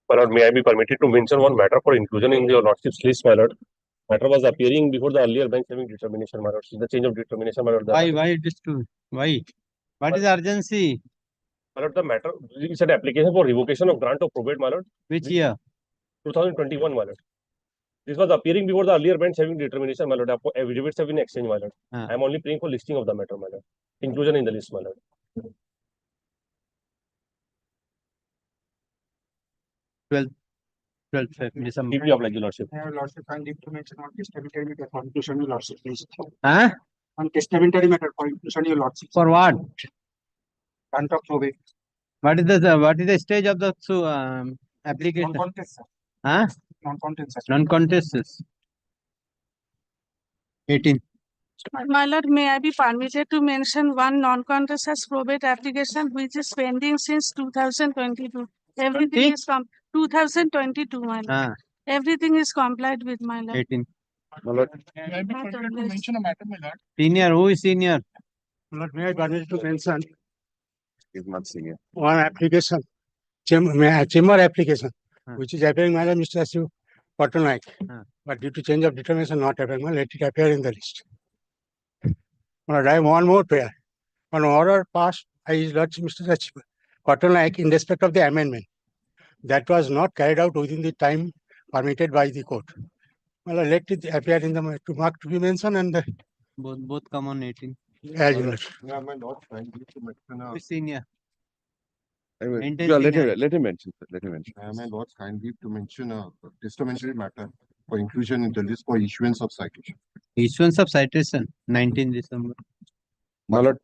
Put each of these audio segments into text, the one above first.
My lord, may I be permitted to mention one matter for inclusion in your lordship's list, my lord? Matter was appearing before the earlier bench having determination, my lord. The change of determination, my lord. Why it is to why? What is the urgency? My lord, the matter is an application for revocation of grant of probate, my lord. Which year? 2021, my lord. This was appearing before the earlier bench having determination, my lord. Affidavits have been exchanged, my lord. I am only praying for listing of the matter, my lord. Inclusion in the list, my lord. 12th December. Deeply obliged, your lordship. Lordship, and leave to mention on testamentary matter for inclusion, your lordship, please. Huh? On testamentary matter for inclusion, your lordship. For what? Grant of probate. What is the stage of the application? Non-contest, sir. Huh? Non-contest, sir. Non-contest. 18. My lord, may I be permitted to mention one non-contest as probate application which is pending since 2022. Everything is 2022, my lord. Everything is complied with, my lord. 18. My lord, may I be permitted to mention a matter, my lord? Senior, who is senior? My lord, may I be permitted to mention Is not senior. one application, chamber application, which is appearing, my lord, Mr. Asiu Patnaik. But due to change of determination, not appearing, let it appear in the list. My lord, I have one more prayer. On order passed by His Lordship Mr. Asiu Patnaik in respect of the amendment that was not carried out within the time permitted by the court. Well, let it appear in the mark to be mentioned and the, Both come on 18. as you know. Yeah, my lord, trying to mention Who is senior? let him mention. My lord, kindly to mention a testamentary matter for inclusion in the list for issuance of citation. Issuance of citation, 19 December. My lord,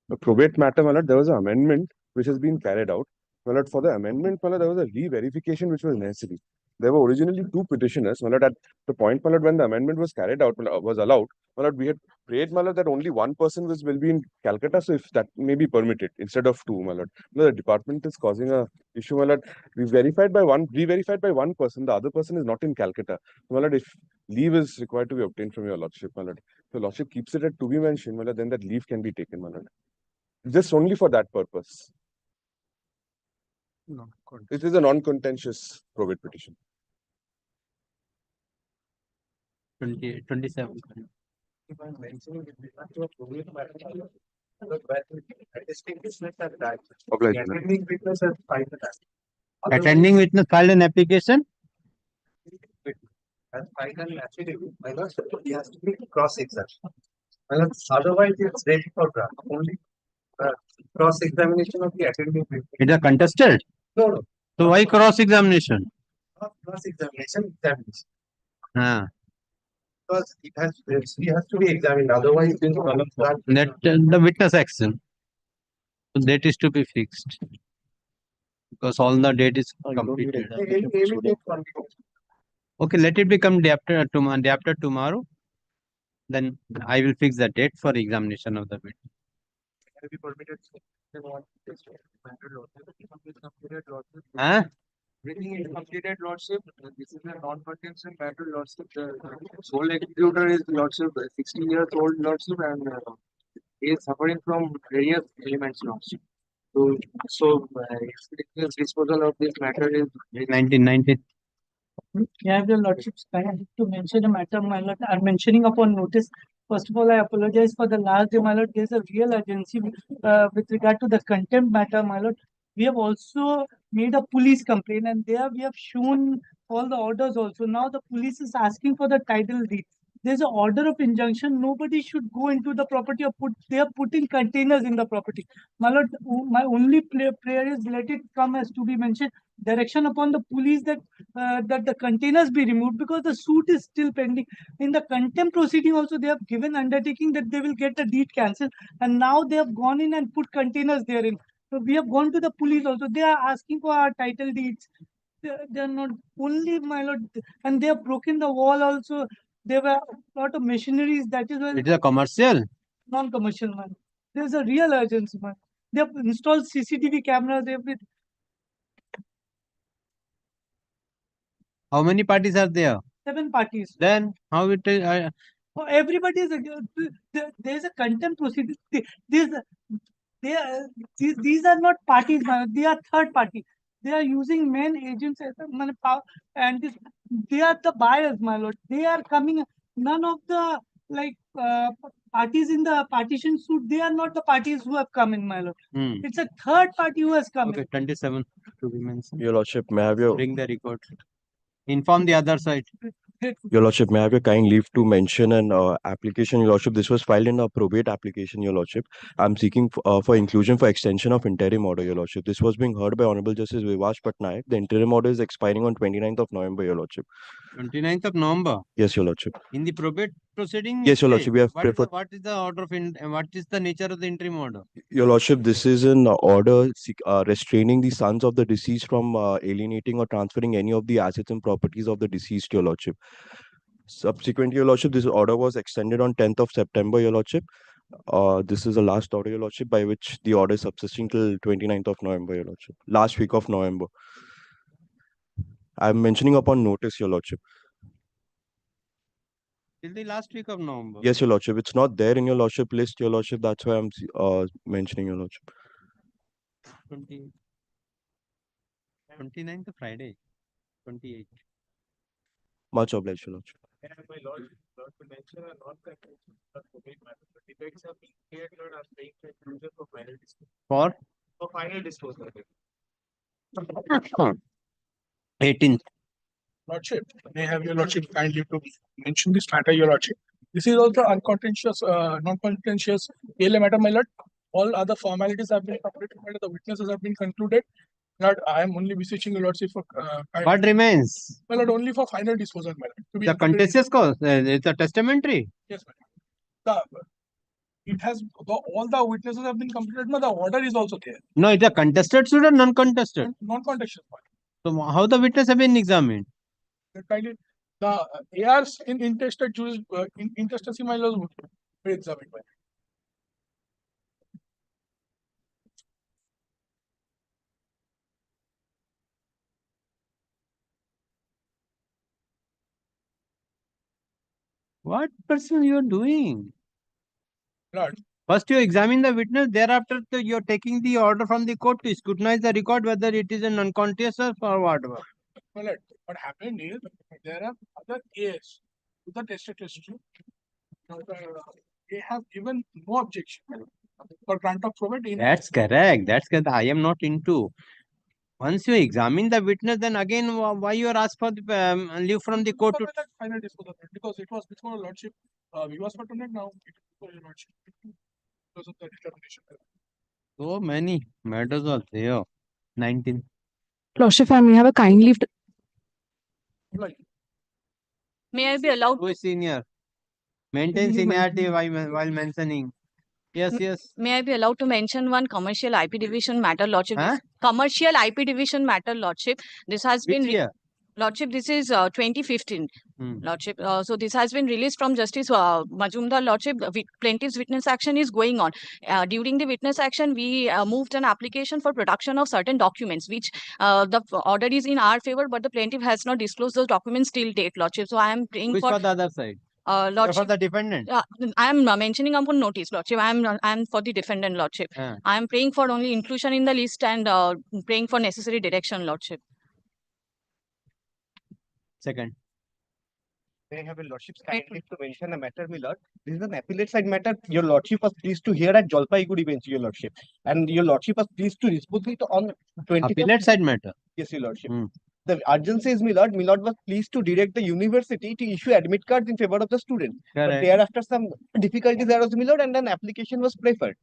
the probate matter, my lord, there was an amendment which has been carried out. My lord, for the amendment, my lord, there was a re-verification which was necessary. There were originally two petitioners, my lord. At the point, my lord, when the amendment was carried out, was allowed, my lord, we had prayed, my lord, that only one person will be in Calcutta, so if that may be permitted instead of two, my lord. No, the department is causing a issue, my lord. We re-verified by one person, the other person is not in Calcutta. So, my lord, if leave is required to be obtained from your lordship, my lord, if your lordship keeps it at to be mentioned, my lord, then that leave can be taken, my lord. Just only for that purpose. No, it is a non-contentious probate petition. 27. Attending witness filed an application. He has to be cross-examined. Otherwise, it's ready for grant. Only cross-examination of the attending witness. It is contested? No. So why cross-examination? Cross-examination, examination. Because he has to be examined. Otherwise, that the witness action. So that is to be fixed. Because all the date is completed. Okay, let it become day after tomorrow. Then I will fix the date for examination of the bid. Huh? Everything is completed, lordship. This is a non-contentious matter, lordship. The sole executor is lordship, 60 years old, lordship, and he is suffering from various elements, lordship. So disposal of this matter is 1990. Yeah, your lordships, I have to mention a matter, my lord. I'm mentioning upon notice. First of all, I apologize for the last day, my lord. There's a real urgency with regard to the contempt matter, my lord. We have also made a police complaint, and there we have shown all the orders also. Now the police is asking for the title deed. There's an order of injunction. Nobody should go into the property or they are putting containers in the property. My lord, my only prayer is let it come as to be mentioned. Direction upon the police that the containers be removed because the suit is still pending. In the contempt proceeding also, they have given undertaking that they will get the deed cancelled, and now they have gone in and put containers therein. So we have gone to the police also. They are asking for our title deeds. They are not only, my lord, and they have broken the wall also. There were a lot of machineries. That is why it is a commercial. Non-commercial, man. There's a real urgency, man. They have installed CCTV cameras. Everything. How many parties are there? 7 parties. Then how it is? Everybody is there's a contempt proceeding. These are not parties, man. They are third party. They are using main agents as a and they are the buyers, my lord. They are coming. None of the parties in the partition suit. They are not the parties who have come in, my lord. It's a third party who has come in. Okay, 27 to be mentioned. Your Lordship, may I have your Bring the record. Inform the other side. Your Lordship, may I have your kind leave to mention an application, Your Lordship. This was filed in a probate application, Your Lordship. I'm seeking for inclusion for extension of interim order, Your Lordship. This was being heard by Honorable Justice Vivash Patnaik. The interim order is expiring on 29th of November, Your Lordship. 29th of November. Yes, Your Lordship. In the probate proceeding? Yes, Your Lordship. We have preferred. What is the order of what is the nature of the interim order? Your Lordship, this is an order restraining the sons of the deceased from alienating or transferring any of the assets and properties of the deceased, Your Lordship. Subsequently, Your Lordship, this order was extended on 10th of September, Your Lordship. This is the last order, Your Lordship, by which the order is subsisting till 29th of November, Your Lordship. Last week of November. I'm mentioning upon notice, Your Lordship. Till the last week of November. Yes, Your Lordship. It's not there in your Lordship list, Your Lordship. That's why I'm mentioning, Your Lordship. 29th Friday. 28th. Much obliged, Your Lordship. My lord, to mention a non-contention of probate matter. The debates have been cleared, Lord, are paying for inclusion for final disposal. For final disposal. 18th. Lordship, may I have your Lordship kindly to mention this matter, your Lordship. This is also uncontentious, non-contentious ALA matter, my lord. All other formalities have been completed, my lord. The witnesses have been concluded. Lord, I am only beseeching your Lordship for What remains? my lord, only for final disposal, my lord. To be The interpreted- contentious cause. It's a testamentary. Yes, my lord. It has all the witnesses have been completed, but the order is also there. No, it's a contested suit or non-contested. Non-contentious, my So how the witness have been examined? lord. Kindly, the ARs in intestate intestacy, my lord, would be examined, my lord. What person you are doing? Lord, First you examine the witness, thereafter you are taking the order from the court to scrutinize the record whether it is an uncontentious or whatever. my lord, what happened is there are other As to the tested history. They have given no objection for grant of probate in That's correct. That's correct. I am not into. Once you examine the witness, then again why you are asked for the leave from the court to final disposal because it was before your lordship. We was patronate now it is before your lordship because of the determination. so many matters are there. 19. Lordship, I may have a kind leave. Like, May I be allowed? Who is senior? Maintain You seniority while mentioning. Yes, yes. May I be allowed to mention one commercial IP division matter, Lordship? Huh? Commercial IP division matter, Lordship. This has Which been year? Lordship. This is 2015. Lordship. So this has been released from Justice Majumdar, Lordship. Plaintiff's witness action is going on. During the witness action, we moved an application for production of certain documents, which the order is in our favor, but the plaintiff has not disclosed those documents till date, Lordship. So I am praying Which for for the other side? For Lordship. the defendant. I am mentioning upon notice, Lordship. I am for the defendant, Lordship. I am praying for only inclusion in the list and praying for necessary direction, Lordship. Second. May I have your lordship's kindly to mention a matter, my lord. This is an appellate side matter. Your lordship was pleased to hear at Jalpaiguri bench, your lordship. And your lordship was pleased to dispose it on 20th. Appellate side matter. Yes, your lordship. The urgency is, my lord was pleased to direct the university to issue admit cards in favor of the student. But Correct. thereafter some difficulties arose, my lord, and an application was preferred.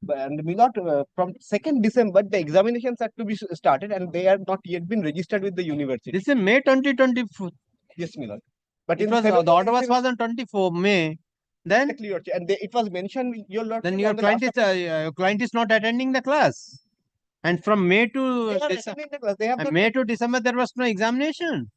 And my lord, from 2nd December, the examinations had to be started and they have not yet been registered with the university. This is May 2024. Yes, my lord. But It in was February, the order was passed on 24 May. Then exactly, your and it was mentioned, your lord. then your client is not attending the class. And from May to May to December there was no examination.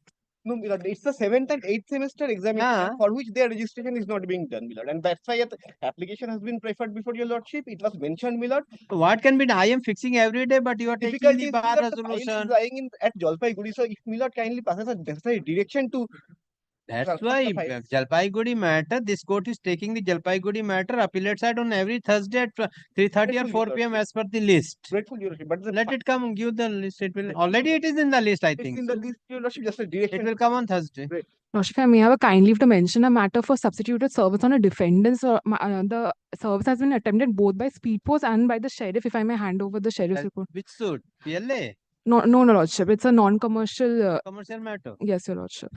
No, my lord, it's the 7th and 8th semester examination for which their registration is not being done, my lord. And that's why the application has been preferred before your lordship. It was mentioned, my lord. What can be done? I am fixing every day, but you are taking the bar resolution. Lying in at Jalpaiguri. So if my lord kindly passes a necessary direction to That's why Jalpaiguri matter. This court is taking the Jalpaiguri matter appellate side on every Thursday at 3:30 or 4 p.m. as per the list. Grateful, Your Lordship, but Let it come. Give the list. It will already. It is in the list. I it's think. in the list, Your Lordship, just a It direction. will come on Thursday. Lordship, I may have a kind leave to mention a matter for substituted service on a defendant. So, the service has been attempted both by speed post and by the sheriff. If I may hand over the sheriff's report. Which suit? PLA. No, Lordship. It's a non-commercial. Commercial matter. Yes, Your Lordship.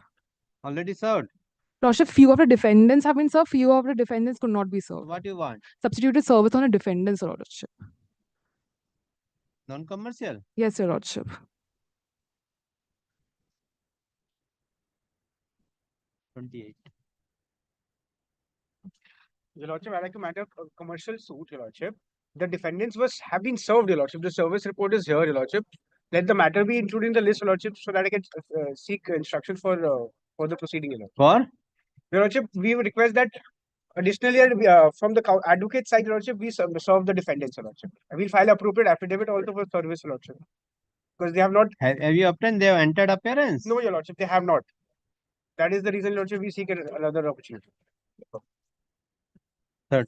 Already served. Lordship, few of the defendants have been served. Few of the defendants could not be served. What do you want? Substituted service on a defendant's Lordship. Non-commercial. Yes, Your Lordship. 28. Your Lordship, I like to matter a commercial suit, Your Lordship. The defendants have been served, Your Lordship. The service report is here, Your Lordship. Let the matter be included in the list, Your Lordship, so that I can seek instruction for the proceeding, Your Lordship. For? Your Lordship, we would request that additionally, from the advocate side, Your Lordship, we serve the defendants, Your Lordship. And we'll file appropriate affidavit also for service, Your Lordship. Because they have not. Have you obtained? They have entered appearance? No, Your Lordship, they have not. That is the reason, Your Lordship, we seek another opportunity. Third.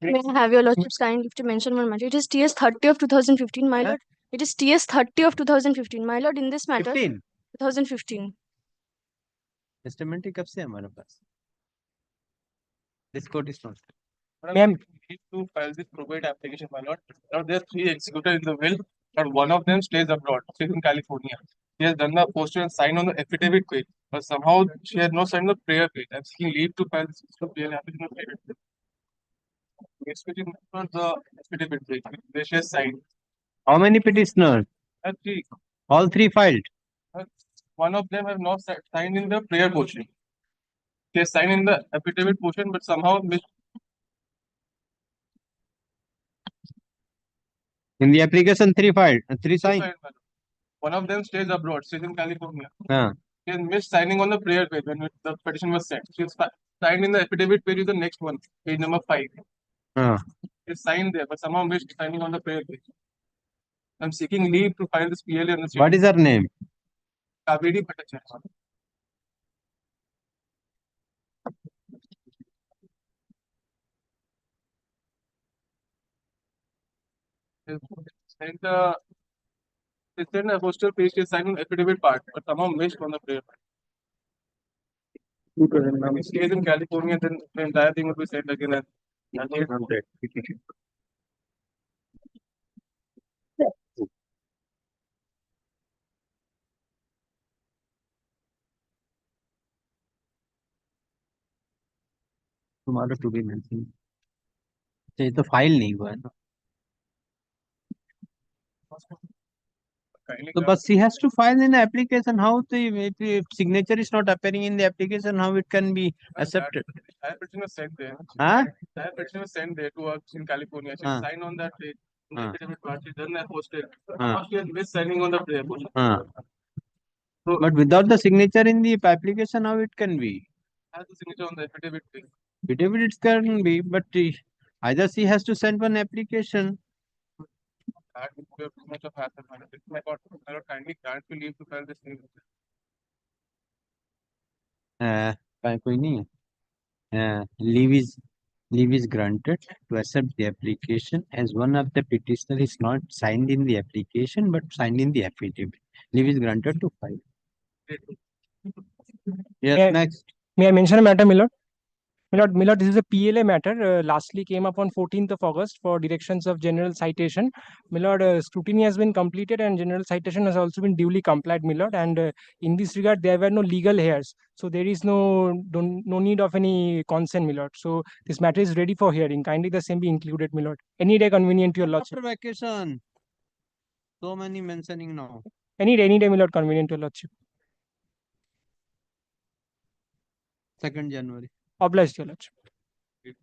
May I have your Lordship's kind leave to mention one matter? It is TS 30 of 2015, my lord. It is TS 30 of 2015, my lord. In this matter, 15. 2015. Testamentary कब से है हमारे पास? This court is not. Ma'am, we need to file this probate application, my lord. Now there are 3 executors in the will, but one of them stays abroad, stays in California. She has done the postal and signed on the affidavit page, but somehow she has not signed the prayer page. I'm seeking leave to file this prayer application on private page. It's written on the affidavit page, where she has signed. How many petitioners? 3. All 3 filed. One of them have not signed in the prayer portion. She has signed in the affidavit portion, but somehow missed. In the application 3 filed. 3 signed. One of them stays abroad, stays in California. हाँ. She has missed signing on the prayer page when the petition was sent. She has signed in the affidavit page is the next one, page number 5. हाँ. It's signed there, but somehow missed signing on the prayer page. I'm seeking leave to file this PLA on the What is her name? Kaveri Bhattacharya. And it's in a postal page, she signed on the affidavit part, but somehow missed on the prayer part. It stays in California, then the entire thing will be sent again and Tomorrow to be mentioned. ये तो file नहीं हुआ है ना. So, but she has to file in the application. How if signature is not appearing in the application, how it can be accepted? That petition was sent there. Huh? That petition was sent there to us in California. She signed on that page. She done that posted. She has missed signing on the prayer portion. So, but without the signature in the application, how it can be? Has the signature on the affidavit page. Affidavit it can be, but either she has to send one application. That would be too much of hassle. My God, I don't kindly grant you leave to file this thing. कोई नहीं है. Leave is granted to accept the application as one of the petitioner is not signed in the application but signed in the affidavit. Leave is granted to file. Yes, next. May I mention a matter, my lord? My lord, this is a PLA matter. Lastly came up on 14th of August for directions of general citation. My lord, scrutiny has been completed and general citation has also been duly complied, my lord. And in this regard, there were no legal hairs. So there is no need of any consent, my lord. So this matter is ready for hearing. Kindly the same be included, my lord. Any day convenient to your lordship. After vacation. So many mentioning now. Any day, my lord, convenient to your lordship. 2nd January. Obliged, your lordship. Give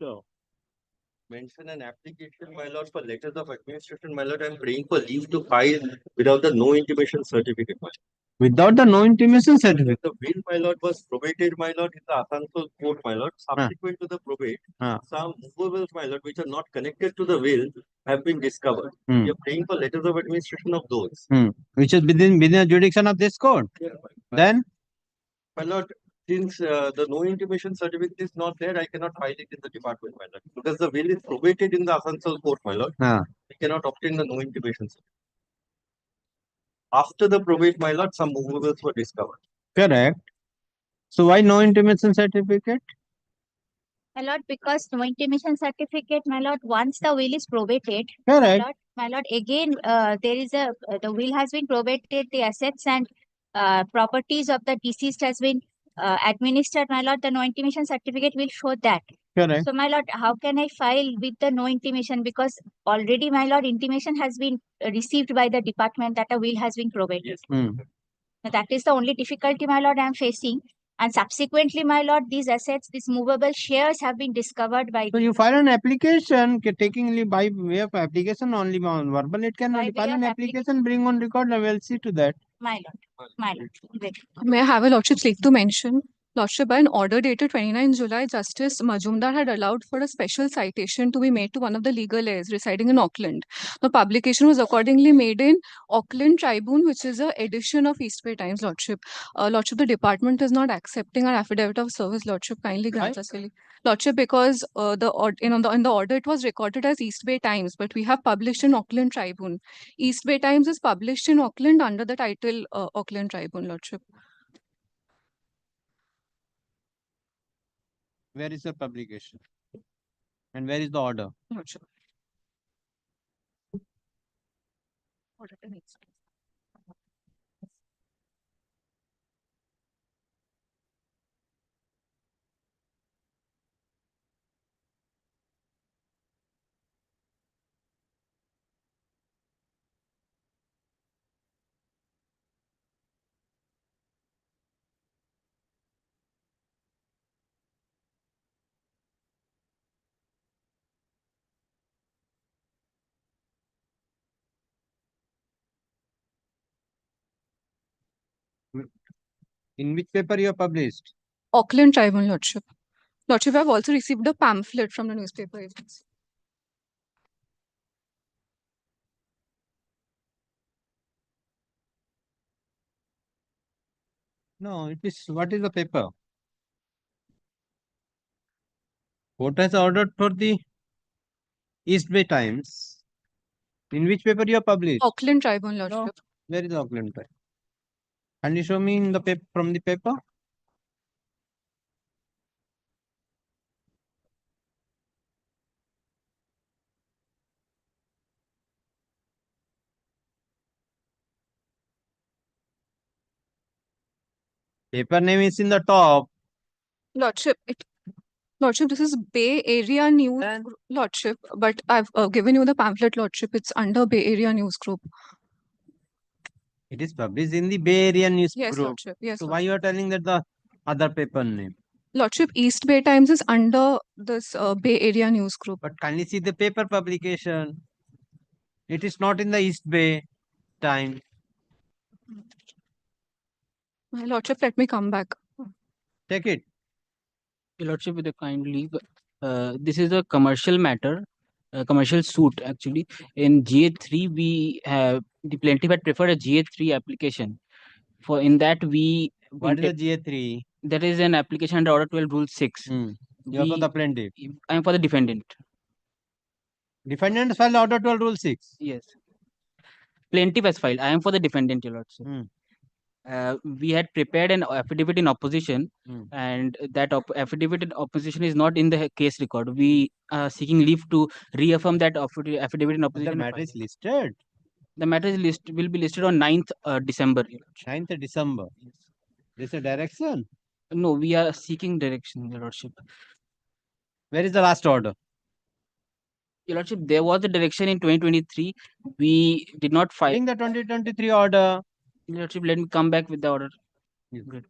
your mention an application, my lord, for letters of administration, my lord. I'm praying for leave to file without the no intimation certificate. Without the no intimation certificate. The will, my lord, was probated, my lord, in the Asansol court, my lord. Subsequent to the probate, some movables, my lord, which are not connected to the will, have been discovered. We are praying for letters of administration of those. Which is within the jurisdiction of this court. Then, My lord, since the no intimation certificate is not there, I cannot file it in the department, my lord. Because the will is probated in the Asansol court, my lord. We cannot obtain the no intimation certificate. After the probate, my lord, some movables were discovered. correct. So why no intimation certificate? My lord, because no intimation certificate, my lord, once the will is probated, Correct. my lord, again, there is the will has been probated, the assets and properties of the deceased has been administered, my lord, the no intimation certificate will show that. Correct. So, my lord, how can I file with the no intimation? Because already, my lord, intimation has been received by the department that a will has been probated. That is the only difficulty, my lord, I am facing. And subsequently, my lord, these assets, these movable shares have been discovered by. So you file an application, taking by way of application only on verbal. It cannot By file way an of application, bring on record. I will see to that. My lord, my lord. Wait. May I have a lordship's leave to mention? Lordship, by an order dated 29 July, Justice Majumdar had allowed for a special citation to be made to one of the legal heirs residing in Auckland. The publication was accordingly made in Auckland Tribune, which is an edition of East Bay Times, Lordship. Lordship, the department is not accepting our affidavit of service, Lordship. Kindly grant us relief. Lordship, because in the order it was recorded as East Bay Times, but we have published in Auckland Tribune. East Bay Times is published in Auckland under the title Auckland Tribune, Lordship. Where is the publication? And where is the order? Lordship. Order to next. In which paper you have published? Auckland Tribune, Lordship. Lordship, I have also received a pamphlet from the newspaper agency. No, it is, what is the paper? Court has ordered for the East Bay Times. In which paper you have published? Auckland Tribune, Lordship. No. Where is Auckland Tribune? Can you show me in the paper, from the paper? Paper name is in the top. Lordship, this is Bay Area News, Lordship, but I've given you the pamphlet, Lordship. It's under Bay Area News Group. It is published in the Bay Area News Yes, Group. Lordship. Yes. So why you are telling that the other paper name? Lordship, East Bay Times is under this Bay Area News Group. But can you see the paper publication? It is not in the East Bay Times. My Lordship, let me come back. Take it. Your Lordship, with a kind leave, this is a commercial matter, a commercial suit actually. In GA3, we have the plaintiff had preferred a GA3 application. For in that we What is the GA3? That is an application under Order 12 Rule 6. You are for the plaintiff. I am for the defendant. Defendant filed Order 12 Rule 6. Yes. Plaintiff has filed. I am for the defendant, Your Lordship. We had prepared an affidavit in opposition, and that affidavit in opposition is not in the case record. We are seeking leave to reaffirm that affidavit in opposition. The matter is listed. The matter is will be listed on 9th December. 9th December. Yes. This is a direction. No, we are seeking direction, Your Lordship. Where is the last order? Your Lordship, there was a direction in 2023. We did not file. Bring the 2023 order. Your Lordship, let me come back with the order. Good.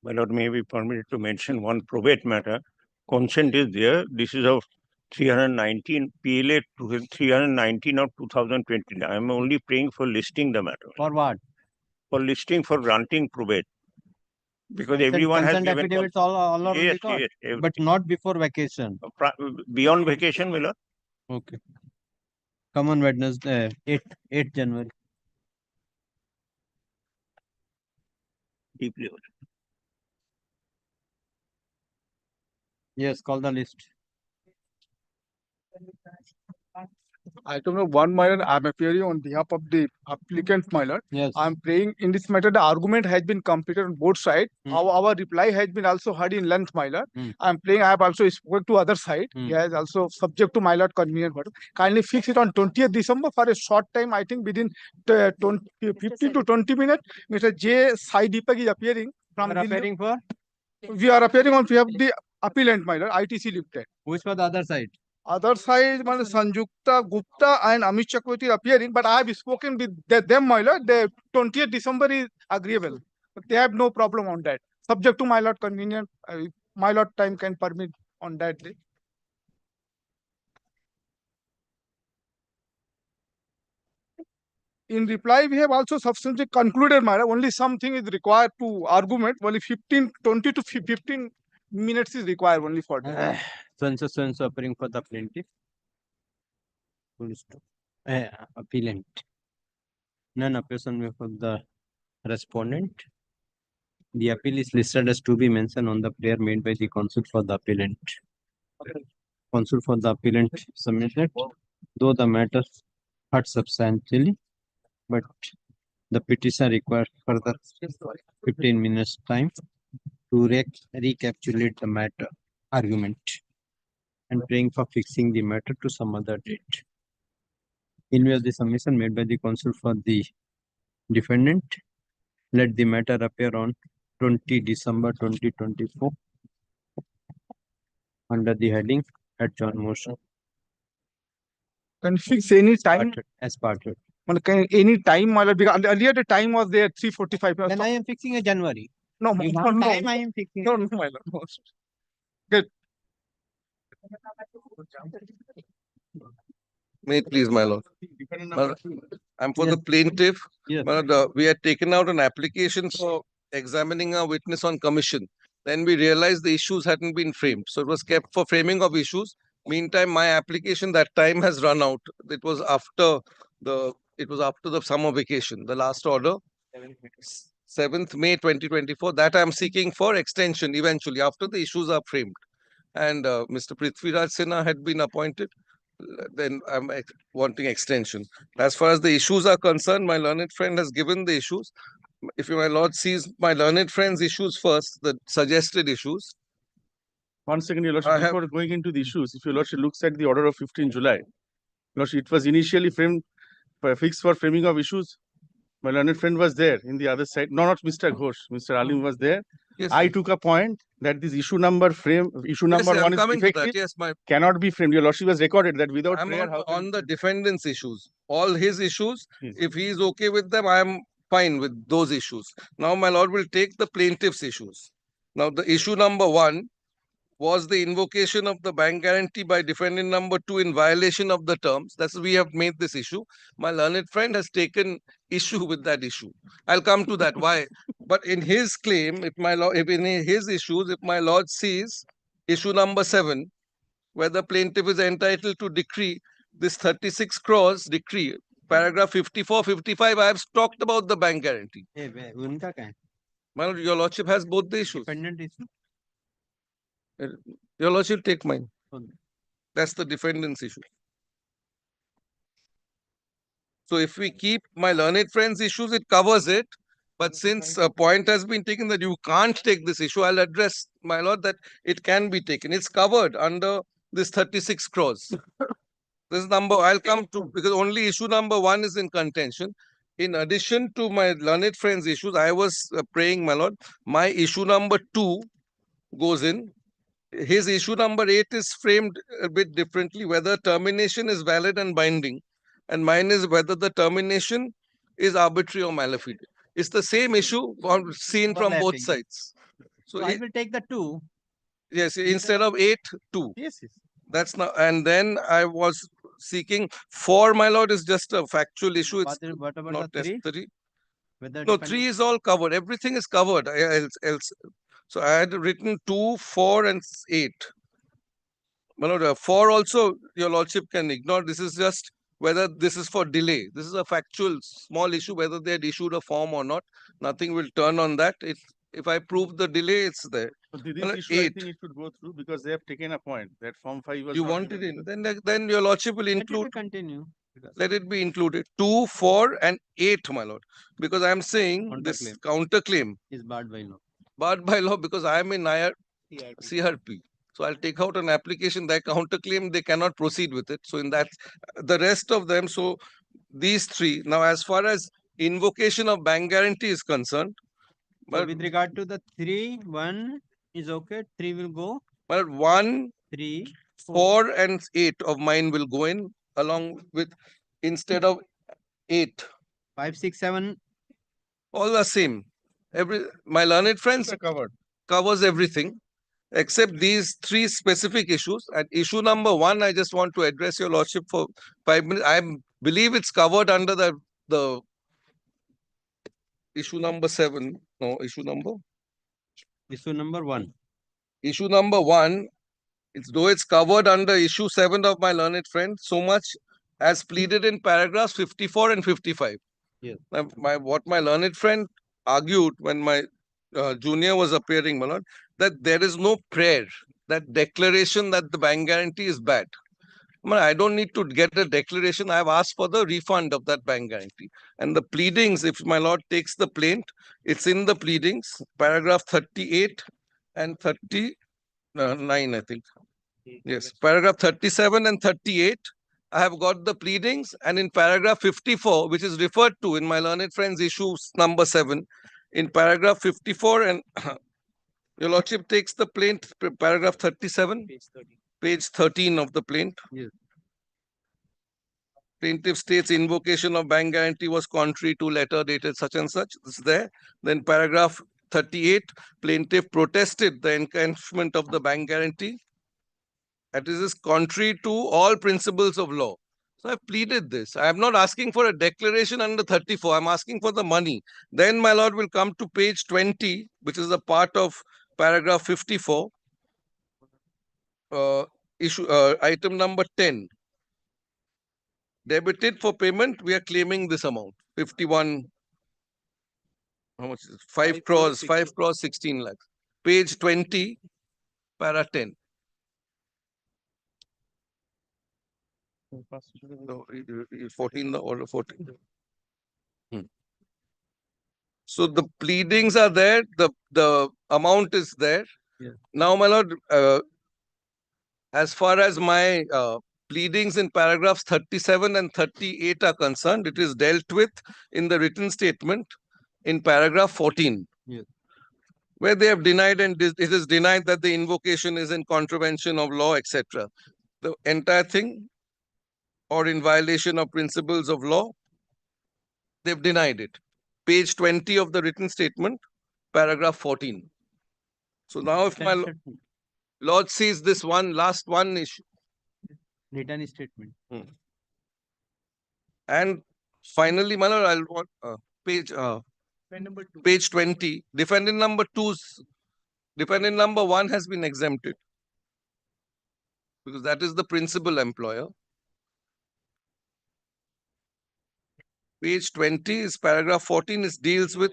My Lord, may be permitted to mention one probate matter. Consent is there. This is of 319 PLA 319 of 2020. I am only praying for listing the matter. For what? for listing for granting probate. Because everyone has consent given. affidavits all are on Yes, record, yes, but not before vacation. Beyond vacation, my lord. Okay. Come on Wednesday, 8 January. Deeply. Yes, call the list. Item number 1, my lord, I'm appearing on behalf of the applicant, my lord. Yes. I'm praying in this matter, the argument has been completed on both sides. Our reply has been also heard in length, my lord. I'm praying, I have also spoken to other side. He has also subject to my lord convenient. Kindly fix it on 20th December for a short time, I think within 15 to 20 minutes. Mr. J. Sai Deepak is appearing from appearing for? We are appearing on behalf of the appellant, my lord, ITC Limited. Who is for the other side? Other side, man, Sanjukta Gupta and Amit Chakravarti are appearing, but I have spoken with them, my lord. The 20th December is agreeable. But they have no problem on that. Subject to my lord convenient. My lord time can permit on that day. In reply, we have also substantially concluded, my lord. Only something is required to argument. Only 20 to 15 minutes is required only for that. So appearing for the plaintiff. Appellant. None appears on behalf of the respondent. The appeal is listed as to be mentioned on the prayer made by the counsel for the appellant. Counsel for the appellant submitted, though the matter hurt substantially, but the petitioner required further 15 minutes time to recapitulate the matter argument and praying for fixing the matter to some other date. In view of the submission made by the counsel for the defendant, let the matter appear on 20 December 2024 under the heading adjourn motion. Can fix any time as parted. Can any time, my lord, because earlier the time was there 3:45. Then I am fixing a January. No, You no, want no. time, I am fixing. No, no, my lord. No. Good. May it please, my lord. I'm for the plaintiff. Yes. My lord, we had taken out an application for examining a witness on commission. Then we realized the issues hadn't been framed. So it was kept for framing of issues. Meantime, my application that time has run out. It was after the summer vacation, the last order. 7th May 2024. That I'm seeking for extension eventually after the issues are framed. And Mr. Prithviraj Sinha had been appointed. Then I'm wanting extension. As far as the issues are concerned, my learned friend has given the issues. If my lord sees my learned friend's issues first, the suggested issues. One second, your lordship, before going into the issues, if your lordship looks at the order of 15 July, lordship, it was initially framed, fixed for framing of issues. My learned friend was there in the other side. No, not Mr. Ghosh. Mr. Alim was there. Yes, I took a point that this issue number one is defective, yes, cannot be framed. Your lordship has recorded that without I'm prayer. on the defendant's issues. All his issues, if he is okay with them, I am fine with those issues. Now my lord will take the plaintiff's issues. Now the issue number 1 was the invocation of the bank guarantee by defendant number 2 in violation of the terms. That's we have made this issue. My learned friend has taken issue with that issue. I'll come to that. Why? But in his claim, if in his issues, if my lord sees issue number 7, where the plaintiff is entitled to decree this 36 crores decree, paragraph 54, 55, I have talked about the bank guarantee. My lord, your lordship has both the issues. Dependent issue. Your lordship, take mine. That's the defendant's issue. So if we keep my learned friend's issues, it covers it. But since a point has been taken that you can't take this issue, I'll address, my lord, that it can be taken. It's covered under this 36 crores. This number I'll come to, because only issue number 1 is in contention. In addition to my learned friend's issues, I was praying, my lord, my issue number 2 goes in. His issue number 8 is framed a bit differently, whether termination is valid and binding. And mine is whether the termination is arbitrary or malafide. It's the same issue seen from both sides. So I will take the 2. Yes, instead of 8, 2. Yes, yes. That's now, and then I was seeking 4, my lord, is just a factual issue. It's what about not the 3? necessary. No, 3 is all covered. Everything is covered. Else. So I had written 2, 4, and 8. My lord, 4 also your lordship can ignore. This is just whether this is for delay. This is a factual small issue, whether they had issued a form or not. Nothing will turn on that. If I prove the delay, it's there. But this Well, issue, I 8. think it should go through because they have taken a point that Form 5 was You not want it given. in. Then your lordship will include. Continue. Let it be included. 2, 4, and 8, my lord. Because I am saying this counterclaim is barred by law. Barred by law because I am in CRP. So I'll take out an application that counterclaim, they cannot proceed with it. So in that, the rest of them, so these 3. Now, as far as invocation of bank guarantee is concerned. So with regard to the 3, 1 is okay. 3 will go. But 1, 3, 4, and 8 of mine will go in along with instead of 8. 5, 6, 7. All the same. My learned friends covers everything except these 3 specific issues. And issue number 1, I just want to address your lordship for 5 minutes. I believe it's covered under the issue number 7. No, issue number 1. Issue number 1, though it's covered under issue 7 of my learned friend, so much as pleaded in paragraphs 54 and 55. Yes. What my learned friend argued when my junior was appearing, my lord, that there is no prayer, that declaration that the bank guarantee is bad. I don't need to get a declaration. I have asked for the refund of that bank guarantee. And the pleadings, if my lord takes the plaint, it's in the pleadings, paragraph 38 and 39, I think. Yes, paragraph 37 and 38. I have got the pleadings, and in paragraph 54, which is referred to in my learned friend's issue number 7, in paragraph 54, and your lordship takes the plaint, paragraph 37, page 13 of the plaint. Yes. Plaintiff states invocation of bank guarantee was contrary to letter dated such and such. This is there. Then paragraph 38, plaintiff protested the encashment of the bank guarantee. That is contrary to all principles of law. So I've pleaded this. I am not asking for a declaration under 34. I'm asking for the money. Then my lord will come to page 20, which is a part of paragraph 54. Item number 10. Debited for payment, we are claiming this amount. 51. How much is it? 5 crores, 16 lakhs. Page 20, para 10. No, 14, the order 14. So the pleadings are there, the amount is there. Yeah. Now, my lord, as far as my pleadings in paragraphs 37 and 38 are concerned, it is dealt with in the written statement in paragraph 14. Yes. Where they have denied, and it is denied that the invocation is in contravention of law, etc. The entire thing, or in violation of principles of law, they've denied it. Page 20 of the written statement, paragraph 14. So now if my lord sees this last one issue. Written statement. And finally, my lord, I'll want page 20. Defendant number 1 has been exempted because that is the principal employer. Page 20 is paragraph 14. It deals with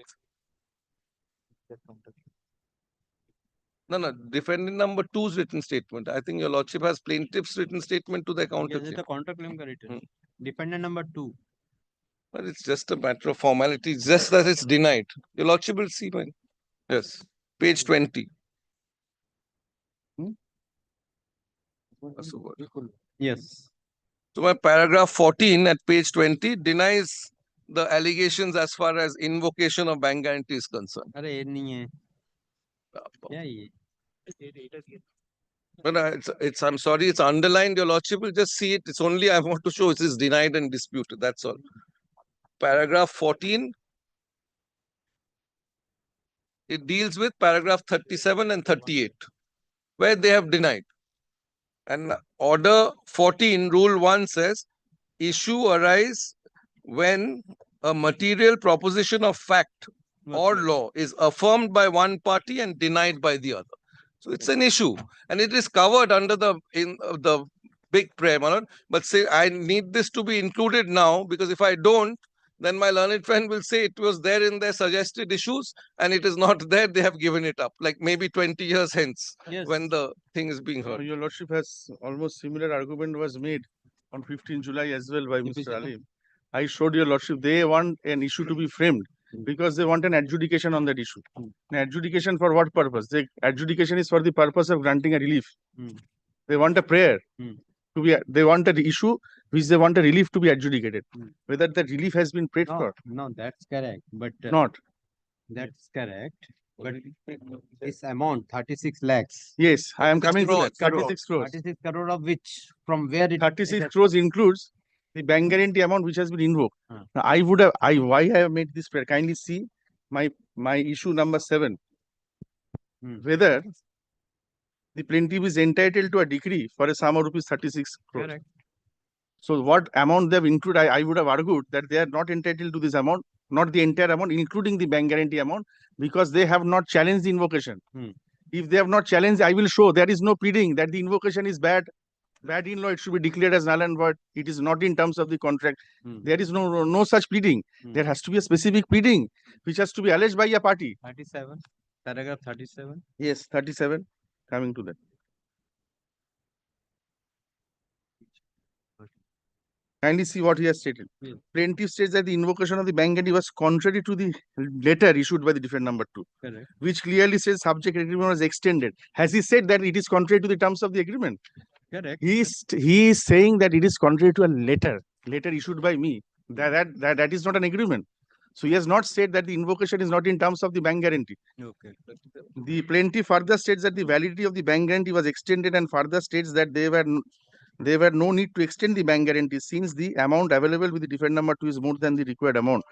defendant number 2's written statement. I think your lordship has plaintiff's written statement to the counterclaim. Yes, the counterclaim written. Defendant number 2. But it's just a matter of formality. It's just that it's denied. Your lordship will see mine. Yes. Page 20. Yes. So my paragraph 14 at page 20 denies the allegations as far as invocation of bank guarantee is concerned. I'm sorry, it's underlined. Your lordship will just see it. It's only I want to show it is denied and disputed. That's all. Paragraph 14. It deals with paragraph 37 and 38, where they have denied. And order 14, rule 1 says, issue arise when a material proposition of fact or law is affirmed by one party and denied by the other. So it's an issue, and it is covered under the big prayer, my lord. But say I need this to be included now, because if I don't, then my learned friend will say it was there in their suggested issues and it is not there. They have given it up, like maybe 20 years hence, when the thing is being heard. Your Lordship has almost similar argument was made on 15 July as well by Mr. Alim. I showed your Lordship they want an issue to be framed because they want an adjudication on that issue. An adjudication for what purpose? The adjudication is for the purpose of granting a relief. They want a prayer to be. They want an issue which they want a relief to be adjudicated. Whether that relief has been prayed for. No, that's correct. But Not. that's correct. But this amount, 36 lakhs. Yes, I am coming to that. 36 crores. 36 crore of which, from where it 36 crores includes the bank guarantee amount which has been invoked. Now, I would have, why I have made this prayer? Kindly see my issue number 7. Whether the plaintiff is entitled to a decree for a sum of rupees 36 crores. Correct. So what amount they have included, I would have argued that they are not entitled to this amount, not the entire amount, including the bank guarantee amount, because they have not challenged the invocation. If they have not challenged, I will show there is no pleading that the invocation is bad in law. It should be declared as null and void. It is not in terms of the contract. There is no such pleading. There has to be a specific pleading which has to be alleged by a party. 37, paragraph 37. Yes, 37. Coming to that. Kindly see what he has stated. Plaintiff states that the invocation of the bank guarantee was contrary to the letter issued by the defendant number 2, Correct. which clearly says subject agreement was extended. Has he said that it is contrary to the terms of the agreement? Correct. He is saying that it is contrary to a letter issued by me. That is not an agreement. So he has not said that the invocation is not in terms of the bank guarantee. Okay. The plaintiff further states that the validity of the bank guarantee was extended and further states that there were no need to extend the bank guarantee since the amount available with the defendant number 2 is more than the required amount.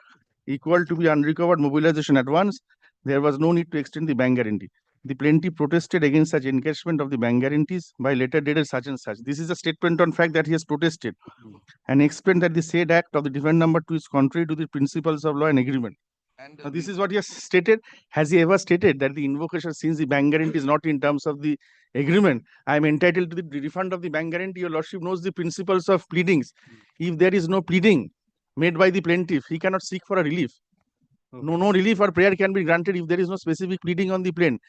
Equal to the unrecovered mobilization advance, there was no need to extend the bank guarantee. The plaintiff protested against such encashment of the bank guarantees by letter dated such and such. This is a statement on fact that he has protested and explained that the said act of the defendant number 2 is contrary to the principles of law and agreement. Now, this is what he has stated. Has he ever stated that the invocation, since the bank guarantee is not in terms of the agreement, I am entitled to the refund of the bank guarantee? Your Lordship knows the principles of pleadings. If there is no pleading made by the plaintiff, he cannot seek for a relief. No relief or prayer can be granted if there is no specific pleading on the plain.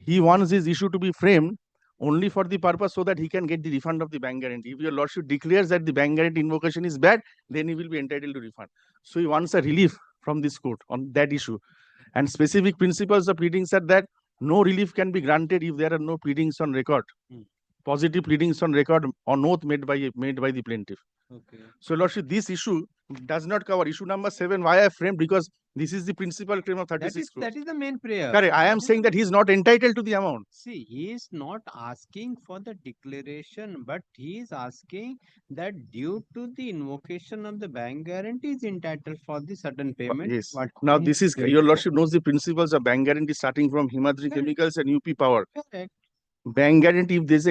He wants his issue to be framed only for the purpose so that he can get the refund of the bank guarantee. If your Lordship declares that the bank guarantee invocation is bad, then he will be entitled to refund. So he wants a relief from this court on that issue. And specific principles of pleadings are that no relief can be granted if there are no pleadings on record. Positive pleadings on record on oath made by the plaintiff. Okay. So, Lordship, this issue does not cover issue number 7. Why I framed? Because this is the principal claim of 36 crores. That is the main prayer. Correct. I am saying that he is not entitled to the amount. See, he is not asking for the declaration, but he is asking that due to the invocation of the bank guarantee is entitled for the certain payment. Yes. Now, this is, your Lordship knows the principles of bank guarantee starting from Himadri Chemicals and UP Power. Correct. Bank guarantee, if there is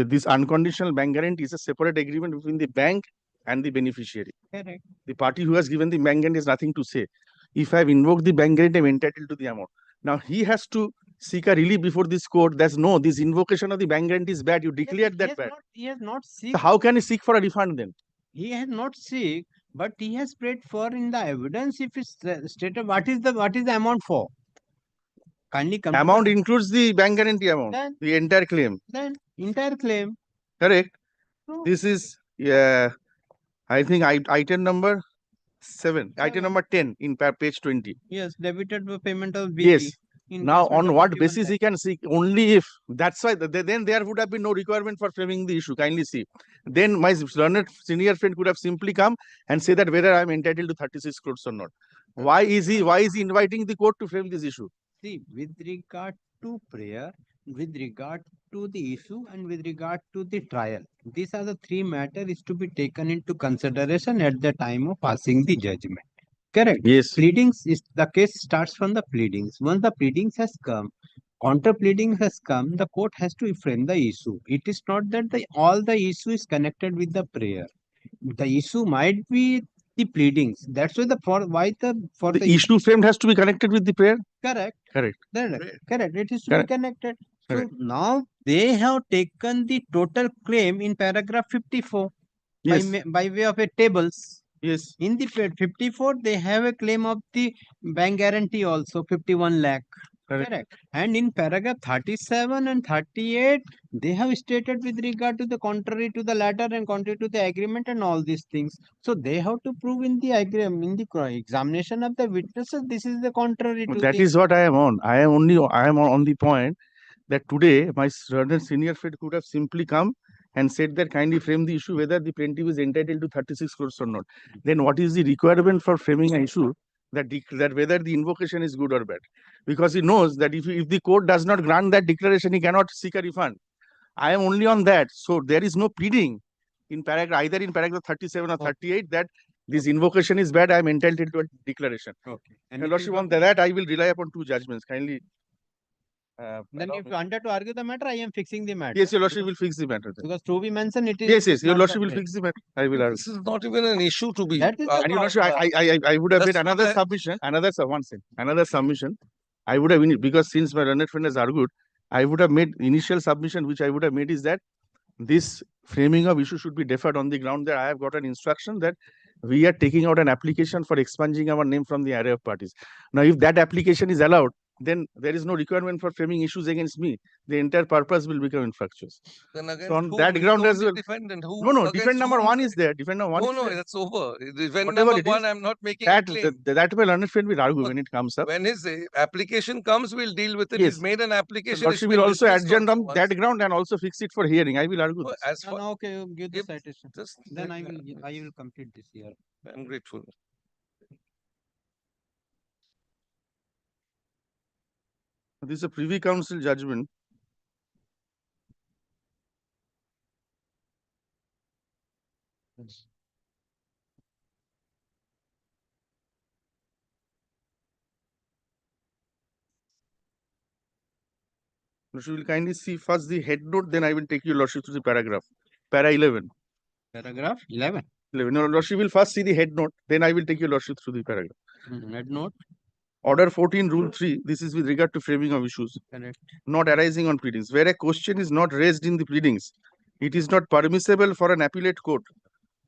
this unconditional bank guarantee is a separate agreement between the bank and the beneficiary. Correct. The party who has given the bank guarantee has nothing to say. If I have invoked the bank guarantee, I am entitled to the amount. Now, he has to seek a relief before this court. That's no, this invocation of the bank guarantee is bad. You declared that bad. He has not So seek. how can he seek for a refund then? He has not seek, but he has prayed for in the evidence. If it's stated, what is the amount for? Kindly come. Amount includes the bank guarantee amount, Then- the entire claim. Then entire claim. Correct. No. This is, I think item number 7, item number 10 in page 20. Yes, debited for payment of BT. Yes. Now, Encashment on of what 51 basis lakhs. he can seek? Only if. That's why then there would have been no requirement for framing the issue. Kindly see. Then my learned senior friend could have simply come and say that whether I am entitled to 36 crores or not. Why is he inviting the court to frame this issue? See, with regard to prayer, with regard to the issue, and with regard to the trial, these are the 3 matters to be taken into consideration at the time of passing the judgment. Correct. Yes. Pleadings is the case starts from the pleadings. Once the pleadings has come, counter pleading has come, the court has to frame the issue. It is not that all the issue is connected with the prayer. The issue might be the pleadings. That's why The issue framed has to be connected with the prayer. correct. Correct. Correct. It is to Correct. be connected. So Correct. now they have taken the total claim in paragraph 54 Yes. by way of a tables. Yes. In the 54, they have a claim of the bank guarantee also 51 lakh. Correct. And in paragraph 37 and 38, they have stated with regard to the contrary to the latter and contrary to the agreement and all these things. So they have to prove in the agreement, in the examination of the witnesses, this is the contrary to That the. is what I am on. I am on the point that today my senior friend could have simply come and said that kindly frame the issue whether the plaintiff is entitled to 36 crores or not. Then what is the requirement for framing an issue that whether the invocation is good or bad? Because he knows that if the court does not grant that declaration, he cannot seek a refund. I am only on that. So there is no pleading in paragraph, either in paragraph 37 or 38 that this invocation is bad, I am entitled to a declaration. Okay. And Lordship, on that I will rely upon two judgments. Kindly. Then if you want to argue the matter, I am fixing the matter. Yes, your Lordship will fix the matter. Then. Because to be mentioned, it is. Yes, your not Lordship that will way. fix the matter. I will argue. This is not even an issue to be. That is the And your Lordship, I would have made another submission, another submission. I would have, because since my learned friend has argued, I would have made initial submission, which I would have made is that this framing of issue should be deferred on the ground that I have got an instruction that we are taking out an application for expunging our name from the array of parties. Now, if that application is allowed, then there is no requirement for framing issues against me. The entire purpose will become infructuous. Then against So on whom? that You ground told as the well. defendant. Who, No, against defendant number whom? one is there. Defendant number one. No, is there. that's over. Defendant Whatever number it one, is, I'm not making a claim. that my learned friend will argue when it comes up. When his application comes, we'll deal with it. Yes. He's made an application. Lordship will also adjourn on that ground and also fix it for hearing. I will argue this. As for, okay, you give the citation. just Then I will complete this here. I'm grateful. This is a Privy Council judgment. Lordship will kindly see first the head note, then I will take your Lordship to the paragraph. Para 11. Paragraph 11. 11. No, Lordship will first see the head note, then I will take your Lordship through the paragraph. Head note. Order 14, Rule 3. This is with regard to framing of issues. Correct. Not arising on pleadings. Where a question is not raised in the pleadings, it is not permissible for an appellate court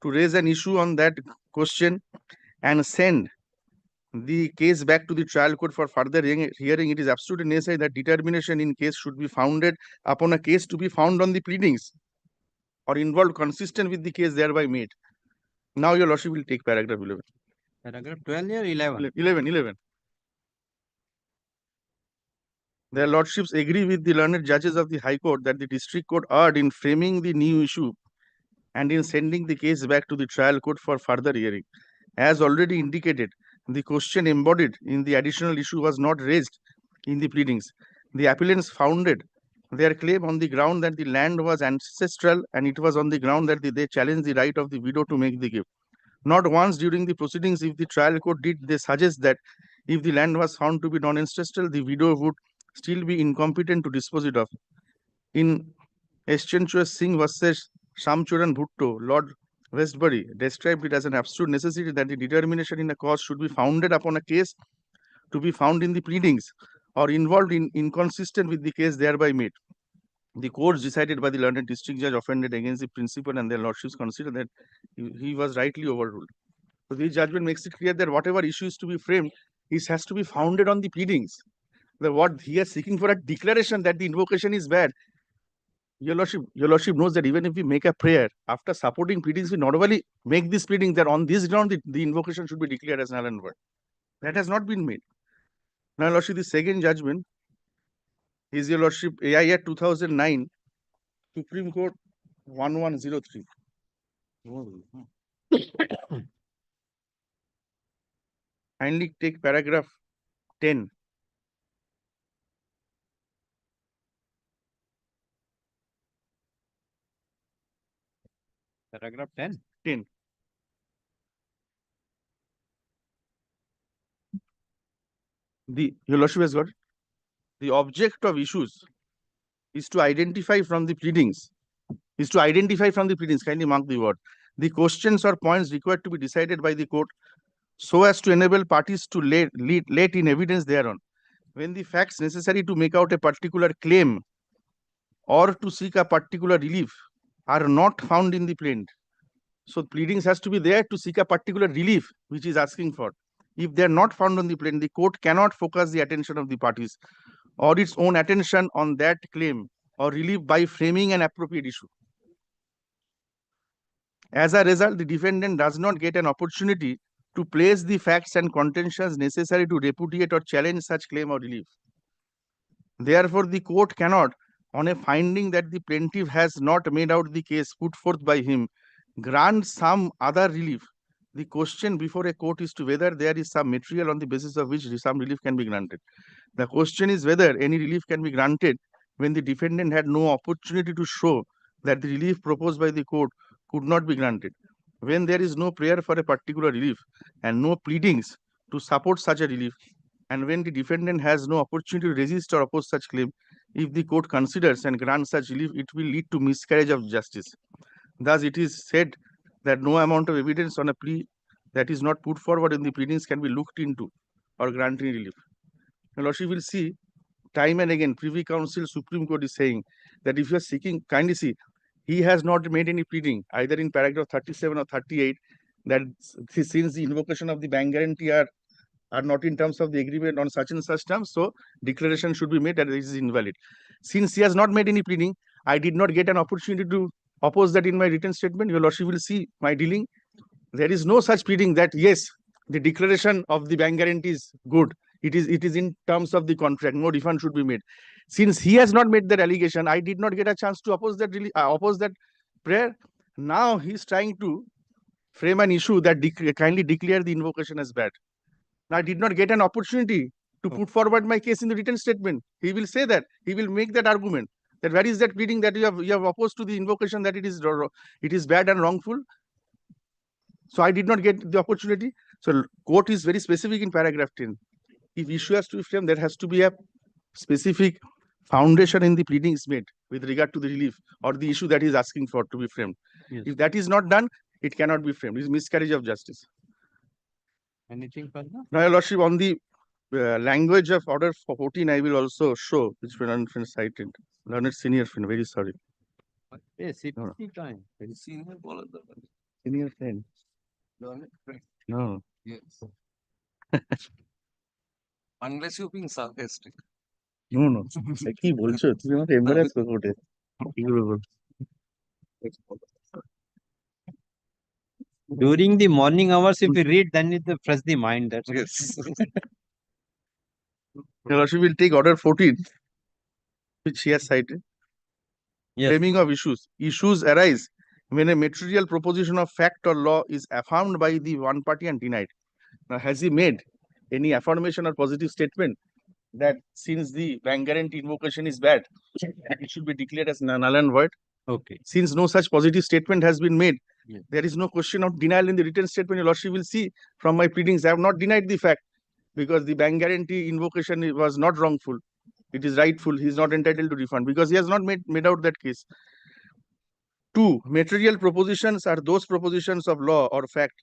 to raise an issue on that question and send the case back to the trial court for further hearing. It is absolutely necessary that determination in case should be founded upon a case to be found on the pleadings or involved consistent with the case thereby made. Now your Lordship will take paragraph 11. Paragraph 12 or 11? 11. Their Lordships agree with the learned judges of the High Court that the District Court erred in framing the new issue and in sending the case back to the trial court for further hearing. As already indicated, the question embodied in the additional issue was not raised in the pleadings. The appellants founded their claim on the ground that the land was ancestral, and it was on the ground that they challenged the right of the widow to make the gift. Not once during the proceedings, if the trial court did they suggest that if the land was found to be non-ancestral, the widow would still be incompetent to dispose it of. In Eschentuous Singh versus Shamchuran Bhutto, Lord Westbury described it as an absolute necessity that the determination in a cause should be founded upon a case to be found in the pleadings or involved in inconsistent with the case thereby made. The courts decided by the learned district judge offended against the principle, and their lordships consider that he was rightly overruled. So this judgment makes it clear that whatever issue is to be framed, it has to be founded on the pleadings. What he is seeking for a declaration that the invocation is bad. Your Lordship knows that even if we make a prayer, after supporting pleadings, we not only make this pleading that on this ground, the invocation should be declared as null and void. That has not been made. Now, Your Lordship, the second judgment is Your Lordship AIA 2009, Supreme Court 1103. Kindly take paragraph 10. Paragraph 10. 10. Your Lordship has got it. The object of issues is to identify from the pleadings. Kindly mark the word. the questions or points required to be decided by the court so as to enable parties to let in evidence thereon. When the facts necessary to make out a particular claim or to seek a particular relief are not found in the plaint. So pleadings has to be there to seek a particular relief which is asking for. If they are not found on the plaint, the court cannot focus the attention of the parties or its own attention on that claim or relief by framing an appropriate issue. As a result, the defendant does not get an opportunity to place the facts and contentions necessary to repudiate or challenge such claim or relief. Therefore, the court cannot, on a finding that the plaintiff has not made out the case put forth by him, grant some other relief. The question before a court is to whether there is some material on the basis of which some relief can be granted. The question is whether any relief can be granted when the defendant had no opportunity to show that the relief proposed by the court could not be granted. When there is no prayer for a particular relief and no pleadings to support such a relief, and when the defendant has no opportunity to resist or oppose such claim, if the court considers and grants such relief, it will lead to miscarriage of justice. Thus, it is said that no amount of evidence on a plea that is not put forward in the pleadings can be looked into or granting relief. Now, Lordship will see time and again, Privy Council, Supreme Court is saying that if you are seeking, kindly see, he has not made any pleading either in paragraph 37 or 38 that since the invocation of the bank guarantee are not in terms of the agreement on such and such terms, so declaration should be made that it is invalid. Since he has not made any pleading, I did not get an opportunity to oppose that in my written statement. Your Lordship will see my dealing. There is no such pleading that yes, the declaration of the bank guarantee is good. It is in terms of the contract. No refund should be made. Since he has not made that allegation, I did not get a chance to oppose that prayer. Now he is trying to frame an issue that kindly declare the invocation as bad. Now, I did not get an opportunity to put forward my case in the written statement. He will say that. He will make that argument. That where is that pleading that you have opposed to the invocation that it is bad and wrongful. So I did not get the opportunity. So court is very specific in paragraph 10. If issue has to be framed, there has to be a specific foundation in the pleadings made with regard to the relief or the issue that he is asking for to be framed. Yes. If that is not done, it cannot be framed. It is miscarriage of justice. Anything further? Now, Your Lordship, on the language of order 14, I will also show which friend cited. Learned senior friend, very sorry. Yes, time. Very senior Senior friend. Learned friend. No. Yes. Unless you're being sarcastic. No. কি বলছো তুমি আমাকে এমবারাস করতে During the morning hours, if we read, then it fresh the mind. That's yes. Your Lordship will take order 14, which he has cited. Yes. Framing of issues. Issues arise when a material proposition of fact or law is affirmed by the one party and denied. Now, has he made any affirmation or positive statement that since the bank guarantee invocation is bad, it should be declared as null and void? Okay. Since no such positive statement has been made, yes, there is no question of denial in the written statement. Your Lordship will see from my pleadings, I have not denied the fact because the bank guarantee invocation was not wrongful. It is rightful. He is not entitled to refund because he has not made out that case. 2. Material propositions are those propositions of law or fact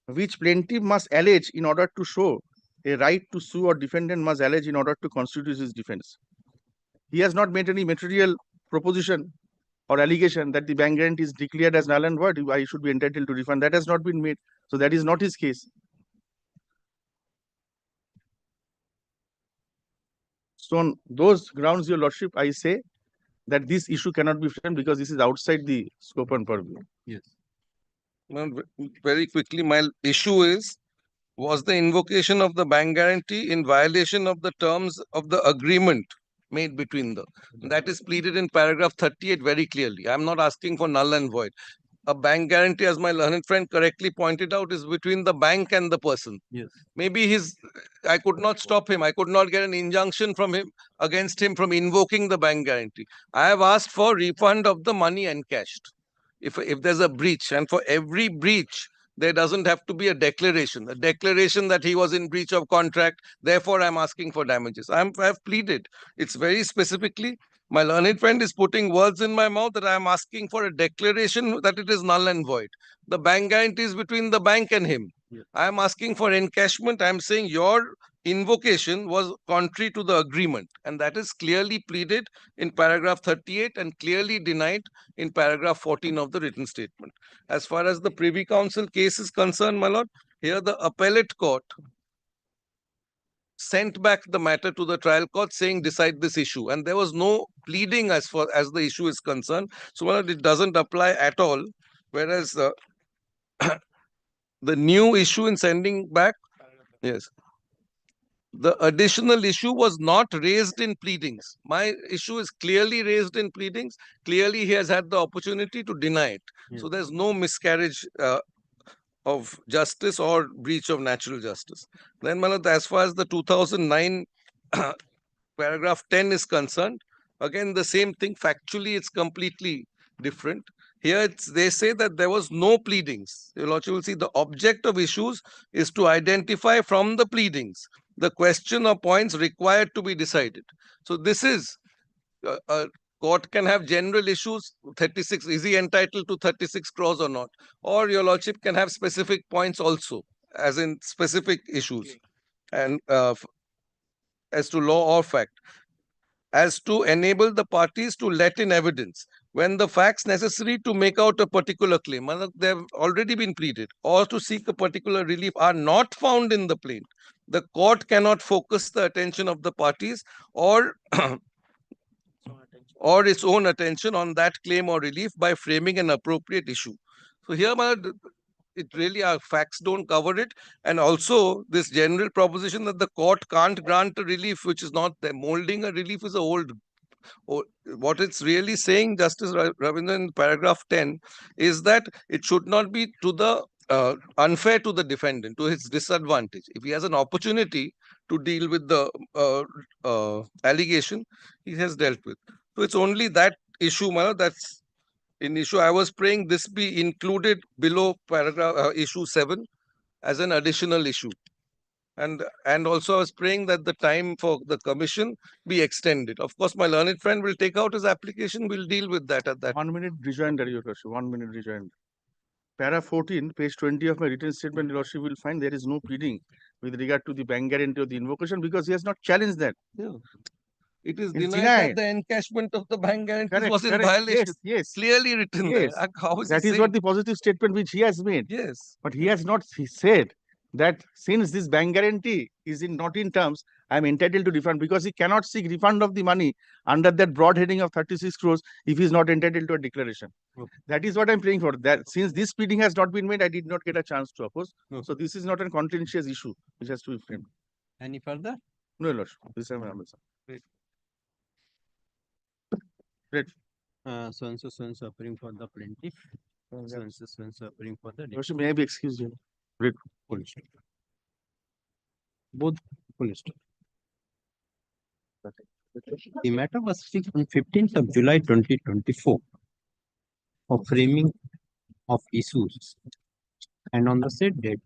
which plaintiff must allege in order to show a right to sue or defendant must allege in order to constitute his defense. He has not made any material proposition or allegation that the bank guarantee is declared as null and void, I should be entitled to refund. That has not been made. So that is not his case. So on those grounds, Your Lordship, I say that this issue cannot be framed because this is outside the scope and purview. Yes. Now, very quickly, my issue is, was the invocation of the bank guarantee in violation of the terms of the agreement made between them? That is pleaded in paragraph 38 very clearly. I am not asking for null and void. A bank guarantee, as my learned friend correctly pointed out, is between the bank and the person. Yes. Maybe I could not stop him. I could not get an injunction from him against him from invoking the bank guarantee. I have asked for refund of the money encashed. If there's a breach, and for every breach, there doesn't have to be a declaration that he was in breach of contract. Therefore, I'm asking for damages. I have pleaded. It's very specifically My learned friend is putting words in my mouth that I am asking for a declaration that it is null and void. The bank guarantee is between the bank and him. I am asking for encashment. I am saying your invocation was contrary to the agreement, and that is clearly pleaded in paragraph 38 and clearly denied in paragraph 14 of the written statement. As far as the Privy Council case is concerned, my lord, here the appellate court sent back the matter to the trial court saying decide this issue, and there was no pleading as far as the issue is concerned, so my lord, it doesn't apply at all. Whereas the new issue in sending back, yes, the additional issue was not raised in pleadings. My issue is clearly raised in pleadings. Clearly, he has had the opportunity to deny it. So there's no miscarriage of justice or breach of natural justice. Then, Malad, as far as the 2009 paragraph 10 is concerned, again, the same thing. Factually, it's completely different. Here, they say that there was no pleadings. Your Lordship will see the object of issues is to identify from the pleadings the question or points required to be decided. So this is a court can have general issues. 36, is he entitled to 36 crores or not? Or your Lordship can have specific points also, as in specific issues, and as to law or fact, as to enable the parties to let in evidence when the facts necessary to make out a particular claim, they have already been pleaded, or to seek a particular relief are not found in the plaint. The court cannot focus the attention of the parties or or its own attention on that claim or relief by framing an appropriate issue. So here, it really, our facts don't cover it. And also this general proposition that the court can't grant a relief which is not there. Molding a relief is a old. What it's really saying, Justice Ravindran, in paragraph 10, is that it should not be to the unfair to the defendant, to his disadvantage. If he has an opportunity to deal with the allegation, he has dealt with. So it's only that issue, that's in issue. I was praying this be included below paragraph issue 7 as an additional issue. And also I was praying that the time for the commission be extended. Of course, my learned friend will take out his application. We'll deal with that at that. 1 minute rejoinder, Your Lordship. 1 minute rejoinder. Para 14, page 20 of my written statement, Your Lordship will find there is no pleading with regard to the bank guarantee of the invocation because he has not challenged that. Yeah. It is denied that the encashment of the bank guarantee was in violation. Yes. Clearly written there. How is that is what the positive statement which he has made. Yes. But he has not said that since this bank guarantee is not in terms, I am entitled to refund, because he cannot seek refund of the money under that broad heading of 36 crores if he is not entitled to a declaration. Okay. That is what I am praying for. That since this pleading has not been made, I did not get a chance to oppose. Okay. So this is not a contentious issue which has to be framed. Any further? No, Lordship. This is my answer. Great. So appearing for the plaintiff. So appearing for the Lordship, may I be excused? Great. Police. Both police. The matter was fixed on 15th of July 2024 for framing of issues, and on the said date,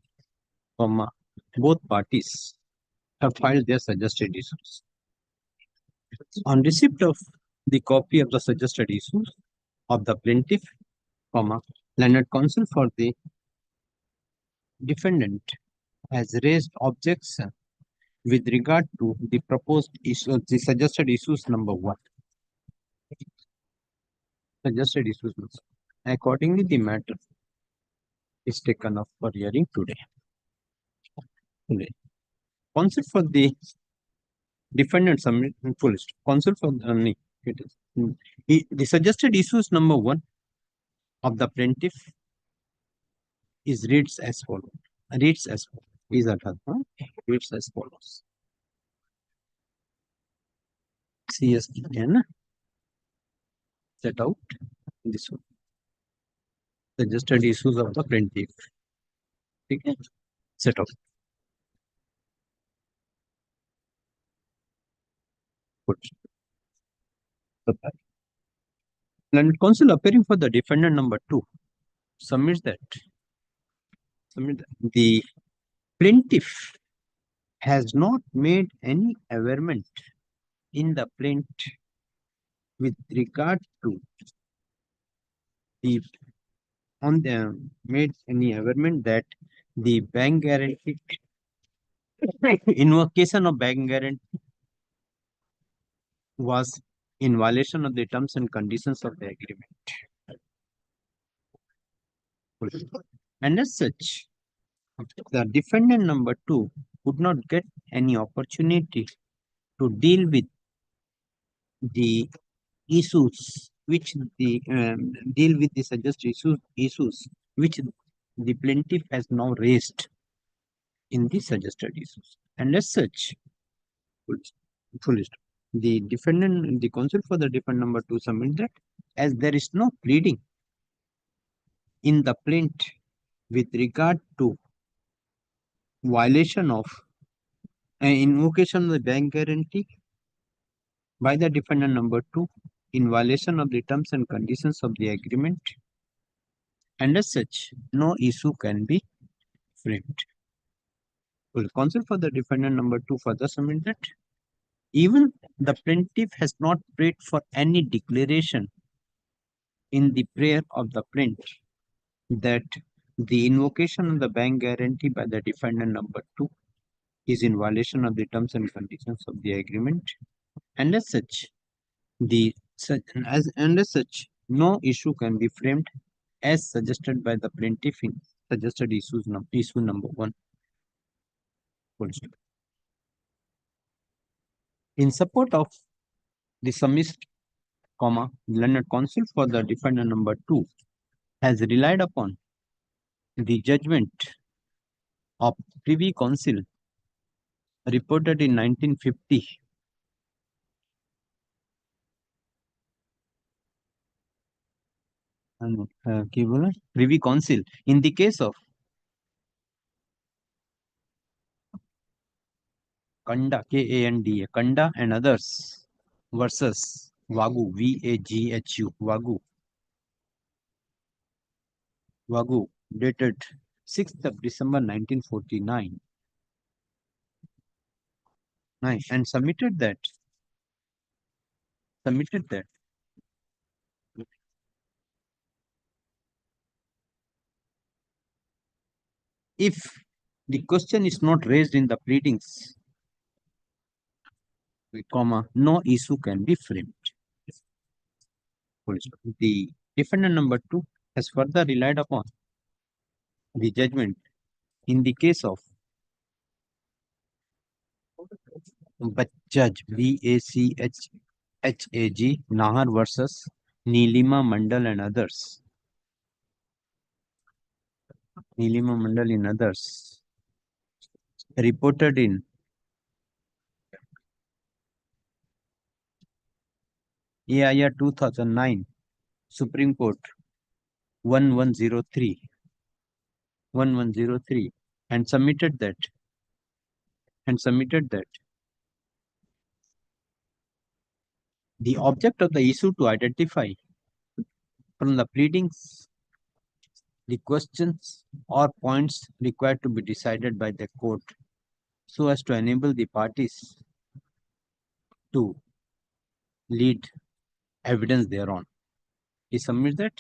both parties have filed their suggested issues. On receipt of the copy of the suggested issues of the plaintiff, learned counsel for the defendant has raised objection with regard to the proposed issue, the suggested issues number 1. Suggested issues. Accordingly, the matter is taken up for hearing today. Counsel for the defendant submit full list. Counsel for the suggested issues number 1 of the plaintiff is reads as follows. Reads as follows. CST can set out this one. Suggested issues of the plaintiff. Okay. Set out. And counsel appearing for the defendant number 2 submits that the plaintiff has not made any averment in the plaint with regard to the on the made any averment that the bank guarantee invocation of bank guarantee was in violation of the terms and conditions of the agreement. And as such, the defendant number 2 would not get any opportunity to deal with the issues which the suggested issues which the plaintiff has now raised in the suggested issues. And as such, the counsel for the defendant number 2 submit that as there is no pleading in the plaint with regard to violation of an invocation of the bank guarantee by the defendant number 2 in violation of the terms and conditions of the agreement, and as such, no issue can be framed. Well, counsel for the defendant number 2 further submit that even the plaintiff has not prayed for any declaration in the prayer of the plaintiff that the invocation of the bank guarantee by the defendant number 2 is in violation of the terms and conditions of the agreement, and as such, no issue can be framed as suggested by the plaintiff in suggested issue number 1. In support of the submit, learned counsel for the defendant number 2 has relied upon the judgment of Privy Council reported in 1950 and Privy Council in the case of Kanda, Kanda, Kanda and others versus Waghu, Vaghu, Waghu, dated 6th of December 1949, and submitted that if the question is not raised in the pleadings, no issue can be framed. The defendant number 2 has further relied upon the judgment in the case of Bachaj, Bachhag, Nahar versus Neelima Mandal and others. Neelima Mandal and others. Reported in AIR 2009, Supreme Court 1103, and submitted that the object of the issue to identify from the pleadings the questions or points required to be decided by the court so as to enable the parties to lead evidence thereon. He submits that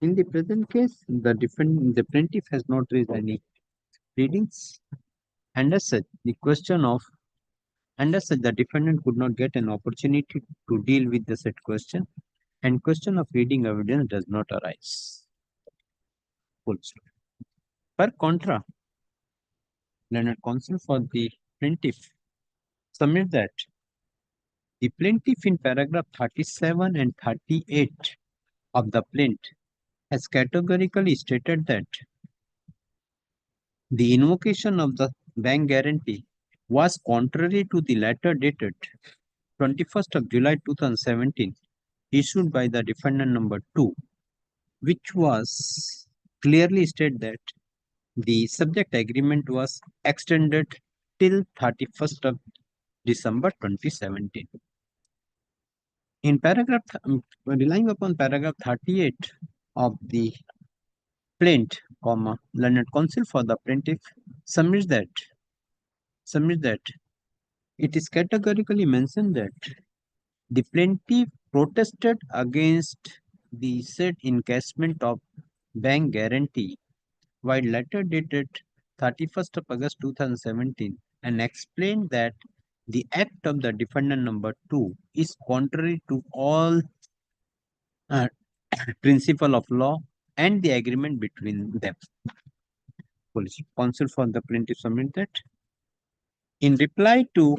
in the present case, the plaintiff has not raised any pleadings, and as such, the defendant could not get an opportunity to deal with the said question, and question of leading evidence does not arise. Full stop. Per contra, learned counsel for the plaintiff submit that the plaintiff in paragraph 37 and 38 of the plaint has categorically stated that the invocation of the bank guarantee was contrary to the letter dated 21st of July 2017 issued by the defendant number 2, which was clearly stated that the subject agreement was extended till 31st of December 2017. In paragraph, relying upon paragraph 38 of the plaint, learned counsel for the plaintiff submits that it is categorically mentioned that the plaintiff protested against the said encashment of bank guarantee while letter dated 31st of August 2017 and explained that the act of the defendant number 2 is contrary to all principle of law and the agreement between them. Police counsel for the plaintiff submit that. In reply to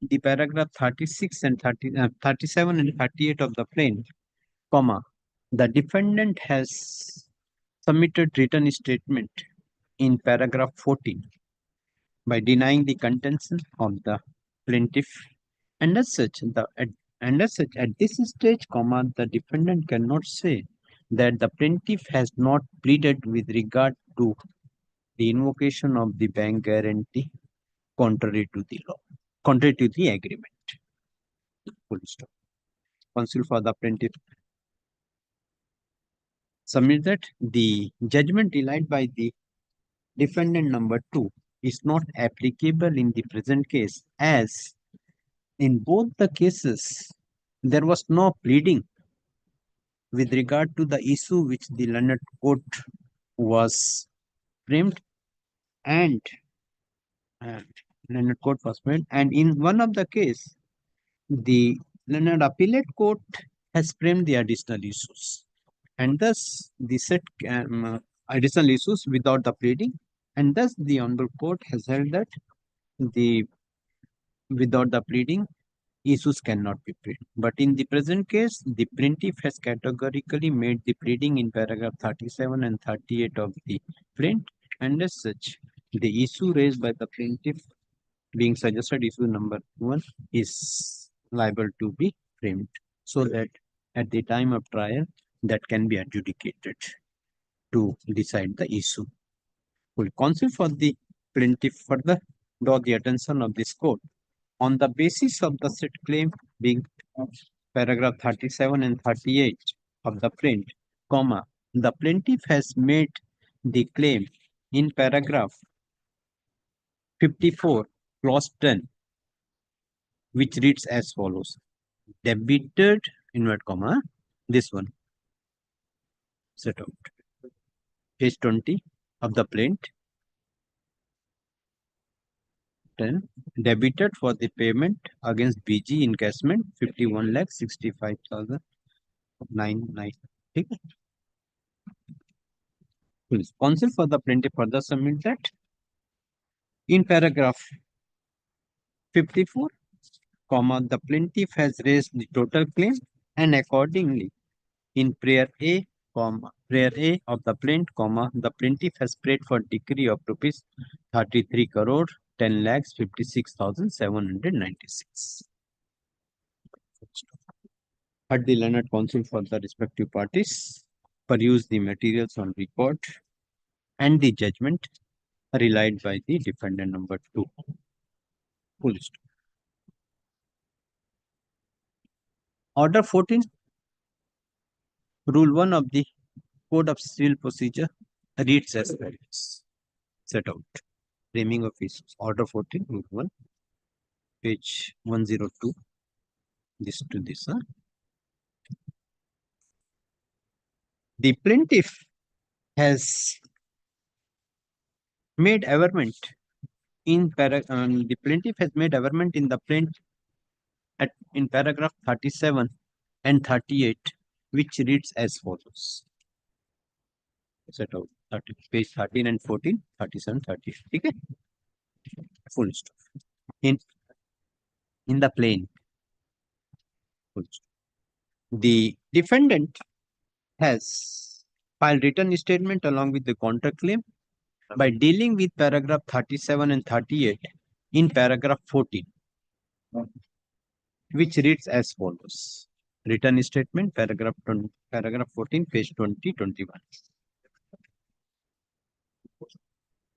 the paragraph 36 and 37 and 38 of the plaint, the defendant has submitted written statement in paragraph 14 by denying the contention of the plaintiff, and as such at this stage, the defendant cannot say that the plaintiff has not pleaded with regard to the invocation of the bank guarantee contrary to the law, contrary to the agreement. Full stop. Counsel for the plaintiff submit that the judgment relied by the defendant number 2 is not applicable in the present case, as in both the cases there was no pleading with regard to the issue which the learned court was framed and learned court was framed, and in one of the case the learned appellate court has framed the additional issues, and thus the set additional issues without the pleading, and thus the honorable court has held that the without the pleading issues cannot be pleaded. But in the present case, the plaintiff has categorically made the pleading in paragraph 37 and 38 of the plaint, and as such, the issue raised by the plaintiff being suggested issue number 1 is liable to be framed, so that at the time of trial that can be adjudicated to decide the issue. Will counsel for the plaintiff further draw the attention of this court on the basis of the said claim being paragraph 37 and 38 of the plaint, the plaintiff has made the claim in paragraph 54 clause 10, which reads as follows: debited invert comma this one set out page 20 of the plaint, 10 debited for the payment against BG encashment 51,65,099. Please counsel for the plaintiff further submit that in paragraph 54, the plaintiff has raised the total claim, and accordingly in prayer A of the plaint, the plaintiff has prayed for decree of rupees 33 crore 10 lakhs 56,796. Had the learned counsel for the respective parties peruse the materials on record and the judgment relied by the defendant number 2. Full stop. Order 14, Rule 1 of the Code of Civil Procedure reads as follows. Set out. Framing of issues. Order 14, Rule 1, page 102. This to this. The plaintiff has made averment in the plaintiff has made averment in the plaint in paragraph 37 and 38, which reads as follows. Set out page 13 and 14, 37, 38. Okay? Full stop. In the plaint, full stop, the defendant has filed written statement along with the counterclaim by dealing with paragraph 37 and 38 in paragraph 14, which reads as follows. Written statement, paragraph 14, page 20, 21.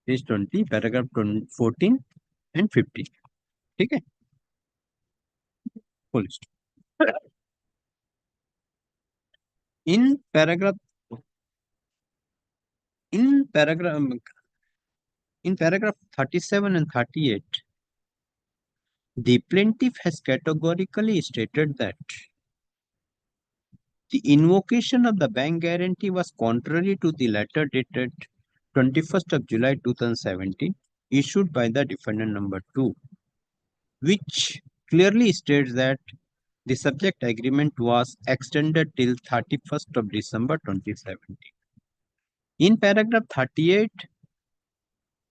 Page 20, paragraph 14 and 15. Okay? Full stop. In paragraph 37 and 38, the plaintiff has categorically stated that the invocation of the bank guarantee was contrary to the letter dated 21st of July 2017 issued by the defendant number 2, which clearly states that the subject agreement was extended till 31st of December 2017. In paragraph 38,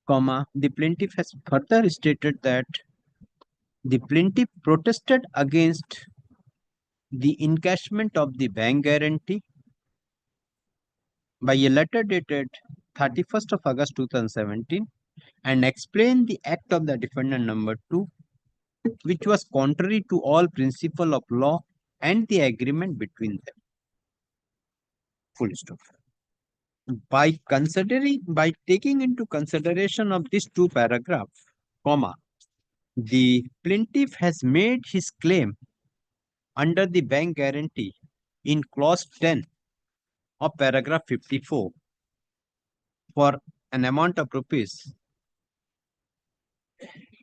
the plaintiff has further stated that the plaintiff protested against the encashment of the bank guarantee by a letter dated 31st of August 2017 and explained the act of the defendant number 2, which was contrary to all principle of law and the agreement between them. Full stop. By taking into consideration of these two paragraphs, the plaintiff has made his claim under the bank guarantee in clause 10 of paragraph 54 for an amount of rupees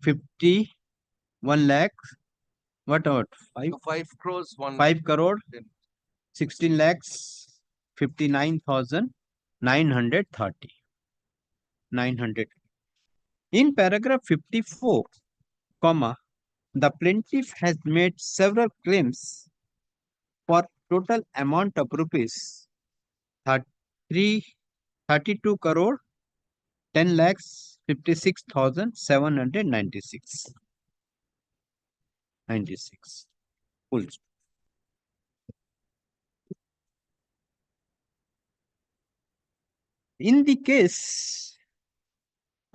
51 lakh, what about 5 crores, 5 crore 16 lakhs 59,930. 900. In paragraph 54, the plaintiff has made several claims for total amount of rupees 32 crore 10 lakhs 56,796. 96. Full stop. In the case,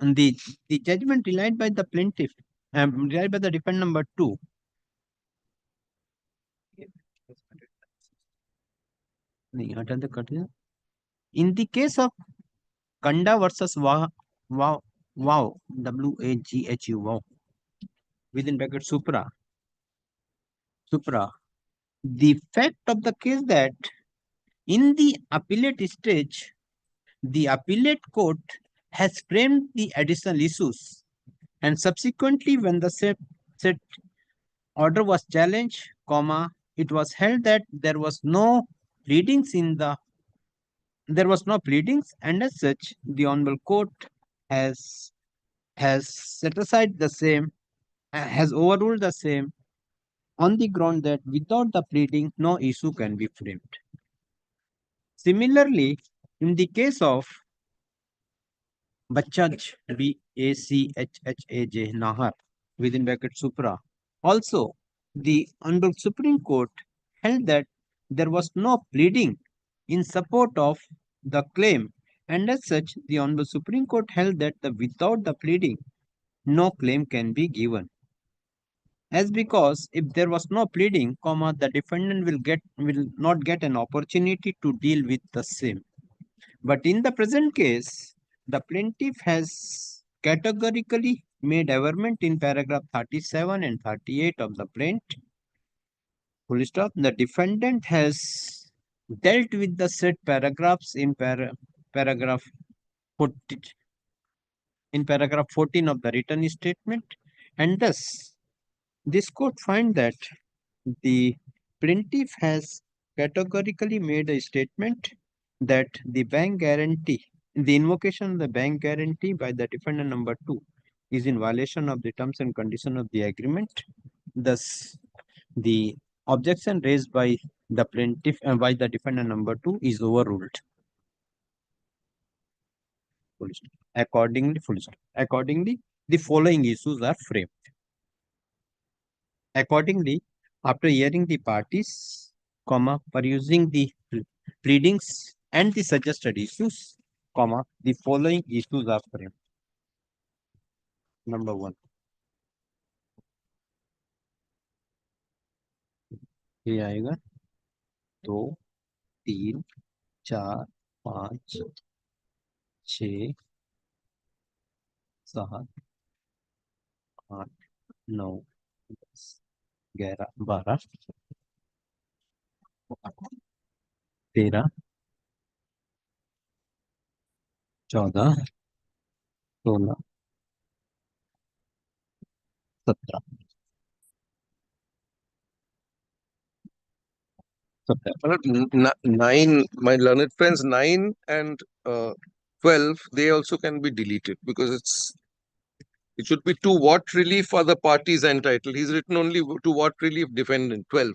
the judgment relied by the plaintiff, relied by the defendant number 2. In the case of Kanda versus Wow, W-A-G-H-U, Wow, within bracket Supra, the fact of the case that in the appellate stage, the appellate court has framed the additional issues, and subsequently when the said order was challenged, it was held that there was no pleadings and as such the Honorable Court has set aside the same, has overruled the same on the ground that without the pleading no issue can be framed. Similarly, in the case of Bachaj, B-A-C-H-H-A-J, Nahar, within bracket Supra, also the Honorable Supreme Court held that there was no pleading in support of the claim, and as such the Honorable Supreme Court held that without the pleading no claim can be given. As because if there was no pleading, the defendant will not get an opportunity to deal with the same. But in the present case, the plaintiff has categorically made averment in paragraph 37 and 38 of the plaint. Full stop. The defendant has dealt with the said paragraphs in paragraph 14 of the written statement, and thus this court finds that the plaintiff has categorically made a statement that the bank guarantee, the invocation of the bank guarantee by the defendant number 2 is in violation of the terms and conditions of the agreement. Thus, the objection raised by the plaintiff and by the defendant number 2 is overruled. Accordingly, the following issues are framed. Accordingly, after hearing the parties, perusing the pleadings and the suggested issues, the following issues are framed. Number 1. ये आएगा 2, 3, 4, 5, 6, 7, 8, 9, 10, 11, 12, 13, 14, 16, 17. 9, my learned friends, 9 and 12, they also can be deleted because it should be to what relief are the parties entitled. He's written only to what relief defendant, 12.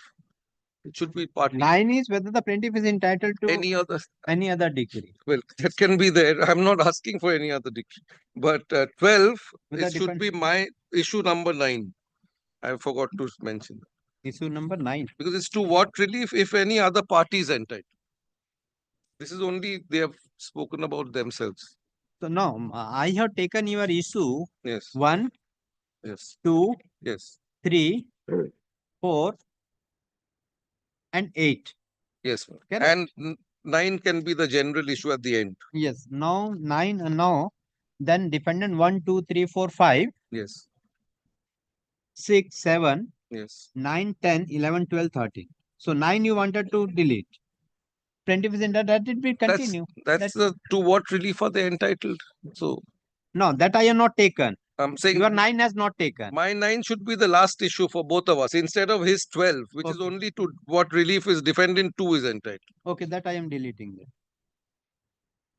It should be party. 9 is whether the plaintiff is entitled to any other decree. Well, that can be there. I'm not asking for any other decree. But 12, it should be my issue number 9. I forgot to mention that. Issue number 9. Because it's to what relief if any other party is entitled. This is only they have spoken about themselves. So now I have taken your issue. Yes. 1, yes, 2, yes, 3, 4, and 8. yes. Correct. And 9 can be the general issue at the end. Yes. Now 9 now. Then defendant 1, 2, 3, 4, 5. Yes. 6, 7. Yes. 9, 10, 11, 12, 13. So 9 you wanted to delete. Plaintiff is entitled, that it will continue. That's the to what relief are they entitled? So no, that I have not taken. I'm saying your 9 has not taken. My 9 should be the last issue for both of us instead of his 12, which is only to what relief is defendant 2 is entitled. Okay, that I am deleting there.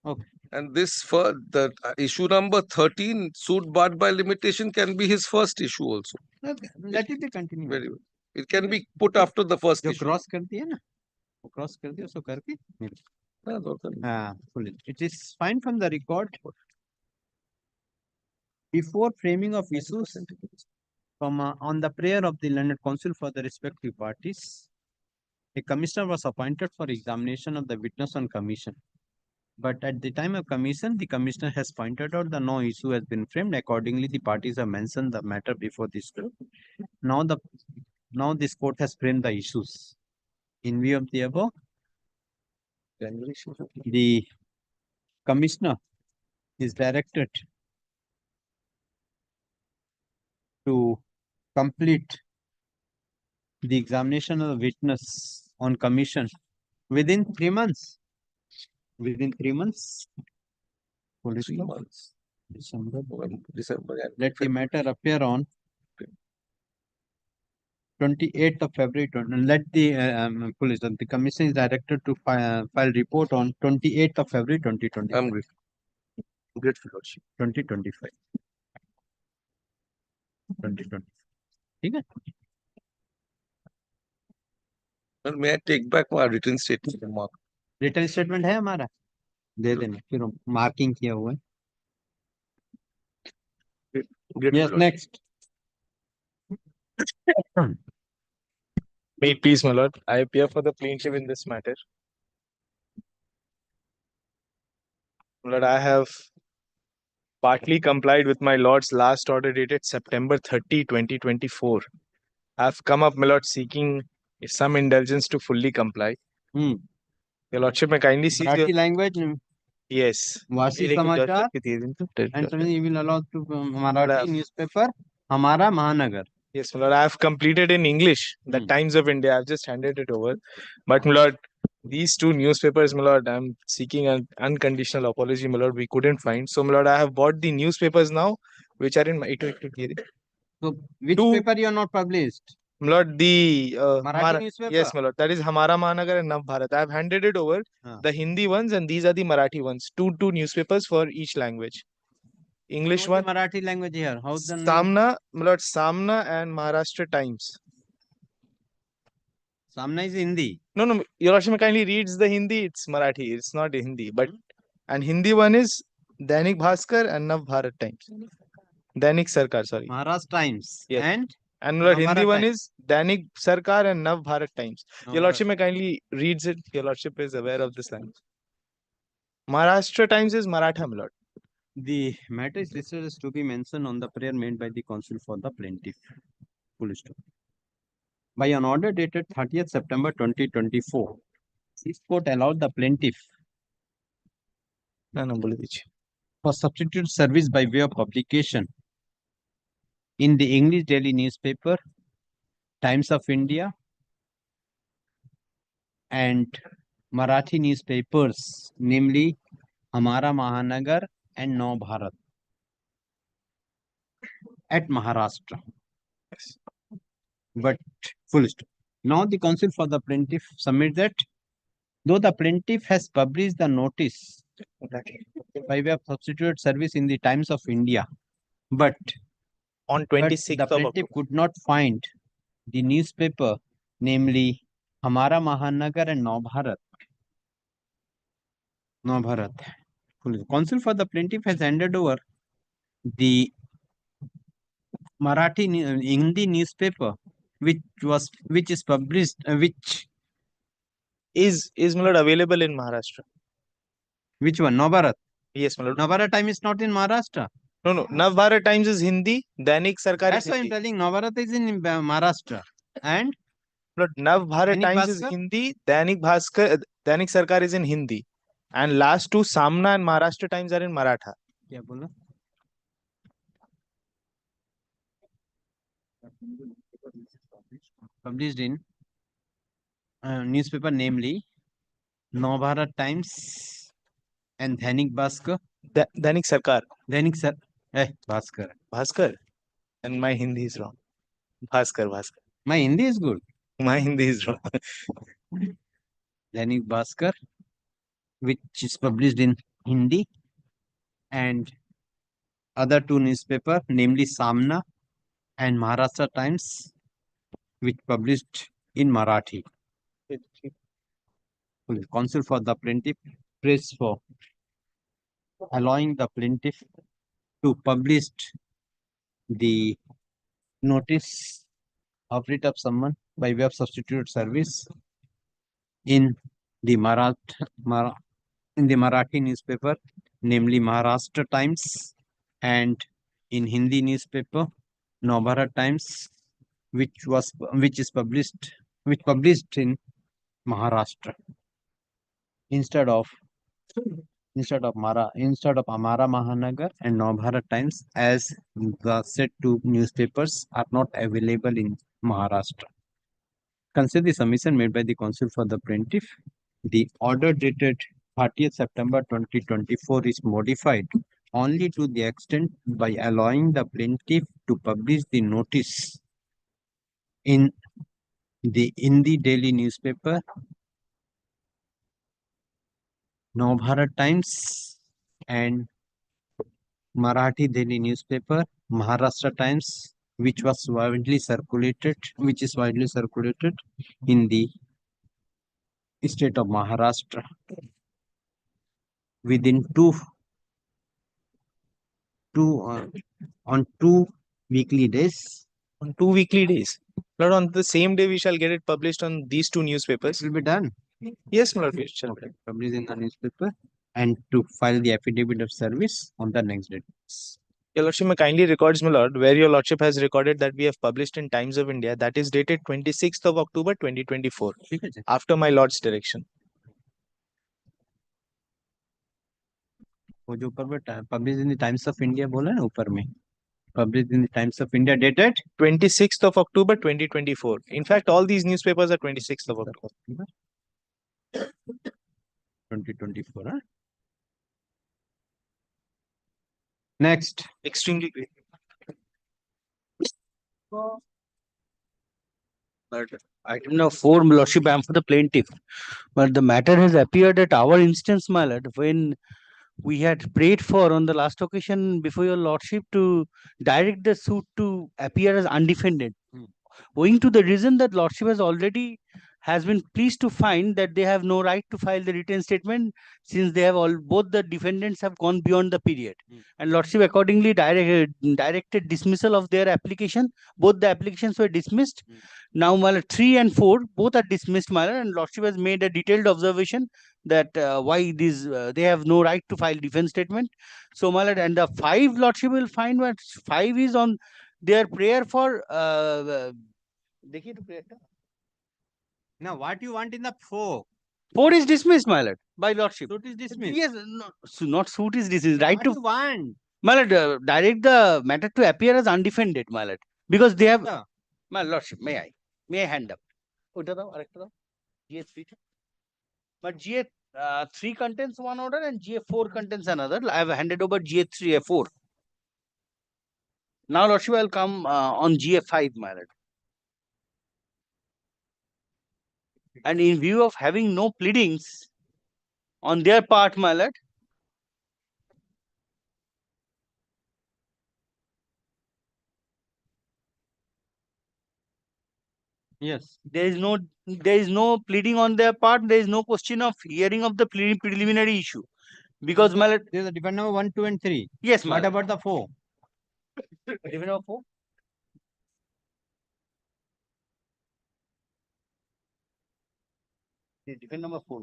Okay. And this for the issue number 13, suit barred by limitation, can be his first issue also. Okay. Let it be continued. Very well. It can be put after the first issue. Cross कर दिया ना, cross कर दिया, so करके it is fine from the record. Before framing of issues on the prayer of the learned counsel for the respective parties, a commissioner was appointed for examination of the witness on commission. But at the time of commission, the commissioner has pointed out that no issue has been framed. Accordingly, the parties have mentioned the matter before this court. Now this court has framed the issues. In view of the above, the commissioner is directed to complete the examination of the witness on commission within 3 months. Within 3 months. 3 months. December. Let the matter appear on 28th of February. Let the police. The commission is directed to file report on 28th of February 2020. I'm grateful, Lordship. 2025. 2020. ठीक है? Well, may I take back my written statement? Written statement है हमारा, दे देना, फिर marking किया हुआ है. Yes, next. May it please, my lord, I appear for the plaintiff in this matter. My lord, I have partly complied with my lord's last order dated September 30, 2024. I have come up, my lord, seeking some indulgence to fully comply. Your lordship, may kindly see Marathi language. Yes. Vashi Samachar. And you will allow to Marathi newspaper. Hamara Mahanagar. Yes, my lord, I have completed in English the Times of India. I've just handed it over. But, my lord, these 2 newspapers, my lord, I'm seeking an unconditional apology, my lord, we couldn't find. So, my lord, I have bought the newspapers now, which are in my... So, which paper you are not published? My lord, the... Marathi newspaper? Yes, my lord, that is Hamara Mahanagar and Nav Bharat. I have handed it over, the Hindi ones, and these are the Marathi ones. Two newspapers for each language. English one. Marathi language here. How's the Samna, my lord, Samna and Maharashtra Times. Samna is Hindi. No, your lordship kindly reads the Hindi. It's Marathi. It's not Hindi. But and Hindi one is Dainik Bhaskar and Nav Bharat Times. Dainik Sarkar, sorry. Maharashtra Times. Yes. And Lord, Hindi one is Dainik Sarkar and Nav Bharat Times. Nav Your lordship kindly reads it. Your lordship is aware of this language. Maharashtra Times is Maratha, my lord. The matter is listed as to be mentioned on the prayer made by the counsel for the plaintiff. By an order dated 30th September 2024, this court allowed the plaintiff for substitute service by way of publication in the English daily newspaper, Times of India, and Marathi newspapers, namely Hamara Mahanagar and Nav Bharat at Maharashtra. Yes. But full stop. Now the counsel for the plaintiff submit that though the plaintiff has published the notice by way of substituted service in the Times of India, but on the 26th of plaintiff could not find the newspaper, namely Hamara Mahanagar and Navbharat. Counsel for the plaintiff has handed over the Marathi Hindi newspaper, which is published, which is my lord available in Maharashtra. Which one? Navbharat. Yes, my lord. Navbharat Time is not in Maharashtra. No. Navbharat Times is Hindi. Dainik Sarkar That's is why I'm Hindi. telling Navbharat is in Maharashtra. And Lord, Navbharat Dainik Times is Bhaskar? Hindi. Dainik Sarkar is in Hindi. And last two, Samna and Maharashtra Times are in Maratha. क्या बोला? Published in newspaper, namely Navbharat Times and Dainik Bhaskar. Dainik Sarkar. Bhaskar. Bhaskar. And my Hindi is wrong. Bhaskar. My Hindi is good. My Hindi is wrong. Dainik Bhaskar, which is published in Hindi, and other two newspapers, namely Samna and Maharashtra Times, which published in Marathi. Counsel for the plaintiff prays for allowing the plaintiff to publish the notice of writ of summons by way of substituted service in the Marathi newspaper, namely Maharashtra Times, and in Hindi newspaper Navbharat Times, which is published in Maharashtra, instead of Amara Mahanagar and Navbharat Times, as the said two newspapers are not available in Maharashtra. Consider the submission made by the counsel for the plaintiff. The order dated 30th September 2024 is modified only to the extent by allowing the plaintiff to publish the notice in the Hindi daily newspaper Navbharat Times and Marathi daily newspaper Maharashtra Times, which is widely circulated in the state of Maharashtra within on 2 weekly days. On 2 weekly days. Lord, on the same day we shall get it published on these two newspapers. It will be done. Yes, my lord, we shall. Okay. Publish in the newspaper and to file the affidavit of service on the next date. Your lordship may kindly records, my lord, where your lordship has recorded that we have published in Times of India, that is dated 26th of October 2024, after my lord's direction. वो जो ऊपर में published in the Times of India बोला ना ऊपर में, published in the Times of India dated 26th of October 2024. In fact, all these newspapers are 26th of October. 2024. Huh? Next. Extremely great. But item number 4, my lordship, I am for the plaintiff. But the matter has appeared at our instance, my lord, when we had prayed for on the last occasion before your lordship to direct the suit to appear as undefended. Owing to the reason that lordship has been pleased to find that they have no right to file the written statement, since they have both the defendants have gone beyond the period, and lordship accordingly directed dismissal of their application. Both the applications were dismissed. Now my lord, 3 and 4 both are dismissed, my lord, and lordship has made a detailed observation that why these they have no right to file defense statement. So my lord, and the 5 lordship will find what 5 is on their prayer for Now, what you want in the 4? 4 is dismissed, my lord, by lordship. Suit is dismissed. Yes, no, not suit is dismissed. Right What to you want? my lord, direct the matter to appear as undefended, my lord, because they have. My lordship, may I hand up? GA3. But GA3 contains one order and GA4 contains another. I have handed over GA3, A4. Now lordship will come on GA5, my lord. And in view of having no pleadings on their part, my lord, Yes. there is no pleading on their part. There is no question of hearing of the preliminary issue. Because, my lord, there is a defendant number 1, 2, and 3. Yes, my What lord. about the 4? Defendant number 4? Defendant number 4.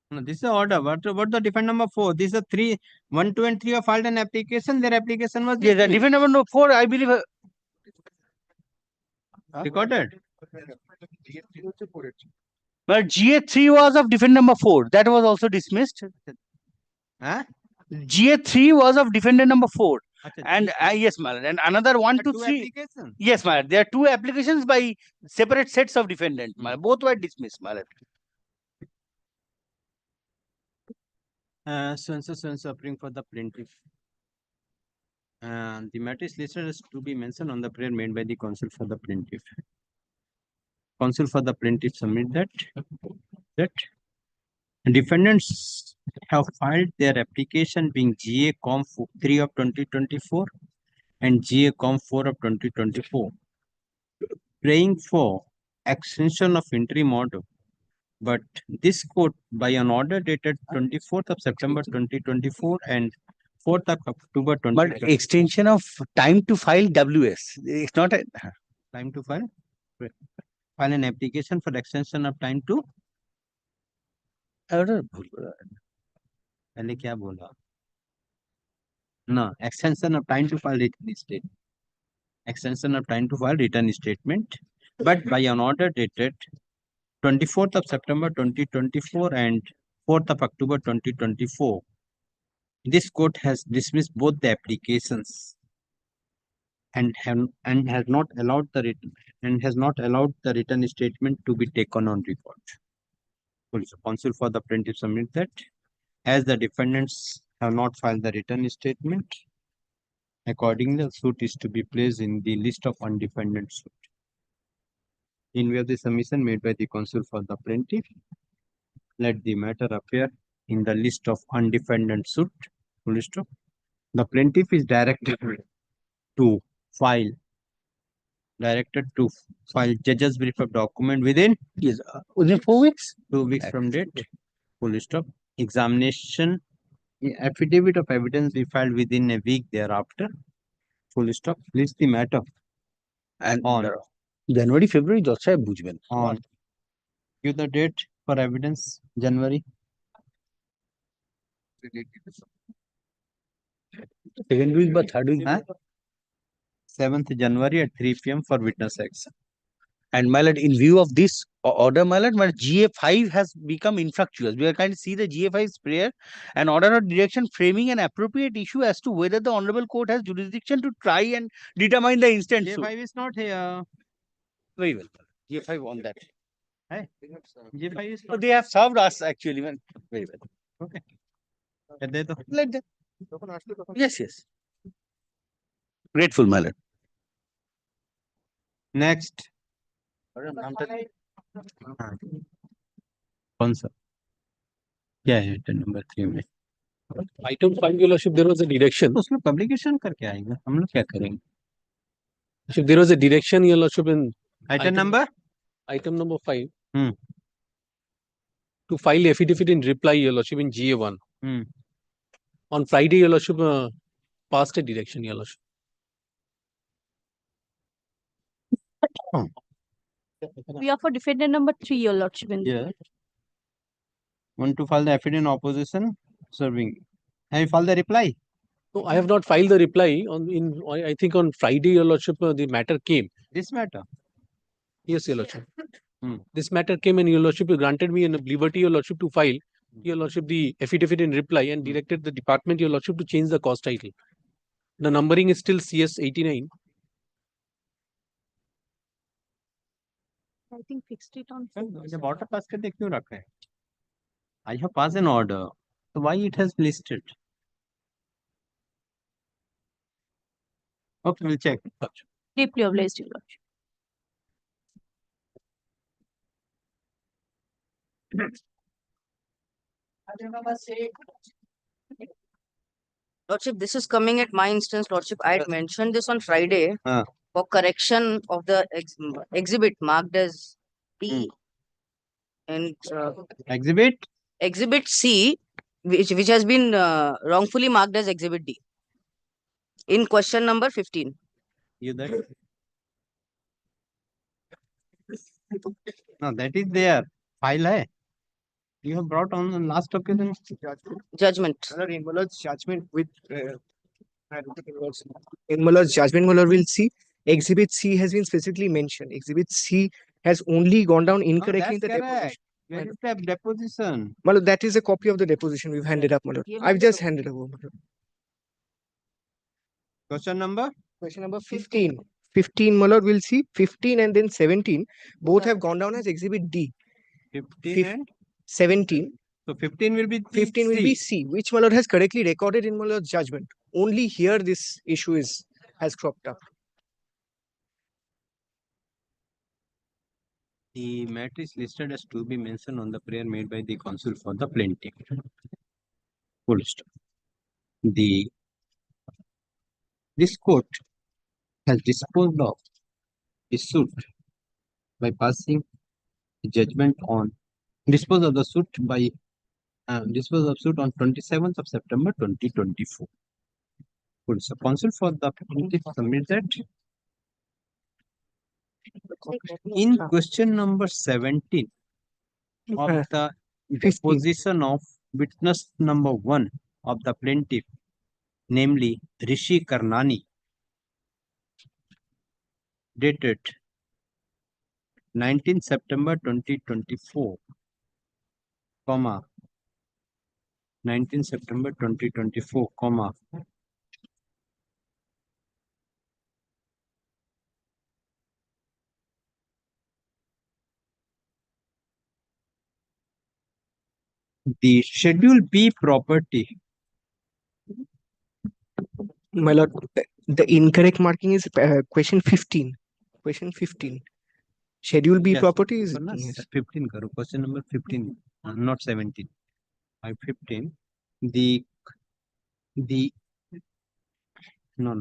No, this is the order. What about the defendant number 4? This is 3, 1, 2, and 3 have filed an application. Their application was Yes, the defendant number 4, I believe. Recorded. But GA3 was of defendant number 4. That was also dismissed. Huh? GA3 was of defendant number 4. And yes, my lord. And another 1, 2, 3. Yes, my lord. There are 2 applications by separate sets of defendant. My lord. Both were dismissed, my lord. So and so appearing for the plaintiff. The matter is listed as to be mentioned on the prayer made by the counsel for the plaintiff. Counsel for the plaintiff submit that defendants have filed their application being GA Com 3 of 2024 and GA Com 4 of 2024, praying for extension of interim order. But this court, by an order dated 24th of September 2024 and 4th of October 2024. But extension of time to file WS. It's not a time to file an application for extension of time to पहले क्या बोला? No, extension of time to file written statement. Extension of time to file written statement, but by an order dated 24th of September 2024 and 4th of October 2024, this court has dismissed both the applications and has not allowed the written statement to be taken on record. Counsel for the plaintiff submit that as the defendants have not filed the written statement, accordingly, the suit is to be placed in the list of undefended suit. In view of the submission made by the counsel for the plaintiff, let the matter appear in the list of undefended suit. The plaintiff is directed to file judge's brief of document within 4 weeks. 2 weeks from date. Full stop. Examination affidavit of evidence be filed within a week thereafter. Full stop. List the matter. And on January, February, on give the date for evidence. January. Second week, but third week. 7th January at 3 p.m. for witness action. And my lord, in view of this order, my lord, GA5 has become infructuous. We are kind of see the GA5's prayer and order of direction framing an appropriate issue as to whether the honorable court has jurisdiction to try and determine the instant suit. GA5 is not here. Very well. GA5 on that. Hey, GA5 is not. They have served us actually. Very well. Okay. Let them. Yes, yes. Grateful, my lord. Next. कौन सा क्या है number 3 में item 5 your lordship, there was a direction. तो उसमें publication करके आएगा हम लोग क्या करेंगे If there was a direction your lordship in item number 5 to file affidavit in reply your lordship in GA1. On Friday your lordship passed a direction your lordship. We are for defendant number 3, your lordship. Yeah. Want to file the affidavit in opposition serving. Have you filed the reply? No, I have not filed the reply I think on Friday your lordship the matter came. This matter? Yes, your lordship. This matter came and your lordship granted me an liberty your lordship to file your lordship the affidavit in reply and directed the department your lordship to change the cause title. The numbering is still CS 89. I think fixed it on. जब order pass करते क्यों रखा है? I have passed an order. So why it has listed? Okay, we'll check. Deeply obliged, your lordship. Lordship, this is coming at my instance, Lordship. I had mentioned this on Friday for correction of the exhibit marked as D. And Exhibit C, which has been wrongfully marked as Exhibit D in question number 15. You there? No, that is there. File hai. You have brought on the last occasion. Judgment. Judgment with in Muller's judgment, Muller will see Exhibit C has been specifically mentioned. Exhibit C has only gone down incorrectly in the deposition. Where is the deposition? Muller, that is a copy of the deposition we've handed up, Muller. I've just handed over, Muller. Question number? Question number 15. 15, Muller will see 15 and then 17. Both have gone down as Exhibit D. 15 and 17. So 15 will be 15 will be C, which Muller has correctly recorded in Muller's judgment. Only here this issue has cropped up. The matter is listed as to be mentioned on the prayer made by the counsel for the plaintiff. Full stop. This court has disposed of the suit by passing judgment on dispose of suit on 27th of September 2024. Full stop. Counsel for the plaintiff submitted in question number 17 of the deposition of witness number 1 of the plaintiff, namely Rishi Karnani, dated 19 September 2024, 19 September 2024, the Schedule B property. My lord, the incorrect marking is question 15. Question 15. Schedule B property is 15 karo. Question number 15, not 17. 15.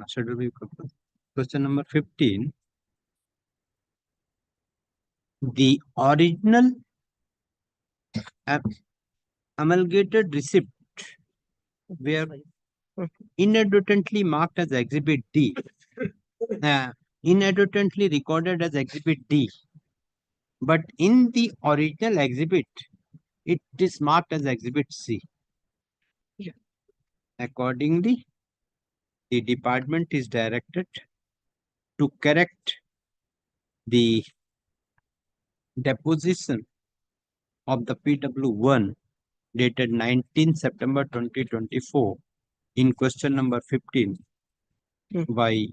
Schedule B property. Question number 15. The original amalgamated receipt were inadvertently marked as Exhibit D, inadvertently recorded as Exhibit D, but in the original exhibit, it is marked as Exhibit C. Accordingly, the department is directed to correct the deposition of the PW1 dated 19 September 2024 in question number 15 by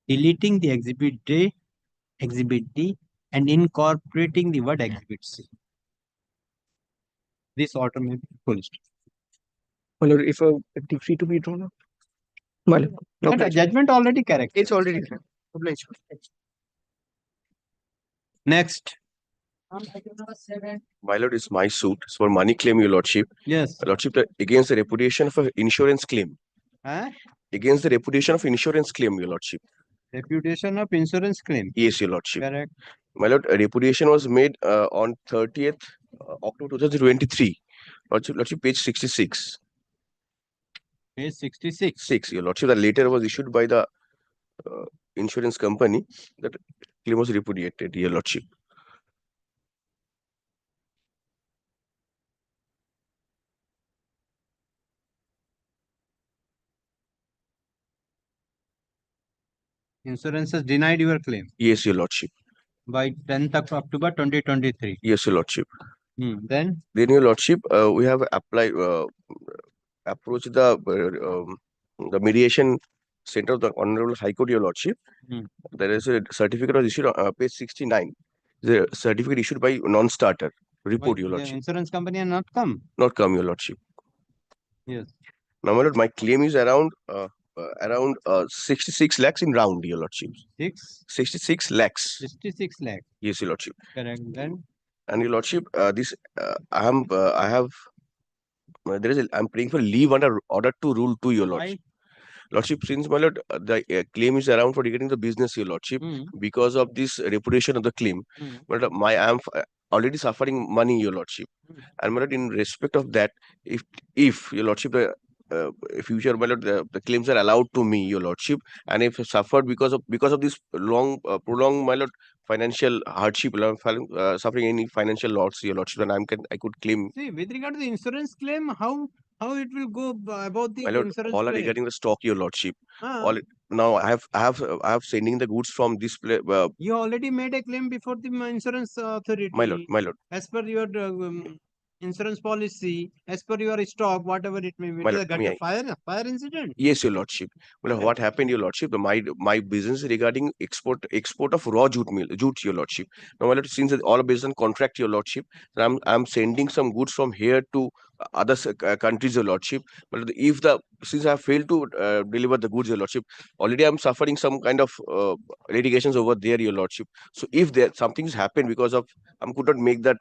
deleting the Exhibit D, and incorporating the word Exhibit C. This order may be finished. Well, if a decree to be drawn up. Well, no, the judgment already correct. It's already correct. Obliged. Next. My lord, it's my suit. It's for money claim, your lordship. Yes. Lordship, against the repudiation of insurance claim. Against the repudiation of insurance claim, your lordship. Repudiation of insurance claim. Yes, your lordship. Correct. My lord, repudiation was made on 30th October 2023. Lordship, page 66. Page 66. 6, your lordship. The letter was issued by the insurance company that claim was repudiated, your lordship. Insurance has denied your claim. Yes, your lordship. By 10th of October 2023. Yes, your lordship. Then, your lordship, we have applied, approached the mediation center of the Honorable High Court, your lordship. There is a certificate was issued on page 69. The certificate issued by non-starter. Report, your lordship. The insurance company has not come. Not come, your lordship. Yes. Now, my lord, my claim is around 66 lakhs in round, your lordship. 66 lakhs. 66 lakhs. Yes, your lordship. Correct. Then, And your lordship, I'm praying for leave under order to rule 2, your lordship. Lordship, since my lord, the claim is around for regarding the business, your lordship, because of this reputation of the claim, but I am already suffering money, your lordship, and my lord, in respect of that, if your lordship, future, my lord, the claims are allowed to me, your lordship, and if suffered because of this prolonged, my lord, financial hardship, suffering any financial loss, your lordship, and I could claim. See, with regard to the insurance claim, how it will go about the My lord, insurance all are claim? regarding the stock, your lordship. Ah. All now I have sending the goods from this place. You already made a claim before the insurance authority. My lord. As per your insurance policy, as per your stock, whatever it may be. My It lord, got may a I? fire incident. Yes, your lordship. Well, what happened, your lordship? My business regarding export of raw jute, your lordship. Now, my lord, since it's all based on contract, your lordship, I'm sending some goods from here to other countries, your lordship. But since I failed to deliver the goods, your lordship, already I'm suffering some kind of litigations over there, your lordship. So if there something's happened because of I could not make that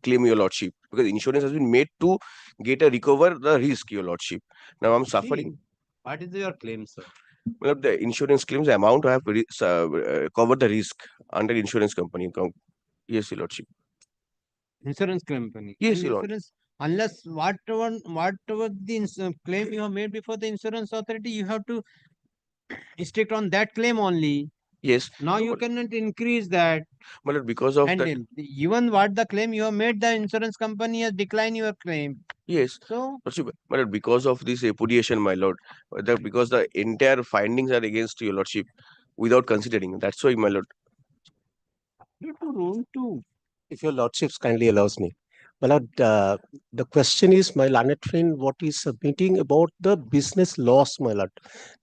claim, your lordship, because insurance has been made to recover the risk, your lordship. Now I'm suffering. What is your claim, sir? Well, the insurance claims the amount I have covered the risk under insurance company. Yes, your lordship. Insurance company. Yes, And your lord. insurance, unless whatever the claim you have made before the insurance authority, you have to stick on that claim only. Yes. Now you cannot increase that. But because of And that. even what the claim you have made, the insurance company has declined your claim. Yes. So, my lord, because of this repudiation, my lord, because the entire findings are against your lordship, without considering. That's why, my lord. Rule 2. If your lordships kindly allows me. My lord, the question is, my learned friend, what is submitting about the business loss, my lord.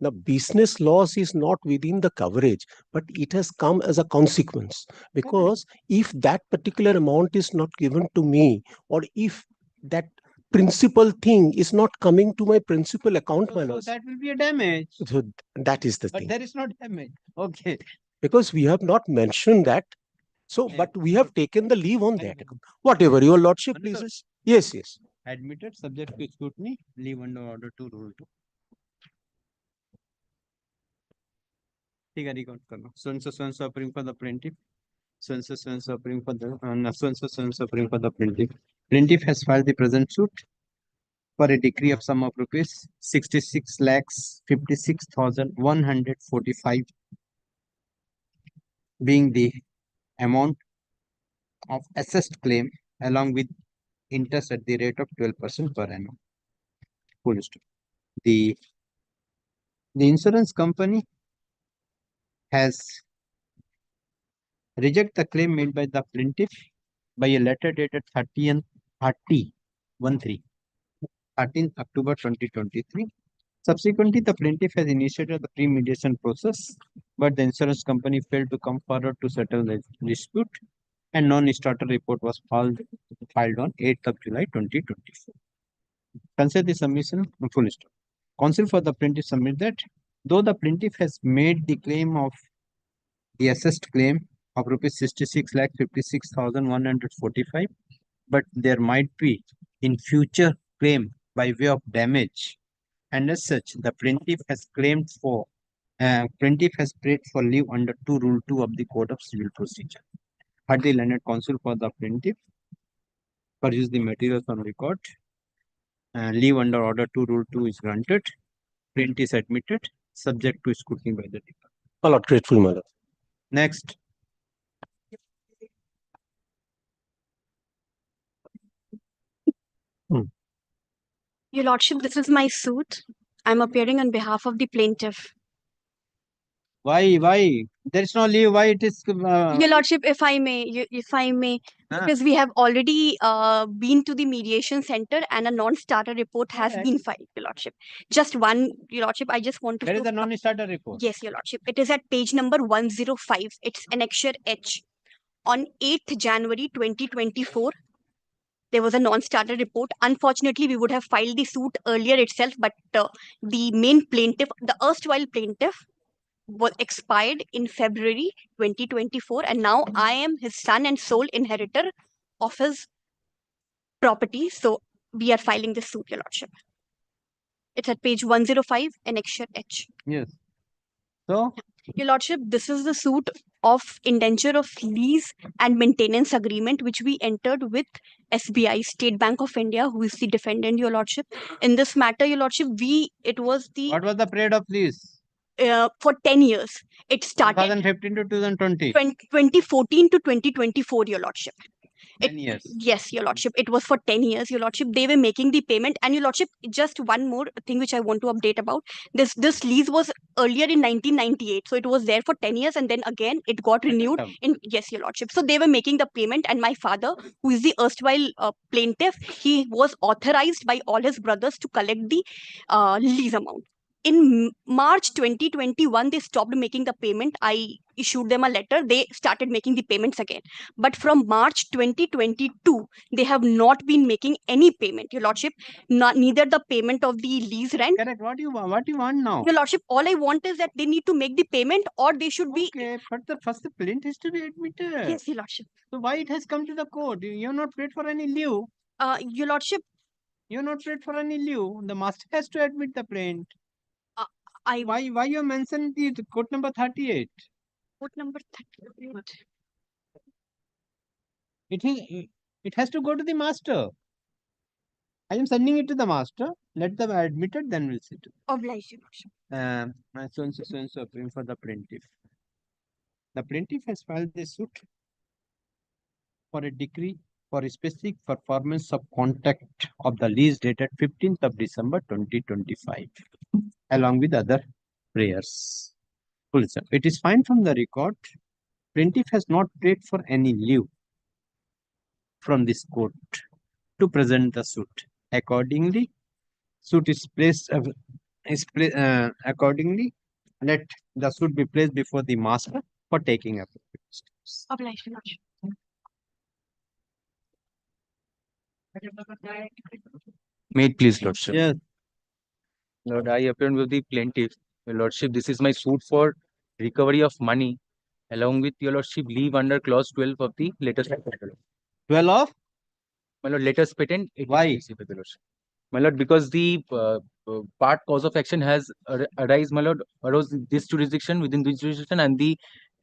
Now, business loss is not within the coverage, but it has come as a consequence. Because if that particular amount is not given to me, or if that principal thing is not coming to my principal account, my so lord. that will be a damage. So that is the But thing. there is no damage. Okay. Because we have not mentioned that. So, but we have taken the leave on that account. Whatever your lordship pleases. Yes, yes. Admitted, subject to scrutiny, leave under order to rule 2. ठीक है, record कर लो. So and so suffering for the plaintiff. So and so suffering for the suffering for the plaintiff. Plaintiff has filed the present suit for a decree of sum of rupees 66,56,145, being the amount of assessed claim along with interest at the rate of 12% per annum. Full stop. The insurance company has rejected the claim made by the plaintiff by a letter dated 13th October 2023. Subsequently, the plaintiff has initiated the pre-mediation process, but the insurance company failed to come forward to settle the dispute, and non-starter report was filed on 8th of July 2024. Consider the submission full stop. Counsel for the plaintiff submit that though the plaintiff has made the claim of the assessed claim of rupees 66,56,145, but there might be in future claim by way of damage, and as such the plaintiff has prayed for leave under Rule 2 of the Code of Civil Procedure. Had the learned counsel for the plaintiff produce the materials on record, leave under order 2 Rule 2 is granted, plaintiff is admitted, subject to scrutiny by the department. A lot grateful, my lord. Next. Your Lordship, this is my suit. I'm appearing on behalf of the plaintiff. Why? There is no leave. Why it is? Your Lordship, if I may, because we have already been to the mediation center and a non-starter report has been filed, Your Lordship. Just one, Your Lordship, I just want to... There is a non-starter report. Yes, Your Lordship. It is at page number 105. It's annexure H. On 8th January 2024, there was a non-starter report. Unfortunately, we would have filed the suit earlier itself, but the main plaintiff, the erstwhile plaintiff, was expired in February 2024, and now I am his son and sole inheritor of his property. So we are filing this suit, Your Lordship. It's at page 105, annexure H. Yes. So, Your Lordship, this is the suit of indenture of lease and maintenance agreement which we entered with SBI, State Bank of India, who is the defendant, Your Lordship. In this matter, Your Lordship, it was the what was the period of lease? For 10 years. It started 2015 to 2020. 2014 to 2024, Your Lordship. 10 years. Yes, Your Lordship. It was for 10 years, Your Lordship. They were making the payment. And Your Lordship, just one more thing which I want to update about. This lease was earlier in 1998. So it was there for 10 years and then again it got renewed in, yes, Your Lordship. So they were making the payment, and my father, who is the erstwhile plaintiff, he was authorized by all his brothers to collect the lease amount. In March 2021, they stopped making the payment. I issued them a letter. They started making the payments again. But from March 2022, they have not been making any payment, Your Lordship. Neither the payment of the lease rent. Correct. What do you want now? Your Lordship, all I want is that they need to make the payment, or they should be. Okay, but the first plaint has to be admitted. Yes, Your Lordship. So why it has come to the court? You have not paid for any leave. Your Lordship. You have not paid for any leave. The master has to admit the plaint. Why you mentioned the court number 38? Court number 38. It has to go to the master. I am sending it to the master. Let them admit it, then we'll see. Obliged, Your Lordship. So and so appearing for the plaintiff. The plaintiff has filed this suit for a decree for a specific performance of contract of the lease dated 15th of December 2025, along with other prayers. It is fine from the record. Plaintiff has not paid for any leave from this court to present the suit. Accordingly, suit is placed. Accordingly, let the suit be placed before the master for taking appropriate steps. Obliged, Your Lordship. May it please, Lordship. Yes. Lord, I appear with the plaintiff. Your Lordship, this is my suit for recovery of money, along with Your Lordship leave under clause 12 of the latest patent. 12 of? My Lord, latest patent. Why? My Lord, because the part cause of action has arose, my Lord, arose this jurisdiction, within this jurisdiction, and the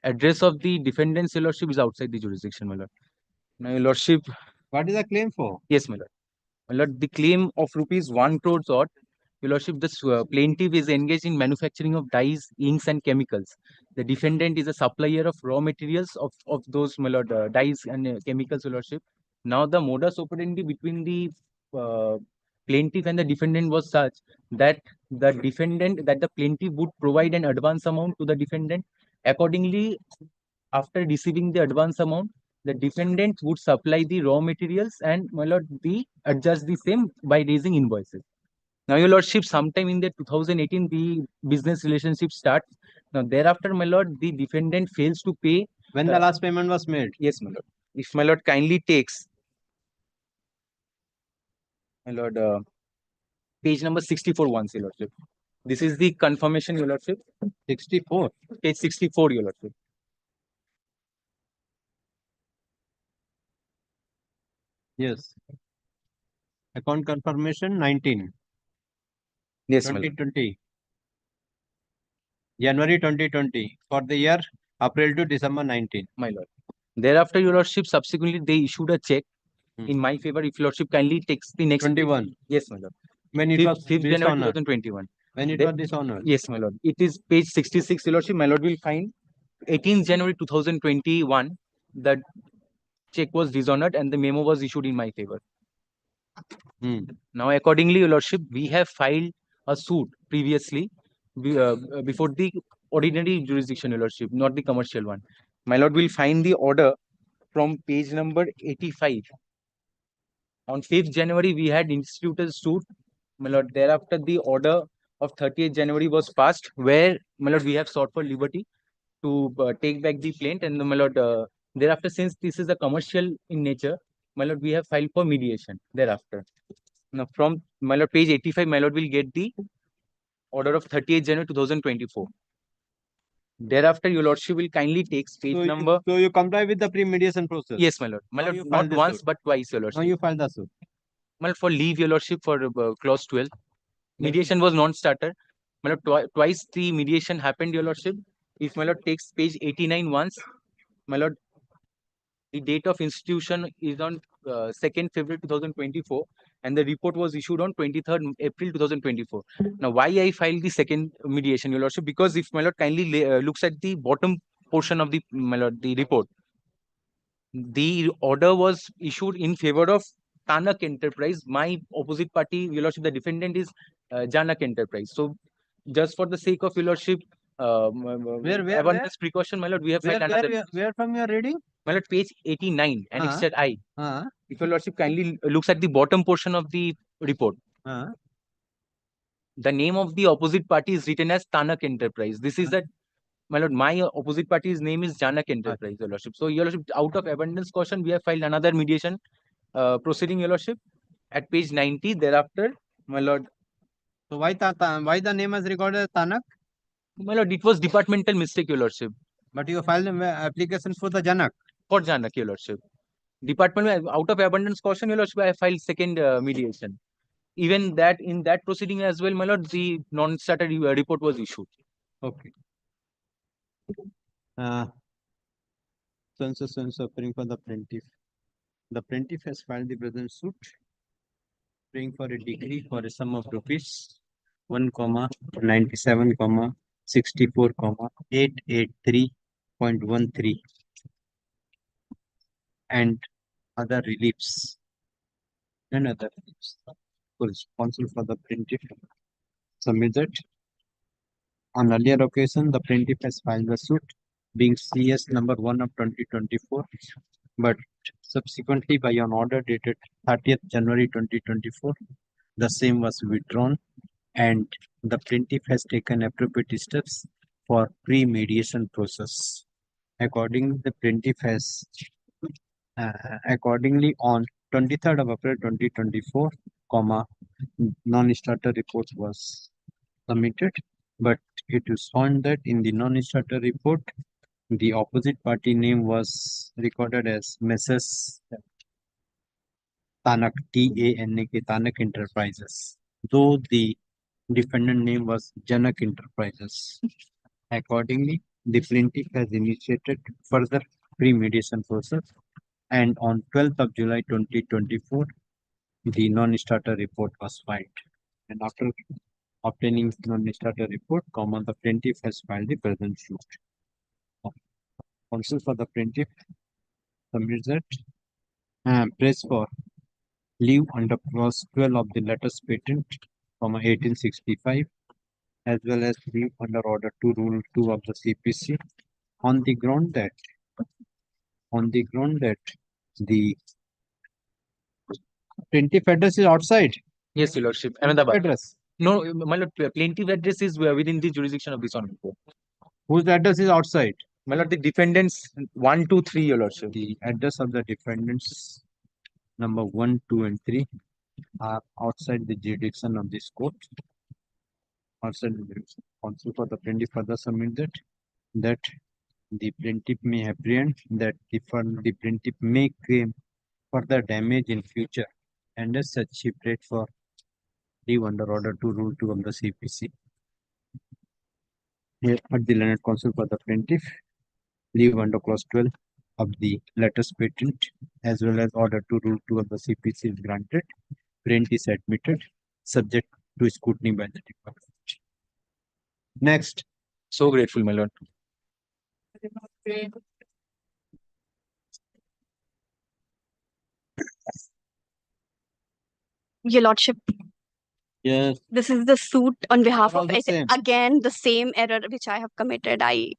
address of the defendant's, Your Lordship, is outside the jurisdiction, my Lord. Now, Your Lordship. What is the claim for? Yes, my Lord. My Lord, the claim of rupees 1 crore odd. Your Lordship, this plaintiff is engaged in manufacturing of dyes, inks, and chemicals. The defendant is a supplier of raw materials of those, my Lord, dyes and chemicals, Your Lordship. Now, the modus operandi between the plaintiff and the defendant was such that the plaintiff would provide an advance amount to the defendant. Accordingly, after receiving the advance amount, the defendant would supply the raw materials and, my Lord, adjust the same by raising invoices. Now, Your Lordship, sometime in the 2018, the business relationship starts. Now, thereafter, my Lord, the defendant fails to pay. When the last payment was made? Yes, my Lord. If my Lord kindly takes, my Lord, page number 64 once, Your Lordship. This is the confirmation, Your Lordship. 64? Page 64, Your Lordship. Yes. Account confirmation 19. Yes, 2020. January 2020 for the year April to December 19. My Lord. Thereafter, Your Lordship, subsequently they issued a check in my favor. If Your Lordship kindly takes the next 21. Yes, my Lord. When it was 5th January dishonored. 2021. When it was dishonored. Yes, my Lord. It is page 66, Your Lordship. My Lord will find 18th January 2021. The check was dishonored and the memo was issued in my favor. Now, accordingly, Your Lordship, we have filed a suit previously before the ordinary jurisdiction, Your Lordship, not the commercial one. My Lord will find the order from page number 85. On 5th January, we had instituted a suit. My Lord, thereafter, the order of 30th January was passed, where, my Lord, we have sought for liberty to take back the plaint. And, my Lord, thereafter, since this is a commercial in nature, my Lord, we have filed for mediation thereafter. Now, from, my Lord, page 85, my Lord will get the order of 30th January 2024. Thereafter, your lordship will kindly take page number. So you comply with the pre-mediation process? Yes, my lord. My Now lord, you file not the once suit. but twice, your Now lordship. you file the suit. My lord, for leave, your lordship, for clause 12. Mediation was non-starter. My lord, twice the mediation happened, your lordship. If my lord takes page 89 once, my lord, the date of institution is on 2nd February 2024, and the report was issued on 23rd April 2024. Now, why I filed the second mediation, your lordship? Because if my lord kindly looks at the bottom portion of the, my lord, the report, the order was issued in favor of Tanak Enterprise. My opposite party, your lordship, the defendant is Janak Enterprise. So, just for the sake of your lordship, abundance precaution, my lord, we have filed another. Where from you are reading? My lord, page 89, and it said I. If your lordship kindly looks at the bottom portion of the report, the name of the opposite party is written as Tanak Enterprise. This is that, my lord, my opposite party's name is Janak Enterprise, your lordship. So, your lordship, out of abundance caution, we have filed another mediation proceeding, your lordship, at page 90. Thereafter, my lord. So why the name is recorded as Tanak? My lord, it was departmental mistake, your lordship. But you filed an application for the Janak. For Janak, your lordship. Department, out of abundance caution, your lordship, I filed second mediation. Even that, in that proceeding as well, my lord, the non-starter report was issued. Okay. So suffering for the plaintiff. The plaintiff has filed the present suit, praying for a degree for a sum of rupees 1, 64, 883.13 and other reliefs. And other reliefs. Counsel for the plaintiff submitted. On earlier occasion, the plaintiff has filed the suit, being CS number 1 of 2024, but subsequently by an order dated 30th January 2024, the same was withdrawn, and the plaintiff has taken appropriate steps for pre-mediation process. Accordingly, the plaintiff has accordingly on 23rd of April 2024, non-starter report was submitted, but it is found that in the non-starter report, the opposite party name was recorded as Messrs. Tanak, T-A-N-A-K, Tanak Enterprises, though the defendant name was Janak Enterprises. Accordingly, the plaintiff has initiated further pre-mediation process, and on 12th of July 2024, the non-starter report was filed. And after obtaining non-starter report, the plaintiff has filed the present suit. Counsel for the plaintiff submits that prays for leave under clause 12 of the latest patent, 1865, as well as leave under order 2 rule 2 of the CPC on the ground that the plaintiff address is outside. Yes, your lordship. Ahmedabad. Address. No, my lord, plaintiff address is within the jurisdiction of this honorable. Whose address is outside? My lord, the defendants 1, 2, 3, your lordship. The address of the defendants number 1, 2, and 3 are outside the jurisdiction of this court. Outside the jurisdiction. Counsel for the plaintiff further submitted that the plaintiff may apprehend that the plaintiff may claim further damage in future, and as such he prayed for leave under order 2 rule 2 of the CPC. Here at the learned counsel for the plaintiff, leave under clause 12 of the latest patent as well as order 2 rule 2 of the CPC is granted. Plaintiff is admitted subject to scrutiny by the department. Next. So grateful, my lord. Your lordship, yes, this is the suit on behalf of same. again the same error which I have committed. I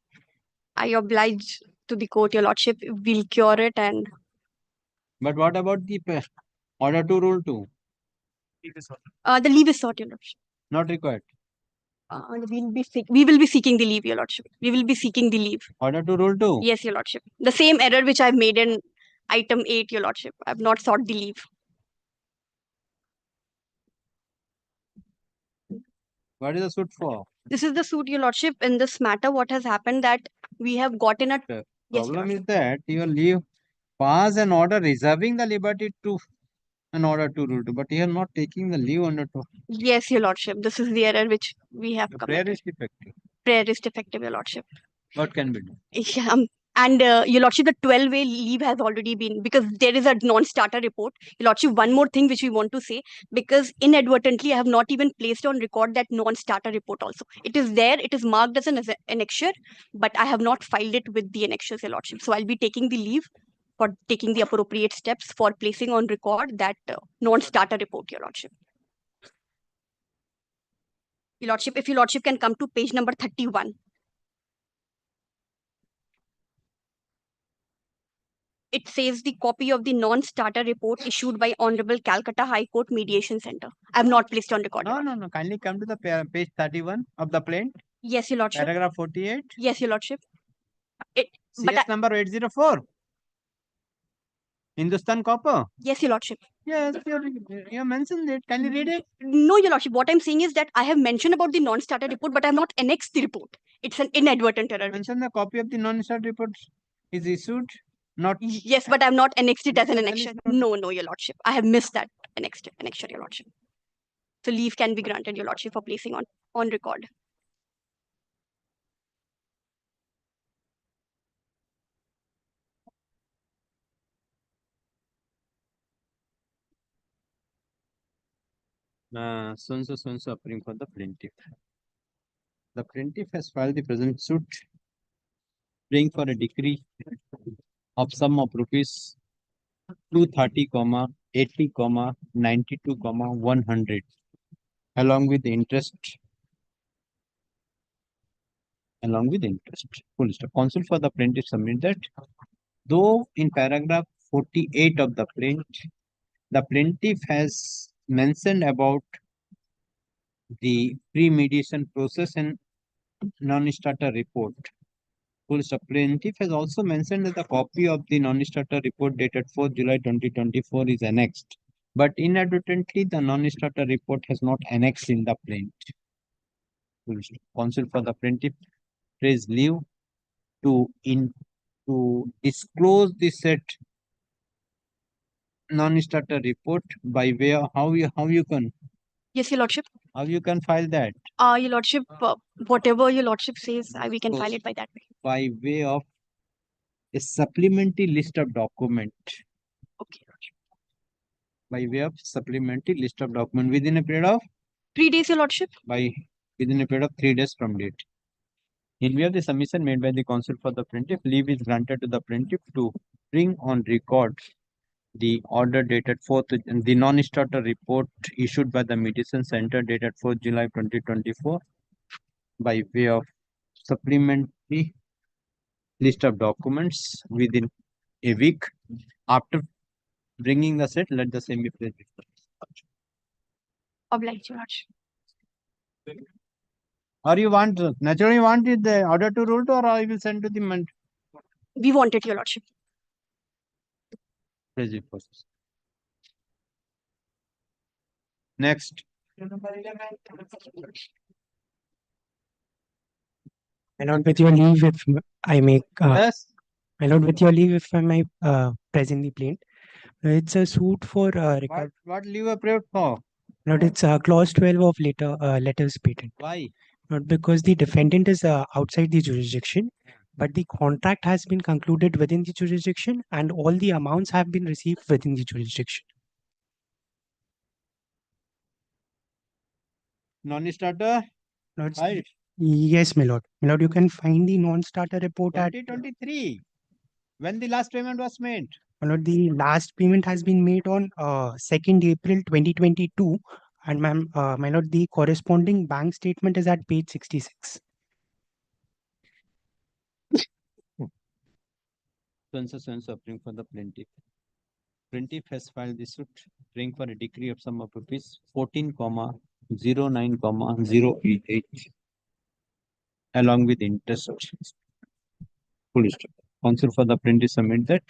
oblige to the court, your lordship. We'll cure it. And but what about the order 2 rule 2? the leave is sought, your lordship. Not required. We will be seeking the leave, your lordship. We will be seeking the leave. Order 2 rule 2? Yes, your lordship. The same error which I've made in item 8, your lordship. I've not sought the leave. What is the suit for? This is the suit, Your Lordship. In this matter, what has happened that we have gotten a The yes, Your problem is Lordship. that you leave pass an order reserving the liberty to an order to rule, but you are not taking the leave under to. Yes, Your Lordship. This is the error which we have The prayer committed. is defective. Prayer is defective, Your Lordship. What can be done? Yeah, and Your Lordship, the 12-way leave has already been, because there is a non-starter report. Your Lordship, one more thing which we want to say, because inadvertently I have not even placed on record that non-starter report also. It is there, it is marked as an annexure, but I have not filed it with the annexures, Your Lordship. So I'll be taking the leave for taking the appropriate steps for placing on record that non-starter report, Your Lordship. Your Lordship, if Your Lordship can come to page number 31. It says the copy of the non-starter report issued by Honorable Calcutta High Court Mediation Center. I have not placed on record. No. Kindly come to the page 31 of the plaint. Yes, Your Lordship. Paragraph 48. Yes, Your Lordship. CS number 804. Hindustan Copper. Yes, Your Lordship. Yes, you mentioned it. Can you read it? No, Your Lordship. What I'm saying is that I have mentioned about the non-starter report, but I have not annexed the report. It's an inadvertent error. Mention the copy of the non-starter report is issued. Not yes, but I have not annexed it as an annexure. No, Your Lordship. I have missed that annexure, Your Lordship. So leave can be granted, Your Lordship, for placing on record. so appearing for the plaintiff. The plaintiff has filed the present suit, praying for a decree of sum of rupees 230, 80, 92, 100, along with interest. Full stop. Counsel for the plaintiff submit that though in paragraph 48 of the plaint, the plaintiff has mentioned about the pre-mediation process and non-starter report. Full stop. Plaintiff has also mentioned that the copy of the non-starter report dated 4th July 2024 is annexed, but inadvertently the non-starter report has not annexed in the plaint. Full stop. Counsel for the plaintiff prays leave to disclose the said non-starter report by way of how you can. Yes, Your Lordship. How you can file that? Your Lordship, whatever Your Lordship says, we can file it by that way. By way of a supplementary list of document. Okay. By way of supplementary list of document within a period of 3 days, Your Lordship. Within a period of 3 days from date. In view of the submission made by the counsel for the plaintiff, leave is granted to the plaintiff to bring on record the order dated 4th, the non-starter report issued by the Mediation Center dated 4th July 2024 by way of supplementary list of documents within a week. After bringing the set, let the same be placed before. Obliged, Your Lordship. Or you want, naturally want it the order to rule or I will send to the man. We want it, Your Lordship. Process. Next. My Lord, with your leave, if I may. Yes. My Lord, with your leave, if I may present the plaint. It's a suit for record. What leave approved for? Lord, it's clause 12 of letters patent. Why? Not because the defendant is outside the jurisdiction, but the contract has been concluded within the jurisdiction and all the amounts have been received within the jurisdiction. Non-starter? Yes, my Lord. My Lord, you can find the non-starter report at 2023. When the last payment was made? My Lord, the last payment has been made on 2nd April 2022. And my Lord, the corresponding bank statement is at page 66. Suffering for the plaintiff. Plaintiff has filed the suit praying for a decree of sum of rupees 14,09,088 along with interest. Full stop. Counsel for the plaintiff submit that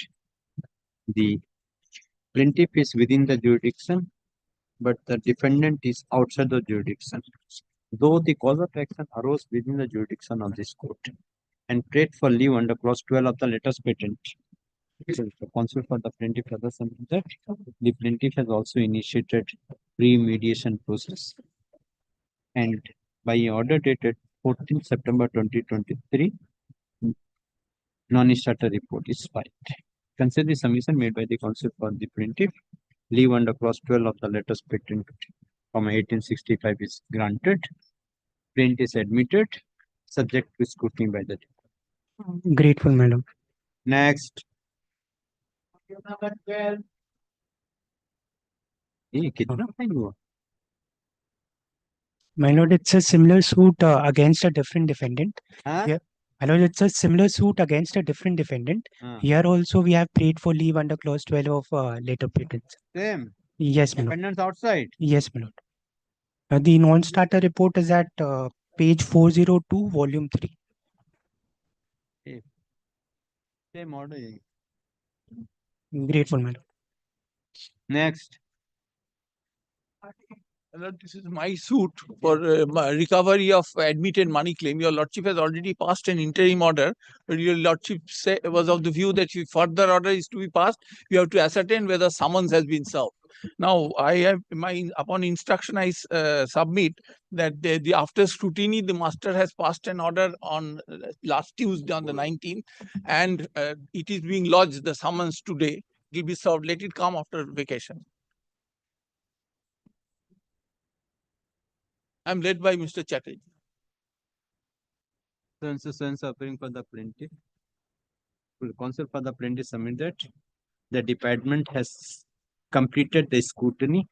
the plaintiff is within the jurisdiction, but the defendant is outside the jurisdiction. though the cause of action arose within the jurisdiction of this court, and prayed for leave under clause 12 of the latest patent. The counsel for the plaintiff further submitted that the plaintiff has also initiated pre-mediation process, and by order dated 14th September 2023, non-starter report is filed. Consider the submission made by the counsel for the plaintiff. Leave under clause 12 of the latest patent from 1865 is granted. Plaintiff is admitted, subject to scrutiny by the judge. Grateful, madam. Next. कितना fine हुआ? My lord, it's a similar suit against a different defendant. Huh? Yeah. My lord, it's a similar suit against a different defendant. Here also we have prayed for leave under clause 12 of later patents. Same. Yes, my lord. Defendants outside. Yes, my lord. The non-starter report is at page 402, volume 3. Same order. Grateful, my lord. Next. Lord, this is my suit for recovery of admitted money claim. Your Lordship has already passed an interim order. Your Lordship was of the view that if further order is to be passed, you have to ascertain whether summons has been served. Now, I have upon instruction, I submit that the after scrutiny, the master has passed an order on last Tuesday on the 19th, and it is being lodged, the summons today. It will be served. Let it come after vacation. I'm led by Mr. Chatterjee. Sense appearing for the plaintiff. Counsel for the plaintiff submit that the department has completed the scrutiny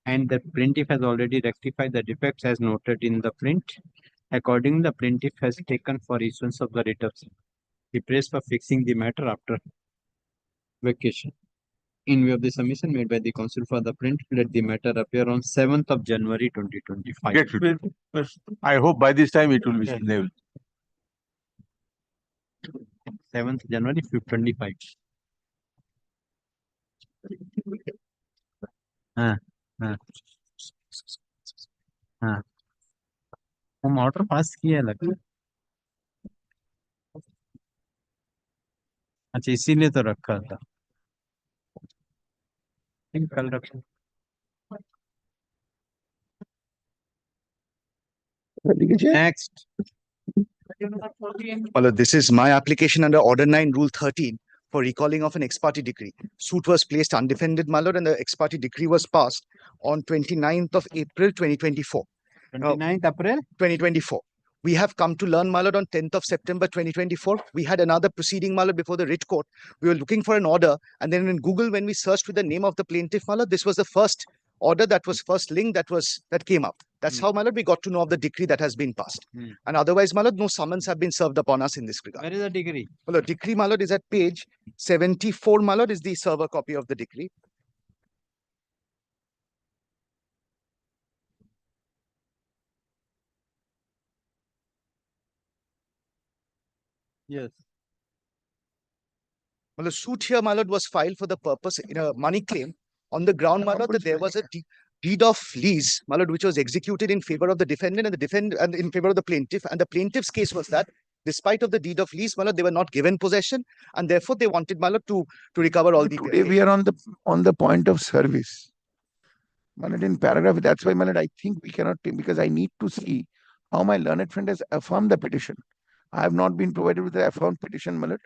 and the plaintiff has already rectified the defects as noted in the print. Accordingly, the plaintiff has taken for issuance of the writ of he prays for fixing the matter after vacation. In view of the submission made by the counsel for the plaintiff, let the matter appear on 7th of January 2025. I hope by this time it will be level. 7th January 2025. हम order pass किया लगता है। अच्छा इसीलिए तो रखा था। कल रखा। Next. Well, this is my application under Order 9, Rule 13 for recalling of an ex parte decree. Suit was placed undefended, my lord, and the ex parte decree was passed on 29th of April 2024. 29th April 2024. We have come to learn, my lord, on 10th of September 2024. We had another proceeding, my lord, before the writ court. We were looking for an order, and then in Google, when we searched with the name of the plaintiff, my lord, this was the first order that was first link that came up. That's how, my lord, we got to know of the decree that has been passed. And otherwise, my lord, no summons have been served upon us in this regard. Where is the decree? Well, the decree, my lord, is at page 74, my lord, is the server copy of the decree. Yes. Well, the suit here, my lord, was filed for the purpose in a money claim on the ground, my lord, that there was a deed of lease, my lord, which was executed in favor of the defendant and in favor of the plaintiff. And the plaintiff's case was that, despite of the deed of lease, my lord, they were not given possession, and therefore they wanted, my lord, to recover all the. Today we are on the point of service. My lord, in paragraph, that's why, my lord, I think we cannot take, because I need to see how my learned friend has affirmed the petition. I have not been provided with the affirmed petition, my lord,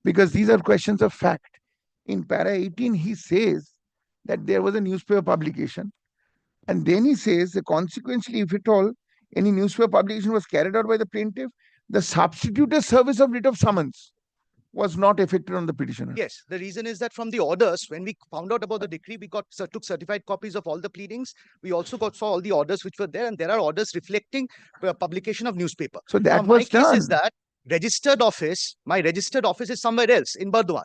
because these are questions of fact. In para 18, he says that there was a newspaper publication. And then he says that consequently, if at all any newspaper publication was carried out by the plaintiff, the substituted service of writ of summons was not effected on the petitioner. Yes, the reason is that from the orders, when we found out about the decree, we took certified copies of all the pleadings. We also saw all the orders which were there, and there are orders reflecting publication of newspaper. So that now, was my case done. is that my registered office is somewhere else in Burdwan.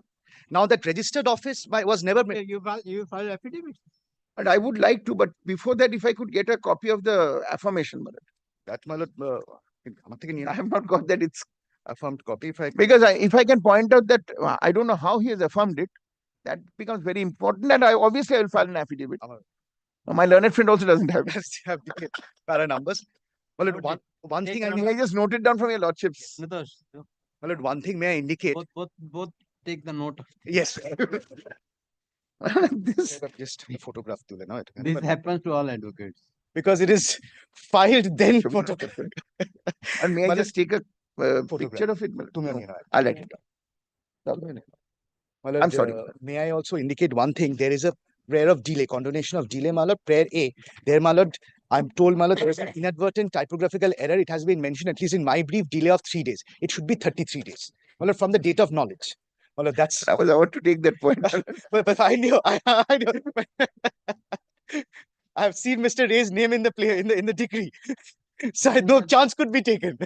Now that registered office was never made. You file affidavit. And I would like to, but before that, if I could get a copy of the affirmation, my lord. That, my lord, I have not got that it's affirmed copy. Because if I can point out that I don't know how he has affirmed it, that becomes very important. And I will file an affidavit. My learned friend also doesn't have the para numbers. Well, one thing May I just note it down from your lordships? Well, one thing may I indicate? Both take the note. Yes. This just photograph tule na This happens to all advocates. because it is filed then photographed. And may I just take a picture of it? I'll let it down. I'm sorry. May I also indicate one thing? There is a prayer of delay, condonation of delay, my lord. Prayer A. There, my lord, I'm told, my lord, there is an inadvertent typographical error. It has been mentioned, at least in my brief, delay of 3 days. It should be 33 days. My lord, from the date of knowledge. My lord, that's. I was about to take that point. but I knew. I know. I have seen Mr. Ray's name in the play in the decree, so no chance could be taken.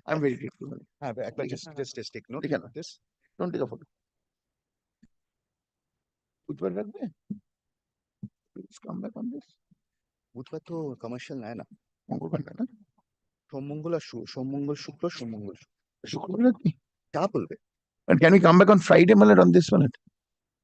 I'm very grateful. But just take note of this. Don't take a photo. कुछ पर रख दे. Please come back on this. बुधवार तो commercial है ना. मंगल करना है ना. सोमंगल सोमंगल शुक्र सोमंगल शुक्र रख दे. क्या बोल रहे? And can we come back on Friday, Malad, on this one?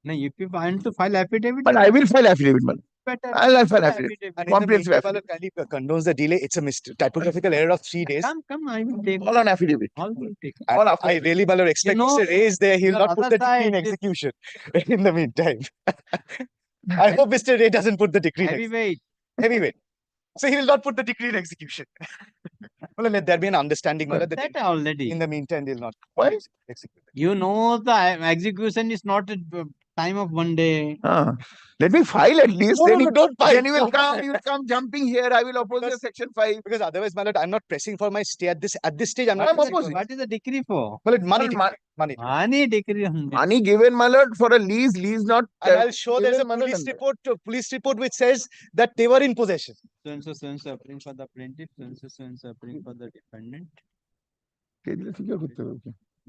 No, if you want to file affidavit. But I will file affidavit, Malad. Better. I'll file affidavit. Comprehensive affidavit. Kindly condones the delay. It's a typographical error of 3 days. Come, I will take. All on affidavit. All will take. All I really, Malad, expect Mr. Ray is there. He'll not put the decree in execution. In the meantime, I hope Mr. Ray doesn't put the decree. Heavyweight. So he will not put the decree in execution. Well, let there be an understanding. That already. In the meantime, they'll not. Why? Execute. You know the execution is not a time of 1 day. Let me file at least. No, don't file. Then you will come jumping here. I will oppose your section 5. Because otherwise, Malad, I'm not pressing for my stay at this stage. I'm not opposing. What is the decree for? Well, money decree. Money given, Malad, for a lease not. And I'll show there's a police report which says that they were in possession. So and so applying for the plaintiff, so and so applying for the defendant.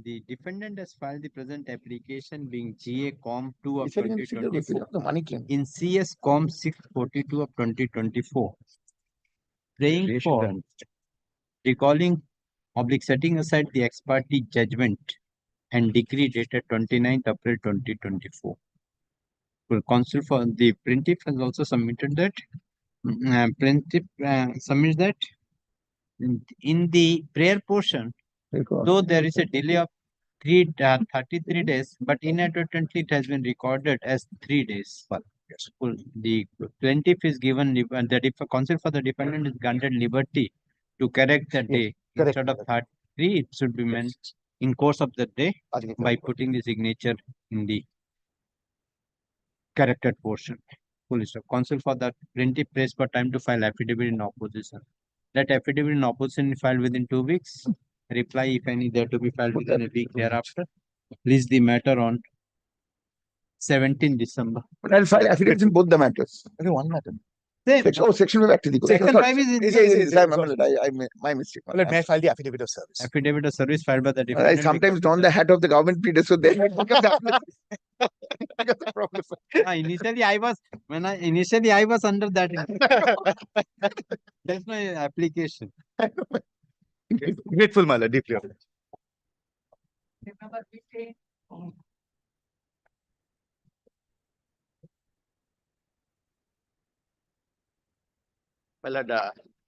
The defendant has filed the present application being GA Com 2 of 2024 in CS Com 642 of 2024. Praying for recalling setting aside the ex parte judgment and decree dated 29th April 2024. Counsel for the plaintiff has also submitted that. Plaintiff submits that in the prayer portion, though there is a delay of 33 days, but inadvertently it has been recorded as 3 days. The plaintiff is given the counsel for the defendant is granted liberty to correct the day. Instead of 33, it should be meant in course of the day by putting the signature in the corrected portion. Counsel for the plaintiff prays for time to file affidavit in opposition. That affidavit in opposition is filed within 2 weeks. Reply, if any, there to be filed within a week thereafter. Please the matter on 17 December. But I'll file affidavits in both the matters. Only one matter. Section 5 actually. Section 5 is my mistake. Let me file the affidavit of service. Affidavit of service filed by the defendant. I sometimes don the hat of the government pleader, so then it becomes a problem. Initially, I was under that. That's my application. Grateful, Mala, deeply.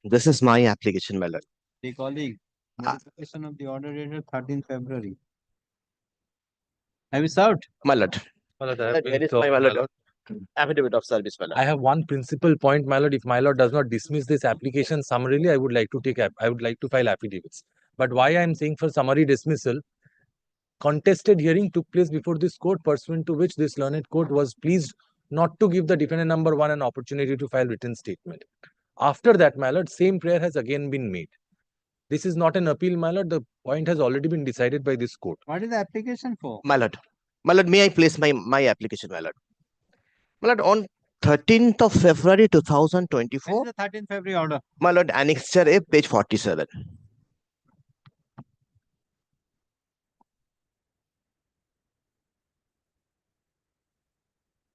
This is my application, my lord. The colleague, notification of the order dated 13th February. Have you served? My lord. Where is my lord? Affidavit of service, my lord. I have one principal point, my lord. If my lord does not dismiss this application summarily, I would like to file affidavits. But why I am saying for summary dismissal, contested hearing took place before this court, pursuant to which this learned court was pleased not to give the defendant number 1 an opportunity to file written statement. After that, my lord, same prayer has again been made. This is not an appeal, my lord. The point has already been decided by this court. What is the application for? My lord, may I place my application, my lord? My lord, on 13th of February 2024. What is the 13th February order? My lord, Annexure A, page 47.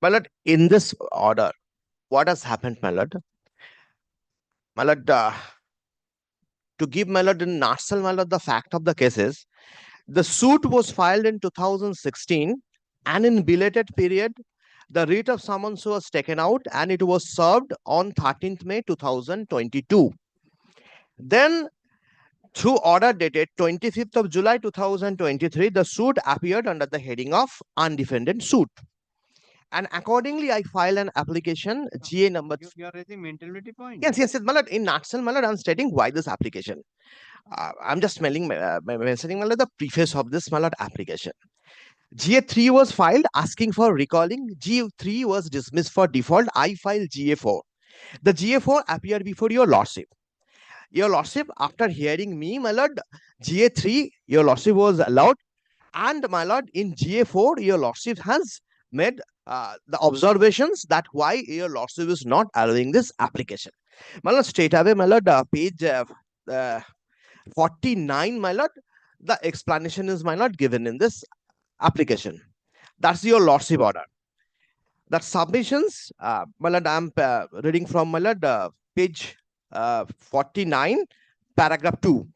My lord, in this order, what has happened, my lord? My lord, to give my lord in nutshell, my lord, the fact of the case is, the suit was filed in 2016, and in belated period, the writ of summons was taken out and it was served on 13th May 2022. Then, through order dated 25th of July 2023, the suit appeared under the heading of undefended suit. And accordingly, I filed an application, GA number. You are raising mentality point. Yes. Malad, in nutshell, Malad, I'm stating why this application. I'm just mentioning Malad, the preface of this Malad application. GA3 was filed asking for recalling. GA3 was dismissed for default. I filed GA4. The GA4 appeared before your lordship. Your lordship, after hearing me, my lord, GA3, your lordship was allowed. And my lord, in GA4, your lordship has made the observations that why your lordship is not allowing this application. My lord, straight away, my lord, page 49, my lord, the explanation is, my lord, given in this application. That's your lordship order. That submissions, my lord, I'm reading from, my lord, page 49, paragraph 2.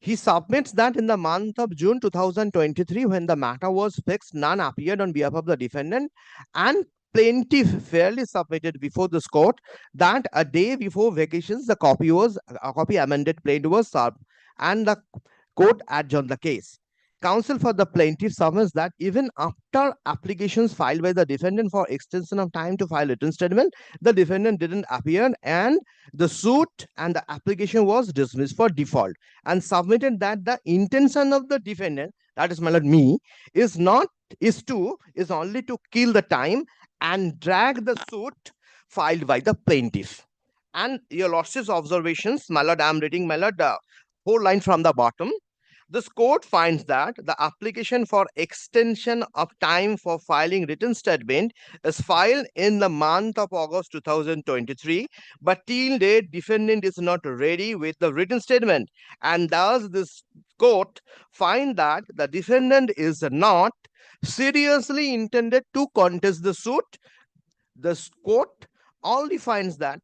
He submits that in the month of June 2023, when the matter was fixed, none appeared on behalf of the defendant, and plaintiff fairly submitted before this court that a day before vacations, a copy amended plaint was served, and the court adjourned the case. Counsel for the plaintiff submits that even after applications filed by the defendant for extension of time to file written statement, the defendant didn't appear, and the suit and the application was dismissed for default, and submitted that the intention of the defendant, that is my lord me, is only to kill the time and drag the suit filed by the plaintiff. And your lordship's observations, my lord, I'm reading, my lord, 4 lines from the bottom. This court finds that the application for extension of time for filing written statement is filed in the month of August 2023, but till date, defendant is not ready with the written statement, and thus this court finds that the defendant is not seriously intended to contest the suit. The court only finds that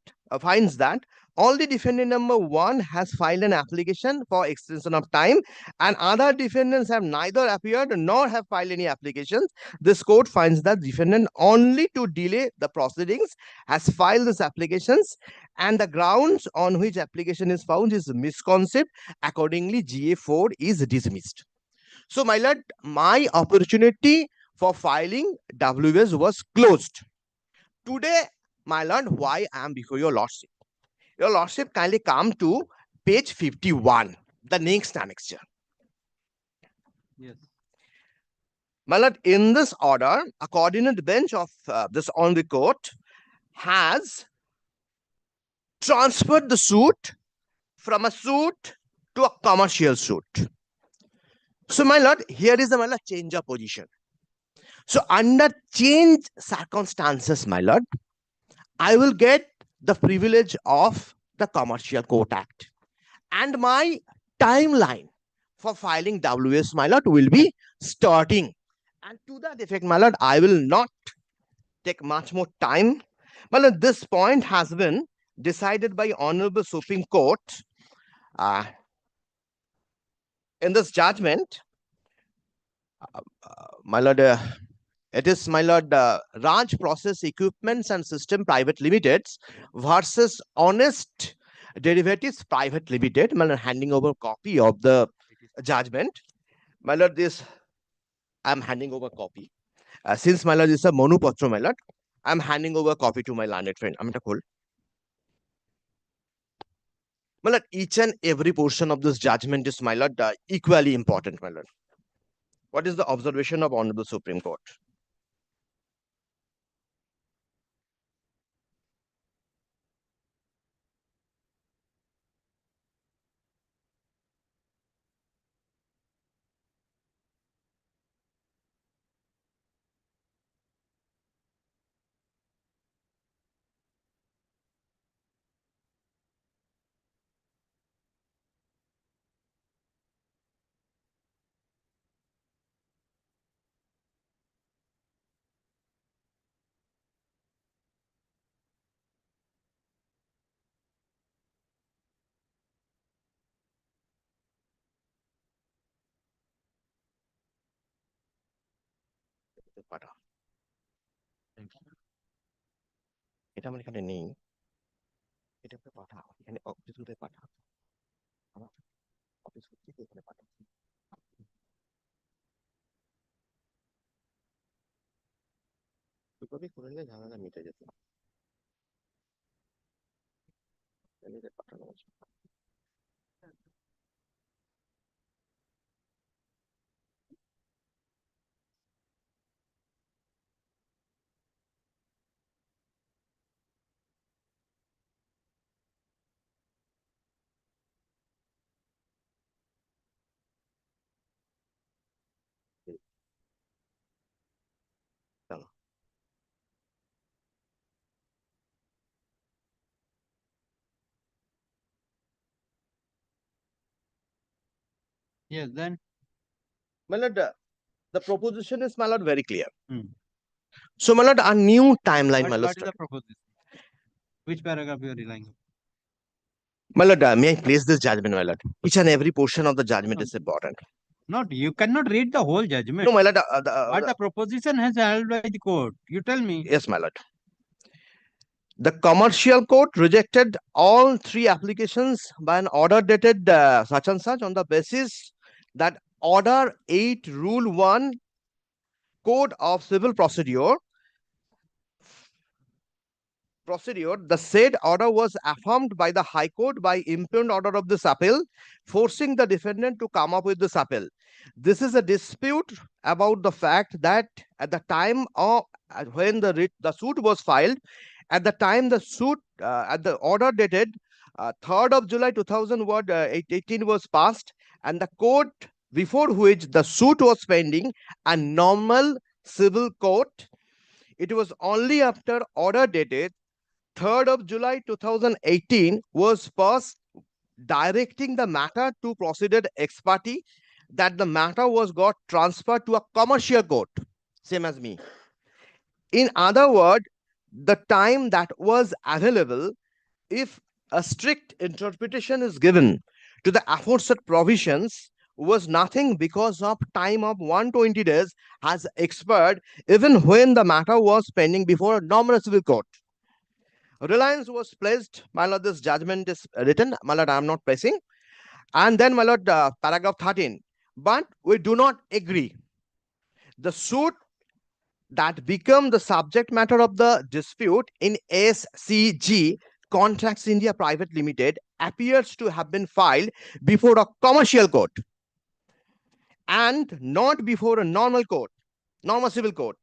only defendant number 1 has filed an application for extension of time, and other defendants have neither appeared nor have filed any applications. This court finds that defendant, only to delay the proceedings, has filed these applications, and the grounds on which application is found is misconceived. Accordingly, GA4 is dismissed. So, my lord, my opportunity for filing WS was closed. Today, my lord, why I am before your lordship? Your lordship, kindly come to page 51, the next annexure. Yes. My lord, in this order, a coordinate bench of this honorable court has transferred the suit from a suit to a commercial suit. So, my lord, here is the change of position. So, under changed circumstances, my lord, I will get the privilege of the Commercial Court Act, and my timeline for filing WS, my lord, will be starting. And to that effect, my lord, I will not take much more time. My lord, this point has been decided by Honorable Supreme Court. In this judgment, my lord, it is, my lord, Raj Process Equipments and System Private Limited versus Honest Derivatives Private Limited. My lord, handing over copy of the judgment. My lord, this I'm handing over copy. Since my lord is a monopatro, my lord, I'm handing over copy to my learned friend. I'm cool. My lord, each and every portion of this judgment is, my lord, equally important, my lord. What is the observation of Honorable Supreme Court? এটা আমার এখানে নেই, এটা পাঠাও, এখানে অফিসে পাঠাও। Yes, then. My lord, the proposition is, my lord, very clear. Hmm. So, my lord, a new timeline, my lord. What is the proposition? Which paragraph you are relying on? My lord, may I place this judgment, my lord? Each and every portion of the judgment is important. Not, you cannot read the whole judgment. No, my lord. What the proposition has held by the court? You tell me. Yes, my lord. The commercial court rejected all three applications by an order dated such and such on the basis that Order 8, Rule 1, Code of Civil Procedure, the said order was affirmed by the High Court by impugned order of this appeal, forcing the defendant to come up with this appeal. This is a dispute about the fact that at the time of when the suit was filed, at the time the suit at the order dated 3rd of July 2018 was passed, and the court before which the suit was pending, a normal civil court, it was only after order dated 3rd of July 2018 was passed directing the matter to proceeded ex parte that the matter was got transferred to a commercial court, same as me. In other words, the time that was available, if a strict interpretation is given to the aforesaid provisions, was nothing because of time of 120 days has expired even when the matter was pending before a normal civil court. Reliance was placed, my lord, this judgment is written, my lord, I am not pressing. And then, my lord, paragraph 13. But we do not agree. The suit that become the subject matter of the dispute in SCG Contracts India Private Limited appears to have been filed before a commercial court and not before a normal court, normal civil court.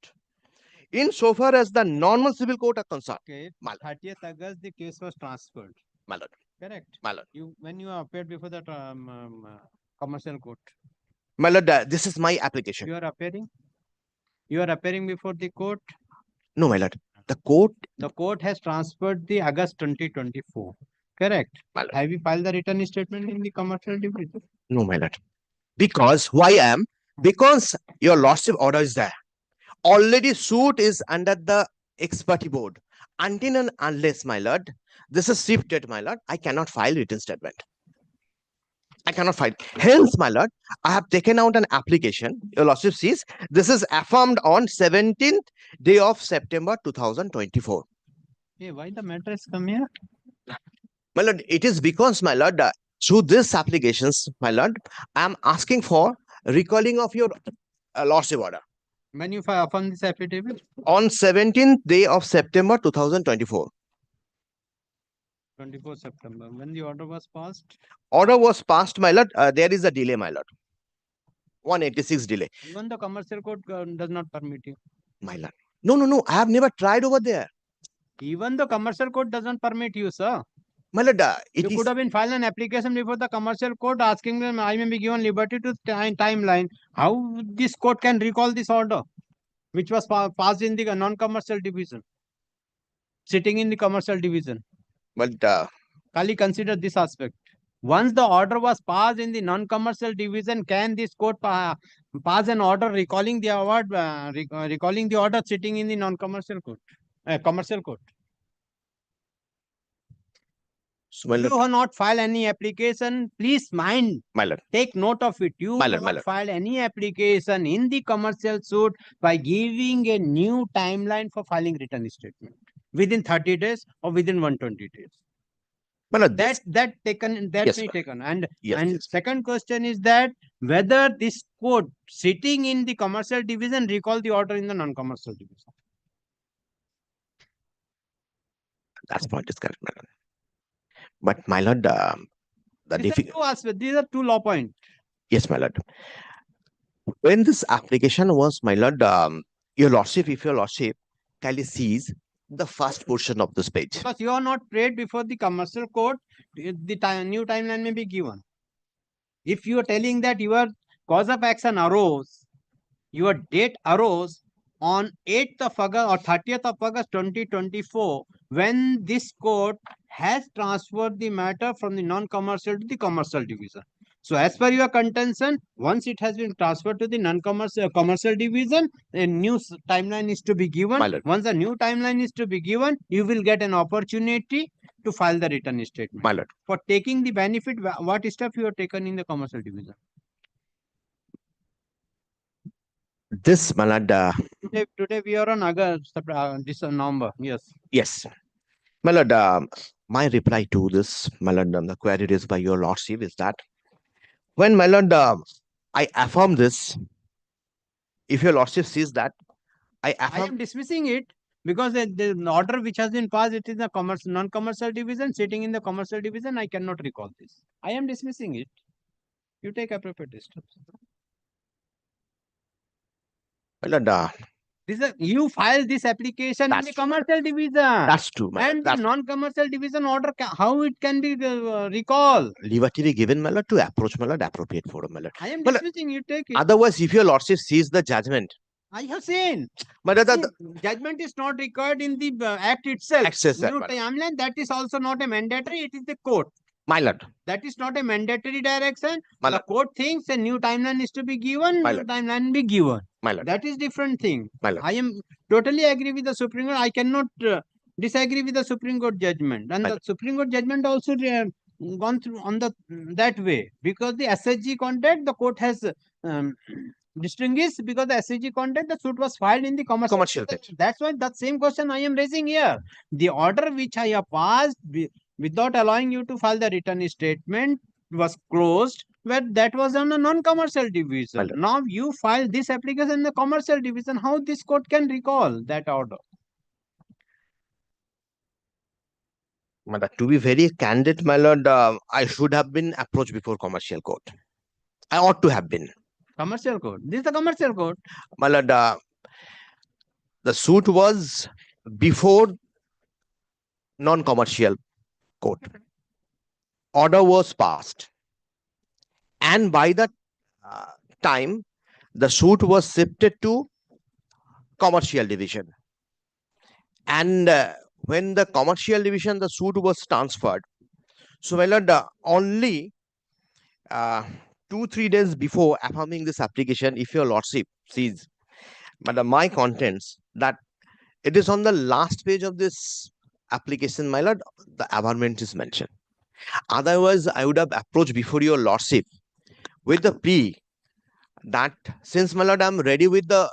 Insofar as the normal civil court are concerned. Okay, 30th August, the case was transferred. My lord. Correct. My lord. When you appeared before the commercial court. My lord, this is my application. You are appearing? You are appearing before the court? No, my lord. The court has transferred the August 2024. Correct. Have you filed the written statement in the commercial division? No, my lord. Because why I am? Because your lordship order is there. Already suit is under the ex parte board. Until and unless, my lord, this is shifted, my lord, I cannot file written statement. I cannot file. Hence, my lord, I have taken out an application. Your lordship sees this is affirmed on 17th day of September 2024. Hey, why the matter has come here? My lord, it is because, my lord, through this applications, my lord, I am asking for recalling of your lordship order. When you affirm this affidavit? On 17th day of September 2024. 24 September. When the order was passed? Order was passed, my lord. There is a delay, my lord. 186 delay. Even the commercial court does not permit you. My lord. No. I have never tried over there. Even the commercial court doesn't permit you, sir. My lord, you could have been filed an application before the commercial court asking them, I may be given liberty to timeline. How this court can recall this order, which was passed in the non-commercial division, sitting in the commercial division? But Kali, consider this aspect. Once the order was passed in the non-commercial division, can this court pass an order recalling the award, recalling the order sitting in the non-commercial court, commercial court? So, you have not filed any application, please mind. My lord. Take note of it. You have not filed any application in the commercial suit by giving a new timeline for filing written statement within 30 days or within 120 days. That taken, that Yes, may ma'am. taken. And Yes, and yes. second question is that whether this code sitting in the commercial division recall the order in the non-commercial division. That point is correct, my lord. But my lord, the These are two law points. yes, my lord. When this application was, my lord, your lordship, if your lordship kindly sees the first portion of this page. Because you are not prayed before the commercial code, the new timeline may be given. If you are telling that your cause of action arose, your date arose on 8th of August or 30th of August 2024, when this court has transferred the matter from the non-commercial to the commercial division. So as per your contention, once it has been transferred to the non-commercial commercial division, a new timeline is to be given. Once a new timeline is to be given, you will get an opportunity to file the return statement. My lord. For taking the benefit, what step you have taken in the commercial division? This, my lord, Today we are on August, this November. Yes. yes. My lord, my reply to this, my lord, the query raised by your lordship is that when, my lord, I affirm this, if your lordship sees that, I affirm. am dismissing it because the order which has been passed, it is the non-commercial division sitting in the commercial division. I cannot recall this. I am dismissing it. You take appropriate steps. My lord, You file this application in the commercial division. That's true, my And lord. the non-commercial division order, how it can be recalled? Liberty be given, my lord, to approach, my lord, appropriate forum, my lord. I am My lord, dismissing, you take it. otherwise, if your lordship sees the judgment, I have seen. my lord, Judgment is not required in the act itself. Access that, New my lord. timeline, that is also not a mandatory. It is the court. My lord. That is not a mandatory direction. My The lord. court thinks a new timeline is to be given. My New lord. timeline be given. My lord. That is different thing. My lord. I am totally agree with the Supreme Court. I cannot disagree with the Supreme Court judgment. And the Supreme Court judgment also gone through on the that way, because the SHG contact the court has distinguished, because the SHG contact the suit was filed in the commercial. That's why that same question I am raising here. The order which I have passed without allowing you to file the return statement was closed, where that was on a non-commercial division. Now you file this application in the commercial division. How this court can recall that order? My lord, to be very candid, my lord, I should have been approached before commercial court. I ought to have been. Commercial court. This is the commercial court. My lord, the suit was before non-commercial court. Order was passed. And by that time, the suit was shifted to commercial division. And when the commercial division, the suit was transferred. So, my lord, only 2-3 days before affirming this application, if your lordship sees, madam, my contents, that it is on the last page of this application, my lord, the affirmation is mentioned. Otherwise, I would have approached before your lordship with the plea that since, my lord, I am ready with the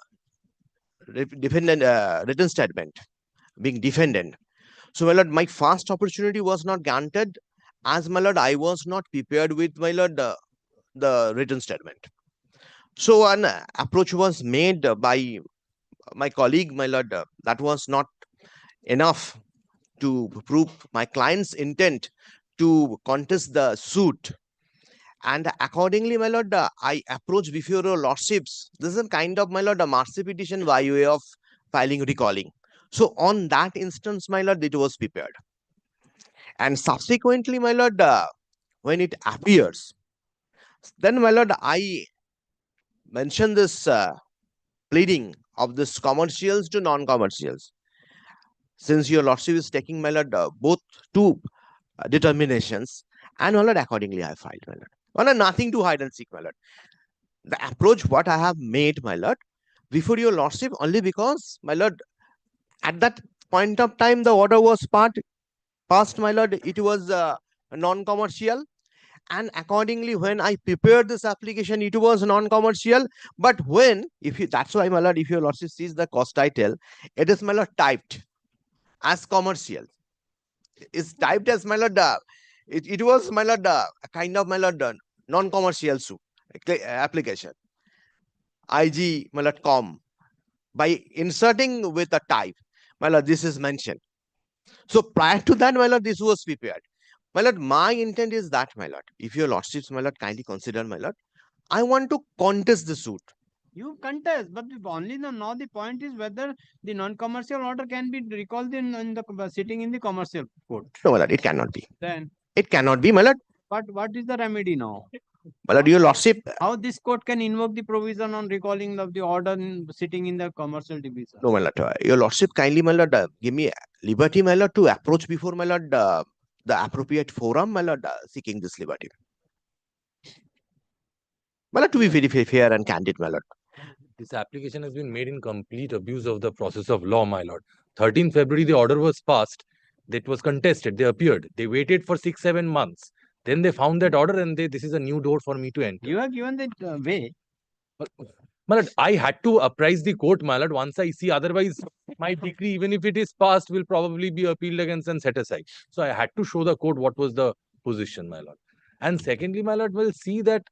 defendant written statement being defendant. So, my lord, my first opportunity was not granted, as, my lord, I was not prepared with, my lord, the written statement. So an approach was made by my colleague, my lord, that was not enough to prove my client's intent to contest the suit. And accordingly, my lord, I approached before your lordships. This is a kind of, my lord, a mercy petition by way of filing recalling. So on that instance, my lord, it was prepared. And subsequently, my lord, when it appears, then, my lord, I mentioned this pleading of this commercials to non-commercials. Since your lordship is taking, my lord, both two determinations, and, my lord, accordingly I filed, my lord. Well, nothing to hide and seek, my lord. The approach what I have made, my lord, before your lordship, only because, my lord, at that point of time the order was passed, my lord, it was non-commercial. And accordingly, when I prepared this application, it was non-commercial. But when, that's why, my lord, if your lordship sees the cost title, it is, my lord, typed as commercial. It's typed as, my lord, It was, my lord, a kind of, my lord, non-commercial suit application. IG, my lord, com. By inserting with a type, my lord, this is mentioned. So prior to that, my lord, this was prepared. My lord, my intent is that, my lord, if your lordships, my lord, kindly consider, my lord, I want to contest the suit. You contest, but only now the point is whether the non-commercial order can be recalled in the sitting in the commercial court. No, my lord, it cannot be. Then it cannot be, my lord. But what is the remedy now? My lord, your lordship. How this court can invoke the provision on recalling of the order sitting in the commercial division? No, my lord, your lordship, kindly, my lord, give me liberty, my lord, to approach before, my lord, the appropriate forum, my lord, seeking this liberty. My lord, to be very fair and candid, my lord. This application has been made in complete abuse of the process of law, my lord. 13th February, the order was passed. That was contested. They appeared. They waited for 6-7 months. Then they found that order and this is a new door for me to enter. You have given the way. My lord, I had to apprise the court, my lord, once I see. Otherwise, my decree, even if it is passed, will probably be appealed against and set aside. So I had to show the court what was the position, my lord. And secondly, my lord, will see that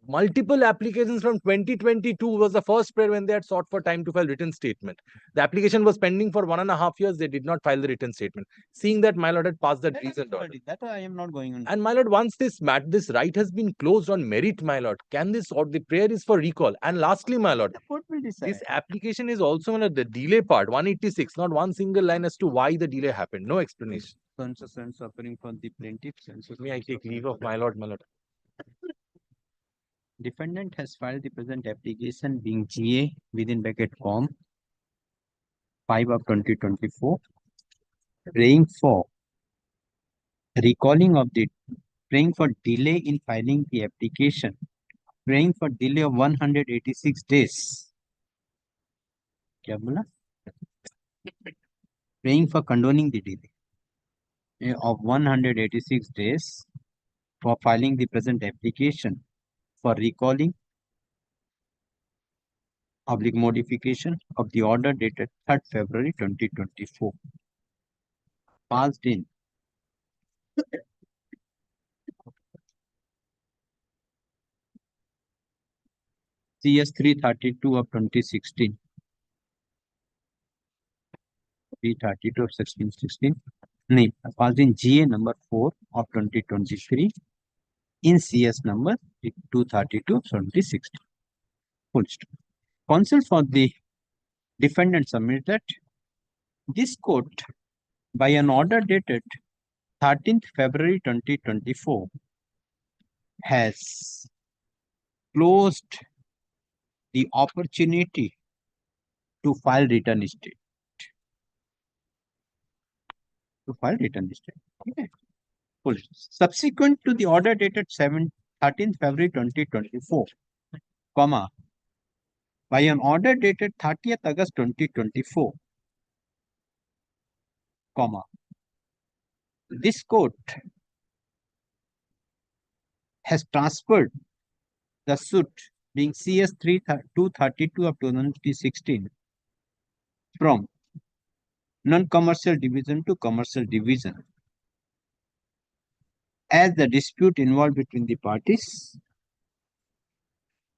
multiple applications from 2022 was the first prayer when they had sought for time to file written statement. The application was pending for 1.5 years. They did not file the written statement. Seeing that, my lord had passed that recent order. That I am not going on. And my lord, once this right has been closed on merit, my lord, can this or the prayer is for recall? And lastly, my lord, this application is also, my lord, the delay part 186, not one single line as to why the delay happened. No explanation. Sense suffering from the plaintiff. May I take leave of my lord, my lord? Defendant has filed the present application being GA within bracket com 5 of 2024, praying for recalling of the praying for delay in filing the application, praying for delay of 186 days. क्या बोला? Praying for condoning the delay of 186 days for filing the present application for recalling oblique modification of the order dated 3rd February 2024. Passed in CS 332 of 2016. 332 of 1616. No, passed in GA number 4 of 2023 in CS number 232 of 2016. Full stop. Counsel for the defendant submit that this court, by an order dated 13th February 2024, has closed the opportunity to file return state. Okay. Subsequent to the order dated 13th February 2024, comma, by an order dated 30th August 2024, comma, this court has transferred the suit being CS 232 of 2016 from non-commercial division to commercial division, as the dispute involved between the parties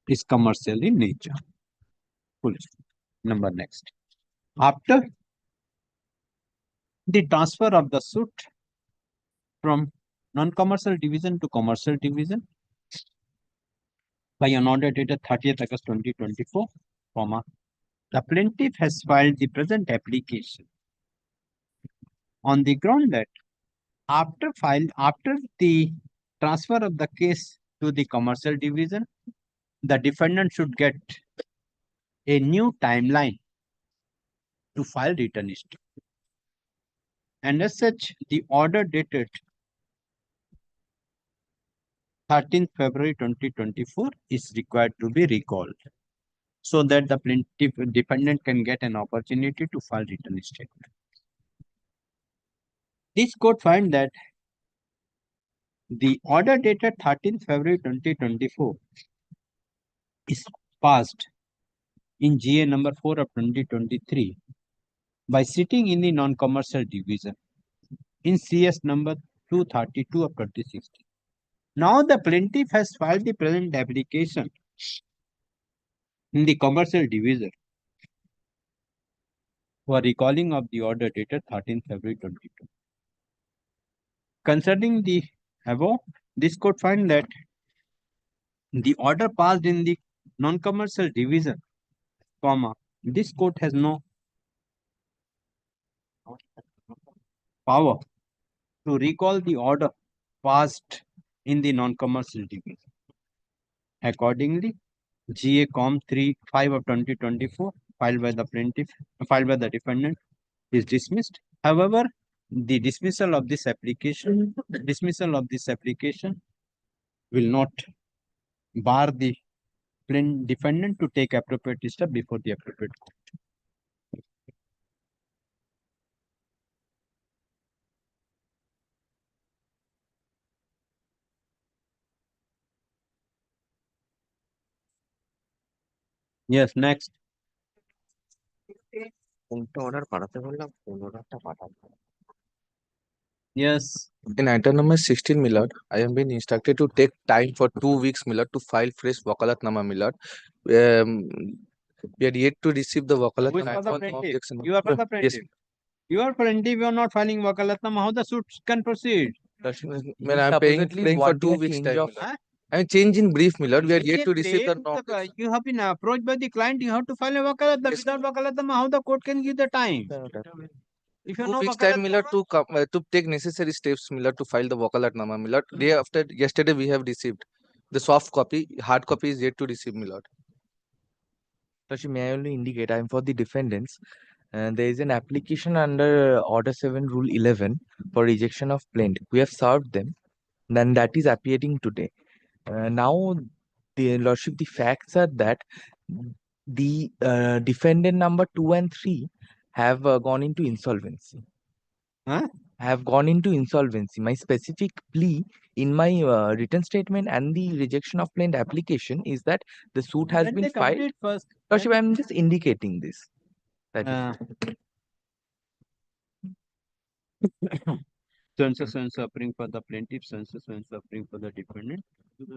is commercial in nature. Full stop. Number next. After the transfer of the suit from non-commercial division to commercial division by an order dated 30th August 2024, comma, the plaintiff has filed the present application on the ground that after the transfer of the case to the commercial division, the defendant should get a new timeline to file return state. And as such, the order dated 13th February 2024 is required to be recalled so that the plaintiff defendant can get an opportunity to file return statement. This court find that the order dated 13th February 2024 is passed in GA number 4 of 2023 by sitting in the non-commercial division in CS number 232 of 2016. Now the plaintiff has filed the present application in the commercial division for recalling of the order dated 13 February 22. Concerning the above, this court finds that the order passed in the non-commercial division, this court has no power to recall the order passed in the non-commercial division. Accordingly, GA Com 3-5 of 2024 filed by the defendant is dismissed. However, the dismissal of this application will not bar the defendant to take appropriate step before the appropriate court. Yes, next. Yes. In item number 16, Milord, I have been instructed to take time for 2 weeks, Milord, to file fresh Wakalatnama, Milord. We are yet to receive the Wakalatnama. You are for the plaintiff. Yes. You are plaintiff, you are not filing Wakalatnama. How the suit can proceed? When I am paying for 2 weeks time. I mean, change in brief, Milord. We are yet to receive the You have been approached by the client, you have to file a Wakalatnama. Without Wakalatnama, how the court can give the time? If you 2 know weeks time, Milord, to take necessary steps, Milord, to file the Wakalatnama, Milord. Day after yesterday, we have received the soft copy. Hard copy is yet to receive, Milord. Lordship, may I only indicate I am for the defendants. There is an application under Order 7 Rule 11 for rejection of plaintiff. We have served them. Then that is appearing today. Now, the Lordship, the facts are that the defendant number 2 and 3 have gone into insolvency. Have gone into insolvency. My specific plea in my written statement and the rejection of plaintiff application is that the suit has been filed. First. Lordship, I am just indicating this. That Sense suffering for the plaintiff, sense suffering for the defendant.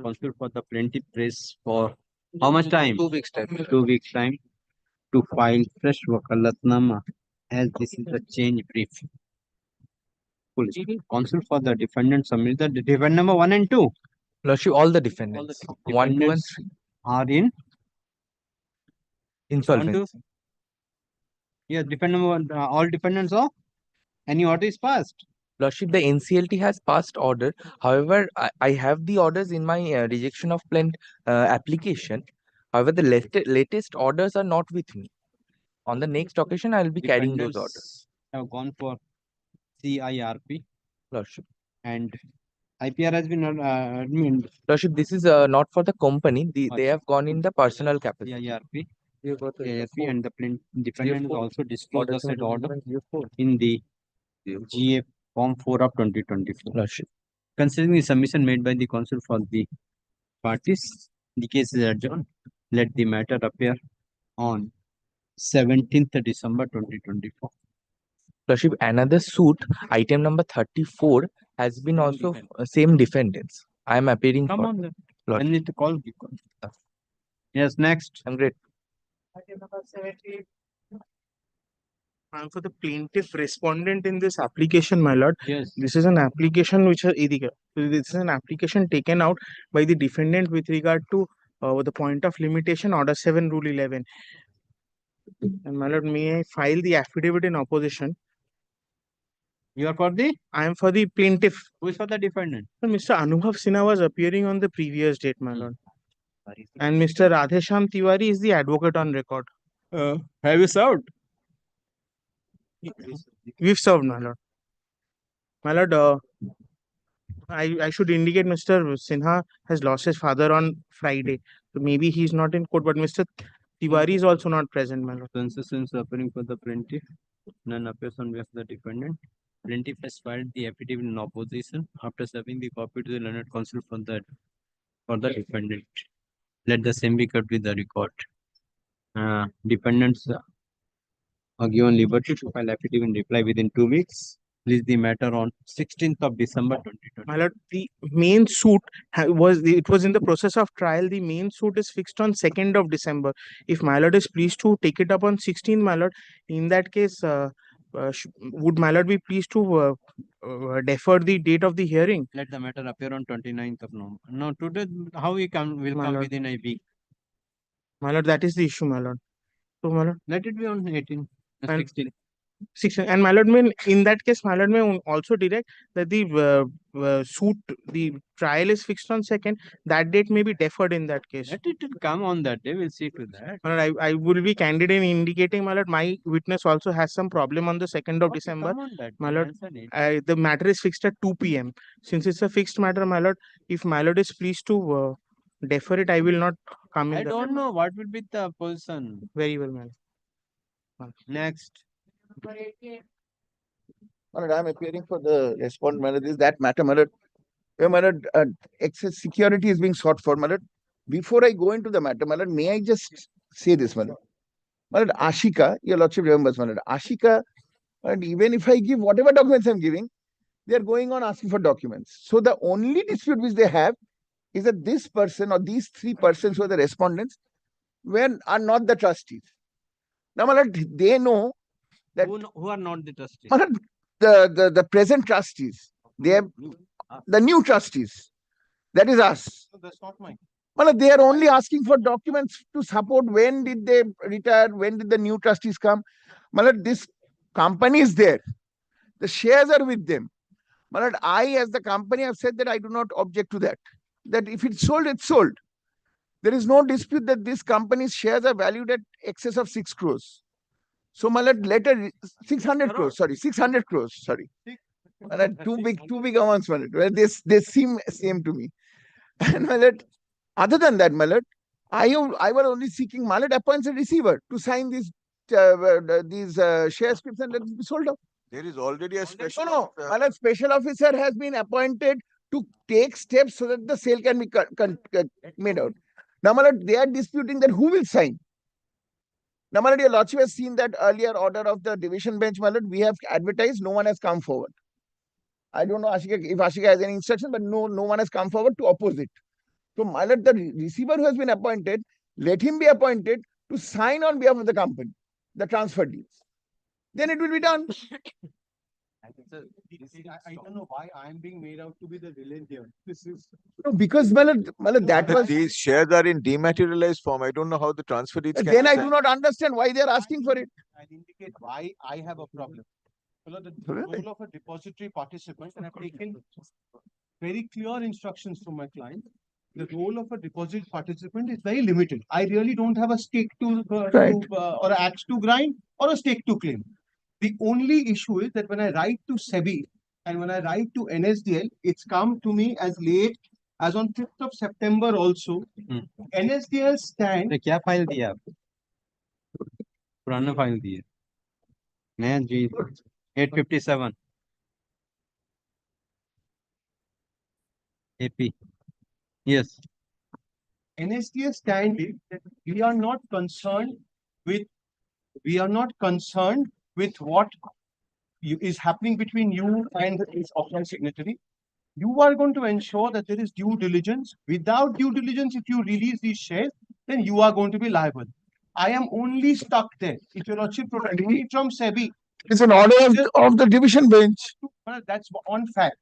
Counsel for the plaintiff press for how much time? 2 weeks time. 2 weeks time to file fresh Wakalatnama, as this is a change brief. Counsel for the defendant submit the defendant number 1 and 2. Lordship, all the defendants. 1, 2, and 3 are in insolvency. Yes, defendant all defendants are. Any order is passed. Lordship, the NCLT has passed order. However, I have the orders in my rejection of plaintiff application. However, the latest orders are not with me. On the next occasion, I will be carrying those orders. Have gone for CIRP. Lordship. And IPR has been admitted. Lordship, this is not for the company. They have gone in the personal capacity. CIRP. CIRP and the defendant also disclosed the said order in the GA Form 4 of 2024. Lordship. Considering the submission made by the counsel for the parties, the case is adjourned. Let the matter appear on 17th December 2024. Lordship, another suit, item number 34, has been also same defendants. I am appearing Come for. on then. I need to call. Yes, next. I'm great. Item number 70. For the plaintiff respondent in this application, my lord. Yes. This is an application which this is an application taken out by the defendant with regard to the point of limitation, Order 7, Rule 11. And my lord, may I file the affidavit in opposition? You are for the? I am for the plaintiff. Who is for the defendant? So Mr. Anubhav Sinha was appearing on the previous date, my lord. And Mr. Radhesham Tiwari is the advocate on record. Have you served? We've served, my lord. My lord, I should indicate Mr. Sinha has lost his father on Friday. So maybe he's not in court, but Mr. Tiwari is also not present, my lord. Since appearing for the plaintiff, none appears on behalf of the defendant. Plaintiff has filed the affidavit in opposition after serving the copy to the learned counsel for the defendant. Let the same be kept with the record. Defendants are given liberty to file affidavit in reply within 2 weeks. Release the matter on 16th of December 2020. My lord, the main suit was in the process of trial. The main suit is fixed on 2nd of December. If my lord is pleased to take it up on 16th, my lord, in that case, would my lord be pleased to defer the date of the hearing? Let the matter appear on 29th of November. No, today how will come within a week. My lord, that is the issue, my lord. So, my lord, Let it be on 18, And- 16. 16. And my lord, in that case, my lord may also direct that the suit, the trial is fixed on 2nd. That date may be deferred in that case. Let it come on that day. We'll see to that. My lord, I will be candid in indicating, my lord, my witness also has some problem on the 2nd of December. Come on that My day, lord, answer it. the matter is fixed at 2 p.m. Since it's a fixed matter, my lord, if my lord is pleased to defer it, I will not come in. I don't know what will be the position. Very well, my lord. Next. My lord, I'm appearing for the respondent. My lord, this is that matter, my lord. My lord, excess security is being sought for, my lord. Before I go into the matter, my lord, may I just say this, my lord? My lord, Ashika, your lordship remembers, my lord, Ashika, and even if I give whatever documents I'm giving, they are going on asking for documents. So the only dispute which they have is that this person or these three persons who are the respondents are not the trustees. Now, my lord, they know that who are not the trustees? my lord, the present trustees, they have the new trustees. That is us. That's not mine. Well, they are only asking for documents to support when did they retire, when did the new trustees come. Well, this company is there. The shares are with them. Well, I, as the company, have said that I do not object to that. That if it's sold, it's sold. There is no dispute that this company's shares are valued at excess of 6 crores. So, later 600 crores, sorry, 600 crores, sorry. Too big amounts, well, they seem same to me. And other than that, I was only seeking appoints a receiver to sign these share scripts and let it be sold off. There is already a special. No, special officer has been appointed to take steps so that the sale can be made out. Now, they are disputing that who will sign. Now, your lordship has seen that earlier order of the division bench, we have advertised, no one has come forward. I don't know Ashika, if Ashika has any instruction, but no one has come forward to oppose it. So, the receiver who has been appointed, let him be appointed to sign on behalf of the company, the transfer deals. Then it will be done. I don't know why I am being made out to be the villain here. This is no, because that was These shares are in dematerialized form. I don't know how the transfer deeds can then be I signed. do not understand why they are asking for it. I'll indicate why I have a problem. Well, the role of a depository participant, and I've taken very clear instructions from my client. The role of a deposit participant is very limited. I really don't have a stake to or an axe to grind or a stake to claim. The only issue is that when I write to SEBI and when I write to NSDL, it's come to me as late as on 5th of September also. NSDL stand. क्या file दिया आप? पुराना file दिया नया जी 857 AP. Yes. NSDL stand is that we are not concerned with what is happening between you and its authorized signatory. You are going to ensure that there is due diligence. Without due diligence, if you release these shares, then you are going to be liable. I am only stuck there. If your lordship protects me from SEBI, it's an order of the division bench. That's on fact.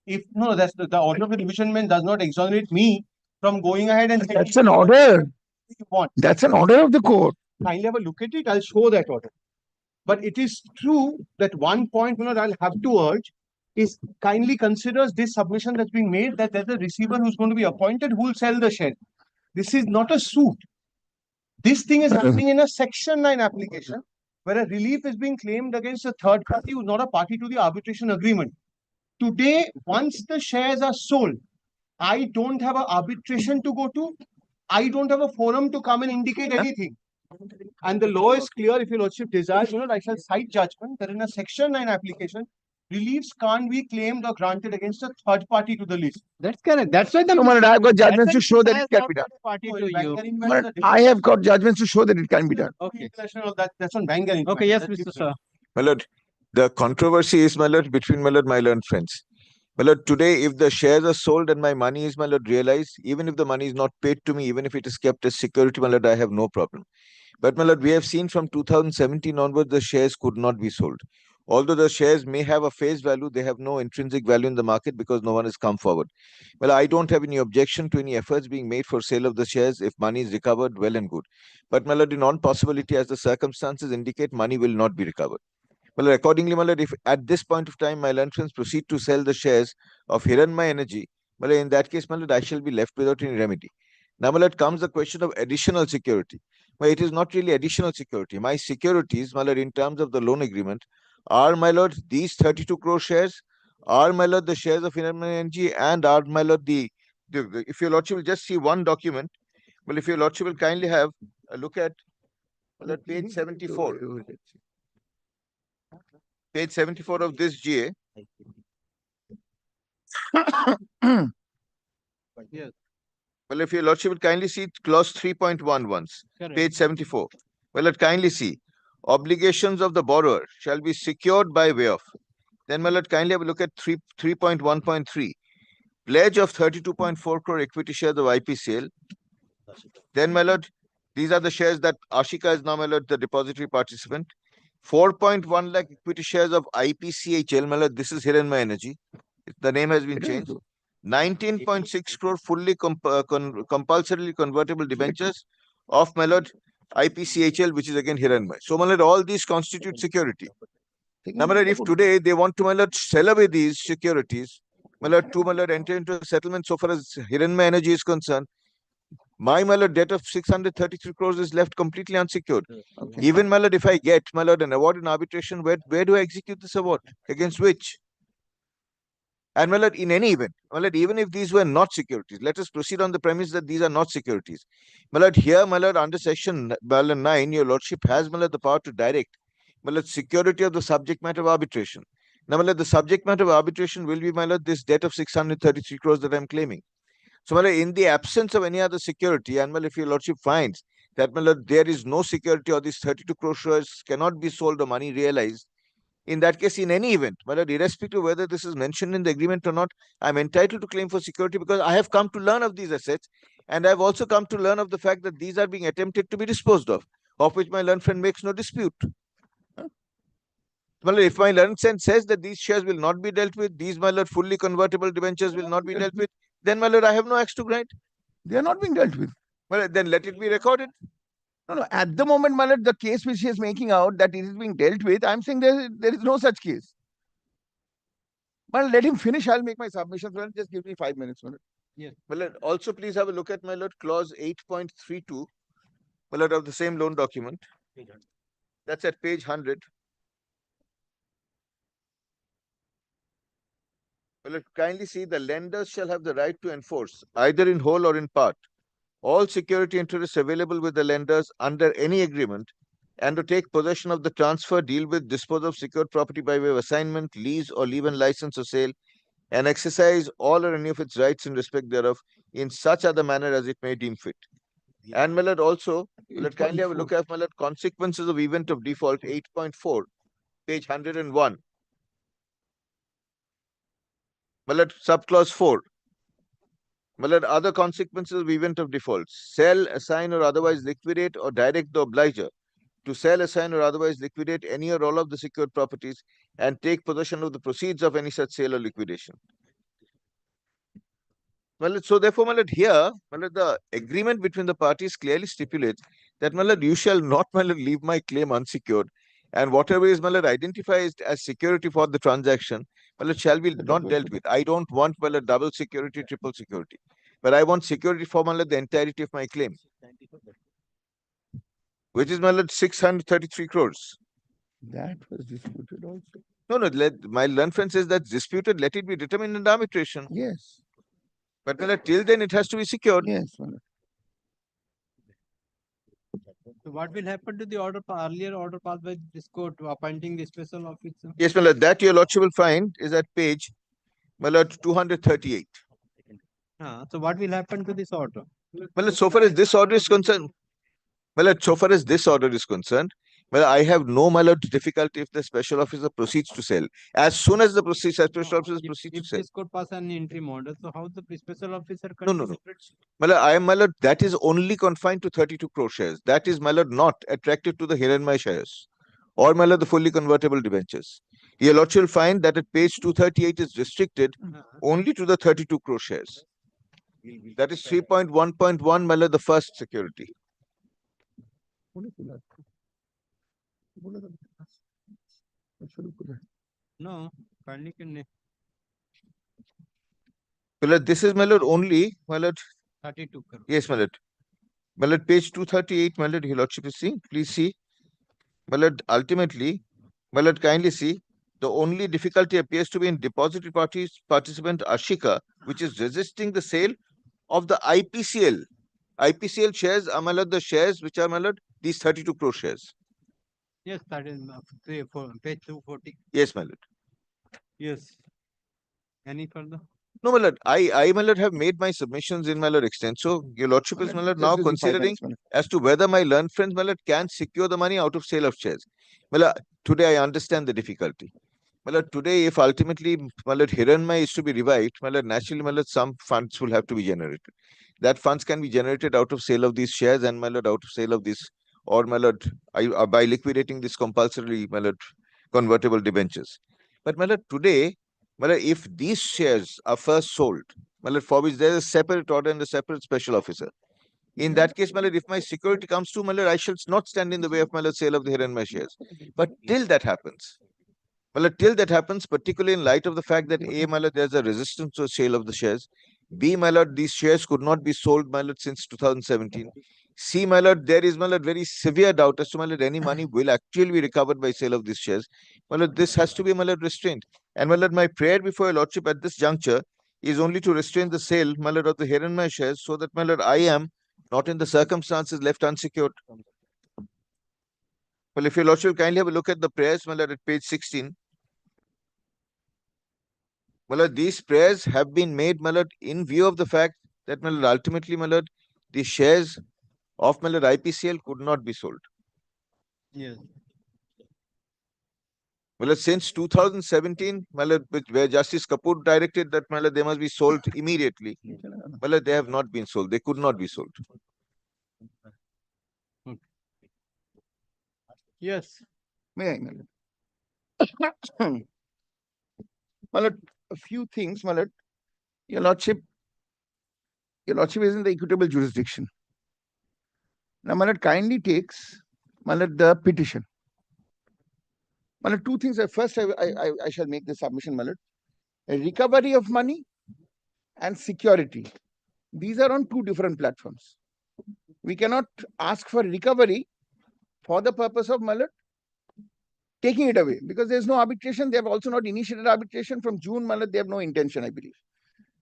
If no, that's the order of the division bench does not exonerate me from going ahead and That's an order. You want. That's an order of the court. Kindly have a look at it. I'll show that order. But it is true that one point, I'll have to urge is kindly considers this submission that's being made that there's a receiver who's going to be appointed who will sell the share. This is not a suit. This thing is happening in a Section 9 application where a relief is being claimed against a third party who's not a party to the arbitration agreement. Today, once the shares are sold, I don't have an arbitration to go to. I don't have a forum to come and indicate anything. And the law is clear. If your lordship desires, I shall cite judgment that in a Section 9 application, reliefs can't be claimed or granted against a third party to the list. That's correct. That's why I've got judgments to show that it can be done. I have got judgments to show that it can be done. Okay. That's on bank guarantee. Okay, yes, Mr. Sir. My lord, The controversy is, my lord, between my learned friends. My lord, today, if the shares are sold and my money is, my lord, realized, even if the money is not paid to me, even if it is kept as security, my lord, I have no problem. But, my lord, we have seen from 2017 onwards, the shares could not be sold. Although the shares may have a face value, they have no intrinsic value in the market because no one has come forward. Well, I don't have any objection to any efforts being made for sale of the shares. If money is recovered, well and good. But, my lord, in non-possibility, as the circumstances indicate, money will not be recovered. Well, accordingly, my lord, if at this point of time my learned friends proceed to sell the shares of Hiranmaya Energy, well, in that case, my lord, I shall be left without any remedy. Now, my lord, comes the question of additional security. Well, it is not really additional security. My securities, my lord, in terms of the loan agreement, are, my lord, these 32 crore shares, are, my lord, the shares of Hiranmaya Energy, and are, my lord, if your lordship will just see one document, well, if your lordship will kindly have a look at, well, at page 74. Page 74 of this GA. Yes. Well, if your lordship would kindly see clause 3.1 once, page 74. Well, let kindly see. Obligations of the borrower shall be secured by way of. Then, well, let kindly have a look at 3.1.3. Pledge of 32.4 crore equity shares of IPCL. Then, my lord, these are the shares that Ashika is now, my lord, the depository participant. 4.1 lakh equity shares of IPCHL, my lord, this is Hiranmaya Energy. The name has been changed. 19.6 crore fully compulsorily convertible debentures of, my lord, IPCHL, which is again Hiranmaya. So, my lord, all these constitute security. Now, my lord, if today they want to, my lord, sell away these securities, my lord, to, my lord, enter into a settlement so far as Hiranmaya Energy is concerned, my lord, debt of 633 crores is left completely unsecured. Okay. Even, my lord, if I get, my lord, an award in arbitration, where do I execute this award? Against which? And, my lord, in any event, my lord, even if these were not securities, let us proceed on the premise that these are not securities. My lord, here, my lord, under section 9, your lordship has, my lord, the power to direct, my lord, security of the subject matter of arbitration. Now, my lord, the subject matter of arbitration will be, my lord, this debt of 633 crores that I'm claiming. So, my lord, in the absence of any other security, and, well, if your lordship finds that, my lord, there is no security or these 32 crore shares cannot be sold or money realized, in that case, in any event, my lord, irrespective of whether this is mentioned in the agreement or not, I'm entitled to claim for security because I have come to learn of these assets, and I've also come to learn of the fact that these are being attempted to be disposed of which my learned friend makes no dispute. Well, if my learned friend says that these shares will not be dealt with, these, my lord, fully convertible debentures will not be dealt with, then, my lord, I have no axe to grind. They are not being dealt with. Well, then let it be recorded. No. At the moment, my lord, the case which he is making out that it is being dealt with, I'm saying there is no such case. But let him finish. I'll make my submission. Well, just give me 5 minutes. My lord. Yes. Well, also please have a look at, my lord, clause 8.32, my lord, of the same loan document. That's at page 100. Well, kindly see, the lenders shall have the right to enforce, either in whole or in part, all security interests available with the lenders under any agreement, and to take possession of the transfer, deal with, dispose of secured property by way of assignment, lease, or leave in license or sale, and exercise all or any of its rights in respect thereof in such other manner as it may deem fit. And, my lord, also, let kindly have a look at, my lord, consequences of event of default 8.4, page 101. My lord, subclause 4. My lord, other consequences of event of default: sell, assign, or otherwise liquidate or direct the obliger to sell, assign, or otherwise liquidate any or all of the secured properties and take possession of the proceeds of any such sale or liquidation. Well, so therefore, my lord, here, my lord, the agreement between the parties clearly stipulates that, my lord, you shall not, my lord, leave my claim unsecured, and whatever is, my lord, identified as security for the transaction, my lord, shall be not dealt with. I don't want, my lord, double security, triple security, but I want security for, my lord, the entirety of my claim, which is, my lord, 633 crores. That was disputed also. No, my learned friend says that's disputed. Let it be determined in arbitration. Yes. But, my lord, till then it has to be secured. Yes, my lord. So what will happen to the earlier order passed by this court appointing the special officer? Yes, my lord, that your lordship will find is at page, my lord, 238. So what will happen to this order? Well, so far as this order is concerned, Well, I have no, my lord, difficulty if the special officer proceeds to sell. As soon as the special officer proceeds to sell. This could pass an interim order, so how the special officer No, can no, no. separate? Well, I am, my lord, that is only confined to 32 crore shares. That is, my lord, not attractive to the Hiranmaya shares or, my lord, the fully convertible debentures. Your lordship will find that at page 238 is restricted only to the 32 crore shares. That is 3.1.1, my lord, the first security. No, kindly can. Well, this is, my lord, only, my lord. 32 crore. Yes, my lord. My lord, page 238, my lord, your lordship is seeing. Please see. My lord, ultimately, my lord, kindly see. The only difficulty appears to be in depository participant Ashika, which is resisting the sale of the IPCL. IPCL shares are, my lord, the shares which are, my lord, these 32 crore shares. Yes, that is page 240. Yes, my lord. Yes. Any further? No, my lord, my lord, have made my submissions in, my lord, extenso. Your lordship is, my lord, now considering as to whether my learned friends, my lord, can secure the money out of sale of shares. My lord, today I understand the difficulty. My lord, today, if ultimately, my lord, Hiranmaya is to be revived, my lord, naturally, my lord, some funds will have to be generated. That funds can be generated out of sale of these shares and, my lord, out of sale of this, or, my lord, by liquidating this compulsory, my lord, convertible debentures. But, my lord, today, my lord, if these shares are first sold, my lord, for which there is a separate order and a separate special officer, in that case, my lord, if my security comes to, my lord, I shall not stand in the way of, my lord, sale of the Hiranmaya shares. But till that happens, well, till that happens, particularly in light of the fact that A, my lord, there's a resistance to sale of the shares. B, my lord, these shares could not be sold, my lord, since 2017. C, my lord, there is, my lord, very severe doubt as to, my lord, any money will actually be recovered by sale of these shares. My lord, this has to be, my lord, restrained. And, my lord, my prayer before your lordship at this juncture is only to restrain the sale, my lord, of the Hiranmaya shares so that, my lord, I am not in the circumstances left unsecured. Well, if your lordship kindly have a look at the prayers, my lord, at page 16. Well, these prayers have been made, my lord, in view of the fact that, my lord, ultimately, my lord, the shares of, my lord, IPCL could not be sold. Yes. Well, since 2017, my lord, where Justice Kapoor directed that, my lord, they must be sold immediately. Well, they have not been sold. They could not be sold. Yes. May I, my lord? My lord, a few things, my lord. Your lordship is in the equitable jurisdiction. Now, my lord, kindly takes, my lord, the petition. My lord, two things. First, I shall make the submission, my lord. A recovery of money and security. These are on two different platforms. We cannot ask for recovery for the purpose of, my lord, taking it away, because there's no arbitration. They have also not initiated arbitration from June, my lord. They have no intention, I believe.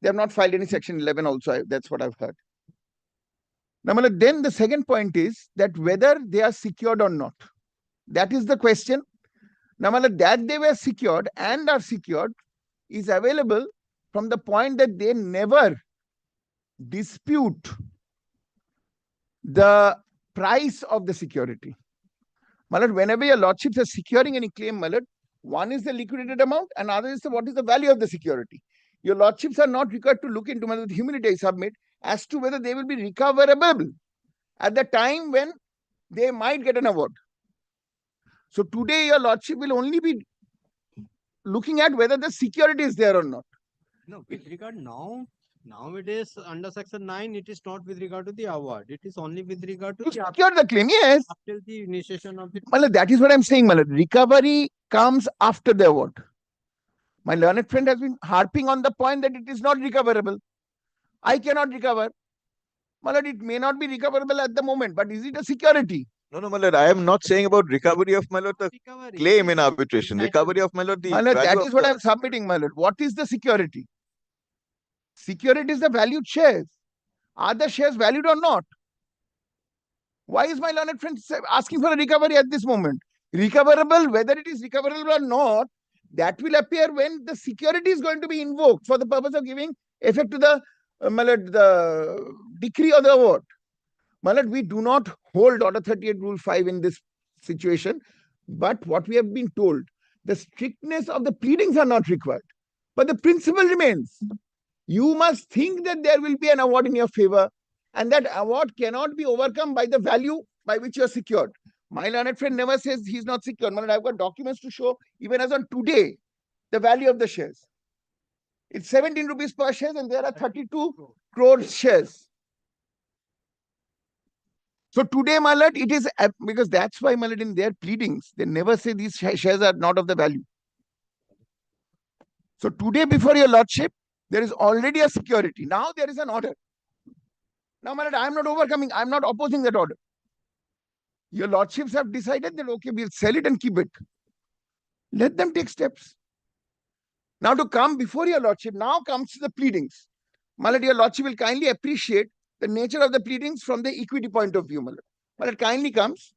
They have not filed any Section 11 also. That's what I've heard. Now, my lord, then the second point is that whether they are secured or not. That is the question. Now, my lord, that they were secured and are secured is available from the point that they never dispute the price of the security. My lord, whenever your lordships are securing any claim, my lord, one is the liquidated amount and other is what is the value of the security. Your lordships are not required to look into, my lord, humility I submit, as to whether they will be recoverable at the time when they might get an award. So today your lordship will only be looking at whether the security is there or not. No, with regard nowadays under Section 9, it is not with regard to the award. It is only with regard to the secure the claim, yes. After the initiation of the. Well, that is what I'm saying, Malad. Recovery comes after the award. My learned friend has been harping on the point that it is not recoverable. I cannot recover. Malad, it may not be recoverable at the moment, but is it a security? No, my lord, I am not saying about recovery of, my lord, the claim in arbitration. Recovery of, my lord, the Malad, value that of is what the... I'm submitting, Malad. What is the security? Security is the valued shares. Are the shares valued or not? Why is my learned friend asking for a recovery at this moment? Recoverable, whether it is recoverable or not, that will appear when the security is going to be invoked for the purpose of giving effect to the decree or the award. Malad, we do not hold Order 38 Rule 5 in this situation. But what we have been told, the strictness of the pleadings are not required, but the principle remains. You must think that there will be an award in your favor, and that award cannot be overcome by the value by which you are secured. My learned friend never says he's not secured. I've got documents to show, even as on today, the value of the shares. It's 17 rupees per share, and there are 32 crore shares. So today, my lord, it is because that's why, my lord, in their pleadings, they never say these shares are not of the value. So today, before your lordship, there is already a security. Now there is an order. Now, my lord, I am not overcoming, I am not opposing that order. Your lordships have decided that, okay, we'll sell it and keep it. Let them take steps. Now to come before your lordship, now comes the pleadings. My lord, your lordship will kindly appreciate the nature of the pleadings from the equity point of view, my lord. My lord, kindly comes.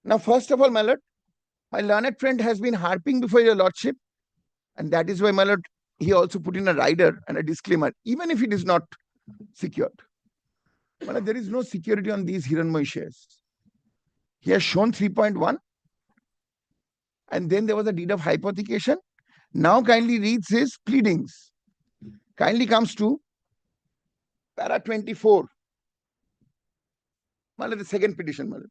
Now, first of all, my lord, my learned friend has been harping before your lordship, and that is why, my lord, he also put in a rider and a disclaimer, even if it is not secured. My lord, there is no security on these Hiranmoy shares. He has shown 3.1, and then there was a deed of hypothecation. Now kindly reads his pleadings. Kindly comes to para 24. My lord, the second petition, my lord.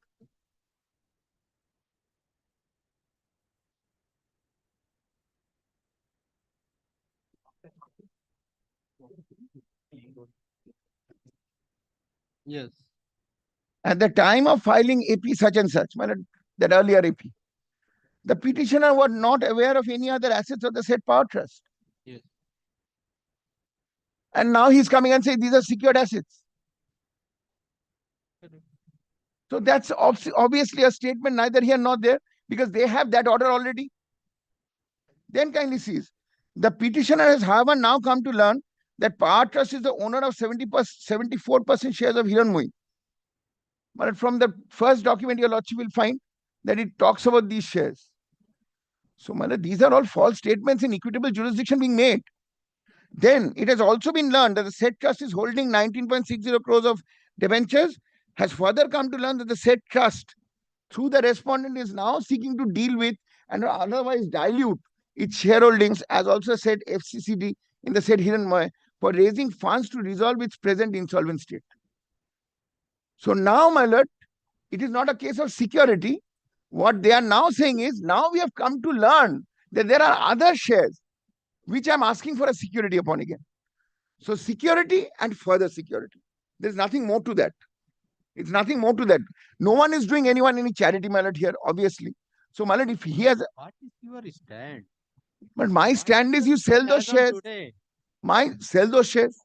Yes. At the time of filing AP such and such, that earlier AP, the petitioner was not aware of any other assets of the said power trust. Yes. And now he's coming and saying these are secured assets. So that's obviously a statement neither here nor there, because they have that order already. Then kindly sees, the petitioner has, however, now come to learn that power trust is the owner of 74% shares of Hiranmoy. But from the first document, your lordship will find that it talks about these shares. So, these are all false statements in equitable jurisdiction being made. Then it has also been learned that the said trust is holding 19.60 crores of debentures, has further come to learn that the said trust, through the respondent, is now seeking to deal with and otherwise dilute its shareholdings, as also said FCCD in the said Hiranmoy, for raising funds to resolve its present insolvent state. So now, my lord, it is not a case of security. What they are now saying is, now we have come to learn that there are other shares which I am asking for a security upon again. So security and further security. There's nothing more to that. It's nothing more to that. No one is doing anyone any charity, my lord, here, obviously. So, my lord, if he has... What is your stand? But my stand is you sell those shares. Sell those shares.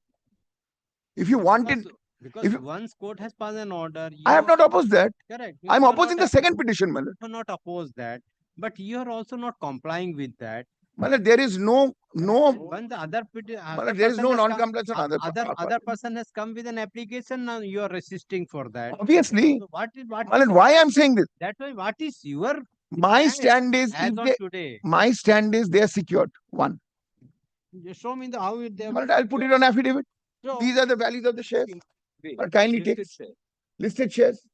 If you want it... Because once court has passed an order... I have not opposed that. Correct. I'm opposing the second petition, my lord. You not oppose that. But you are also not complying with that. My lord, there is no... When the other there is no non-compliance on other person has come with an application, now you are resisting for that. Obviously. So my lord, why I'm saying this? That's why what is your... My stand is, my stand is they are secured. One. You show me how they are... I'll put it on affidavit. So, these are the values of the shares. But kindly take listed shares.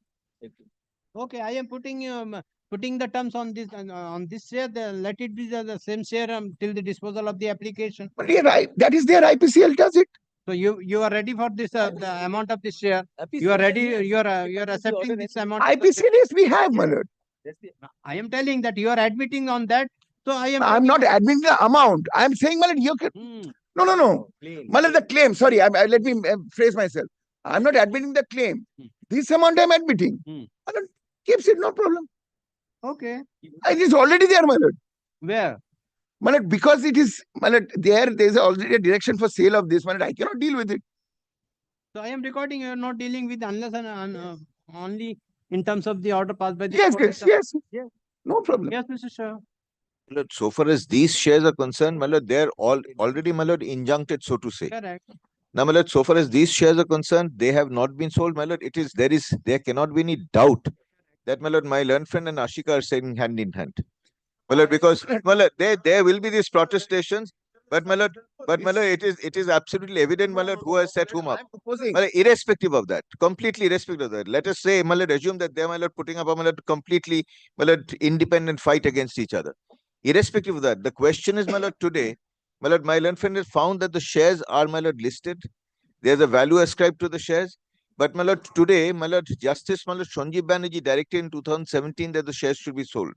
Okay, I am putting the terms on this share. Let it be the same share till the disposal of the application. But that is their IPCL does it. So you are ready for this the amount of this share. You are ready. You are accepting this amount. IPCL yes, we have, my lord. I am telling that you are admitting on that. So I'm not admitting the amount. I am saying, my lord, you can. No. My lord, the claim. Sorry, let me phrase myself. I'm not admitting the claim. This amount I'm admitting. My lord, keeps it, no problem. Okay. It is already there, my lord. Where? My lord, because it is, my lord, there is already a direction for sale of this, my lord, I cannot deal with it. So I am recording, you are not dealing with unless and only in terms of the order passed by the court. Yes. No problem. Yes, Mr. Shah. So far as these shares are concerned, they are already injuncted, so to say. Correct. Now, so far as these shares are concerned, they have not been sold. There cannot be any doubt that my learned friend and Ashika are saying hand in hand. Because there will be these protestations. But my lord, it is absolutely evident, my lord, who has set whom up. My lord, irrespective of that, completely irrespective of that. Let us say, my lord, assume that they are, my lord, putting up a, my lord, completely, my lord, independent fight against each other. Irrespective of that, the question is, my lord, today, my lord, my learned friend has found that the shares are, my lord, listed. There's a value ascribed to the shares. But, my lord, today, my lord, Justice, my lord, Sanjeev Banerjee directed in 2017 that the shares should be sold.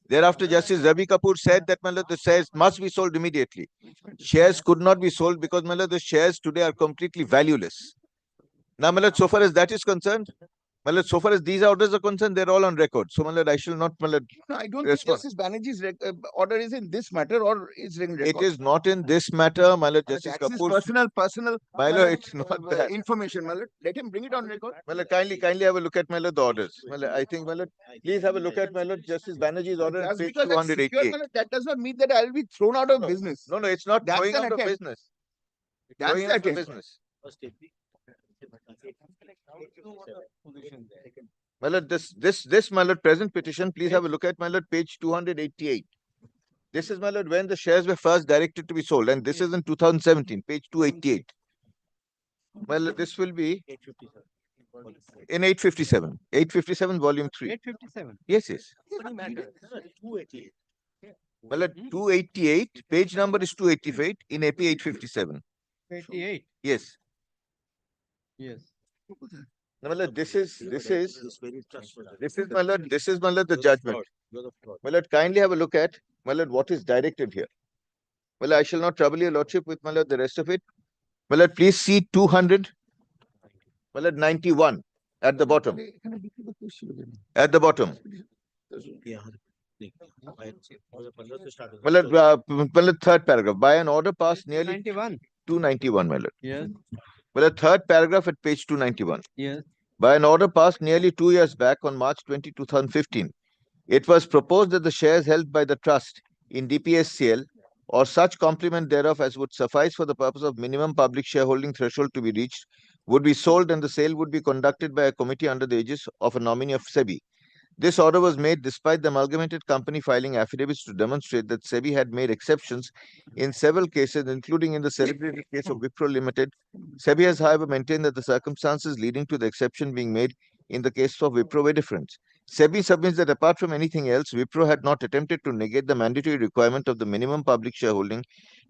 Thereafter, Justice Ravi Kapoor said that, my lord, the shares must be sold immediately. Shares could not be sold because, my lord, the shares today are completely valueless. Now, my lord, so far as that is concerned, my lord, so far as these orders are concerned, they're all on record. So, my lord, I shall not, my lord, No, I don't think respond. Justice Banerjee's order is in this matter or is in record. It is not in this matter, my lord, Justice That's his Kapoor. personal, My lord, it's not that. information, my lord. Let him bring it on record. My lord, kindly have a look at, my lord, the orders. My lord, I think, my lord, please have a look at, my lord, Justice Banerjee's order at Just page because that's secured, 288. my lord, that does not mean that I'll be thrown out of business. No, it's not That's going an out of attempt. business. It's That's going the out of attempt. business. My lord, this, my lord, present petition, please have a look at, my lord, page 288. This is, my lord, when the shares were first directed to be sold, and this is in 2017, page 288. My lord, this will be in 857. 857, volume 3. 857. Yes, yes. My lord, 288, page number is 288 in AP 857. 88. Yes. Yes. Now, my lord, this is my lord, the judgment. My lord, kindly have a look at, my lord, what is directed here. Well, I shall not trouble your lordship with, my lord, the rest of it. My lord, please see 200, my lord, 91 at the bottom. At the bottom. My lord, third paragraph. By an order passed nearly 291, my lord. Yes. Well, the third paragraph at page 291. Yes. By an order passed nearly 2 years back on March 20, 2015, it was proposed that the shares held by the trust in DPSCL or such complement thereof as would suffice for the purpose of minimum public shareholding threshold to be reached would be sold, and the sale would be conducted by a committee under the aegis of a nominee of SEBI. This order was made despite the amalgamated company filing affidavits to demonstrate that SEBI had made exceptions in several cases, including in the celebrated case of Wipro Limited. SEBI has, however, maintained that the circumstances leading to the exception being made in the case of Wipro were different. SEBI submits that apart from anything else, Wipro had not attempted to negate the mandatory requirement of the minimum public shareholding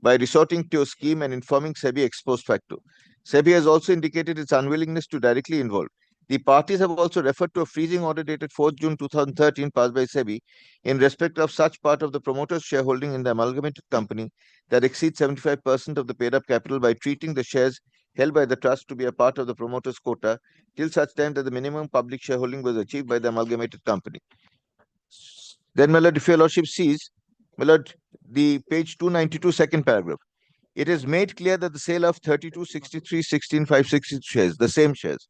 by resorting to a scheme and informing SEBI ex post facto. SEBI has also indicated its unwillingness to directly involve. The parties have also referred to a freezing order dated 4th June 2013 passed by SEBI in respect of such part of the promoter's shareholding in the amalgamated company that exceeds 75% of the paid-up capital by treating the shares held by the trust to be a part of the promoter's quota till such time that the minimum public shareholding was achieved by the amalgamated company. Then, my lord, if your lordship sees, my lord, the page 292, second paragraph, it is made clear that the sale of 32, 63, 16, 560 shares, the same shares,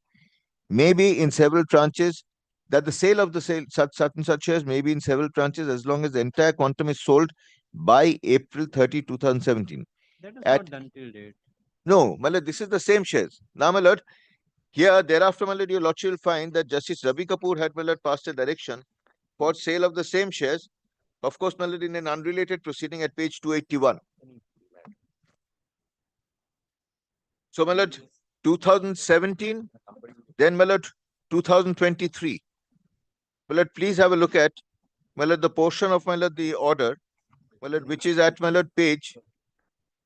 may be in several tranches, that the sale of the such shares may be in several tranches as long as the entire quantum is sold by April 30, 2017. That is not done till date. No, my lord, this is the same shares. Now, my lord, here, thereafter, my lord, your lordship will find that Justice Ravi Kapoor had, my lord, passed a direction for sale of the same shares, of course, my lord, in an unrelated proceeding at page 281. So, my lord, 2017, then, my lord, 2023. My lord, please have a look at, my lord, the portion of, my lord, the order, my lord, which is at, my lord, page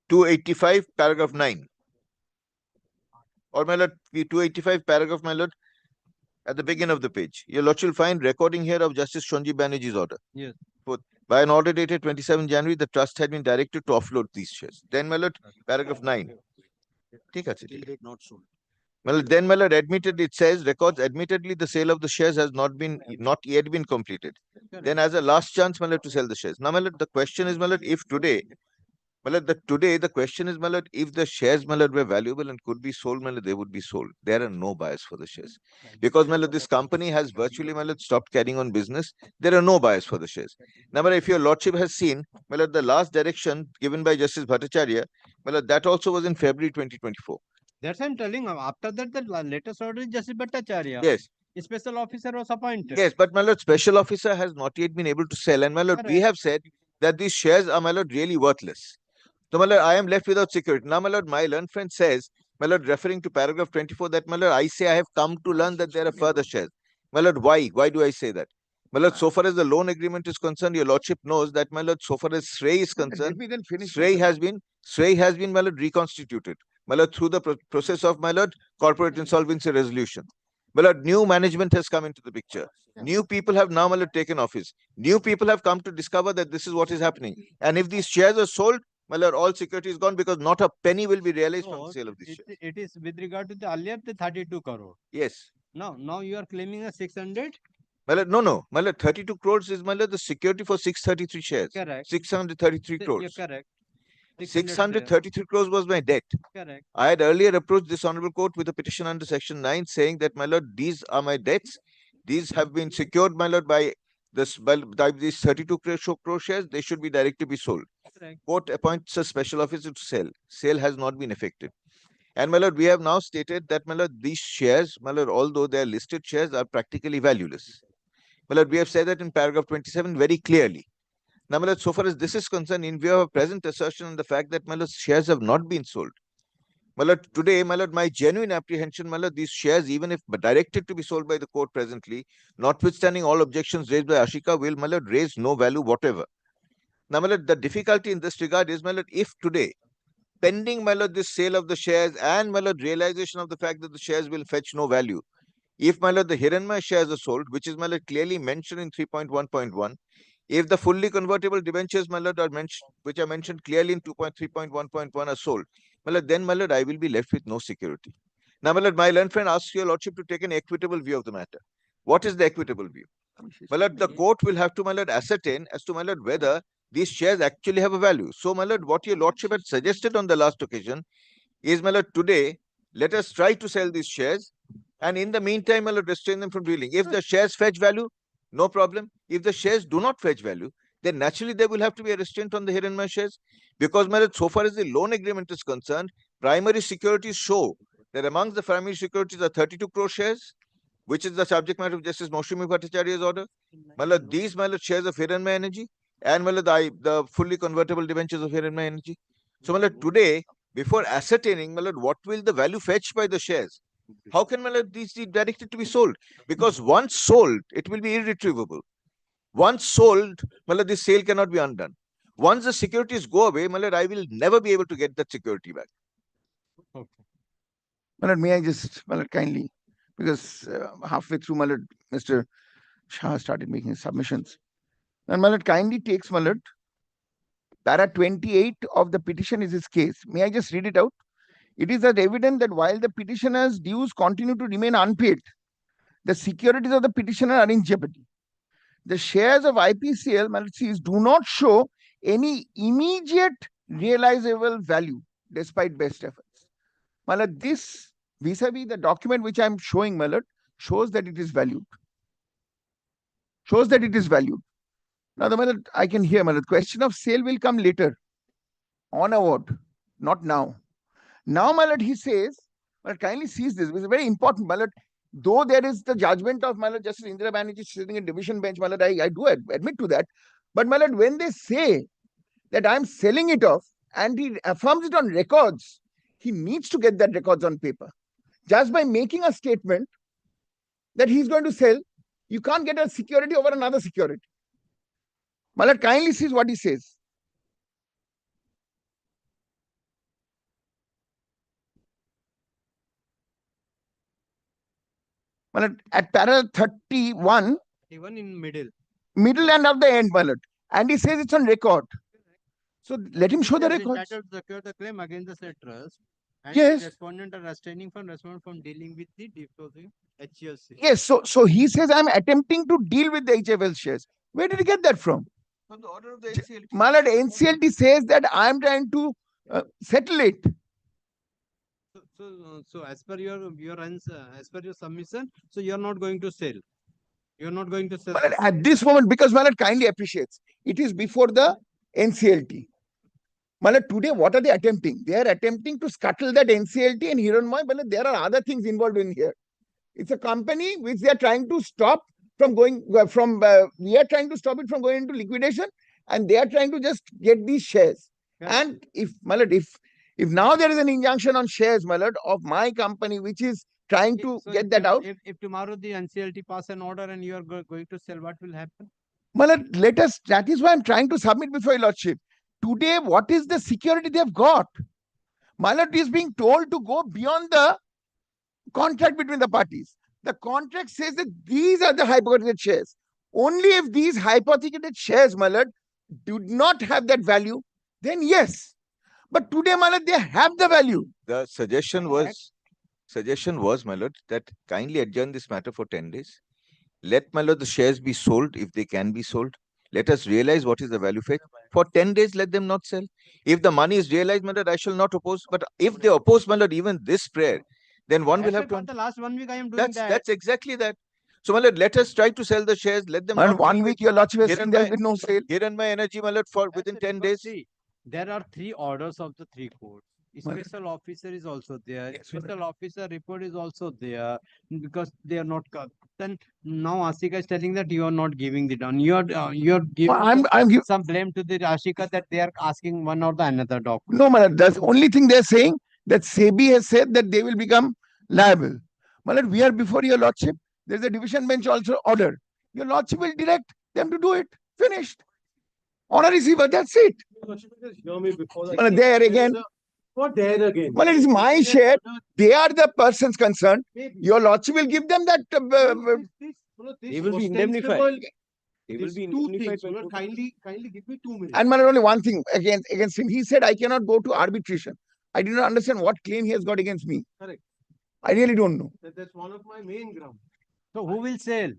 285, paragraph 9. Or, my lord, 285, paragraph, my lord, at the beginning of the page. Your lordship will find recording here of Justice Sanjeev Banerjee's order. Yes. By an order dated 27 January, the trust had been directed to offload these shares. Then, my lord, paragraph 9. Well, then, my lord, admitted, it says, records admittedly the sale of the shares has not yet been completed. Then, as a last chance, my lord, to sell the shares. Now, my lord, the question is, my lord, if today, my lord, the question is, my lord, if the shares, my lord, were valuable and could be sold, my lord, they would be sold. There are no buyers for the shares. Because, my lord, this company has virtually, my lord, stopped carrying on business. There are no buyers for the shares. Now, my lord, if your lordship has seen, my lord, the last direction given by Justice Bhattacharya, my lord, that also was in February 2024. That's I'm telling. After that, the latest order is Justice Bhattacharya. Yes. A special officer was appointed. Yes, but my lord, special officer has not yet been able to sell. And my lord, we have said that these shares are, my lord, really worthless. So, my lord, I am left without security. Now, my lord, my learned friend says, my lord, referring to paragraph 24, that, my lord, I say I have come to learn that there are further shares. My lord, why? Why do I say that? My lord, so far as the loan agreement is concerned, your lordship knows that, my lord, so far as Shrey is concerned, Shrey has been, my lord, reconstituted. My lord, through the process of, my lord, corporate insolvency resolution. My lord, new management has come into the picture. New people have now, my lord, taken office. New people have come to discover that this is what is happening. And if these shares are sold, my lord, all security is gone because not a penny will be realized from the sale of these shares. It is with regard to the earlier the 32 crore. Yes. Now you are claiming a 600. My lord, no. My lord, 32 crores is, my lord, the security for 633 shares. Correct. 633 You're crores. correct. 633 crores was my debt. Correct. I had earlier approached this honorable court with a petition under section 9 saying that, my lord, these are my debts. These have been secured, my lord, by these 32 crore shares. They should be directly be sold. Correct. Court appoints a special officer to sell. Sale has not been effected. And, my lord, we have now stated that, my lord, these shares, my lord, although they are listed shares, are practically valueless. My lord, we have said that in paragraph 27 very clearly. Now, my lord, so far as this is concerned, in view of a present assertion and the fact that, my lord, shares have not been sold, my lord, today, my lord, my genuine apprehension, my lord, these shares, even if directed to be sold by the court presently, notwithstanding all objections raised by Ashika, will, my lord, raise no value whatever. Now, my lord, the difficulty in this regard is, my lord, if today, pending, my lord, this sale of the shares and, my lord, realization of the fact that the shares will fetch no value, if, my lord, the Hiranmaya shares are sold, which is, my lord, clearly mentioned in 3.1.1, if the fully convertible debentures, my lord, are mentioned, which are mentioned clearly in 2.3.1.1 are sold, my lord, then, my lord, I will be left with no security. Now, my lord, my learned friend asks your lordship to take an equitable view of the matter. What is the equitable view? My lord, the court will have to, my lord, ascertain as to, my lord, whether these shares actually have a value. So, my lord, what your lordship had suggested on the last occasion is, my lord, today, let us try to sell these shares. And in the meantime, my lord, restrain them from dealing. If the shares fetch value, no problem. If the shares do not fetch value, then naturally there will have to be a restraint on the Hiranmaya shares. Because, my lord, so far as the loan agreement is concerned, primary securities show that amongst the primary securities are 32 crore shares, which is the subject matter of Justice Maushami Bhattacharya's order. My lord, these, my lord, shares of Hiranmaya Energy, and, my lord, the fully convertible debentures of Hiranmaya Energy. So, my lord, today, before ascertaining, my lord, what will the value fetched by the shares, how can, my lord, these be directed to be sold? Because once sold, it will be irretrievable. Once sold, my lord, this sale cannot be undone. Once the securities go away, my lord, I will never be able to get that security back. Okay. My lord, may I just, my lord, kindly, because halfway through, my lord, Mr. Shah started making his submissions. And my lord kindly takes, my lord, para 28 of the petition is his case. May I just read it out? It is that evident that while the petitioner's dues continue to remain unpaid, the securities of the petitioner are in jeopardy. The shares of IPCL, my lord, do not show any immediate realizable value despite best efforts. My lord, this vis-a-vis the document which I am showing, my lord, shows that it is valued. Shows that it is valued. Now, my lord, I can hear, my lord, question of sale will come later on award, not now. Now, my lord, he says, my lord, kindly sees this, which is very important, my lord. Though there is the judgment of, my lord, Justice Indira Banerjee sitting in division bench, my lord, I do admit to that. But, my lord, when they say that I'm selling it off and he affirms it on records, he needs to get that records on paper. Just by making a statement that he's going to sell, you can't get a security over another security. My lord, kindly sees what he says. My lord, at para 31, Even in middle and at the end, my lord, and he says it's on record. So let him show the records. Secure the claim against the said trust. And Yes. the respondent are restraining from dealing with the deposing HLC. Yes, so he says I'm attempting to deal with the HFL shares. Where did he get that from? From the order of the NCLT. My lord, NCLT says that I'm trying to settle it. So as per your answer, as per your submission, so you're not going to sell. You're not going to sell. At this moment, because my lord kindly appreciates, it is before the NCLT. My lord, today what are they attempting? They are attempting to scuttle that NCLT and Hiranmaya, but there are other things involved in here. It's a company which they are trying to stop from going we are trying to stop it from going into liquidation, and they are trying to just get these shares. And if, my lord, if now there is an injunction on shares, my lord, of my company, which is trying to get that out. If tomorrow the NCLT pass an order and you are going to sell, what will happen? My lord, that is why I'm trying to submit before your lordship. Today, what is the security they've got? My lord is being told to go beyond the contract between the parties. The contract says that these are the hypothecated shares. Only if these hypothecated shares, my lord, do not have that value, then yes. But today, my lord, they have the value. The suggestion was, my lord, that kindly adjourn this matter for 10 days. Let, my lord, the shares be sold if they can be sold. Let us realize what is the value fetch. For 10 days, let them not sell. If the money is realized, my lord, I shall not oppose. But if they oppose, my lord, even this prayer, then one will have to. The last 1 week I am doing that. That's exactly that. So, my lord, let us try to sell the shares. Let them. And 1 week, your lordship has seen there has been no sale. Here and my energy, my lord, for within 10 days. See, there are 3 orders of the 3 courts. Special officer is also there. Special officer report is also there because they are not. Then now Ashika is telling that you are not giving the down. You are giving I'm giving some blame to the Ashika that they are asking one or the another document. No, my lord, that's the only thing they're saying, that SEBI has said that they will become liable. My lord, we are before your lordship. There's a division bench also order. Your lordship will direct them to do it. Finished. Honor receiver, that's it. There again. What there again? Well, it is my share. They are the persons concerned. Your lordship will give them that. They will be indemnified. They will be indemnified. Kindly give me 2 minutes. And my lord, only one thing against him. He said, I cannot go to arbitration. I do not understand what claim he has got against me. Correct. I really don't know. That's one of my main grounds. So who will sell?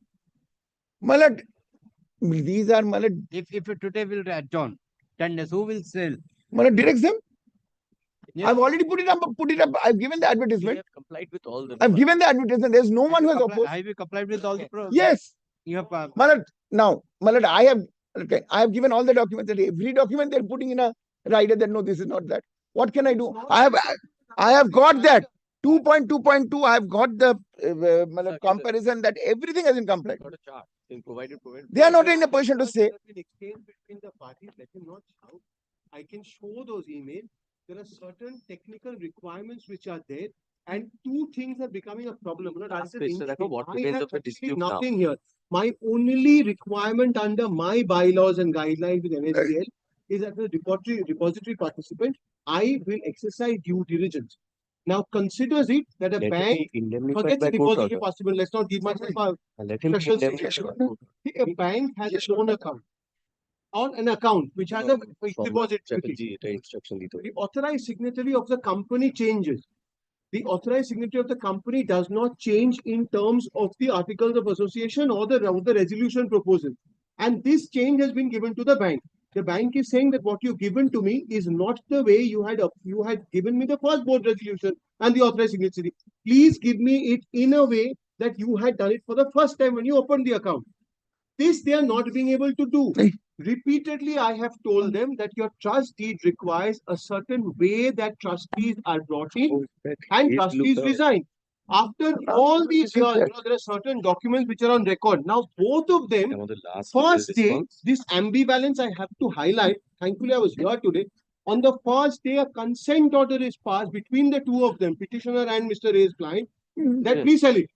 My lord, these are, my lord. If today will adjourn 10 days, who will sell? My lord, directs them. Yes. I've already put it up. I've given the advertisement. Complied with all the. I've given the advertisement. There's no one who has opposed. Have you complied with all the? Yes. You have. My lord, now, my lord, I have given all the documents. That every document they're putting in a rider that no, this is not that. What can I do? I have got that 2.2.2. I have got the comparison that everything has been complied. They are not in a position to say. Between the parties, let him not shout. I can show those emails. There are certain technical requirements which are there, and 2 things are becoming a problem. I have nothing here. My only requirement under my bylaws and guidelines with NSDL is that the depository participant, I will exercise due diligence. Now considers it that a bank forgets the depository participant. Let's not give myself a special situation. A bank has its own account. On an account which has a deposit. The authorized signatory of the company changes. The authorized signatory of the company does not change in terms of the articles of association or the resolution proposal. And this change has been given to the bank. The bank is saying that what you've given to me is not the way you had given me the first board resolution and the authorized signatory. Please give me it in a way that you had done it for the first time when you opened the account. This they are not being able to do. Repeatedly, I have told them that your trust deed requires a certain way that trustees are brought in and trustees resign. After all these years, there are certain documents which are on record. Now, both of them, first day, this ambivalence I have to highlight. Thankfully, I was here today. On the first day, a consent order is passed between the 2 of them, petitioner and Mr. A's client, that please sell it.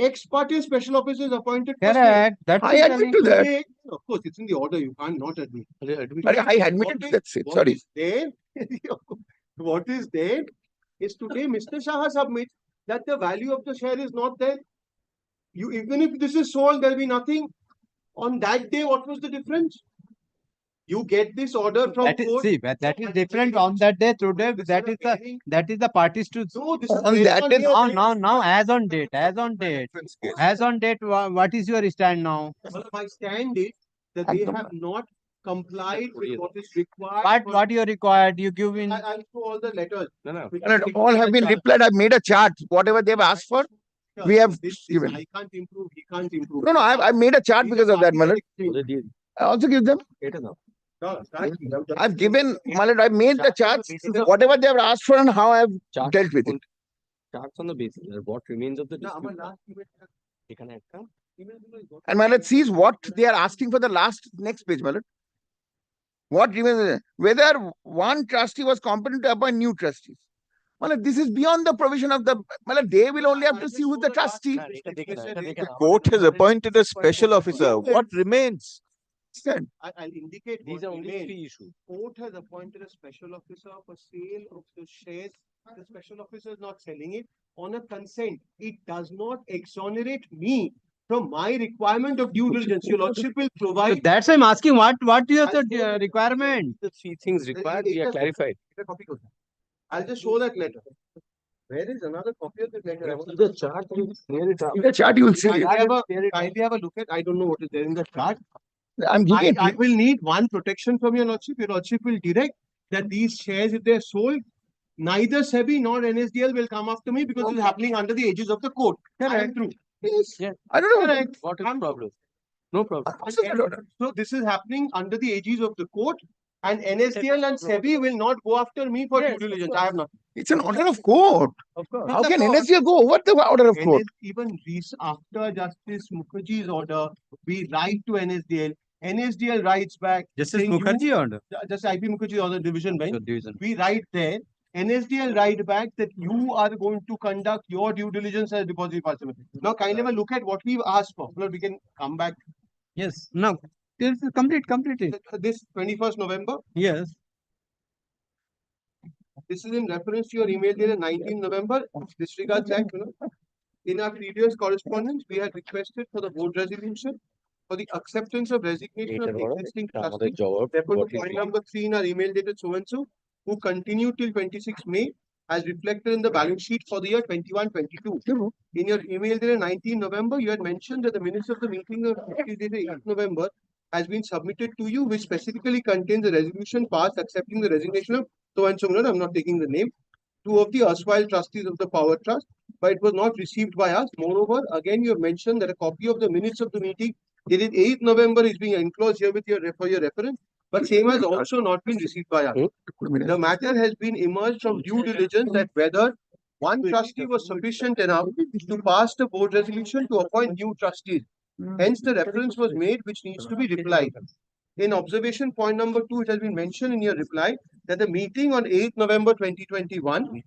Ex parte special officer is appointed. Correct. I admit to that. Of course, it's in the order. You can't not admit. I admitted to that. Sorry. What is there is today Mr. Shah submits that the value of the share is not there. Even if this is sold, there will be nothing. On that day, what was the difference? You get this order from court. But that is different on that day. Today, that is the parties to. No, this on is that day. now, Now, as on date. What is your stand now? My stand is that they have not complied with what is required. What you required? You give in. I'll show all the letters. All have been replied. I've made a chart. Whatever they've asked for, we have given. I can't improve. He can't improve. No, I've made a chart because of that, Malad. I also give them. I've given, Malad, I've made the charts, whatever they have asked for and how I've dealt with it. Charts on the basis of what remains of the dispute. And Malad sees what they are asking for the next page, Malad. What remains? Whether one trustee was competent to appoint new trustees. Well, this is beyond the provision of the. Well, they will only have to see who's the trustee. The court has appointed a special officer. What remains? I'll indicate These what are only remains. three issues. Court has appointed a special officer for sale of the shares. The special officer is not selling it on a consent. It does not exonerate me from my requirement of due diligence. Your lordship will So provide. that's why I'm asking what is the requirement? The three things required, we are clarified. I'll just show that letter. Where is another copy of the letter? The chart, you clear it up. In the chart, you will see. Kindly have a look at. I don't know what is there in the chart. I'm giving I will need one protection from your lordship. Your lordship will direct that these shares, if they're sold, neither SEBI nor NSDL will come after me because it's happening under the aegis of the court. I am through. Yes. Yeah. I don't know. Correct. What is the problem? No problem. So this is happening under the aegis of the court, and NSDL and SEBI will not go after me for due diligence. I have not. It's an order of court. Of course. How can NSDL go over the order of court? Even after Justice Mukherjee's order, we write to NSDL. NSDL writes back. Justice saying Mukherjee order? Just IP Mukherjee order, division bench. Division. We write there. NSDL write back that you are going to conduct your due diligence as depository participant. Now, kindly have a look at what we've asked for. Well, we can come back. Yes. No. This is completed. This 21st November. Yes. This is in reference to your email dated 19 November. Disregard that. In our previous correspondence, we had requested for the board resolution for the acceptance of resignation of the existing trustee. Therefore, to point number 3 in our email dated so and so, who continued till 26 May, as reflected in the balance sheet for the year 21-22. In your email dated 19 November, you had mentioned that the minutes of the meeting of dated 8 November has been submitted to you, which specifically contains a resolution passed accepting the resignation of so and so. I'm not taking the name. 2 of the erstwhile trustees of the Power Trust, but it was not received by us. Moreover, again, you have mentioned that a copy of the minutes of the meeting dated 8 November is being enclosed here with for your reference, but same has also not been received by us. The matter has been emerged from due diligence that whether one trustee was sufficient enough to pass the board resolution to appoint new trustees. Hence, the reference was made, which needs to be replied. In observation point number 2, it has been mentioned in your reply that the meeting on 8 November 2021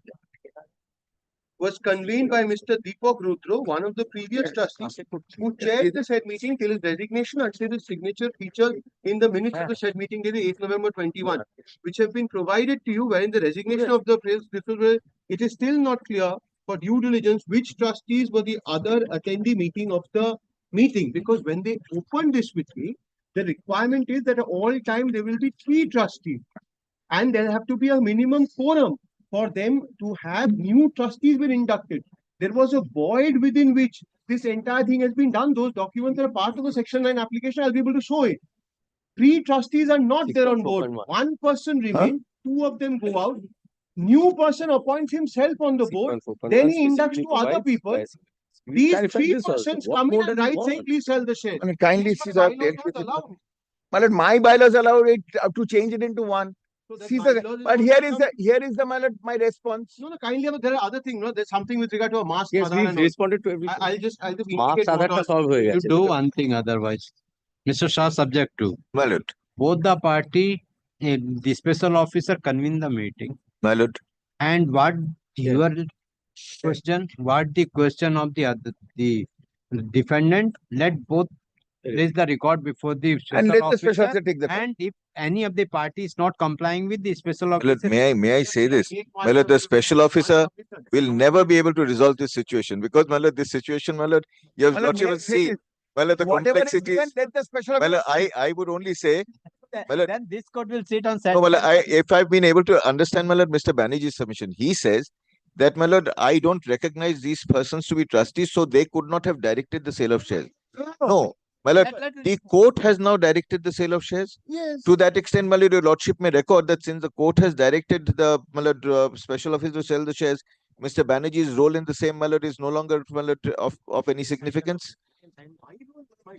was convened by Mr. Deepak Rudro, one of the previous trustees, who chaired the said meeting till his resignation until his signature featured in the minutes of the said meeting dated 8 November 21, which have been provided to you, wherein the resignation of the it is still not clear for due diligence which trustees were the other attendee meeting of the meeting, because when they opened this with me, the requirement is that at all time there will be 3 trustees, and there have to be a minimum quorum for them to have new trustees been inducted. There was a void within which this entire thing has been done. Those documents are part of the Section 9 application. I'll be able to show it. 3 trustees are not there on board. 1 person remains. 2 of them go out. New person appoints himself on the board. Then he inducts 2 other people. These 3 persons come in and write saying, please sell the shares. I mean, kindly see the my bylaws allow it to change it into 1. But here is my response. No, kindly, there are other things. No, there's something with regard to a mask. Yes, we've responded to everything. I'll just Marks indicate solve You do one thing otherwise. Mr. Shah, subject to. Both the party, the special officer convene the meeting. And what your question, what the question of the defendant, let both place the record before the special officer, and if any of the party is not complying with the special officer. May I say this? The special officer will never be able to resolve this situation because this situation, you have not even seen. The complexity. I would only say. Then this court will sit on No, if I've been able to understand Mr. Banerjee's submission, he says that I don't recognize these persons to be trustees, so they could not have directed the sale of shares. No. The court has now directed the sale of shares. Yes. To that extent, your lordship may record that since the court has directed the special officer to sell the shares, Mr. Banerjee's role in the same is no longer of any significance.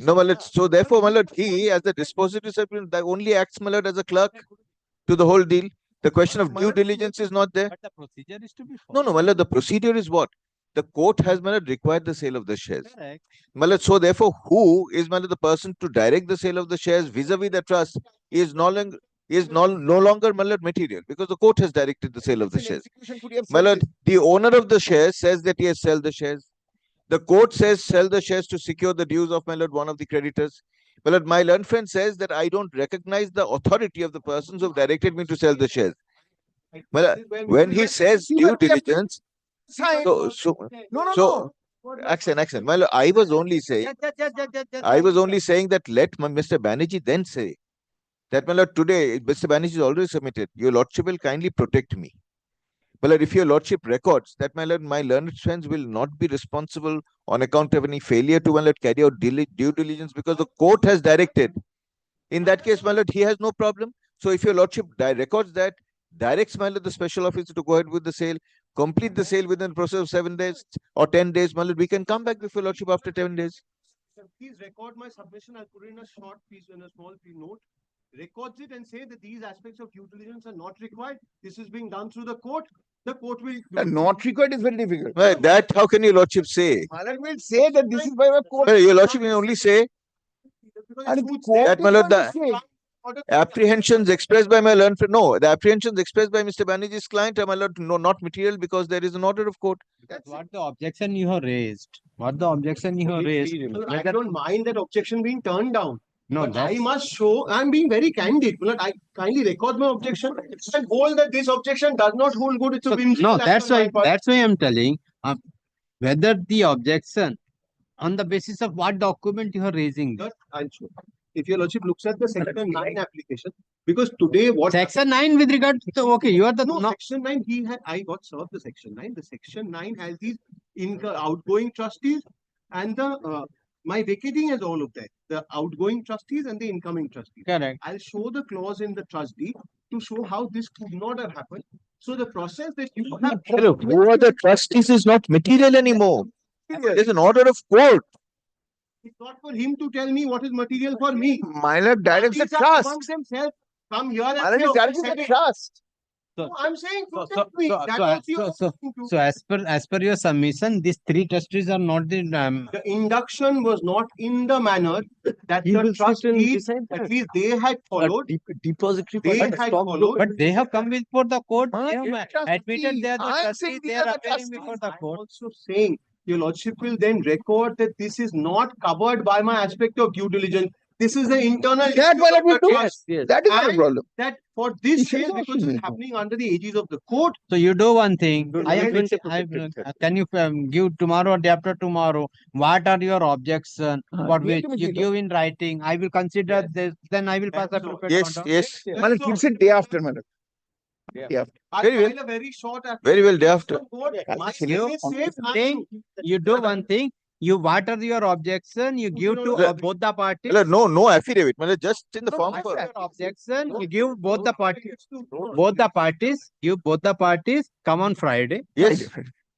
No, so therefore, he as the dispositive that only acts as a clerk to the whole deal. The question of due diligence is not there. But the procedure is to be followed. No, the procedure is what? The court has required the sale of the shares. Correct. So therefore, who is the person to direct the sale of the shares vis-a-vis the trust is no longer is no longer, my lord, material because the court has directed the sale of the shares. My lord, the owner of the shares says that he has sell the shares. The court says sell the shares to secure the dues of, my lord, one of the creditors. My lord, my learned friend says that I don't recognize the authority of the persons who have directed me to sell the shares. Well, when he says due diligence, so action. Well, I was only saying that let Mr. Banerjee then say that, my lord, today Mr. Banerjee is already submitted. Your lordship will kindly protect me. Well, if your lordship records that, my lord, my learned friends will not be responsible on account of any failure to, my lord, carry out due diligence because the court has directed. In that case, my lord, he has no problem. So if your lordship records that, directs, my lord, the special officer to go ahead with the sale, complete the sale within the process of 7 days or 10 days, my lord, we can come back before lordship after 10 days. Sir, please record my submission. I'll put in a short piece and a small note. Records it and say that these aspects of due diligence are not required. This is being done through the court. The court will do Not required is very difficult. Well, that how can your lordship say? My lord will say that this is by a court. Well, your lordship will only say And the court that, my is lord, going to the say. apprehensions expressed by my learned friend, no, the apprehensions expressed by Mr. Banerjee's client are, my lord, no, not material because there is an order of court. What the objection you have raised? What the objection you have raised? I don't mind that objection being turned down. No, but I must show, I'm being very candid. But I kindly record my objection and hold that this objection does not hold good. It's a whimsical no, act that's on my why. part. That's why I'm telling. Whether the objection on the basis of what document you are raising. Sir, I'll show. If your lordship looks at the section 9 application, because today what Section 9 with regard to okay, you are the no, section 9 he had I got served the section 9. The section 9 has these outgoing trustees and the my vacating has all of that. The outgoing trustees and the incoming trustees. Correct. I'll show the clause in the trust deed to show how this could not have happened. So the process that you have Hello, who are the trustees is not material anymore. There's an order of court. It's not for him to tell me what is material for me. My lord directs the These are trust. amongst themselves. Come here and My lord say, is directing okay, the trust. no, I'm saying protect me. That was your So as per your submission, these three trustees are not the the induction was not in the manner that the trustees, at least they had followed. Depository They had followed. But they have come before the court. They have trustee. admitted they are the I am trustees. saying They these are are the appearing trustees. before the I'm court. also saying your lordship will then record that this is not covered by my aspect of due diligence. This is the internal That issue one I of will the do. trust. That is not a And problem. that for this He should sale, not because be it's happening under the aegis of the court, So you do one thing. Good I am judgment can you give tomorrow or day after tomorrow? What are your objection for which you give in writing? I will consider this. Then I will pass the prepared Yes, order. yes. My lord keeps it day after, my lord. Day after. I'll Very well. file a very short Very well, day after. My You name is safe. you do one thing. You what are your objection? You give to both the parties. No affidavit. My lord, just in the form What for is your objection? You give both the parties. Both the parties. Give both the parties. Come on Friday. yes.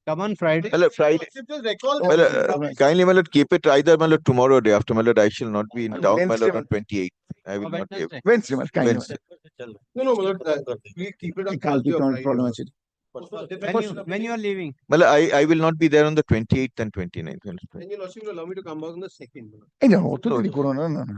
Come on Friday. Well, Friday. Just recall Well, kindly, my lord, keep it either, my lord, tomorrow or day after. My lord, I shall not be in town, my Wednesday, lord, on 28th. I will not be able. Wednesday, my lord, kindly. Wednesday. No, my lord, please keep it on Can't be Thursday or Friday. problem আছে। When you are leaving. Well, I will not be there on the 28th and 29th. Then your lordship will allow me to come back on the 2nd. এই না অত দেরি করো না না না।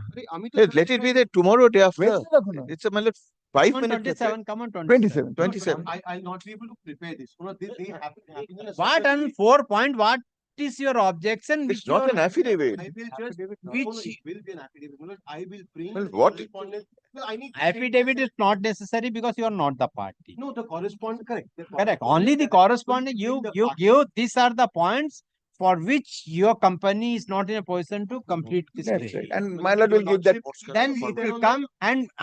Let it be there tomorrow or day after. Wednesday রাখো না। It's a, my lord, 5 Come on minutes. 27. Come on 27. 27. I'll not be able to prepare this. You know, they happen in a What on 4 point? What is your objection? It's not an affidavit. I will just Which it will be an affidavit. You know, I will bring Well, the what? correspondence. Well, I need to affidavit is not necessary because you are not the party. No, the correspondence, correct. The Correct. Only the corresponding you give. These are the points for which your company is not in a position to complete this. That's right. And my lord will give that. Then it will come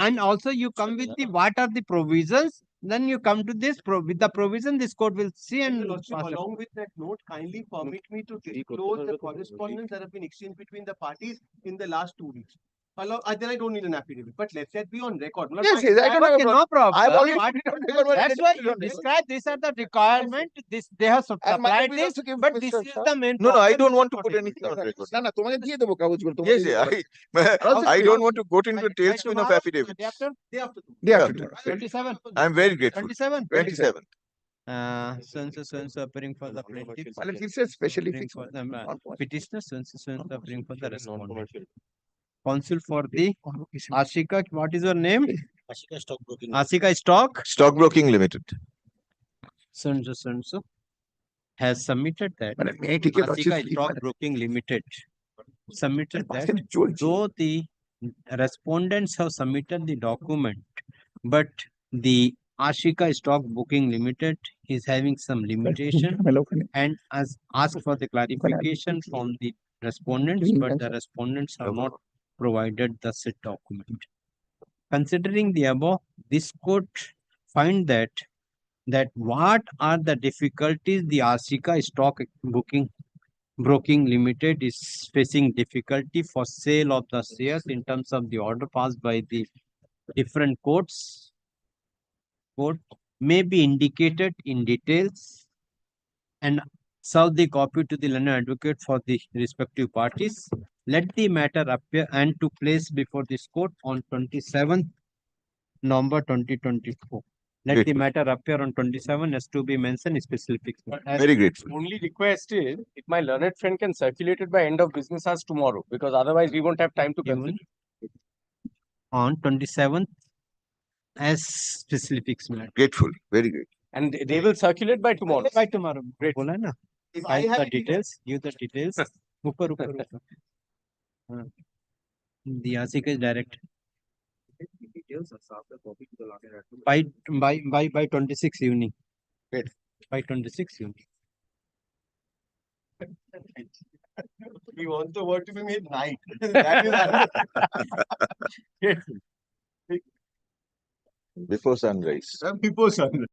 and also you come with the what are the provisions. Then you come to this with the provision. This court will see and Your lordship, along with that note, kindly permit me to disclose the correspondence that have been exchanged between the parties in the last 2 weeks. Then I don't need an affidavit. But let that be on record. Yes, yes, I don't have a Okay, no problem. I've already What- put it on record. That's why you describe these are the requirement. This they have And my supplied will this, also give but Mr. this is Shah. the main. No, I problem don't which want is to not put anything on record. না না তোমাকে দিয়ে দেবো কাগজ গুলো Yes, I don't want to go into a tailspin of affidavits. Day after Day after. Day after. 27. I'm very grateful. 27. 27th. So and so appearing for the plaintiff. My lord gives it specially Appearing fixed. for the petitioner. So and so appearing for the respondent. Counsel for the Ashika. What is your name? Ashika Stockbroking Limited. so has submitted that Madam, may I take your Ashika lordship's leave, madam? Stockbroking Limited submitted that Madam, George. though the respondents have submitted the document, but the Ashika Stockbroking Limited is having some limitation and has asked for the clarification from the respondents, but the respondents have not provided the said document. Considering the above, this court find that what are the difficulties the Ashika Stock Broking Limited is facing difficulty for sale of the shares in terms of the order passed by the different courts. Court may be indicated in details and serve the copy to the learned advocate for the respective parties. Let the matter appear and to place before this court on 27th November 2024. Let the matter appear on 27 as to be mentioned specific. Very grateful. Only request is if my learned friend can circulate it by end of business hours tomorrow, because otherwise we won't have time to consider. On 27th as specifics. Grateful. Very great. And they will circulate by tomorrow. By tomorrow. Great. बोला ना? If I Type have the any details, give the details. ऊपर. हाँ. The Ashika is direct. By 26 evening. Great. By 26 evening. We want the work to be made night. That is Before sunrise. before sunrise.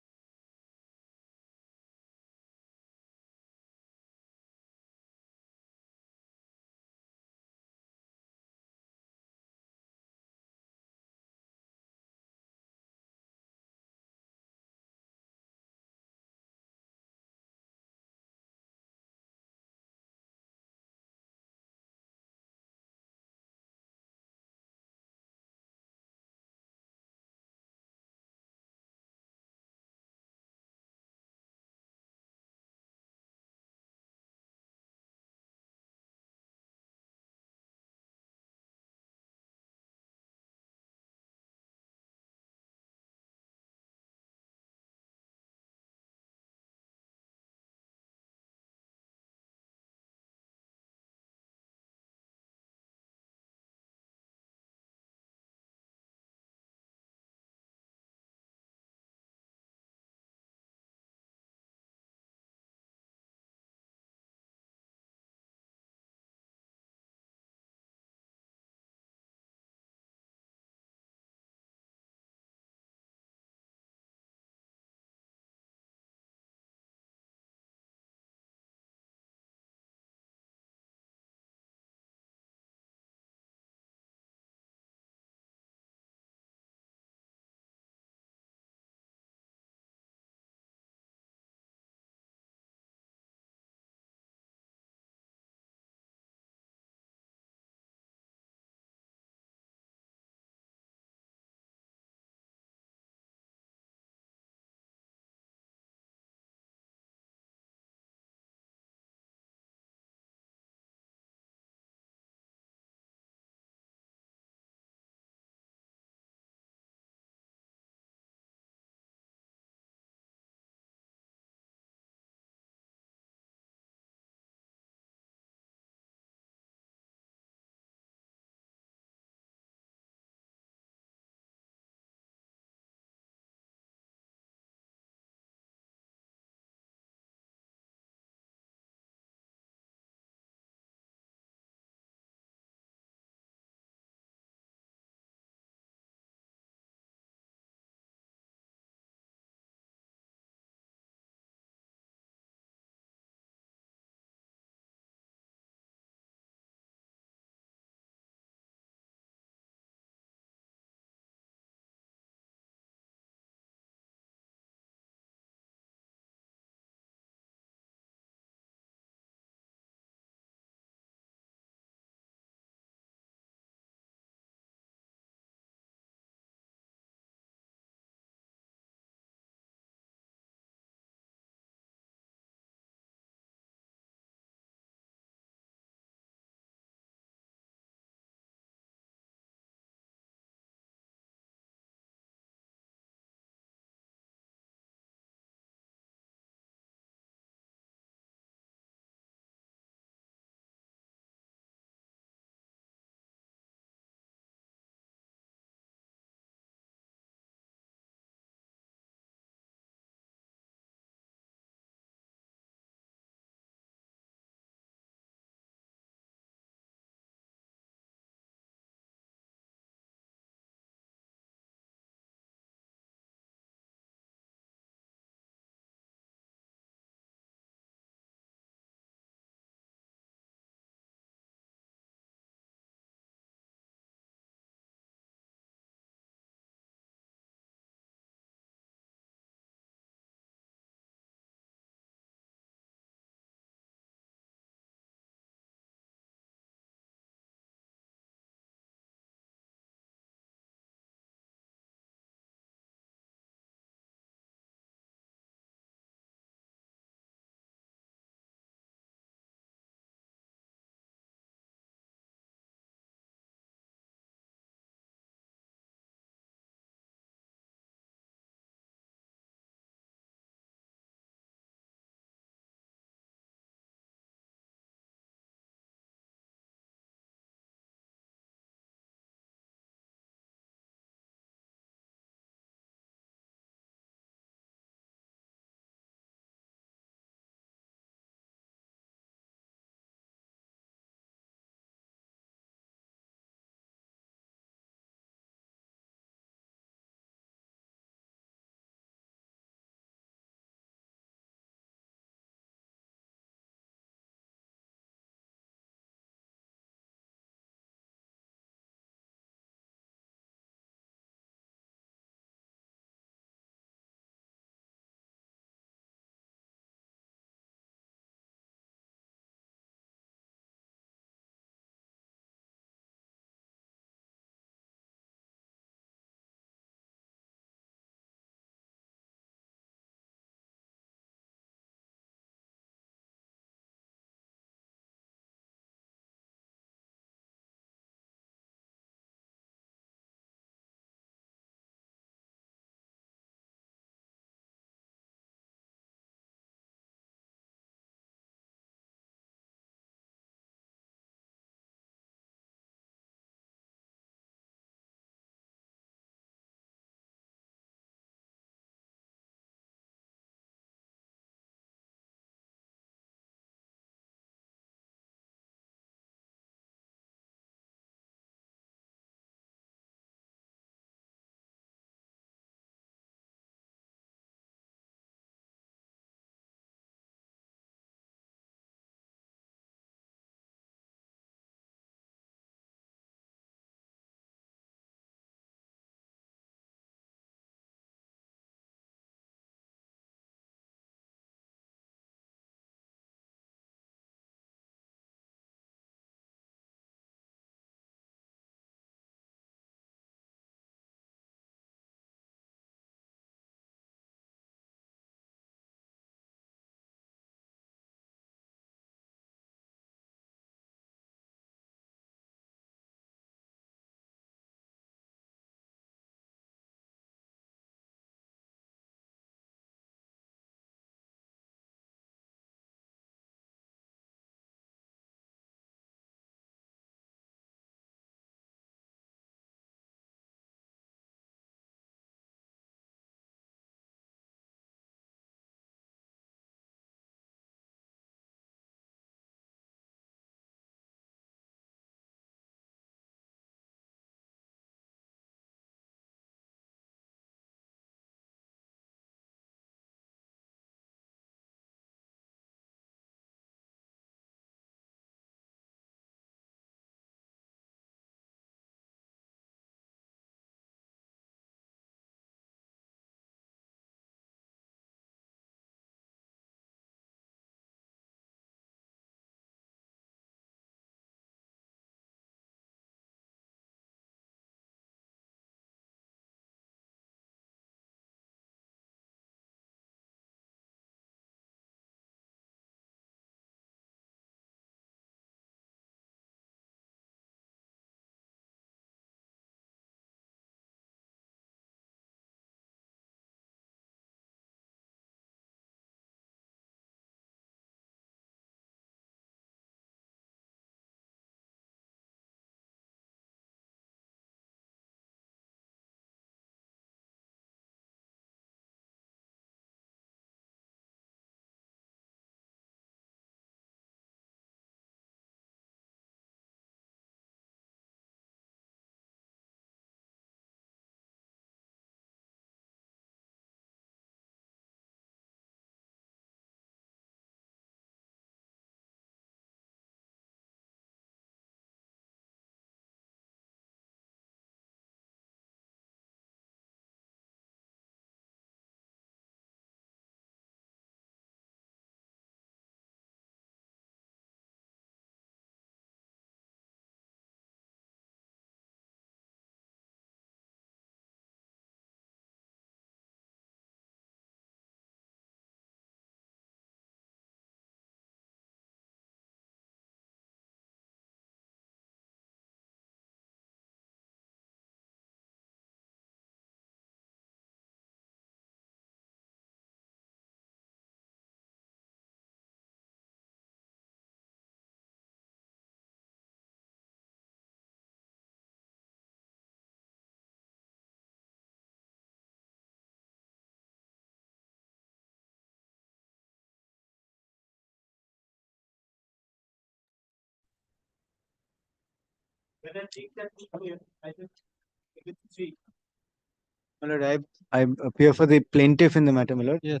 My lord, I appear for the plaintiff in the matter, my lord. Yes.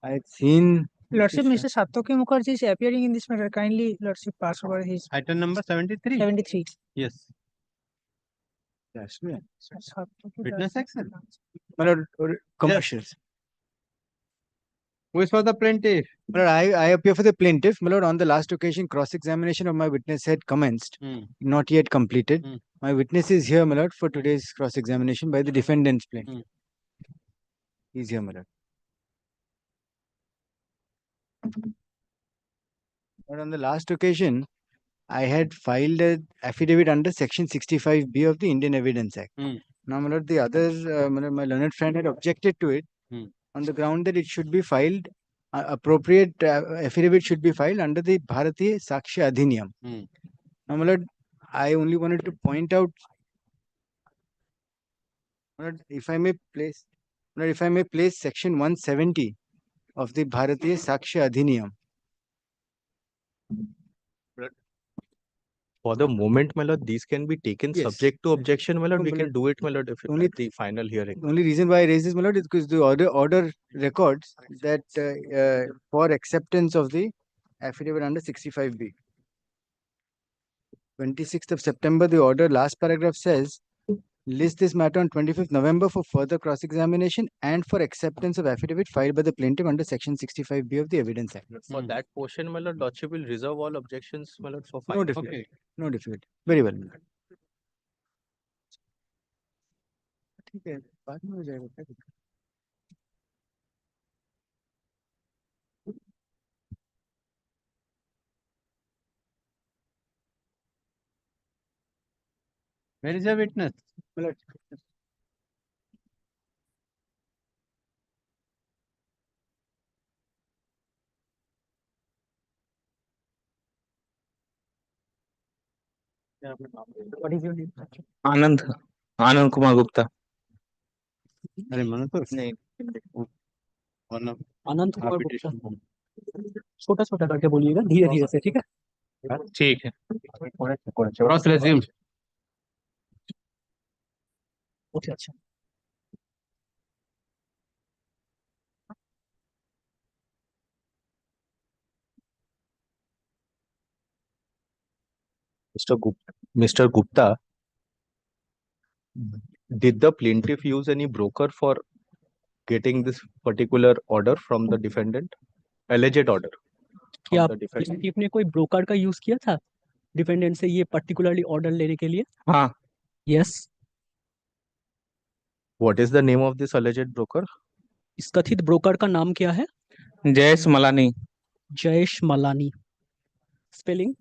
I had seen. Lordship, Mr. Sattoki Mukherjee is appearing in this matter. Kindly, Lordship, pass over his. Item number 73. 73. Yes. Yes. Sattoki Witness Das- action. My lord, commercials. Who is for the plaintiff? My lord, I appear for the plaintiff. My lord, on the last occasion, cross-examination of my witness had commenced, not yet completed. My witness is here, my lord, for today's cross-examination by the defendant's plaintiff. He's here, my lord. But on the last occasion, I had filed an affidavit under Section 65B of the Indian Evidence Act. Now, my lord, the others, my learned friend had objected to it on the ground that it should be filed, appropriate affidavit should be filed under the Bharatiya Sakshi Adhiniyam. Now, my lord, I only wanted to point out, my lord, if I may place, my lord, if I may place Section 170 of the Bharatiya Sakshi Adhiniyam. For the moment, my lord, these can be taken subject to objection, my lord. We can do it, my lord, if Only at the final hearing. The only reason why I raise this, my lord, is because the order records that for acceptance of the affidavit under 65B. 26th of September, the order last paragraph says, list this matter on 25th November for further cross-examination and for acceptance of affidavit filed by the plaintiff under Section 65B of the Evidence Act. For that portion, my lord, lordship will reserve all objections, my lord, for final. No difficulty. No difficulty. Very well. my lord. ठीक है, बाद में हो जाएगा क्या दिक्कत? Where is your witness? My lord. What is your name? Anand Anand Kumar Gupta अरे मनो तो नहीं अनंत कुमार गुप्ता छोटा छोटा करके बोलिएगा धीरे धीरे से ठीक है ठीक है क्रॉस रेज्यूम्ड ओके अच्छा Mr. Gupta, did the plaintiff use any broker for getting this particular order from the defendant? Alleged order. क्या from the defendant? plaintiff ने कोई ब्रोकर का यूज किया था डिफेंडेंट से ये पर्टिकुलरली ऑर्डर लेने के लिए हाँ yes What is the name of this alleged broker? इस कथित ब्रोकर का नाम क्या है Jayesh Malani Jayesh Malani spelling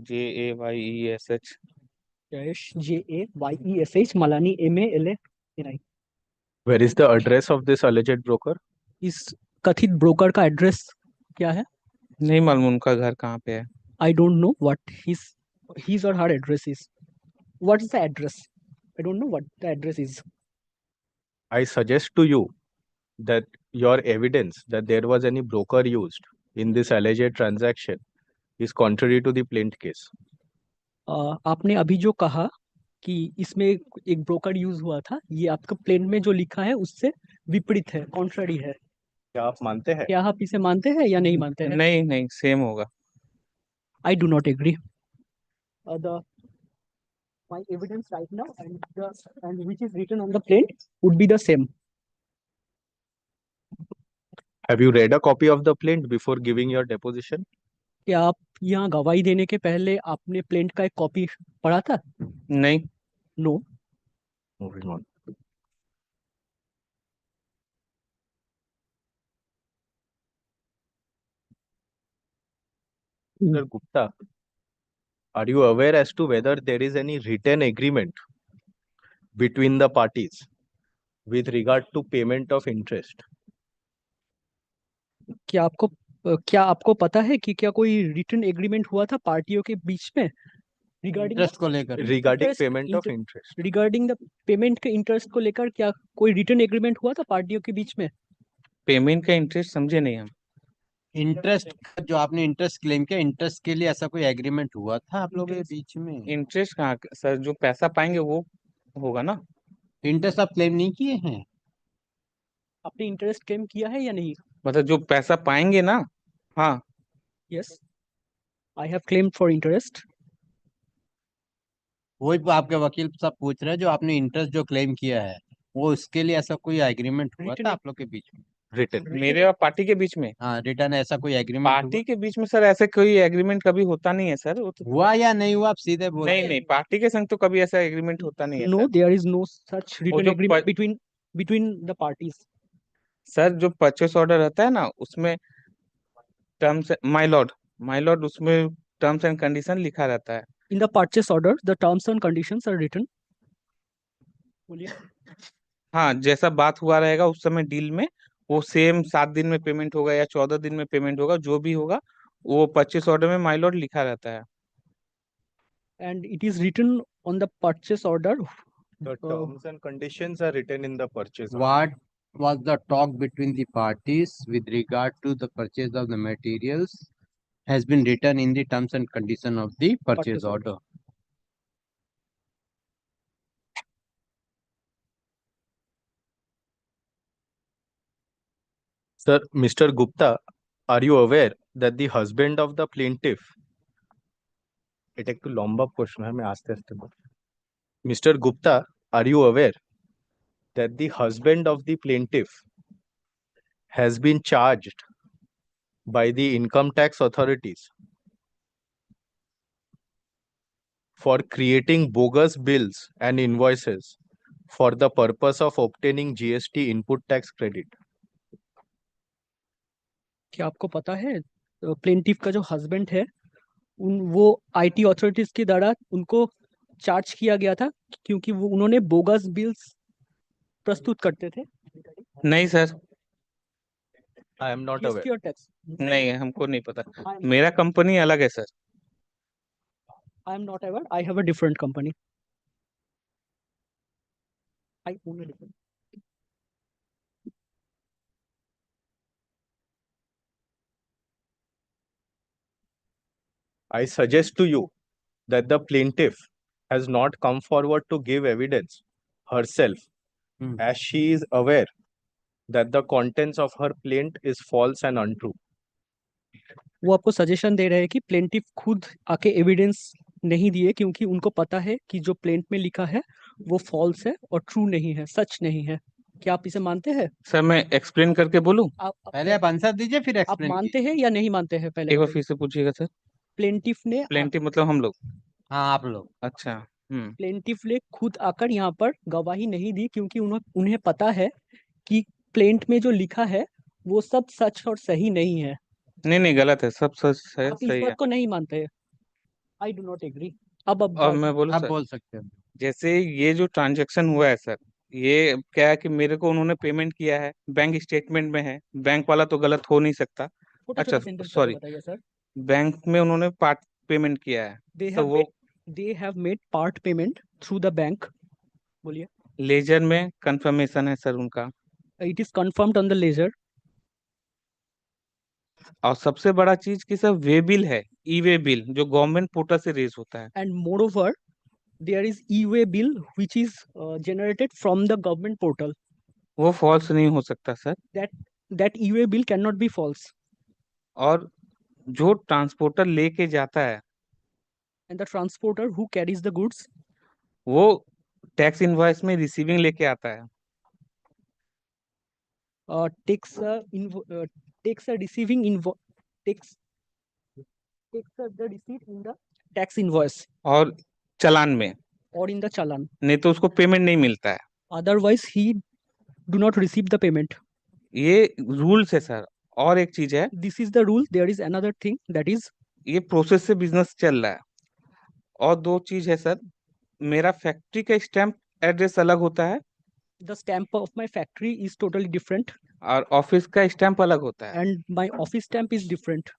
JAYESH Jayesh JAYESH Malani MALANI Where is the address of this alleged broker? इस कथित ब्रोकर का एड्रेस क्या है नहीं मालूम उनका घर कहाँ पे है I don't know what his or her address is. What is the address? I don't know what the address is. I suggest to you that your evidence that there was any broker used in this alleged transaction is contrary to the plaintiff case. आपने अभी जो कहा कि इसमें एक broker use हुआ था ये आपका प्लेन में जो लिखा है उससे विपरीत है कॉन्ट्ररी है क्या आप मानते हैं? क्या आप इसे मानते हैं या नहीं मानते हैं नहीं नहीं सेम होगा I do not agree. My evidence right now and which is written on the plate would be the same. Have you read a copy of the plaint before giving your deposition? क्या आप यहाँ गवाही देने के पहले आपने plaint का एक कॉपी पढ़ा था नहीं no Moving on. Mr. Gupta, are you aware as to whether there is any written agreement between the parties with regard to payment of interest? क्या आपको पता है कि क्या कोई रिटन एग्रीमेंट हुआ था पार्टियों के बीच में रिगार्डिंग इंटरेस्ट को लेकर Regarding payment of interest. Regarding the payment के इंटरेस्ट को लेकर क्या कोई रिटन एग्रीमेंट हुआ था पार्टियों के बीच में पेमेंट का इंटरेस्ट समझे नहीं हम इंटरेस्ट जो आपने इंटरेस्ट क्लेम किया, इंटरेस्ट के लिए ऐसा कोई एग्रीमेंट हुआ था आप लोगों के बीच में? इंटरेस्ट कहाँ सर, जो पैसा पाएंगे वो होगा ना। इंटरेस्ट आप क्लेम नहीं किए हैं? आपने इंटरेस्ट क्लेम किया है या नहीं? मतलब जो पैसा पाएंगे ना। हाँ yes, I have claimed for interest. वही आपके वकील साहब पूछ रहे हैं, जो आपने इंटरेस्ट जो क्लेम किया है वो उसके लिए ऐसा कोई एग्रीमेंट हुआ था आप लोग के बीच में? रिटर्न मेरे और पार्टी के बीच में। हाँ, रिटर्न ऐसा कोई एग्रीमेंट पार्टी के बीच में सर ऐसे कोई एग्रीमेंट कभी होता नहीं है सर। वो तो हुआ या नहीं हुआ आप सीधे बोल। नहीं नहीं, पार्टी के संग तो कभी ऐसा एग्रीमेंट होता नहीं है no, sir. There is no such वो रिटन जो agreement between the parties. Sir जो परचेस ऑर्डर रहता है ना, उसमें टर्म्स, माय लॉर्ड उसमें टर्म्स एंड कंडीशन लिखा रहता है। In the purchase order, the terms and conditions are written. बोलिए। हाँ, जैसा बात हुआ रहेगा उस समय डील में, वो सेम 7 दिन में पेमेंट होगा या 14 दिन में पेमेंट होगा, जो भी होगा वो परचेस ऑर्डर में माय लॉर्ड लिखा रहता है। And it is written on the purchase order. The terms and conditions are written in the purchase order. What was the talk between the parties with regard to the purchase of the materials has been written in the terms and condition of the purchase order. Sir, Mr. Gupta, are you aware that the husband of the plaintiff, এটা একটু লম্বা প্রশ্ন, আমি আস্তে আস্তে বলছি। Mr. Gupta, are you aware that the husband of the plaintiff has been charged by the income tax authorities for creating bogus bills and invoices for the purpose of obtaining GST input tax credit? क्या आपको पता है plaintiff का जो husband है वो IT authorities के द्वारा उनको चार्ज किया गया था क्योंकि वो उन्होंने बोगस बिल्स प्रस्तुत करते थे? नहीं sir, I am not aware. GST और टैक्स नहीं, हमको नहीं पता, मेरा कंपनी अलग है sir. I am not aware, I have a different company. I own a different. I suggest to you that the plaintiff has not come forward to give evidence herself, as she is aware that the contents of her plaint is false and untrue. वो आपको suggestion दे रहे हैं कि plaintiff खुद आके evidence नहीं दिए क्योंकि उनको पता है कि जो प्लेंट में लिखा है वो फॉल्स है और ट्रू नहीं है, सच नहीं है। क्या आप इसे मानते हैं? सर मैं एक्सप्लेन करके बोलूं? पहले आप आंसर दीजिए फिर आप एक्सप्लेन मानते हैं या नहीं मानते हैं? पहले एक बार फिर से पूछिएगा सर। प्लेंटिफ ने प्लेंटिव मतलब हम लोग? हाँ, आप लोग। अच्छा। प्लेंटिफ ने खुद आकर यहाँ पर गवाही नहीं दी क्योंकि उन्हें पता है कि प्लेंट में जो लिखा है वो सब सच और सही नहीं है। नहीं नहीं, गलत है, सब सच है, आप इस सही है। बात को नहीं मानते हैं? I do not agree. अब और मैं बोलूं आप सर? बोल सकते हैं। जैसे ये जो ट्रांजैक्शन हुआ है सर, ये क्या है कि मेरे को उन्होंने पेमेंट किया है, बैंक स्टेटमेंट में है, बैंक वाला तो गलत हो नहीं सकता। अच्छा सॉरी, बताइए सर। बैंक में उन्होंने पार्ट पेमेंट किया है, तो वो they have made part payment through the bank. बोलिए। लेजर में कंफर्मेशन है सर उनका। It is confirmed on the ledger. और सबसे बड़ा चीज कि सर वे बिल है, ई वे बिल, जो गवर्नमेंट पोर्टल से रेज होता है। And moreover, there is e-way bill which is generated from the government portal. वो फॉल्स नहीं हो सकता sir. That e-way bill cannot be false. और जो ट्रांसपोर्टर लेके जाता है, And the transporter who carries the goods, वो टैक्स इनवॉइस में रिसीविंग लेके आता है। takes a receiving invoice, takes the receipt in the tax invoice और चालान में, or in the challan. नहीं तो उसको पेमेंट नहीं मिलता है। Otherwise he do not receive the payment. ये रूल्स है सर। और एक चीज है, This is the rule. There is another thing, that is ये प्रोसेस से बिजनेस चल रहा है। और दो चीज है सर, मेरा फैक्ट्री का स्टैम्प एड्रेस अलग होता है, the stamp of my factory is totally different और ऑफिस का स्टैम्प अलग होता है। and my office stamp is different.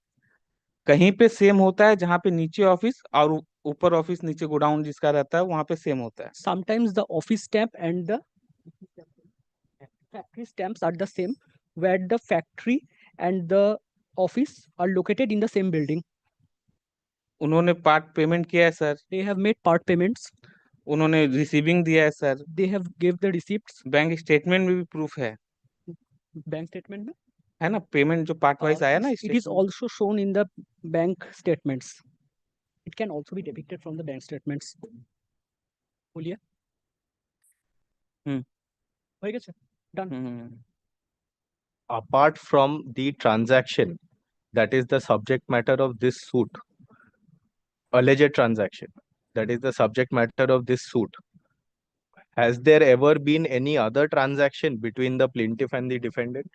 कहीं पे सेम होता है, जहाँ पे नीचे ऑफिस और ऊपर ऑफिस, नीचे गोडाउन जिसका रहता है वहां पे सेम होता है। Sometimes the office stamp and the factory stamps are the same, where the factory and the office are located in the same building. उन्होंने पार्ट पेमेंट किया है sir. They have made part payments. उन्होंने receiving दिया है sir. They have gave the receipts. Bank statement में भी proof है। Bank statement में है ना, पेमेंट जो पार्ट वाइज आया ना, it is also shown in the bank statements. It can also be depicted from the bank statements. बोलिए। हो गया sir, done. Apart from the transaction that is the subject matter of this suit, alleged transaction that is the subject matter of this suit, has there ever been any other transaction between the plaintiff and the defendant?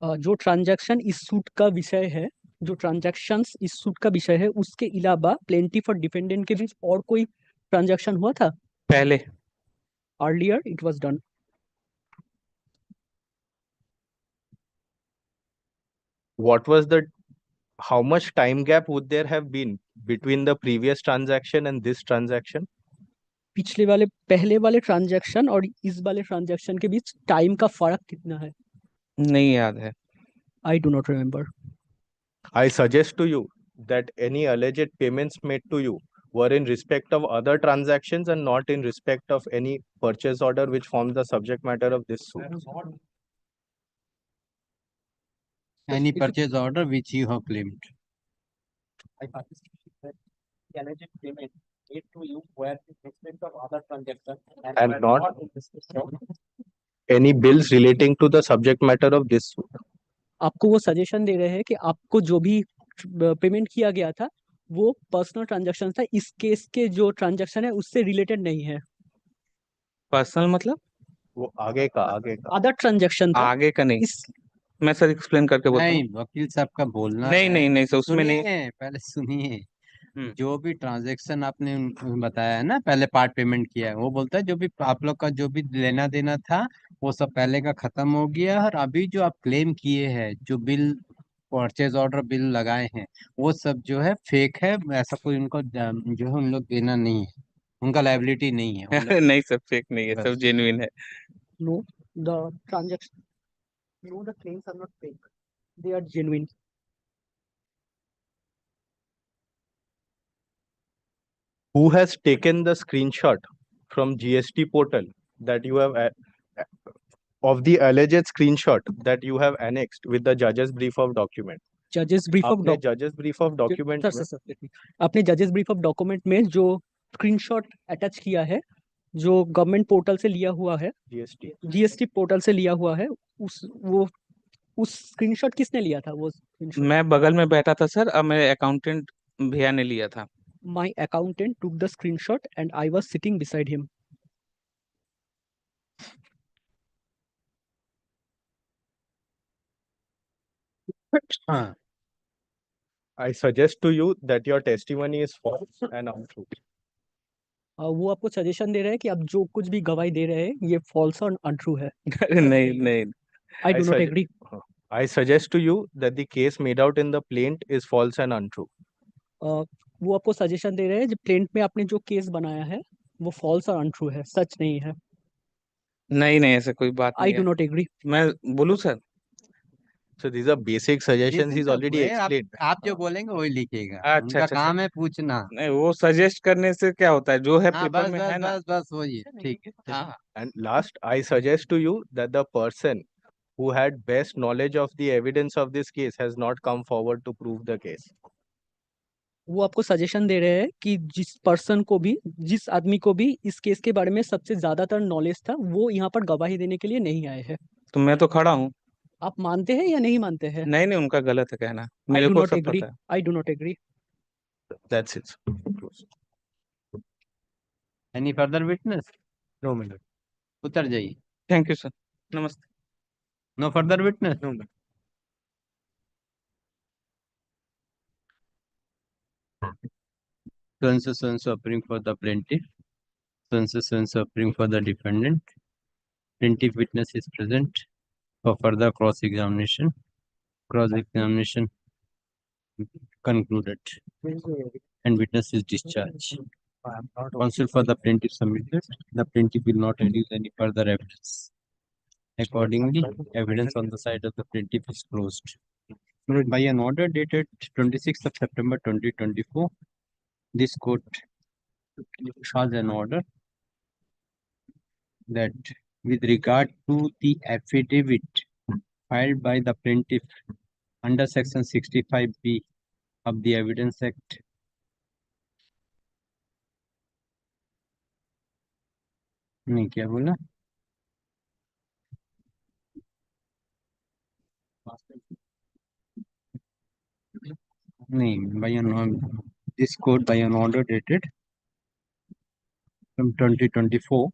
जो transaction इस suit का विषय है, जो transactions इस suit का विषय है, उसके अलावा प्लेंटिफ और डिफेंडेंट के बीच और कोई ट्रांजैक्शन हुआ था पहले? Earlier it was done. What was the, how much time gap would there have been between the previous transaction and this transaction? पिछले वाले पहले वाले ट्रांजैक्शन और इस वाले ट्रांजैक्शन के बीच टाइम का फर्क कितना है? नहीं याद है। I do not remember. I suggest to you that any alleged payments made to you were in respect of other transactions and not in respect of any purchase order which forms the subject matter of this suit. Any purchase order which you have claimed. I participate that the alleged payment made to you were in respect of other transactions And not in respect of any bills relating to the subject matter of this suit. आपको वो suggestion दे रहे हैं कि आपको जो भी payment किया गया था वो पर्सनल ट्रांजैक्शन था, इस केस के जो ट्रांजैक्शन है उससे रिलेटेड नहीं है। पर्सनल मतलब वो आगे का अदर ट्रांजैक्शन था, आगे का नहीं। मैं सर एक्सप्लेन करके बोलता नहीं, हूँ। वकील साहब का बोलना नहीं है। नहीं नहीं सर, उसमें नहीं। सुनिए, पहले सुनिए। जो भी ट्रांजैक्शन आपने बताया है ना, पहले पार्ट पेमेंट किया है, वो बोलता है जो भी आप लोग का जो भी लेना देना था वो सब पहले का खत्म हो गया, और अभी जो आप क्लेम किए हैं, जो बिल परचेज ऑर्डर बिल लगाए हैं, वो सब जो है फेक है। ऐसा कोई उनको जो है उन लोग देना नहीं है, उनका लायबिलिटी नहीं है उन लोग। नहीं सर, फेक नहीं है, सब बस। जेन्युइन है। No the transaction, no the claims are not fake, they are genuine. Who has taken the screenshot from GST portal that you have of the alleged screenshot that you have annexed with the judge's brief of document? जजेस brief of आपने judge's brief of document में आपने जजेस brief of document में जो screenshot attach किया है, जो गवर्नमेंट पोर्टल से लिया हुआ है, जीएसटी पोर्टल से लिया हुआ है, उस स्क्रीनशॉट किसने लिया था? वो मैं बगल में बैठा था सर, अब मेरे अकाउंटेंट भैया ने लिया था। My accountant took the screenshot and I was sitting beside him. I suggest to you that your testimony is false and untrue. वो आपको सजेशन दे रहे हैं कि आप जो कुछ भी गवाही दे रहे हैं ये फॉल्स और अनट्रू है। नहीं नहीं, I do not agree. I suggest to you that the case made out in the plaint is false and untrue. वो आपको सजेशन दे रहे हैं जो प्लेंट में आपने जो केस बनाया है वो फॉल्स और अनट्रू है, सच नहीं है। नहीं नहीं, ऐसा कोई बात I नहीं do है। not agree. मैं बोलूं sir? So these are basic suggestions he's already explained. आप जो बोलेंगे वही लिखेगा, अच्छा उनका अच्छा काम सर। है पूछना। नहीं, वो सजेस्ट करने से क्या होता है, जो है हाँ, पेपर बस में बस है ना। बस बस वही है, ठीक है। हाँ, And last, I suggest to you that the person who had best knowledge of the evidence of this case has not come forward to prove the case. वो आपको सजेशन दे रहे हैं कि जिस पर्सन को भी, जिस आदमी को भी इस केस के बारे में सबसे ज्यादातर नॉलेज था वो यहाँ पर गवाही देने के लिए नहीं आए हैं। तो मैं तो खड़ा हूँ। आप मानते हैं या नहीं मानते हैं? नहीं नहीं, उनका गलत है कहना, I मेरे do को not सब agree. पता है। I do not agree. That's it. Any further witness? No, my lord. उतर जाइए। Thank you sir, namaste. No further witness? No, my So appearing for the plaintiff, so appearing for the defendant. Plaintiff witness is present for further cross-examination. Cross-examination concluded and witness is discharged. Counsel for the plaintiff submitted. The plaintiff will not adduce any further evidence. Accordingly, evidence on the side of the plaintiff is closed. By an order dated 26th of September 2024, this court has an order that with regard to the affidavit filed by the plaintiff under section 65B of the Evidence Act, नहीं क्या बोला नहीं by an this court by an order dated from 2024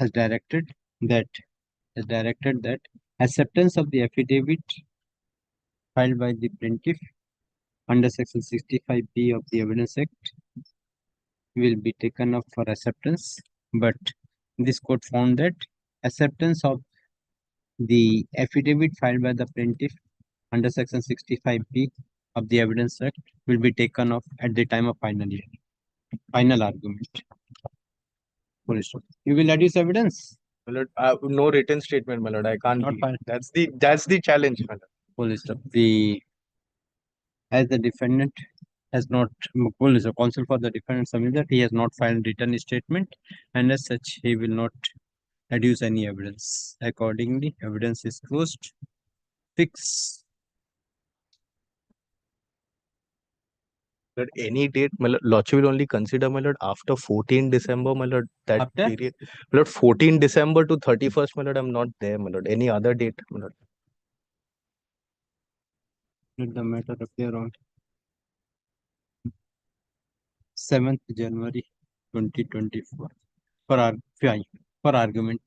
has directed that acceptance of the affidavit filed by the plaintiff under section 65B of the Evidence Act will be taken up for acceptance, but this court found that acceptance of the affidavit filed by the plaintiff under section 65B of the Evidence Act will be taken up at the time of final argument. Full stop. You will adduce evidence? My lord, no written statement, my lord. I can't. Not filed. That's the challenge, my lord. Full stop. As the defendant has not, counsel for the defendant submit that he has not filed written statement, and as such he will not adduce any evidence. Accordingly, evidence is closed. Fix. Lord, any date, my lord, lordship will only consider, my lord, after 14 December, my lord, that After? period. My lord, 14 December to 31st, my lord, I'm not there, my lord. Any other date, my lord. Let the matter appear on 7th January 2024 for argument.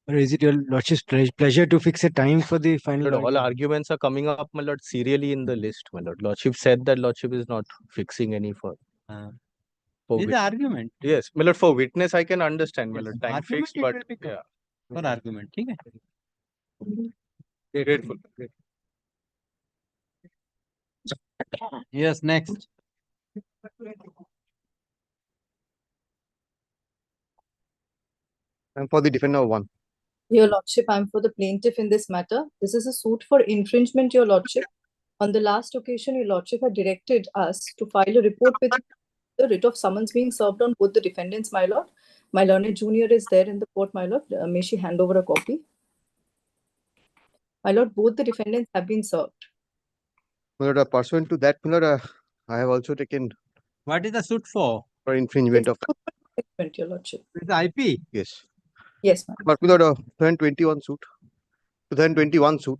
Or is it your lordship's pleasure to fix a time for the final Lord, all argument? arguments are coming up, my lord, serially in the list, my lord. Lordship said that lordship is not fixing any for This is the argument. Yes, my lord, for witness I can understand, my Yes, lord, time argument fixed, it but will be yeah. For argument, ठीक है? Grateful. Yes, next. And for the defender one. Your Lordship, I am for the plaintiff in this matter. This is a suit for infringement, Your Lordship. On the last occasion, Your Lordship had directed us to file a report with the writ of summons being served on both the defendants, my lord. My learned junior is there in the court, my lord. May she hand over a copy? My lord, both the defendants have been served. My lord, pursuant to that, my lord, I have also taken. What is the suit for? For infringement of. Infringement, Your Lordship. It's IP? Yes. Yes, ma'am. But my lord, 2021 suit. 2021 suit.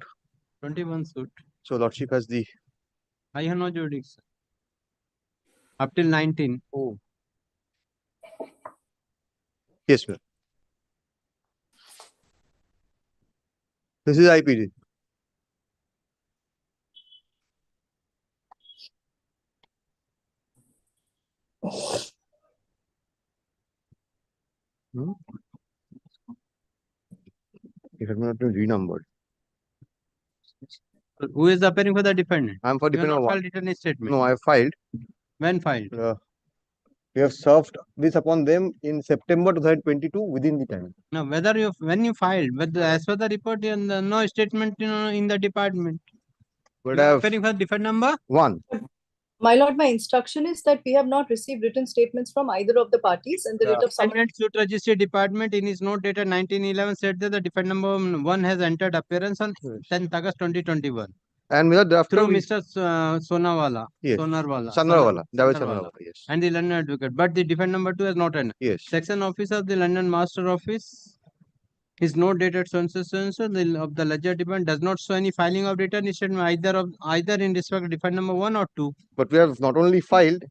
21 suit. So lordship has the. I have no jurisdiction. Up till 19. Oh. Yes, ma'am. This is IPD. If I'm not renumbered. Who is appearing for the defendant? I'm for You have defendant not one. filed written statement. No, I have filed. When filed? We have served this upon them in September 2022 within the time. No, whether you when you filed, but as per the report, no statement in the department. But You I are have appearing for defendant number? one. My lord, my instruction is that we have not received written statements from either of the parties, and the writ of summons. Defendant Suit Registry Department in his note dated 1911 said that the defendant number 1 has entered appearance on 10th August 2021. And thereafter through we. Mr. Sonawala. Yes. Sonarwala. Sanarwala. David Sanarwala. Sanarwala. Yes. And the London advocate. But the defendant number 2 has not entered. Yes. Section officer of the London Master Office. His note dated so and so of the ledger department does not show any filing of written statement either in respect of defendant number 1 or 2. But we have not only filed,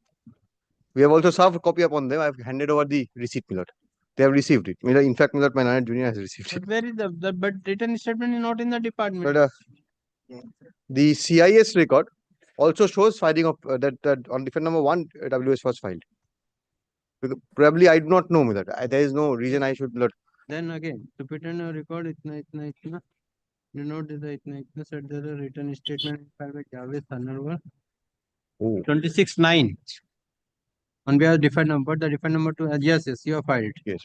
we have also served a copy upon them. I have handed over the receipt, my lord. They have received it. In fact, my lord, my learned junior has received it. But where is but written statement is not in the department. But the CIS record also shows filing of that on defendant number 1 WS was filed. Because probably I do not know me that. There is no reason I should not. Then again, to put in a record, itna. You know that itna said there a written statement filed by Javed Sanarwal. 26/9. On behalf of defendant number, the defendant number 2. Yes, you have filed. Yes.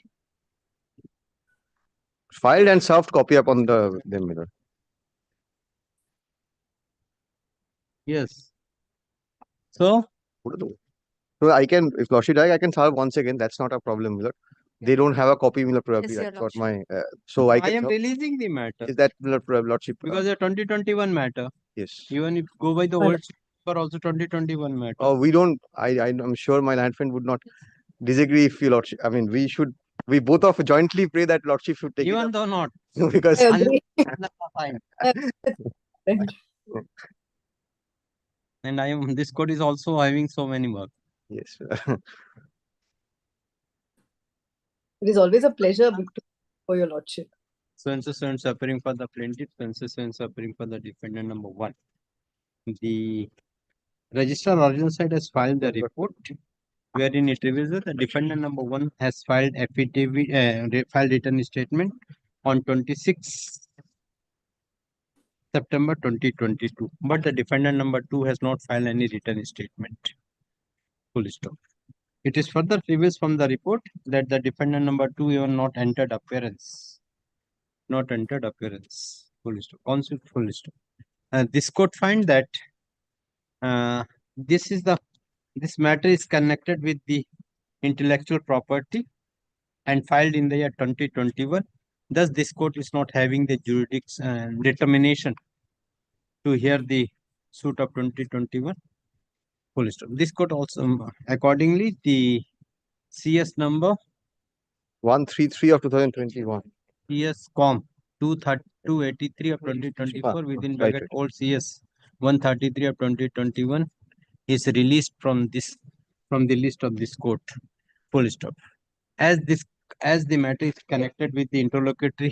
Filed and served copy upon them, my lord. Yes. So, So I can, if Lordship like, I can serve once again. That's not a problem, Milord. They don't have a copy, Milord, probably. Yes, Your That's what Lordship. my. So I I can. am releasing the matter Is that Milord, Lordship? because the 2021 matter. Yes. Even if go by the old, but also 2021 matter. Oh, we don't. I'm sure my land friend would not disagree if you Lordship. I mean, we should. We both of jointly pray that Lordship should take it Even up. though not. Because. I agree. And I am. This code is also having so many work. Yes. It is always a pleasure for your lordship. So and so appearing for the plaintiff, so and so appearing for the defendant number 1. The registrar original side has filed the report wherein it reveals that the defendant number 1 has filed affidavit, filed written statement on 26 September 2022. But the defendant number 2 has not filed any written statement. Full stop. It is further reveals from the report that the defendant number 2 even not entered appearance. Not entered appearance. Full stop. Concept full stop. This court find that this matter is connected with the intellectual property and filed in the year 2021. Thus, this court is not having the jurisdiction determination to hear the suit of 2021. Full stop. This court also, accordingly, the CS number 133 of 2021. CS Com 283 of 2024 within bracket old CS 133 of 2021 is released from the list of this court. Full stop. As the matter is connected with the intellectual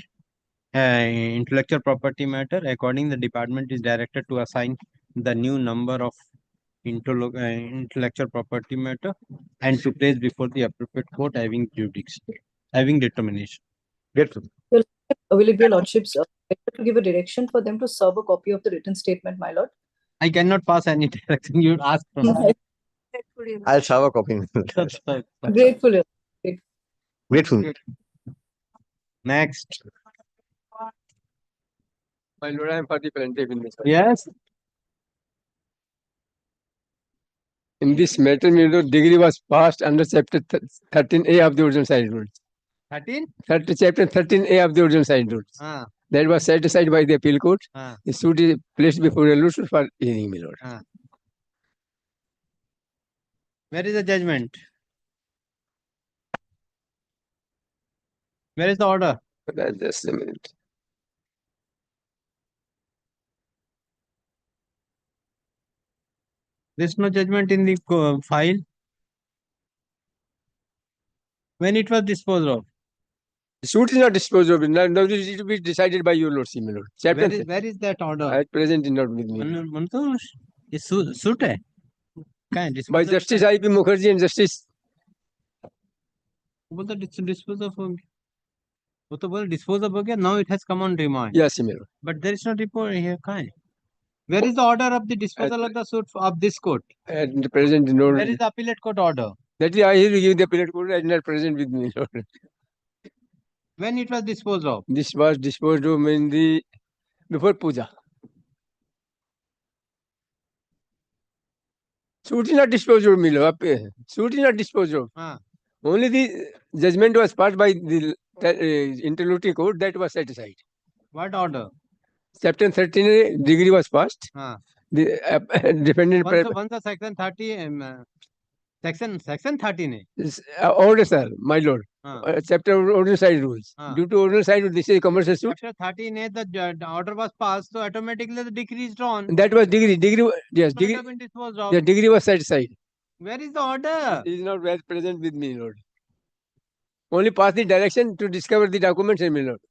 property matter, according the department is directed to assign the new number of intellectual property matter and to place before the appropriate court having jurisdiction, having determination. Will it be your lordship's pleasure to give a direction for them to serve a copy of the written statement, my lord? I cannot pass any direction. You ask from me. I'll serve a copy. Grateful. Grateful. Next. My lord, I am for the plaintiff in this. Yes. In this matter, my lord, degree was passed under chapter 13A of the original side rules. 13? Chapter 13A of the original side rules. That was set aside by the appeal court. The suit is placed before a lawsuit for hearing, my lord. Where is the judgment? Where is the order? Just a minute. There's no judgment in the file. When it was disposed of? The suit is not disposed of. Now it is to be decided by your lordship, my lord. Chapter Where is that order? at present is not with me. Mantosh, ये suit है? कहाँ है? By Justice I.P. Mukherjee and Justice. वो तो dispose of हो गया. वो तो बोल dispose of हो गया. Now it has come on remand. Yes, my lord. But there is no report here. कहाँ है? Where is the order of the disposal of the suit of this court? At the present, no. Where is the appellate court order? That is, I will give the appellate court and not present with me, lord. When it was disposed of? This was disposed of in the before puja. Suit is not disposed of, my lord. Suit is not disposed of. Only the judgment was passed by the interlocutory court that was set aside. What order? Chapter 13 degree was passed. The defendant. Once the section 30, section 13 is order, sir, my lord. Chapter ordinary side rules. Due to ordinary side rules, this is a commercial suit. Chapter 13, the order was passed, so automatically the decree is drawn. That was degree. Degree, yes, So it degree. have been disposed of. The degree was set aside. Where is the order? It is not well present with me, lord. Only pass the direction to discover the documents, my lord.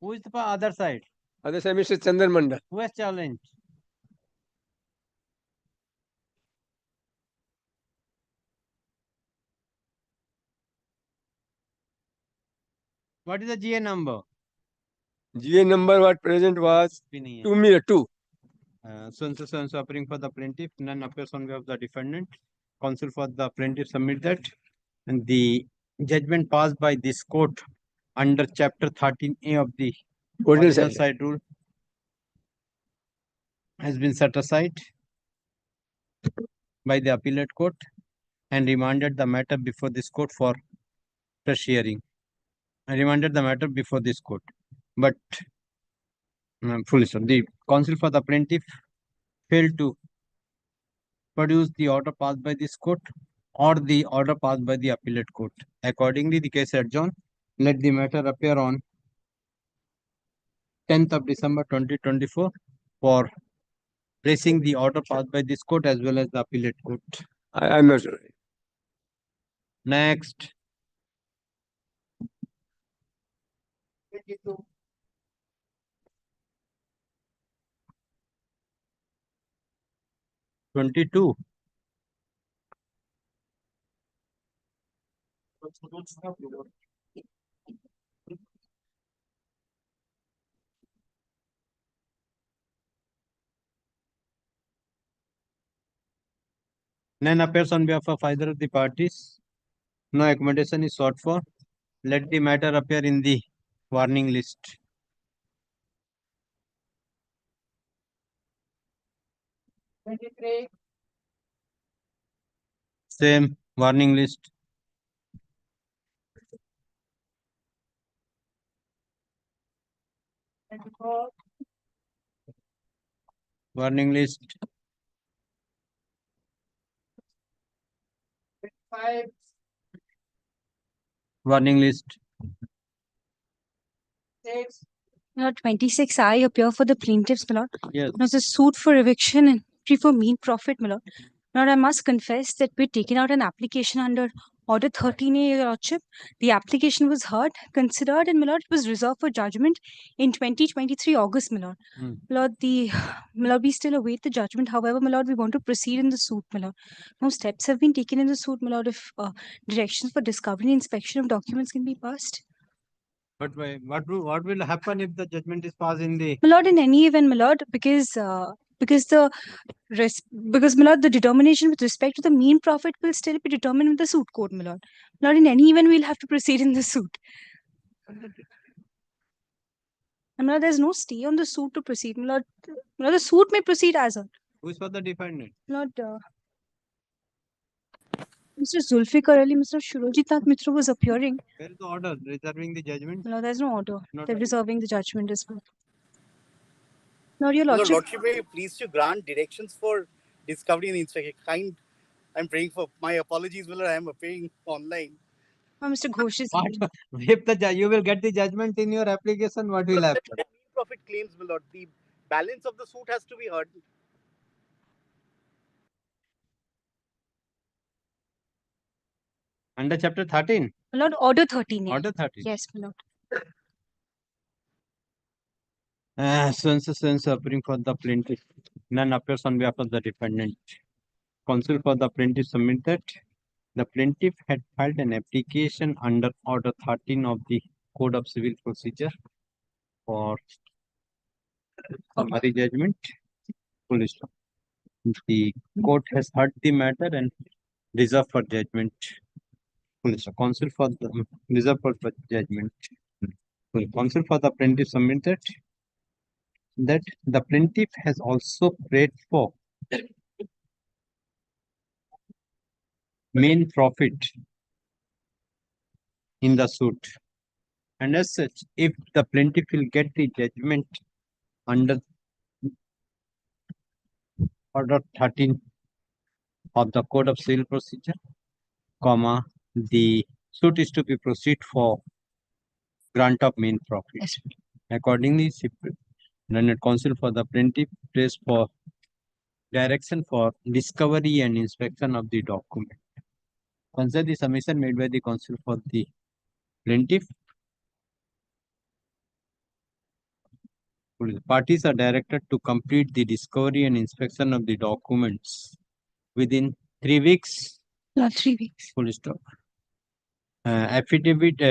Who is the other side? Other side, Mr. Chandran Mandal. Who has challenged? What is the GA number? GA number what present was 2. So appearing for the plaintiff, none appears on behalf of the defendant. Counsel for the plaintiff submit that, and the judgment passed by this court under chapter 13A of the ordinal side rule has been set aside by the appellate court and remanded the matter before this court for fresh hearing. I remanded the matter before this court, but full stop. The counsel for the plaintiff failed to produce the order passed by this court or the order passed by the appellate court. Accordingly, the case adjourned. Let the matter appear on 10th of December 2024 for placing the order passed by this court as well as the appellate court. I'm not sure. Next. (22) None appears on behalf of either of the parties. No accommodation is sought for. Let the matter appear in the warning list. Same warning list. Warning list. Warning list. Now, 26, I appear for the plaintiffs, my lord. Yes. Now, the suit for eviction and plea for mean profit, my lord. Now, I must confess that we'd taken out an application under Order 13A, your lordship. The application was heard, considered, and my lord, it was reserved for judgment in 2023 August, my lord. My lord, we still await the judgment. However, my lord, we want to proceed in the suit, my lord. No steps have been taken in the suit, my lord, if directions for discovery and inspection of documents can be passed. But what will happen if the judgment is passed in the? My lord, in any event, my lord, because my lord, the determination with respect to the mean profit will still be determined with the suit court, my lord. My lord, in any event, we'll have to proceed in the suit. And my lord, there's no stay on the suit to proceed, my lord. My lord, the suit may proceed as a. Who is for the defendant? My lord, Mr. Zulfikar Ali, Mr. Shurojit Nath Mitra was appearing. Where is the order reserving the judgment? My lord, there's no order. Not They're order. reserving the judgment as well. Lord, your Your lordship. Lordship, may you please to grant directions for discovery and inspection. I'm praying for my apologies, Miller. I am appearing online. Mr. Ghosh is. What? If you will get the judgment in your application, what will happen? Mean profit claims, my lord. The balance of the suit has to be heard. Under chapter 13? My lord, Order 13. Order 13. Yes, my lord. Since appearing for the plaintiff, none appears on behalf of the defendant. Counsel for the plaintiff submit that the plaintiff had filed an application under Order 13 of the Code of Civil Procedure for summary judgment. Full stop. The court has heard the matter and reserved for judgment. Full stop. Counsel for the reserved for judgment. Counsel for the plaintiff submitted that the plaintiff has also prayed for main profit in the suit, and as such, if the plaintiff will get the judgment under Order 13 of the Code of Civil Procedure, comma, the suit is to be proceed for grant of main profit. Yes. Accordingly, learned counsel for the plaintiff prays for direction for discovery and inspection of the document. Consider the submission made by the counsel for the plaintiff. Parties are directed to complete the discovery and inspection of the documents within 3 weeks. Not 3 weeks. Full stop. Affidavit.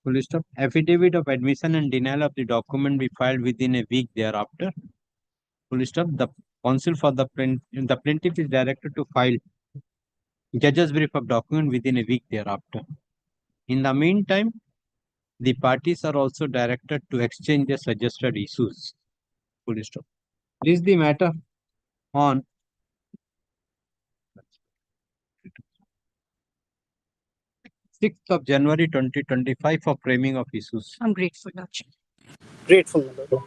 Full stop. Affidavit of admission and denial of the document be filed within a week thereafter. Full stop. The counsel for the plaintiff is directed to file judge's brief of document within a week thereafter. In the meantime, the parties are also directed to exchange their suggested issues. Full stop. This is the matter on 6th of January 2025 for framing of issues. I'm grateful, Lordship. Grateful, my lord.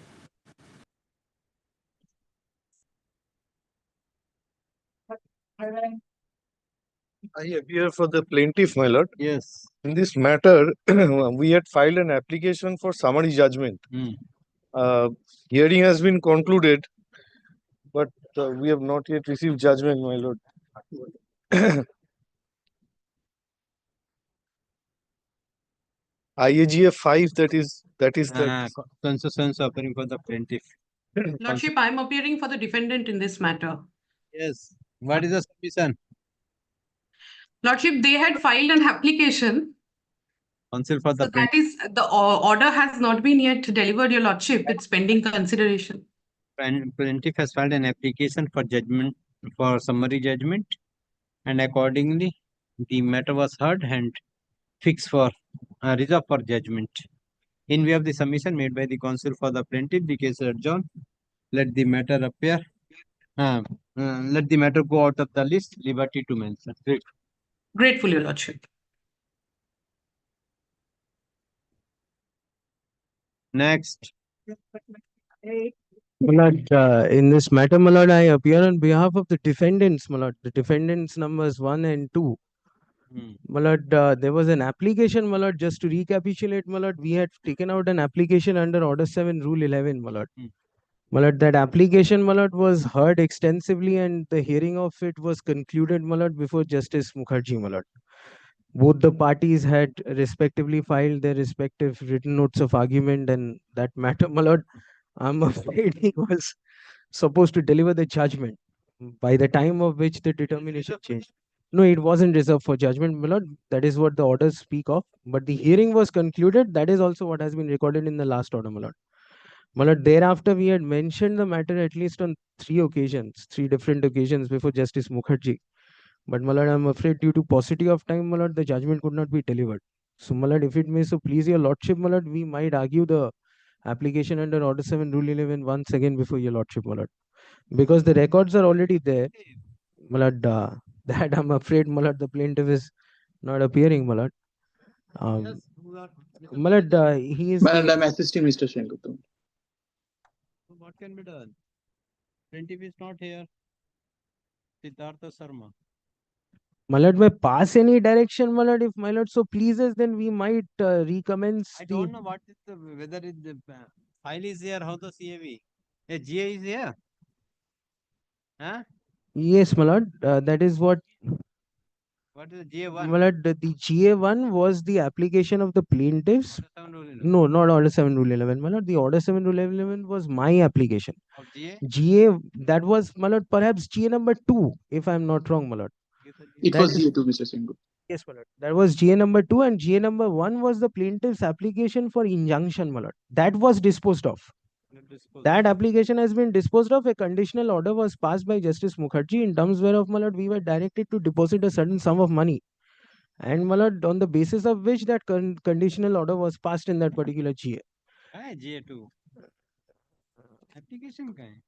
I appear for the plaintiff, my lord. Yes. In this matter, we had filed an application for summary judgment. Hearing has been concluded, but we have not yet received judgment, my lord. IAGF 5, that is that. Consensus appearing for the plaintiff. Lordship, I am appearing for the defendant in this matter. Yes. What is the submission? Lordship, they had filed an application. Counsel for the So that is, the order has not been yet delivered, Your Lordship. It's pending consideration. Plaintiff has filed an application for judgment, for summary judgment, and accordingly, the matter was heard and fixed for reserved for judgment. In view of the submission made by the counsel for the plaintiff, the case is adjourned. Let the matter appear. Let the matter go out of the list. Liberty to mention. Grateful, Your Lordship. Next. My lord, in this matter, my lord, I appear on behalf of the defendants, my lord. The defendants numbers 1 and 2. My lord, there was an application, my lord, just to recapitulate, my lord, we had taken out an application under Order 7, Rule 11, my lord. My lord, that application, my lord, was heard extensively and the hearing of it was concluded, my lord, before Justice Mukherjee, my lord. Both the parties had respectively filed their respective written notes of argument, and that matter, my lord, I'm afraid he was supposed to deliver the judgment by the time of which the determination changed. No, it wasn't reserved for judgment, my lord. That is what the orders speak of. But the hearing was concluded. That is also what has been recorded in the last order, my lord. My lord, thereafter, we had mentioned the matter at least on 3 occasions, 3 different occasions before Justice Mukherjee. But my lord, I'm afraid due to paucity of time, my lord, the judgment could not be delivered. So, my lord, if it may so please your lordship, my lord, we might argue the application under Order 7, Rule 11 once again before your lordship, my lord. Because the records are already there, my lord, that I'm afraid, my lord, the plaintiff is not appearing, my lord. My lord, he is... My lord, I'm assisting Mr. Sengupta. What can be done? Plaintiff is not here. Siddhartha Sharma. My lord, may pass any direction, my lord. If my lord so pleases, then we might recommence. I don't know what is the whether it, the file is there, how the CAV. A GA is here. Huh? Yes, my lord. That is what. What is the GA1? My lord, the GA1 was the application of the plaintiffs. No, not Order 7 Rule 11. My lord, the Order 7 Rule 11 was my application. Of GA? GA, that was, my lord, perhaps GA number 2, if I'm not wrong, my lord. It was GA2, Mr. Sengupta. Yes, my lord. That was GA number 2, and GA number 1 was the plaintiff's application for injunction, my lord. That was disposed of. That application has been disposed of. A conditional order was passed by Justice Mukherjee, in terms whereof, my lord, we were directed to deposit a certain sum of money. And, my lord, on the basis of which that conditional order was passed in that particular GA. GA2. Application ka hai?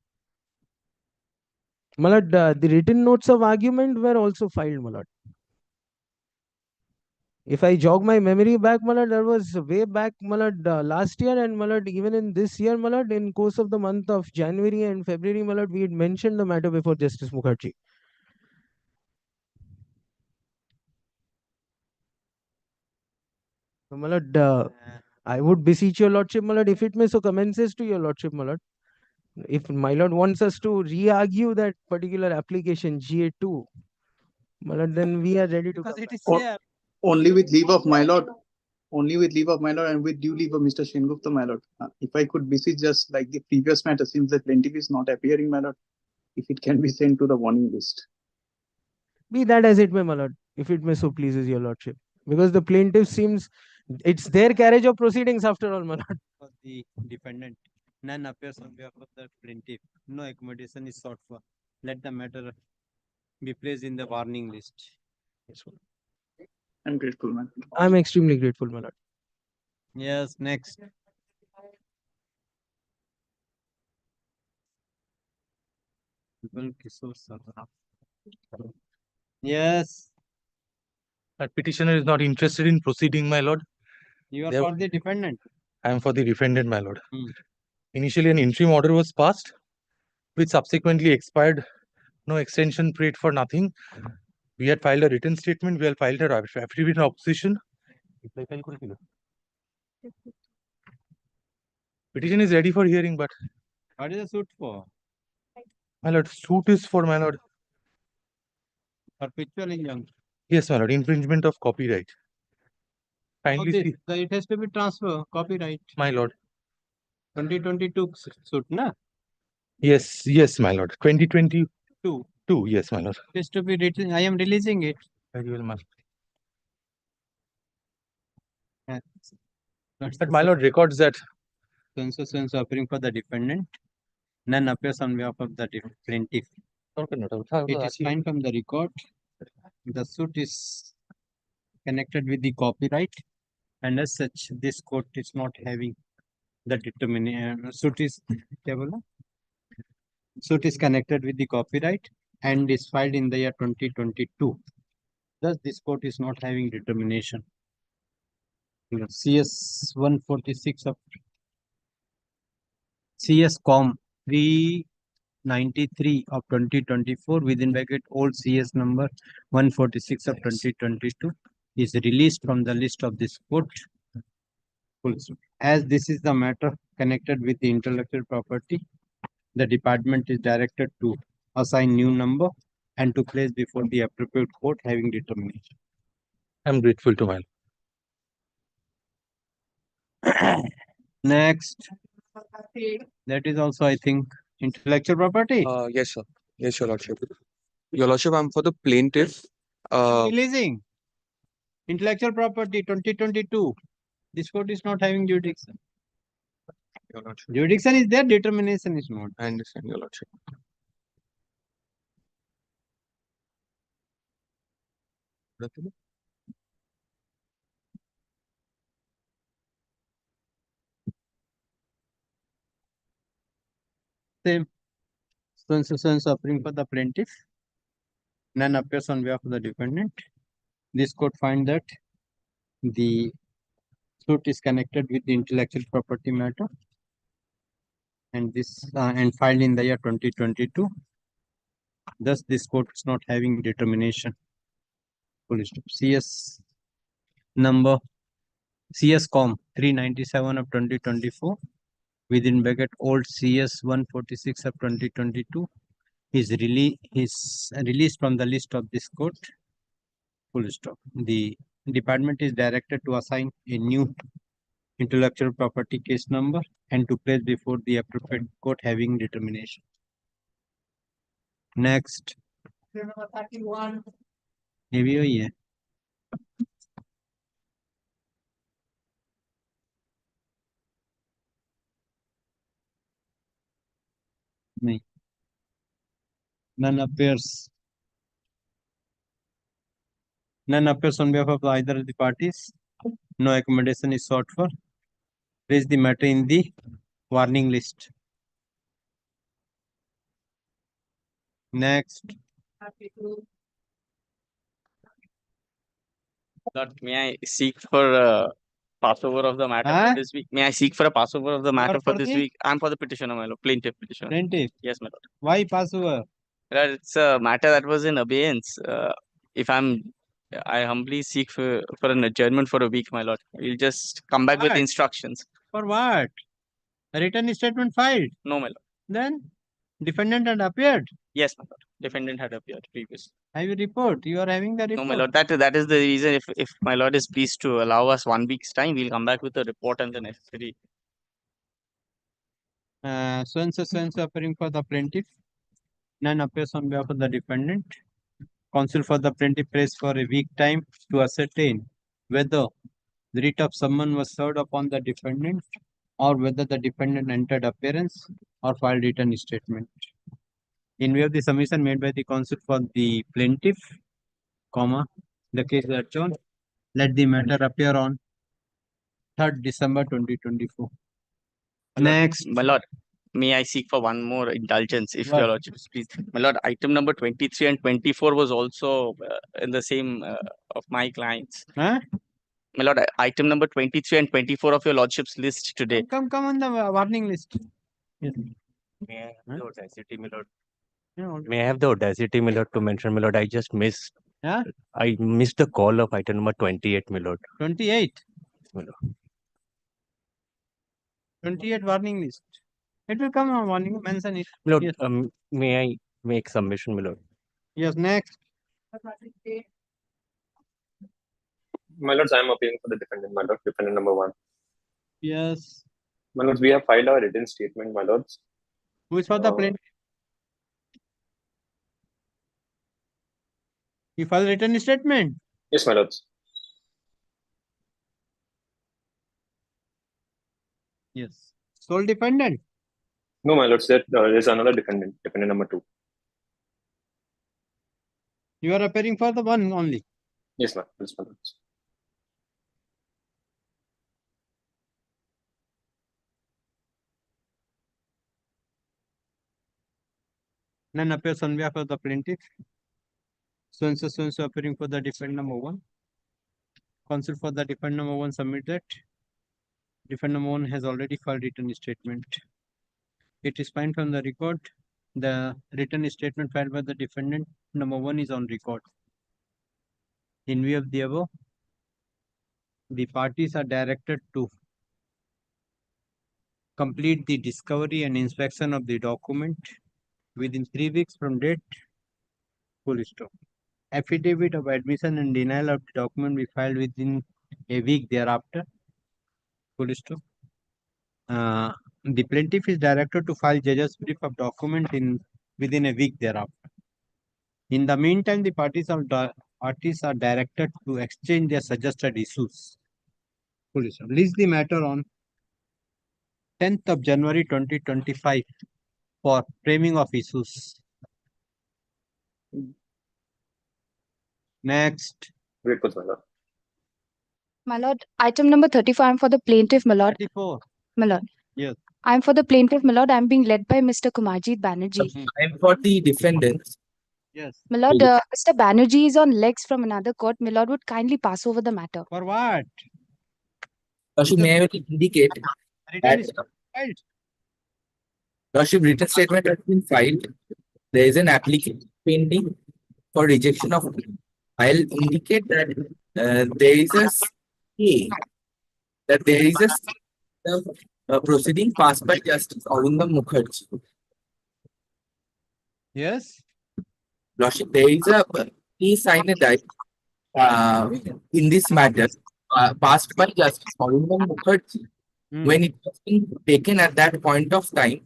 My lord, the written notes of argument were also filed, my lord. If I jog my memory back, my lord, that was way back, my lord, last year, and my lord, even in this year, my lord, in course of the month of January and February, my lord, we had mentioned the matter before Justice Mukherjee. So, my lord, I would beseech your lordship, my lord, if it may so commences to your lordship, my lord. If my lord wants us to re-argue that particular application, GA2, my lord, then we are ready to come back. Only with leave of my lord. Only with leave of my lord and with due leave of Mr. Sengupta, my lord. If I could beseech, just like the previous matter, since the plaintiff is not appearing, my lord, if it can be sent to the warning list. Be that as it may, my lord, if it may so pleases your lordship. Because the plaintiff seems, it's their carriage of proceedings after all, my lord. For the defendant, none appears on behalf of the plaintiff. No accommodation is sought for. Let the matter be placed in the warning list. I'm grateful, man. I'm extremely grateful, my lord. Yes, next. Yes, That petitioner is not interested in proceeding, my lord. you are They have- for the defendant. I am for the defendant, my lord. Hmm. Initially, an interim order was passed, which subsequently expired. No extension paid for nothing. We had filed a written statement. We had filed a affidavit in opposition. Petition is ready for hearing, but What is the suit for? my lord, suit is for my lord. Perpetual injunction. Yes, my lord, infringement of copyright. Kindly see, It has to be transfer, copyright. my lord. 2022 suit, na? Yes, yes, my lord. 2022. Yes, my lord. It has to be written. I am releasing it. Very well, my lord. Yes. But my lord records that So appearing for the defendant, none appears on behalf of the plaintiff. It is fine from the record. The suit is connected with the copyright, and as such, this court is not having the determination. Suit is connected with the copyright and is filed in the year 2022. Thus, this court is not having determination. CS 146 of CS Com 393 of 2024 within bracket old CS number 146 of 2022 is released from the list of this court. As this is the matter connected with the intellectual property, the department is directed to assign new number and to place before the appropriate court having determination. I am grateful to my lord. Next. That is also, I think, intellectual property. Yes, sir. Yes, your lordship. Your lordship, I'm for the plaintiff. Releasing intellectual property 2022. This court is not having jurisdiction. Your lordship. Jurisdiction is there, determination is not. I understand, your lordship. Same. So suffering for the plaintiff. None appears on behalf of the defendant. This court finds that the suit is connected with the intellectual property matter, and this and filed in the year 2022. Thus, this court is not having determination. CS number CS Com 397 of 2024 within bracket old CS 146 of 2022 is released from the list of this court. Full stop. The department is directed to assign a new intellectual property case number and to place before the appropriate court having determination. Next. ये भी वही है. नहीं. None appears. None appears on behalf of either of the parties. No accommodation is sought for. Place the matter in the warning list. Next. Lord, may I seek for a passover of the matter for this week? May I seek for a passover of the matter for this week? I'm for the petitioner, my lord. Plaintiff petitioner. Plaintiff? Yes, my lord. Why passover? Lord, it's a matter that was in abeyance. I humbly seek for an adjournment for a week, my lord. We'll just come back with What? instructions. For what? A written statement filed. No, my lord. Then defendant had appeared. Yes, my lord. Defendant had appeared previously. Have you report? You are having the report. No, my lord. That is the reason. If my lord is pleased to allow us 1 week's time, we'll come back with a report and the necessary. So and so appearing for the plaintiff. None appears on behalf of the defendant. Counsel for the plaintiff prays for a week time to ascertain whether the writ of summons was served upon the defendant or whether the defendant entered appearance or filed written statement. In view of the submission made by the counsel for the plaintiff, the case is adjourned. Let the matter appear on 3rd December 2024. Next. My lord, may I seek for one more indulgence, if What? your lordship please. My lord, item number 23 and 24 was also in the same of my clients. Huh? My lord, item number 23 and 24 of your lordship's list today. Come on the warning list. Yes. May I have the audacity, my lord? Yeah, May I have the audacity, my lord, to mention, my lord, I just missed. Yeah? I missed the call of item number 28, my lord. 28. My lord. 28 warning list. It will come on warning. Mention it. My lord, Yes. may I make submission, my lord? Yes. Next. My lords, I am appealing for the defendant, my lord, defendant number 1. Yes. My lords, we have filed our written statement, my lords. Who is for the plaintiff? You file written statement. Yes, my lords. Yes. Sole defendant. No, my lords, there is another defendant, defendant number 2. You are appearing for the one only. Yes, my lords. None appears on behalf of the plaintiff. So and so appearing for the defendant number 1. Counsel for the defendant number 1 submit that. Defendant number 1 has already filed written statement. It is fine from the record. The written statement filed by the defendant number 1 is on record. In view of the above, the parties are directed to complete the discovery and inspection of the document within 3 weeks from date. Full stop. Affidavit of admission and denial of the document be filed within a week thereafter. Full stop. The plaintiff is directed to file judge's brief of document within a week thereafter. In the meantime, the parties are directed to exchange their suggested issues. Full stop. Release the matter on 10th of January 2025 for framing of issues. Next. Wait, my lord. My lord, item number 35, I'm for the plaintiff, my lord. 34. My lord. Yes. I'm for the plaintiff, my lord. I'm being led by Mr. Kumarjit Banerjee. I'm for the defendants. Yes. My lord, Mr. Banerjee is on legs from another court. My lord would kindly pass over the matter. For what? Lordship, may I indicate that Lordship, written statement has been filed. There is an application pending for rejection of. I'll indicate that there is a stay, that there is a proceeding passed by Justice Arundam Mukherjee. Yes. Lordship, there is a he signed a in this matter passed by Justice Arundam Mukherjee when it was being taken at that point of time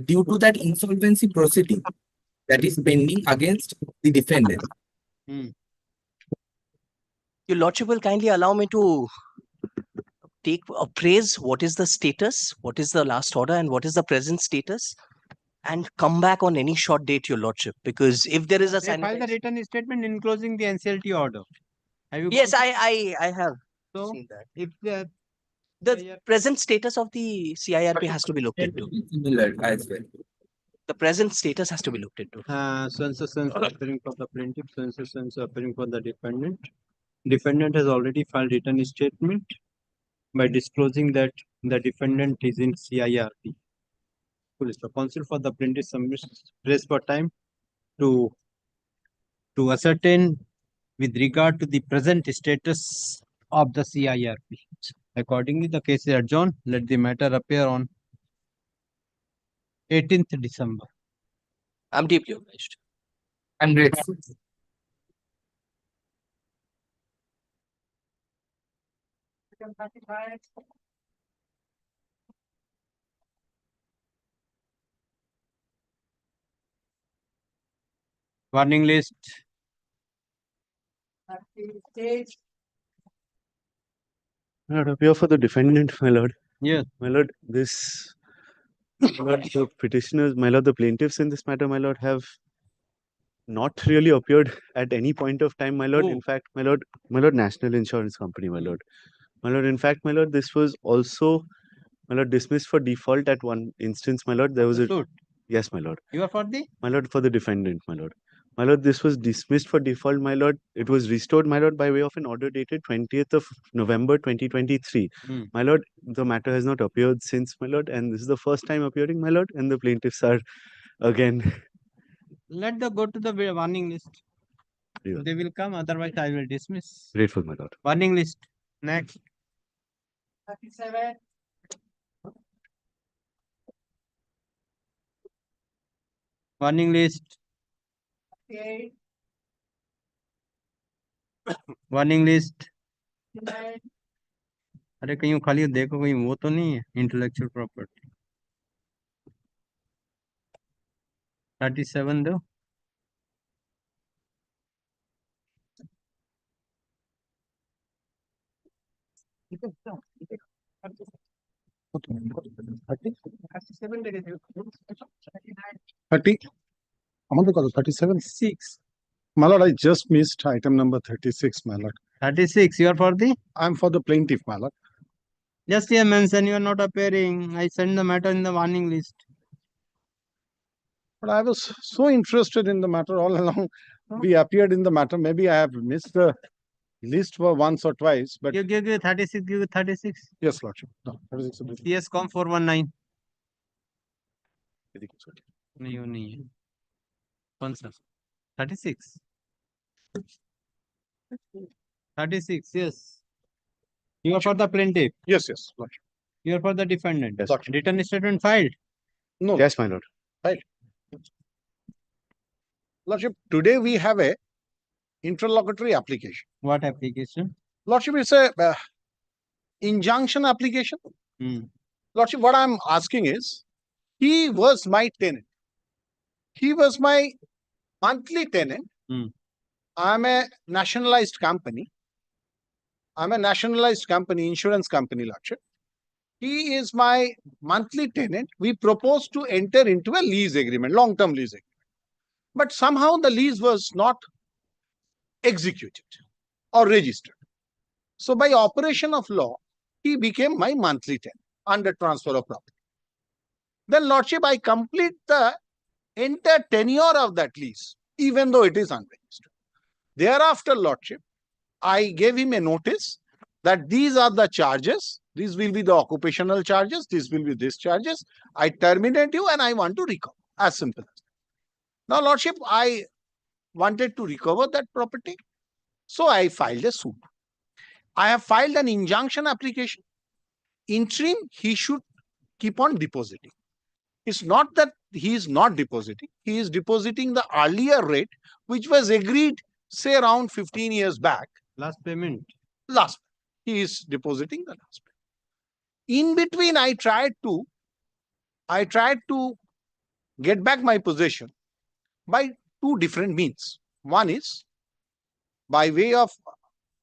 due to that insolvency proceeding that is pending against the defendant. Your Lordship will kindly allow me to appraise what is the status, what is the last order, and what is the present status, and come back on any short date, Your Lordship. Because if there is a They file the written statement enclosing the NCLT order. Have you? Yes, I have So seen that. if The present status of the CIRP has to be looked into. Similar as well. The present status has to be looked into. So and so appearing for the plaintiff, so and so appearing for the defendant. Defendant has already filed written statement by disclosing that the defendant is in CIRP. Police. The counsel for the plaintiff submits press for time to ascertain with regard to the present status of the CIRP. Accordingly, the case is adjourned. Let the matter appear on 18th December. I'm deeply obliged. I'm grateful. Warning list. My lord, appear for the defendant, my lord. Yes. My lord, my lord, the petitioners, my lord, the plaintiffs in this matter, my lord, have not really appeared at any point of time, my lord. In fact, my lord, National Insurance Company, my lord. My lord, in fact, my lord, this was also, my lord, dismissed for default at one instance, my lord. There was a suit. Yes, my lord. You are for the? My lord, for the defendant, my lord. My lord, this was dismissed for default, my lord. It was restored, my lord, by way of an order dated 20th of November 2023. My lord, the matter has not appeared since, my lord, and this is the first time appearing, my lord, and the plaintiffs are again. Let them go to the warning list. Yes. They will come, otherwise I will dismiss. Grateful, my lord. Warning list. Next. 37. Warning list. 38. Warning list 39. अरे कहीं खाली देखो कहीं वो तो नहीं है intellectual property 37 दो আমাদের কত 37 my lord, I just missed item number 36, my lord. 36 you are for the? I'm for the plaintiff, my lord. Just here mention you are not appearing. I send the matter in the warning list. But I was so interested in the matter all along. We appeared in the matter. Maybe I have missed the list for once or twice, but give 36 give 36 yes, lordship. No, 36 CS com 419 नहीं वो नहीं है कौन सा 36 36 yes you are for the plaintiff yes lordship. You are for the defendant Yes, lordship. Written statement filed No, yes my lord. Right. Lordship, today we have a interlocutory application. What application? Lordship, it's a injunction application. Lordship, what I'm asking is, he was my tenant. He was my monthly tenant. I'm a nationalized company. Insurance company, Lordship. He is my monthly tenant. We propose to enter into a lease agreement, long-term lease agreement. But somehow the lease was not executed or registered. So by operation of law, he became my monthly tenant under transfer of property. Then, Lordship, I complete the entire tenure of that lease, even though it is unregistered. Thereafter, Lordship, I gave him a notice that these are the charges. These will be the occupational charges. This will be these charges. I terminate you and I want to recover. As simple as that. Now, Lordship, I wanted to recover that property. So I filed a suit. I have filed an injunction application. Interim, he should keep on depositing. It's not that he is not depositing. He is depositing the earlier rate, which was agreed, say, around 15 years back. Last payment. Last. He is depositing the last payment. In between, I tried to get back my possession by two different means. One is by way of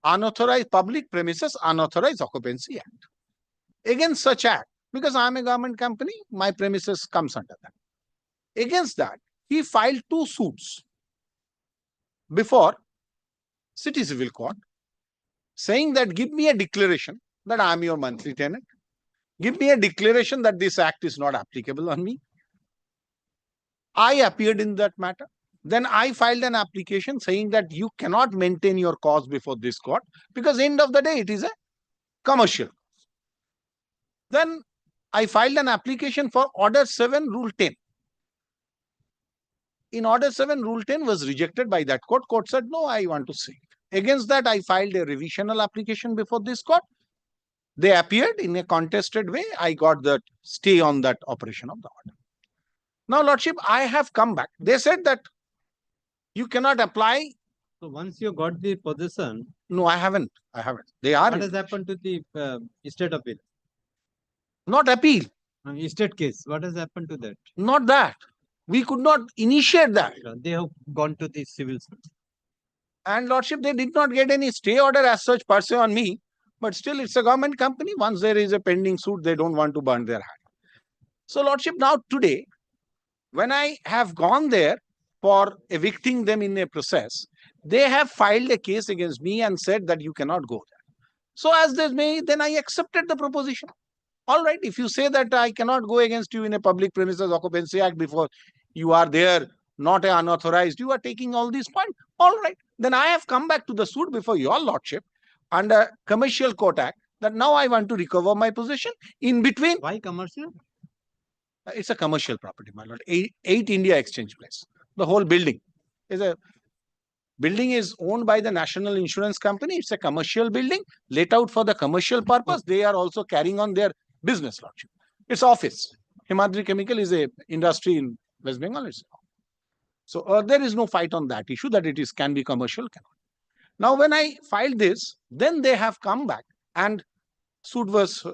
unauthorized public premises unauthorized occupancy act. Against such act, because I am a government company, my premises comes under that. Against that, he filed two suits before City Civil Court, saying that give me a declaration that I am your monthly tenant. Give me a declaration that this act is not applicable on me. I appeared in that matter. Then I filed an application saying that you cannot maintain your cause before this court because end of the day, it is a commercial. Then I filed an application for Order 7, Rule 10. In Order 7, Rule 10 was rejected by that court. Court said, no, I want to see it. Against that, I filed a revisional application before this court. They appeared in a contested way. I got the stay on that operation of the order. Now, Lordship, I have come back. They said that you cannot apply. So once you got the possession. No, I haven't. They are. What has happened to the state appeal? Not appeal. State case. What has happened to that? Not that. We could not initiate that. They have gone to the civil suit. And Lordship, they did not get any stay order as such per se on me. But still, it's a government company. Once there is a pending suit, they don't want to burn their hand. So, Lordship, now today, when I have gone there for evicting them in a process, they have filed a case against me and said that you cannot go there. So, as they may, then I accepted the proposition All right, if you say that I cannot go against you in a Public Premises Occupancy Act because you are there, not a unauthorized, you are taking all these points. All right, then I have come back to the suit before your lordship under Commercial Court Act that now I want to recover my possession in between. Why commercial? It's a commercial property, my lord. 8 India Exchange Place. The whole building is a building is owned by the National Insurance Company. It's a commercial building laid out for the commercial purpose. They are also carrying on their business, lordship. It's office. Himadri Chemical is a industry in West Bengal. So there is no fight on that issue that it is can be commercial, cannot. Now, when I filed this, then they have come back and suit was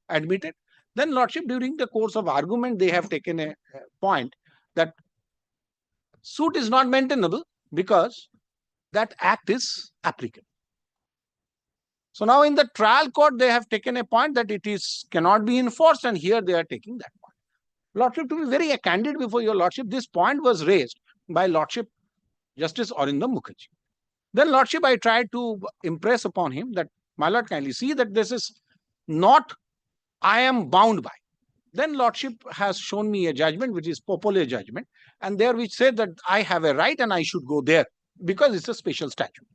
admitted. Then, lordship, during the course of argument, they have taken a point that suit is not maintainable because that act is applicable. So now in the trial court, they have taken a point that it is cannot be enforced, and here they are taking that point. Lordship, to be very candid before your lordship, this point was raised by Lordship Justice Arindam Mukherjee. Then, lordship, I tried to impress upon him that, my lord, kindly see that this is not I am bound by. Then lordship has shown me a judgment which is popular judgment, and there which said that I have a right and I should go there because it's a special statute.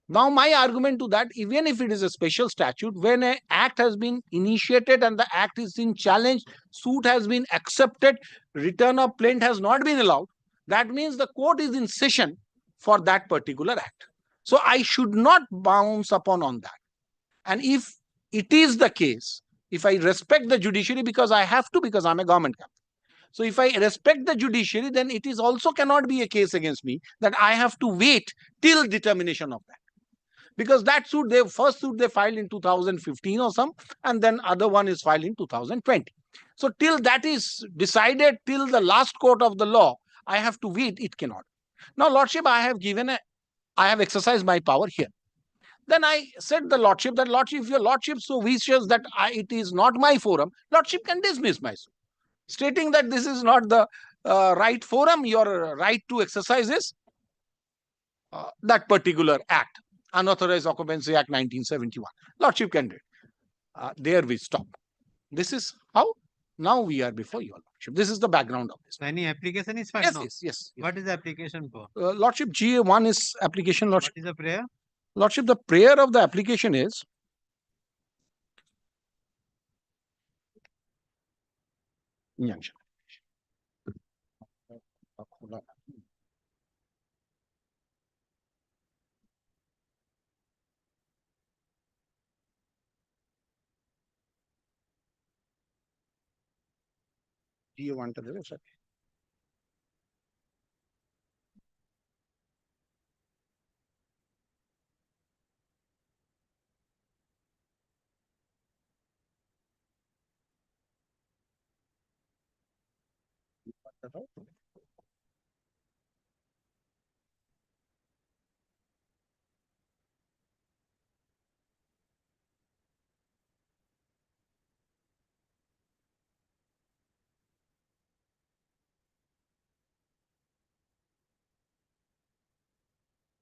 Now, my argument to that, even if it is a special statute, when an act has been initiated and the act is in challenge, suit has been accepted, return of plaint has not been allowed, that means the court is in session for that particular act. So I should not bounce upon on that. And if it is the case, if I respect the judiciary, because I have to, because I'm a government company. So if I respect the judiciary, then it is also cannot be a case against me that I have to wait till determination of that. Because that suit, first suit they filed in 2015 or some, and then other one is filed in 2020. So till that is decided, till the last court of the law, I have to wait, it cannot. Now, lordship, I have exercised my power here. Then I said the lordship that, lordship, if your lordship so wishes that it is not my forum, lordship can dismiss my suit, stating that this is not the right forum, your right to exercise is that particular act, Unauthorized Occupancy Act 1971. Lordship can do it. There we stop. This is how now we are before your lordship. This is the background of this. So any application is filed? Yes, now? yes. What is the application for? Lordship, GA1 is application, lordship. What is the prayer? Lordship, the prayer of the application is injunction. GA1 to the website.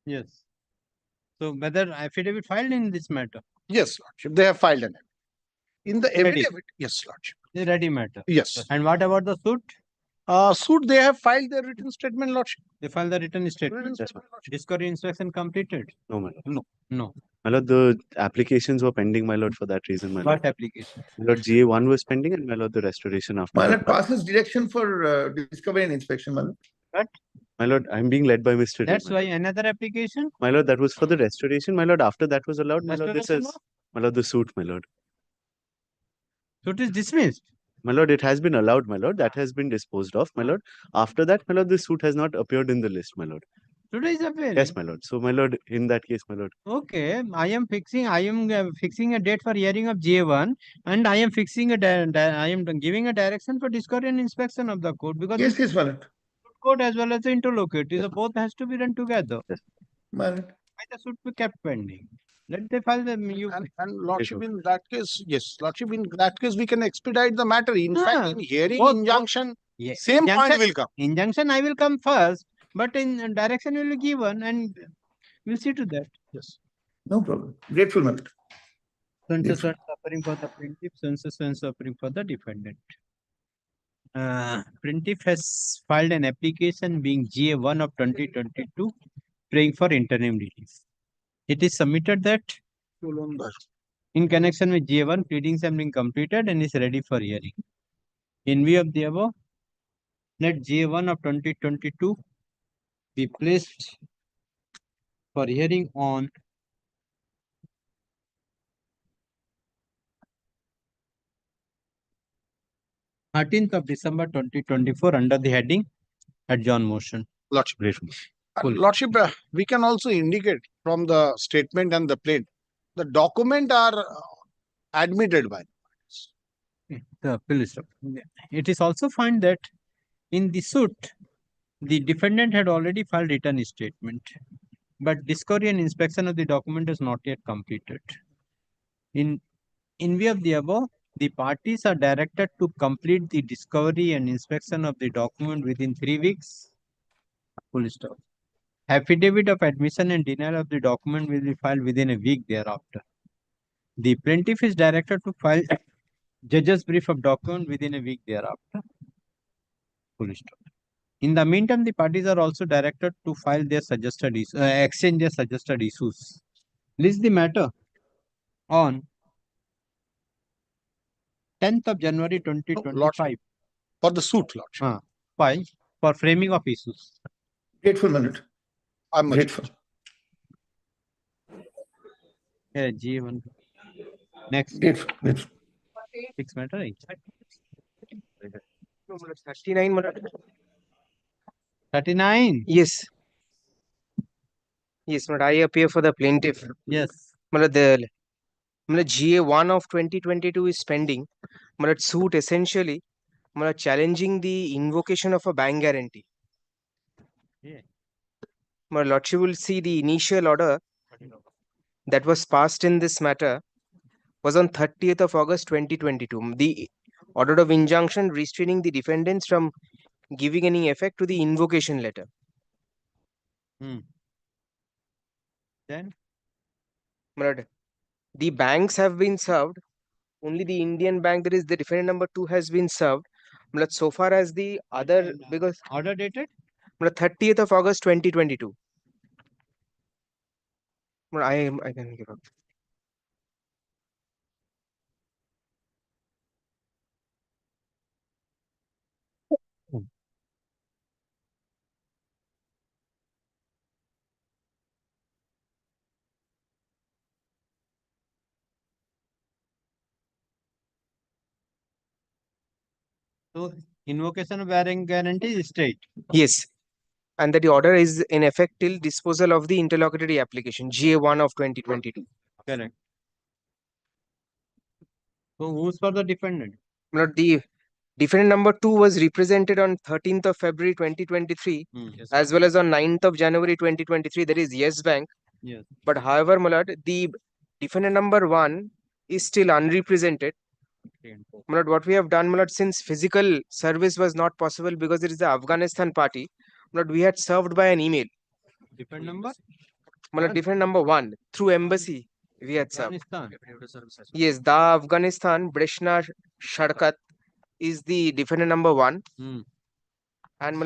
Yes. So whether affidavit filed in this matter? Yes, lordship, they have filed an affidavit. In the Ready. affidavit, yes, lordship. The ready matter. Yes. And what about the suit? Suit, they have filed their written statement, lordship. They filed the written statement. Discovery inspection completed? No, my lord. No. My lord, the applications were pending, my lord, for that reason, my lord. What application? My lord, GA1 was pending, and my lord, the restoration after My that. lord, passes direction for discovery and inspection, my lord. What? My lord, I'm being led by Mr. Ray, That's my why lord. another application? My lord, that was for the restoration. My lord, after that was allowed, my lord, this Restoration is, my lord, the suit, my lord. Suit is dismissed. My lord, it has been allowed, my lord. That has been disposed of, my lord. After that, my lord, the suit has not appeared in the list, my lord. Today is appearing. Yes, my lord. So, my lord, in that case, my lord. Okay, I am fixing a date for hearing of J1, and I am fixing I am giving a direction for discovery and inspection of the court, because Yes, yes, my lord. court as well as the interlocutor, so both has to be done together. Yes. My lord. Why the suit be kept pending? Let they file the And lordship, in that case, yes, lordship, in that case, we can expedite the matter. In fact, in hearing injunction, same point will come. Injunction I will come first, but in direction will be given, and we'll see to that. Yes. No problem. Grateful, my lord. So and so and suffering for the plaintiff, so and suffering for the defendant. Plaintiff has filed an application being GA1 of 2022, praying for interim relief. It is submitted that in connection with GA1, pleadings have been completed and is ready for hearing. In view of the above, let GA1 of 2022 be placed for hearing on 13th of December 2024 under the heading Adjourn Motion. Lordship, Lordship, we can also indicate from the statement and the plaint, the document are admitted by. The police. It is also found that in the suit, the defendant had already filed written statement, but discovery and inspection of the document is not yet completed. In view of the above, the parties are directed to complete the discovery and inspection of the document within 3 weeks. Full stop. Affidavit of admission and denial of the document will be filed within a week thereafter. The plaintiff is directed to file judge's brief of document within a week thereafter. Full stop. In the meantime, the parties are also directed to file their suggested exchange their suggested issues. List the matter on 10th of January 2025. For the suit, Lordship. File for framing of issues. Grateful minute. I'm grateful. Yeah, G1. Next. Grateful. 6 matter 8. 39. 39. Yes. Yes, but I appear for the plaintiff. Yes. The GA1 of 2022 is pending. Suit essentially challenging the invocation of a bank guarantee. Yeah. Lordship will see the initial order that was passed in this matter was on 30th of August 2022. The order of injunction restraining the defendants from giving any effect to the invocation letter. Then? The banks have been served. Only the Indian bank, that is the defendant number 2, has been served. So far as the other, because order dated 30th of August 2022. I can give up. So invocation of bank guarantee is straight. Yes. And that the order is in effect till disposal of the interlocutory application, GA1 of 2022. Correct. So who's for the defendant? The defendant number 2 was represented on 13th of February 2023, as well as on 9th of January 2023, that is Yes Bank. Yes. But however, the defendant number 1 is still unrepresented. What we have done, since physical service was not possible because it is the Afghanistan party, we had served by an email. Defendant number? Defendant number 1 through embassy we had served. Afghanistan. Yes, the Afghanistan Breshna Shadkat is the defendant number 1. And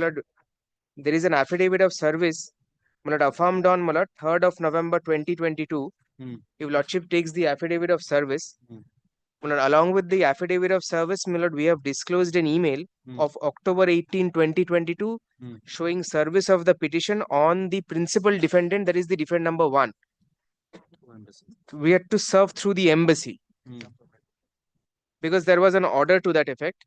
there is an affidavit of service affirmed on 3rd of November 2022. If Lordship takes the affidavit of service, along with the affidavit of service, we have disclosed an email of October 18, 2022, showing service of the petition on the principal defendant, that is the defendant number 1. We had to serve through the embassy because there was an order to that effect.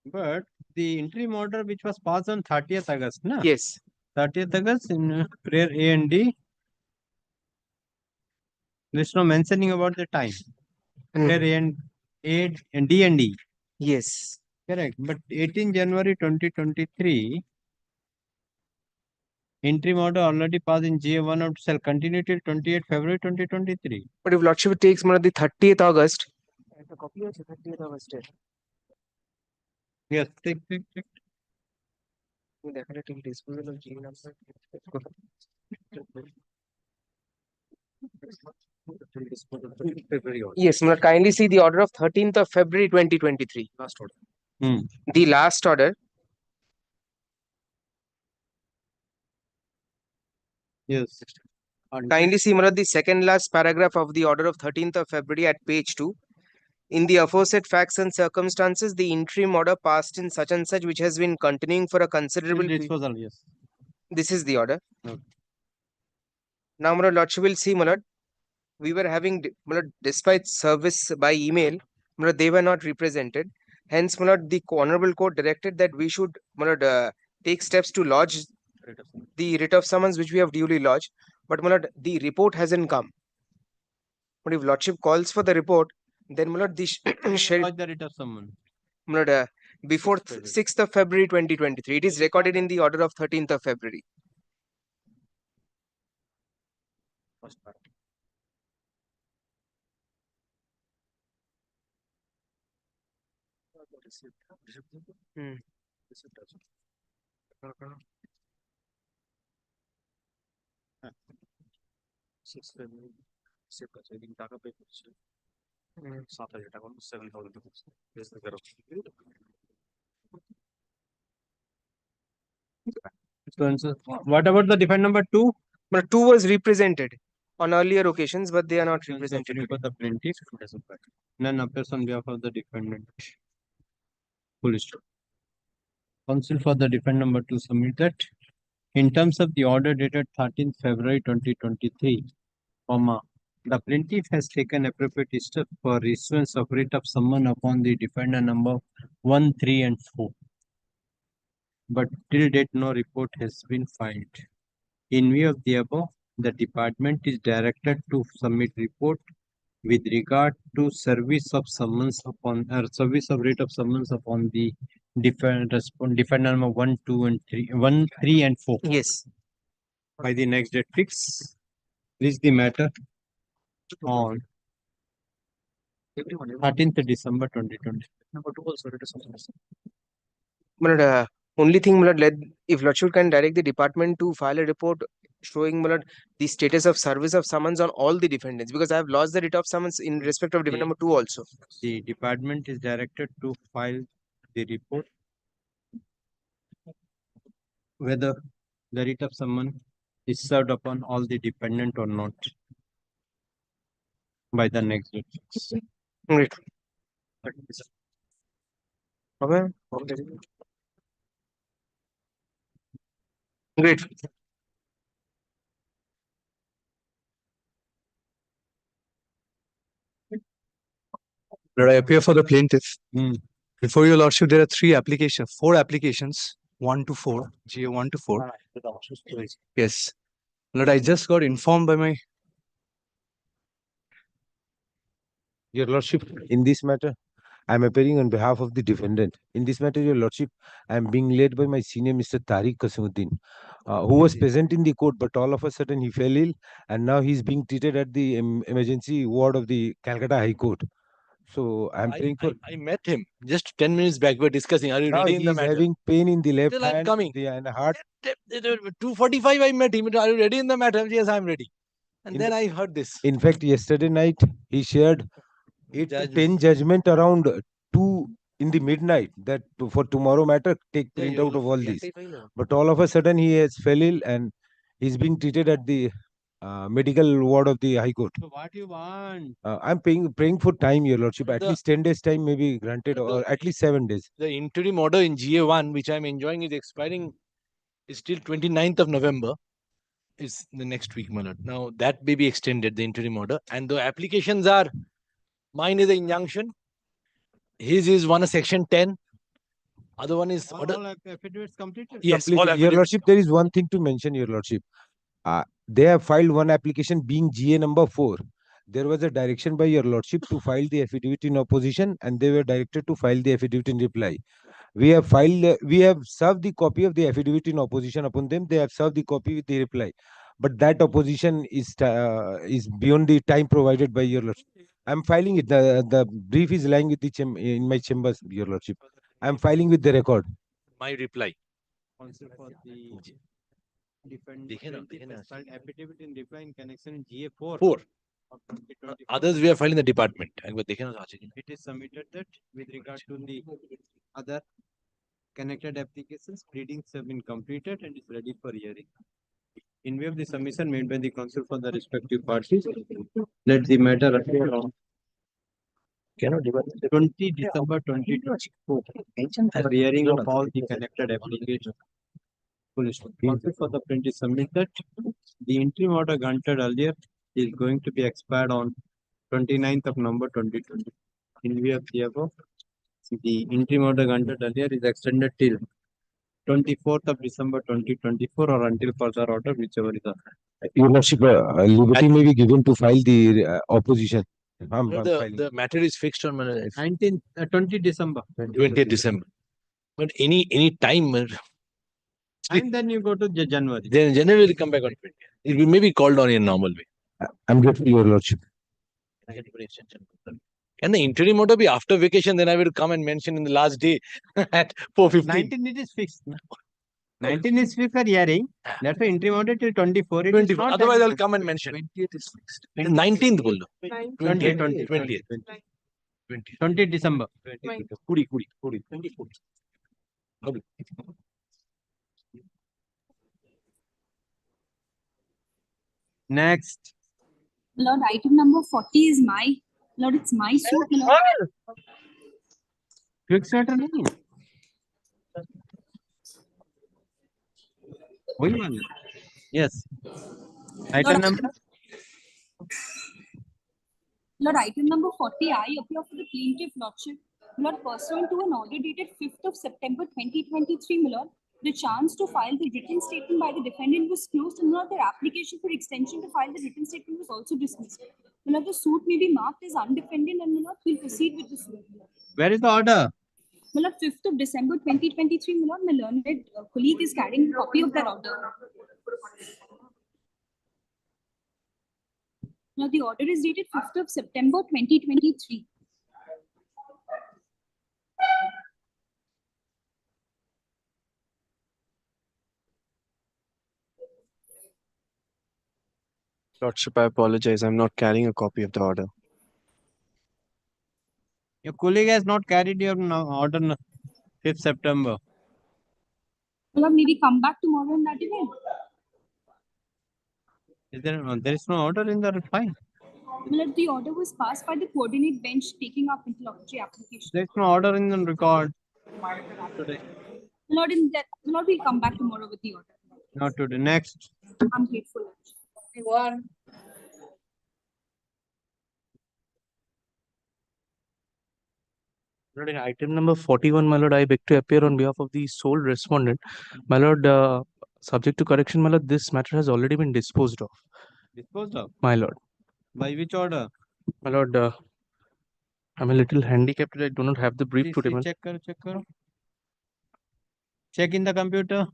But the interim order which was passed on 30th August, no? Yes. 30th August in prayer A and D. There's no mentioning about the time. Prayer A and D and E. Yes. Correct. But 18 January 2023, interim order already passed in GA1 of shall continue till 28 February 2023. But if Lordship takes the 30th August, a copy of 30th August. Yes, take. Yes, Mullah, kindly see the order of 13th of February 2023. Last order. The last order. Yes. Kindly see, Mullah, the second last paragraph of the order of 13th of February at page 2. In the aforesaid facts and circumstances, the interim order passed in such and such, which has been continuing for a considerable period. Disposal, yes. This is the order. Okay. Now, my lordship will see, my lord, we were having, my lord, despite service by email, my lord, they were not represented. Hence, my lord, the honorable court directed that we should, my lord, take steps to lodge the writ of summons which we have duly lodged. But, my lord, the report hasn't come. But if lordship calls for the report, then, my lord, the Lodge the writ of summons. my lord, before 6th of February 2023, it is recorded in the order of 13th of February. What about the defendant number 2? But 2 was represented on earlier occasions, but they are not represented. For the plaintiff, none appears on behalf of the defendant. Full stop. Counsel for the defendant number 2 submit that in terms of the order dated 13th February 2023, the plaintiff has taken appropriate steps for issuance of writ of summons upon the defendant number 1, 3, and 4. But till date, no report has been filed. In view of the above, the department is directed to submit report with regard to service of summons upon service of writ of summons upon the defendant number 1, 2, and 3, 1, 3, and 4. Yes. By the next date fix, reach the matter on 13th December 2020. Number 2 also writ of summons. But only thing, my lord, if lordship can direct the department to file a report showing, my lord, the status of service of summons on all the defendants, because I have lost the writ of summons in respect of defendant number 2 also. The department is directed to file the report whether the writ of summons is served upon all the dependent or not by the next date. Right. Okay. Great. Lord, I appear for the plaintiff. Before your lordship, there are 4 applications, 1 to 4, GA 1 to 4. Yes. Lord, I just got informed by my... Your Lordship, in this matter, I am appearing on behalf of the defendant. In this matter, Your Lordship, I am being led by my senior, Mr. Tariq Qasimuddin, who was present in the court, but all of a sudden he fell ill, and now he is being treated at the emergency ward of the Calcutta High Court. So I am praying for. I met him just 10 minutes back. We're discussing. Are you Now ready in he the is matter? having pain in the left Still I'm hand coming. and heart. 2:45 I met him. Are you ready in the matter? Yes, I'm ready. And then I heard this. In fact, yesterday night he shared 8 to 10 judgment around 2 in the midnight that for tomorrow matter take print out of all this. But all of a sudden he has fell ill and he's being treated at the medical ward of the High Court. So what you want? I'm praying for time, Your Lordship. At least 10 days time may be granted, or at least 7 days. The interim order in GA1, which I'm enjoying, is expiring. Is till 29th of November. Is the next week, my lord. Now that may be extended, the interim order, and the applications are. Mine is an injunction. His is one a section 10. Other one is order. All affidavits completed? Yes, Completely. all Your affidavits. Lordship, there is one thing to mention, Your Lordship. They have filed one application being GA number 4. There was a direction by Your Lordship to file the affidavit in opposition, and they were directed to file the affidavit in reply. We have served the copy of the affidavit in opposition upon them. They have served the copy with the reply. But that opposition is beyond the time provided by Your Lordship. I'm filing it. The brief is lying with in my chambers, Your Lordship. I'm filing with the record. My reply. counsel for the defendant has filed affidavit in reply in connection GA4. 4. of 2024. Others we are filing the department. It is submitted that with regard to the other connected applications, pleadings have been completed and is ready for hearing. In view of the submission made by the counsel for the respective parties, let the matter appear on 20 December 2022 for hearing of all the connected applications. Counsel for the plaintiff submitted the interim order granted earlier is going to be expired on 29th of November 2020. In view of the above, the interim order granted earlier is extended till 24th of December 2024 or until further order, whichever is authorized. Your Lordship, liberty may be given to file the opposition. I'm filing. The matter is fixed on 20 December. 20th December. But any time, And then you go to January. then January will come back on 20th. It will maybe called on in normal way. I'm grateful, Your Lordship. Can the interim order be after vacation? Then I will come and mention in the last day at 4:15. 19 it is fixed. 19 is fixed for hearing. That's why interim order till 24. It is 24. not Otherwise, that- I'll come and mention. 20th is fixed. 19th bol do. 20th. 20 December. 20. 24. Next. Lord, item number 40 is my. Lord, it's my suit. Lord. Quick starter नहीं है? वही वाला? Yes. Item Lord, number? Lord, item number 40, I appear for the plaintiff, Lordship. Lord, pursuant to an order dated 5th of September 2023, my Lord, the chance to file the written statement by the defendant was closed, and Lord, their application for extension to file the written statement was also dismissed. My Lord, the suit may be marked as undefended, and my Lord, we'll proceed with the suit. Where is the order? My Lord, 5th of December 2023, my Lord, my learned colleague is carrying a copy of that order. Now, the order is dated 5th of September 2023. Lordship, I apologize. I'm not carrying a copy of the order. Your colleague has not carried your order 5th September. Well, maybe come back tomorrow in that event. There is no order in the file. Well, the order was passed by the coordinate bench taking up interlocutory application. There is no order in the record today. Lord, in that, Lord, we'll come back tomorrow with the order. Not today. Next. I'm grateful. Lord, in item number 41, my lord, I beg to appear on behalf of the sole respondent. My lord, subject to correction, my lord, this matter has already been disposed of. Disposed of? My lord. By which order? My lord, I'm a little handicapped. I do not have the brief today. Check karo, check karo. Check in the computer.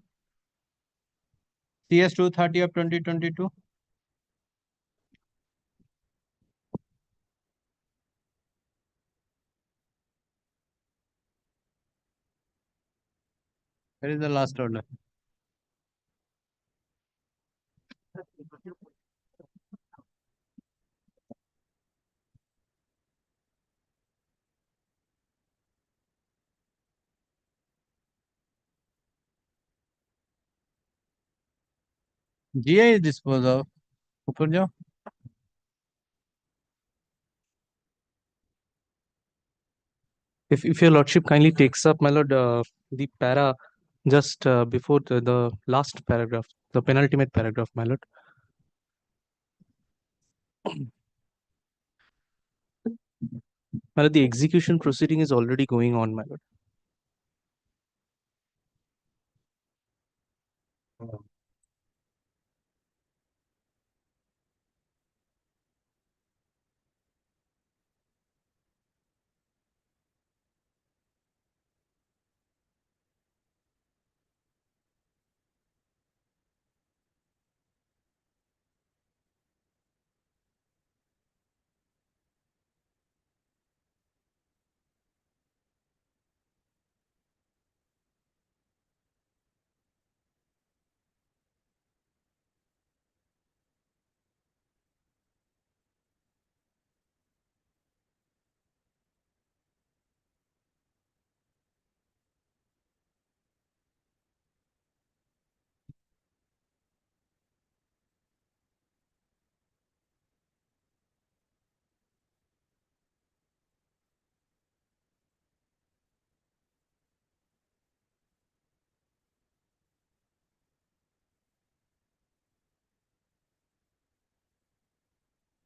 CS 230 of 2022. Where is the last order? GI is disposed of. ऊपर जाओ. If your lordship kindly takes up, my lord, the para just before the last paragraph, the penultimate paragraph, my lord. My lord, the execution proceeding is already going on, my lord.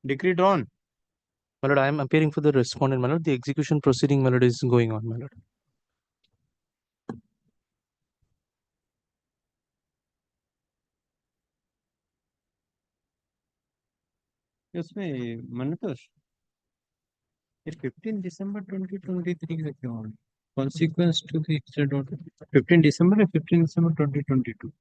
Decree drawn. My lord, I am appearing for the respondent, my lord. The execution proceeding, my lord, is going on, my lord. इसमें मनतोष ये 15 दिसंबर 2023 का क्यों है? Consequence to the extent order 15 December or 15 December 2022.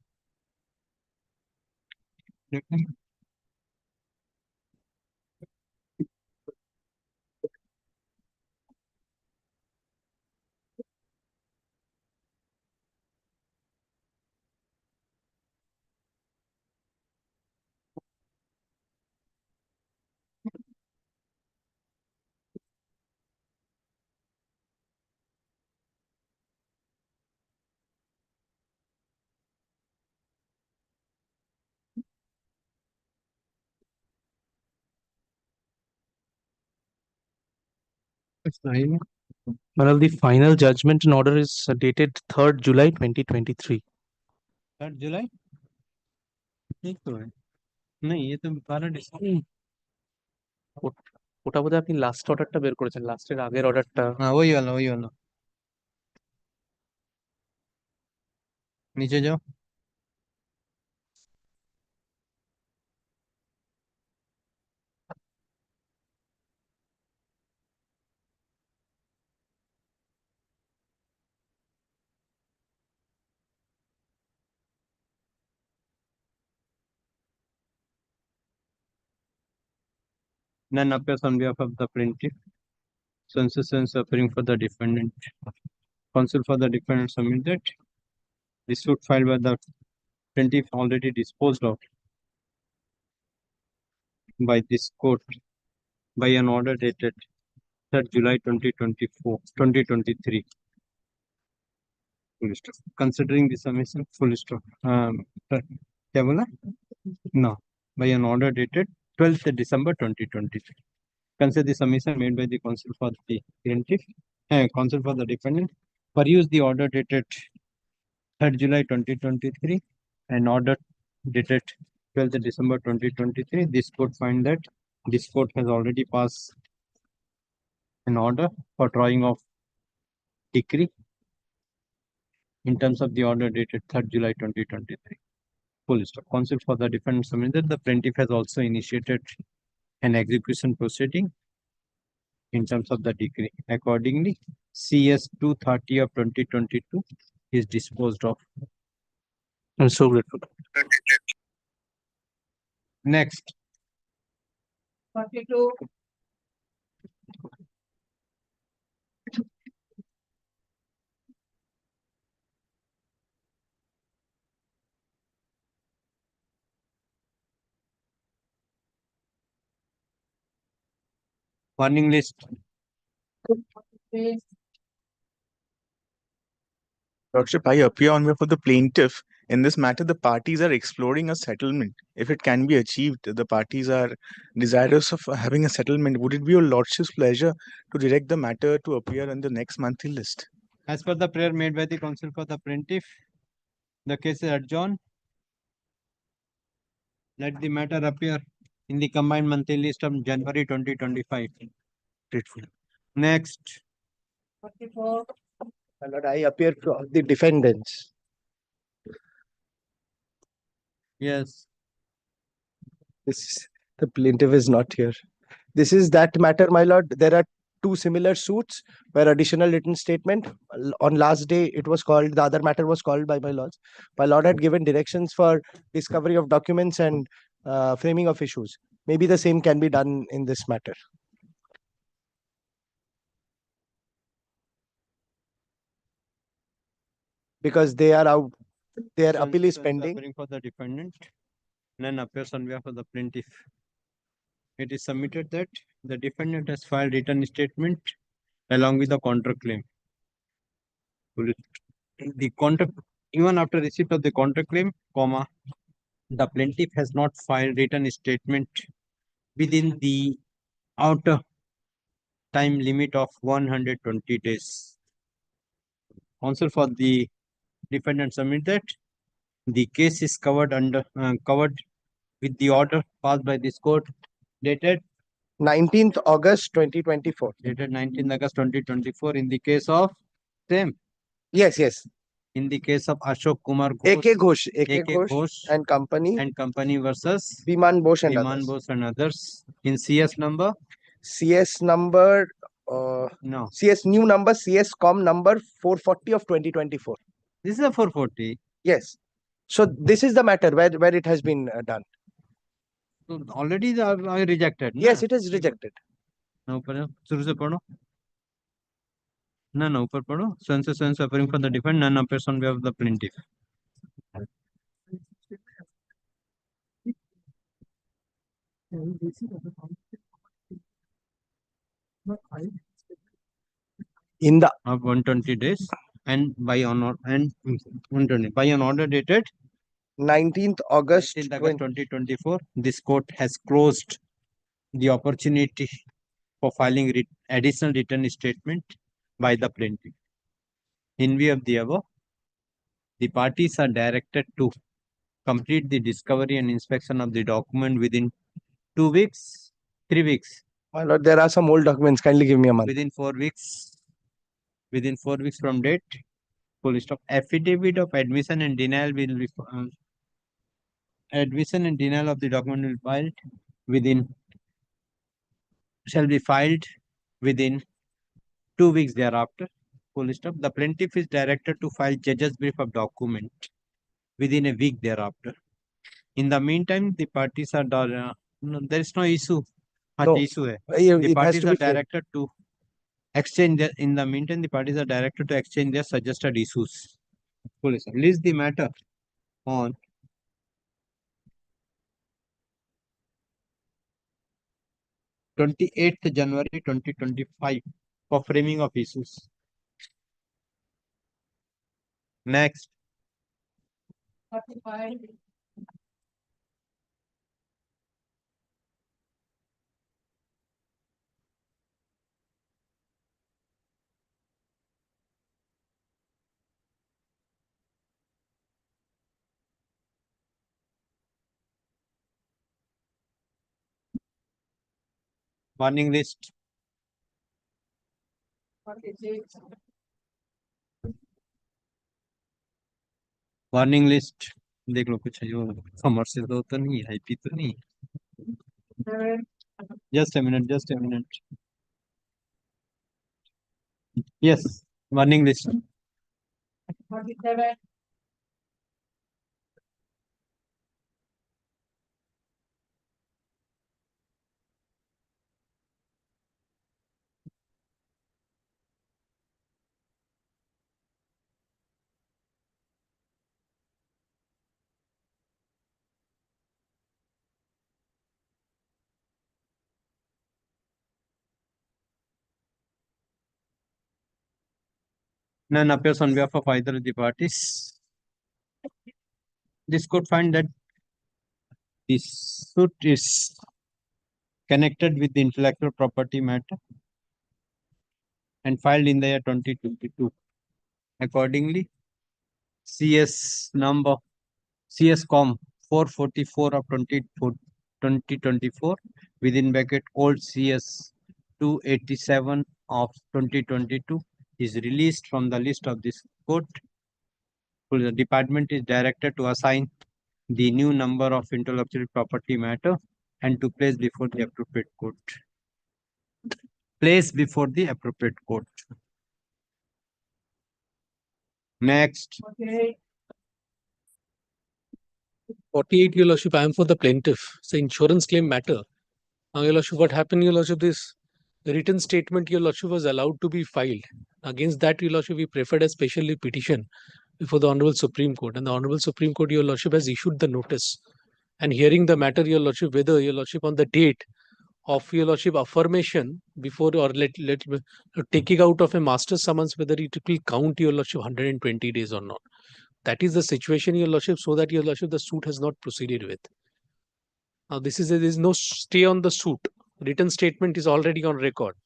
My lord, the final judgment and order is dated 3rd July 2023. 3rd July? नहीं तो है नहीं ये तो 12 डिसेंबर ওটা বোধহয় আপনি লাস্ট অর্ডারটা বের করেছেন লাস্টের আগের অর্ডারটা हाँ वही वाला नीचे जाओ None appears on behalf of the plaintiff. Sense appearing for the defendant. Counsel for the defendant submit that the suit filed by the plaintiff already disposed of by this court by an order dated 3rd July 2023. Full stop. Considering the submission, full stop. क्या बोला? No. By an order dated 12th December 2023. Consider the submission made by the counsel for the plaintiff, counsel for the defendant. Peruse the order dated 3rd July 2023 and order dated 12th December 2023. This court find that this court has already passed an order for drawing of decree in terms of the order dated 3rd July 2023. Full stop. Counsel for the defendant submitted the plaintiff has also initiated an execution proceeding in terms of the decree. Accordingly, CS 230 of 2022 is disposed of. I'm so grateful. Next. 42. Warning list. Lordship, I appear on behalf of the plaintiff. In this matter, the parties are exploring a settlement. If it can be achieved, the parties are desirous of having a settlement. Would it be your Lordship's pleasure to direct the matter to appear on the next monthly list? As per the prayer made by the counsel for the plaintiff, the case is adjourned. Let the matter appear in the combined monthly list of January 2025. Grateful. Next. 44. My lord, I appear for the defendants. Yes. The plaintiff is not here. This is that matter, my lord. There are two similar suits where additional written statement on last day it was called, the other matter was called by my lords. My lord had given directions for discovery of documents and framing of issues. Maybe the same can be done in this matter. Because they are out, their appeal is pending. For the defendant, none appears on behalf of the plaintiff. It is submitted that the defendant has filed written statement along with the counterclaim. The even after receipt of the counterclaim, the plaintiff has not filed written statement within the outer time limit of 120 days. Counsel for the defendant submit that the case is covered with the order passed by this court dated 19th August 2024. Dated 19th August 2024 in the case of same. Yes, yes. In the case of Ashok Kumar Ghosh, AK Ghosh, AK Ghosh and company versus Biman Bose and Biman others. Bose and others. In CS number? CS number, No. CS new number, CS com number 440 of 2024. This is a 440. Yes. So this is the matter where it has been done. So already they are rejected. Yes, it is rejected. ना ऊपर शुरू से पढ़ो ना ऊपर पढ़ो sense appearing for the defendant none appears on behalf of the plaintiff. In the of 120 days and by on 120 by an order dated 19th August 2024, this court has closed the opportunity for filing additional written statement by the plaintiff. In view of the above, the parties are directed to complete the discovery and inspection of the document within 2 weeks, 3 weeks. My lord, there are some old documents. Kindly give me a month. Within 4 weeks. Within 4 weeks from date. Full stop. Affidavit of admission and denial will be admission and denial of the document will filed within shall be filed within 2 weeks thereafter. Full stop. The plaintiff is directed to file judge's brief of document within a week thereafter. In the meantime, the parties are no, there is no issue. No, issue hai. it The has parties to are be clear. directed to exchange their, in the meantime, the parties are directed to exchange their suggested issues. Full stop. List the matter on 28th January 2025 for framing of issues. Next. Warning list. Warning list देख लो कुछ जो commercial तो नहीं है IP तो नहीं just a minute yes warning list None appears on behalf of either of the parties. This court find that this suit is connected with the intellectual property matter and filed in the year 2022. Accordingly, CS number CS.com 444 of 2024 within bracket old CS 287 of 2022 is released from the list of this court. The department is directed to assign the new number of intellectual property matter and to place before the appropriate court. Place before the appropriate court. Next. Okay. 48, Your Lordship, I am for the plaintiff. It's an insurance claim matter. Now, Your Lordship, what happened, Your Lordship, this written statement, Your Lordship, was allowed to be filed. Against that, Your Lordship, we preferred a special petition before the Honorable Supreme Court. And the Honorable Supreme Court, Your Lordship, has issued the notice. And hearing the matter, Your Lordship, whether, Your Lordship, on the date of Your Lordship affirmation before or taking out of a master summons, whether it will count, Your Lordship, 120 days or not. That is the situation, Your Lordship, so that, Your Lordship, the suit has not proceeded with. Now, there is no stay on the suit. Written statement is already on record.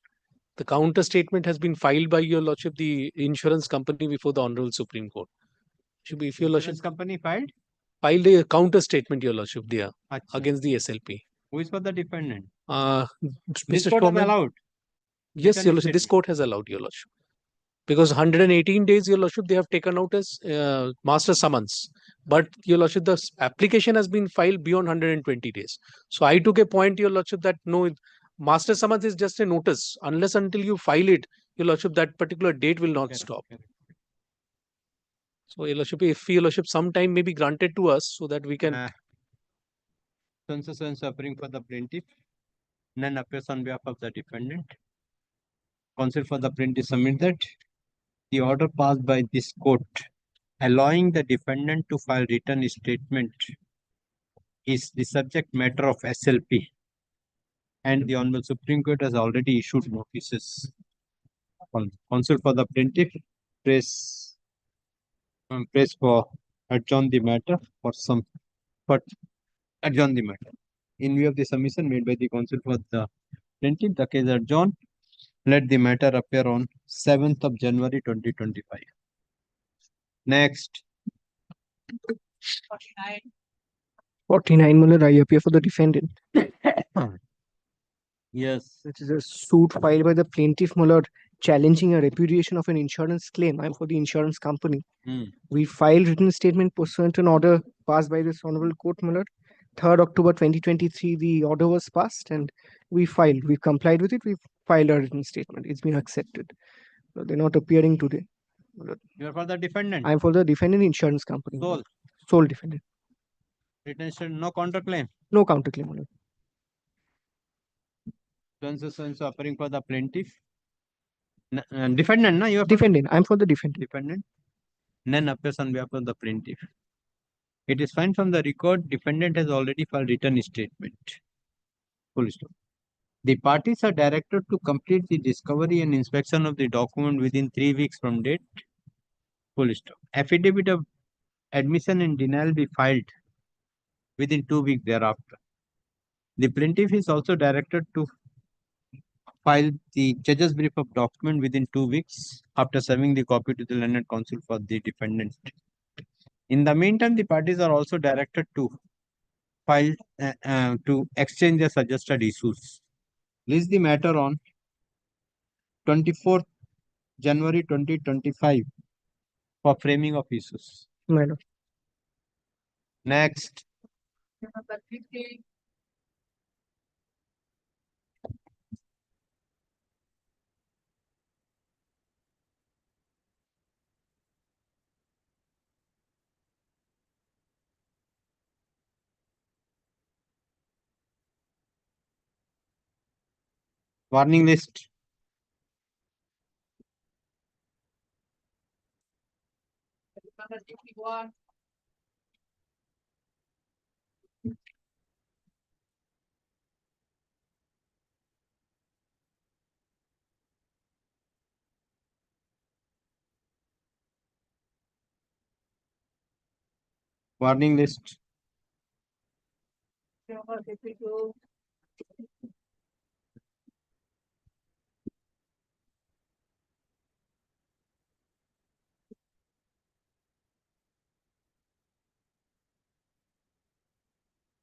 The counter statement has been filed by Your Lordship, the insurance company, before the Honorable Supreme Court. Should be if Your Lordship company filed a counter statement, Your Lordship, there against the SLP. Who is for the defendant? Mr. This court has Showman, allowed. yes, Written Your Lordship, this statement. court has allowed, Your Lordship. Because 118 days, Your Lordship, they have taken out as master summons. But, Your Lordship, the application has been filed beyond 120 days. So I took a point, Your Lordship, that no, master summons is just a notice. Unless until you file it, Your Lordship, that particular date will not stop. So, Your Lordship, if Your Lordship, some time may be granted to us so that we can. So appearing for the plaintiff. None appears on behalf of the defendant. Counsel for the plaintiff submit that the order passed by this court allowing the defendant to file written statement is the subject matter of SLP, and the Honorable Supreme Court has already issued notices. Counsel for the plaintiff press for adjourn the matter adjourn the matter. In view of the submission made by the counsel for the plaintiff, the case adjourned. Let the matter appear on 7th of January 2025. Next. 49, my lord, I appear for the defendant. Yes. Which is a suit filed by the plaintiff, my lord, challenging a repudiation of an insurance claim. I'm for the insurance company. We filed written statement pursuant to an order passed by this honorable court, my lord. 3rd October 2023, the order was passed and we filed. We complied with it. We filed a written statement. It's been accepted. So they're not appearing today. You are for the defendant. I'm for the defendant insurance company. Sole. Sole defendant. Written statement, no counterclaim. No counterclaim, my lord. So appearing for the plaintiff. Defendant, no? You are defendant. I'm for the defendant. Defendant. None appears on behalf of the plaintiff. It is fine from the record. Defendant has already filed written statement. Full stop. The parties are directed to complete the discovery and inspection of the document within 3 weeks from date. Full stop. Affidavit of admission and denial be filed within 2 weeks thereafter. The plaintiff is also directed to file the judge's brief of document within 2 weeks after serving the copy to the learned counsel for the defendant. In the meantime, the parties are also directed to file to exchange the suggested issues. List the matter on 24th January 2025 for framing of issues. My lord. Next. Warning list. Warning list.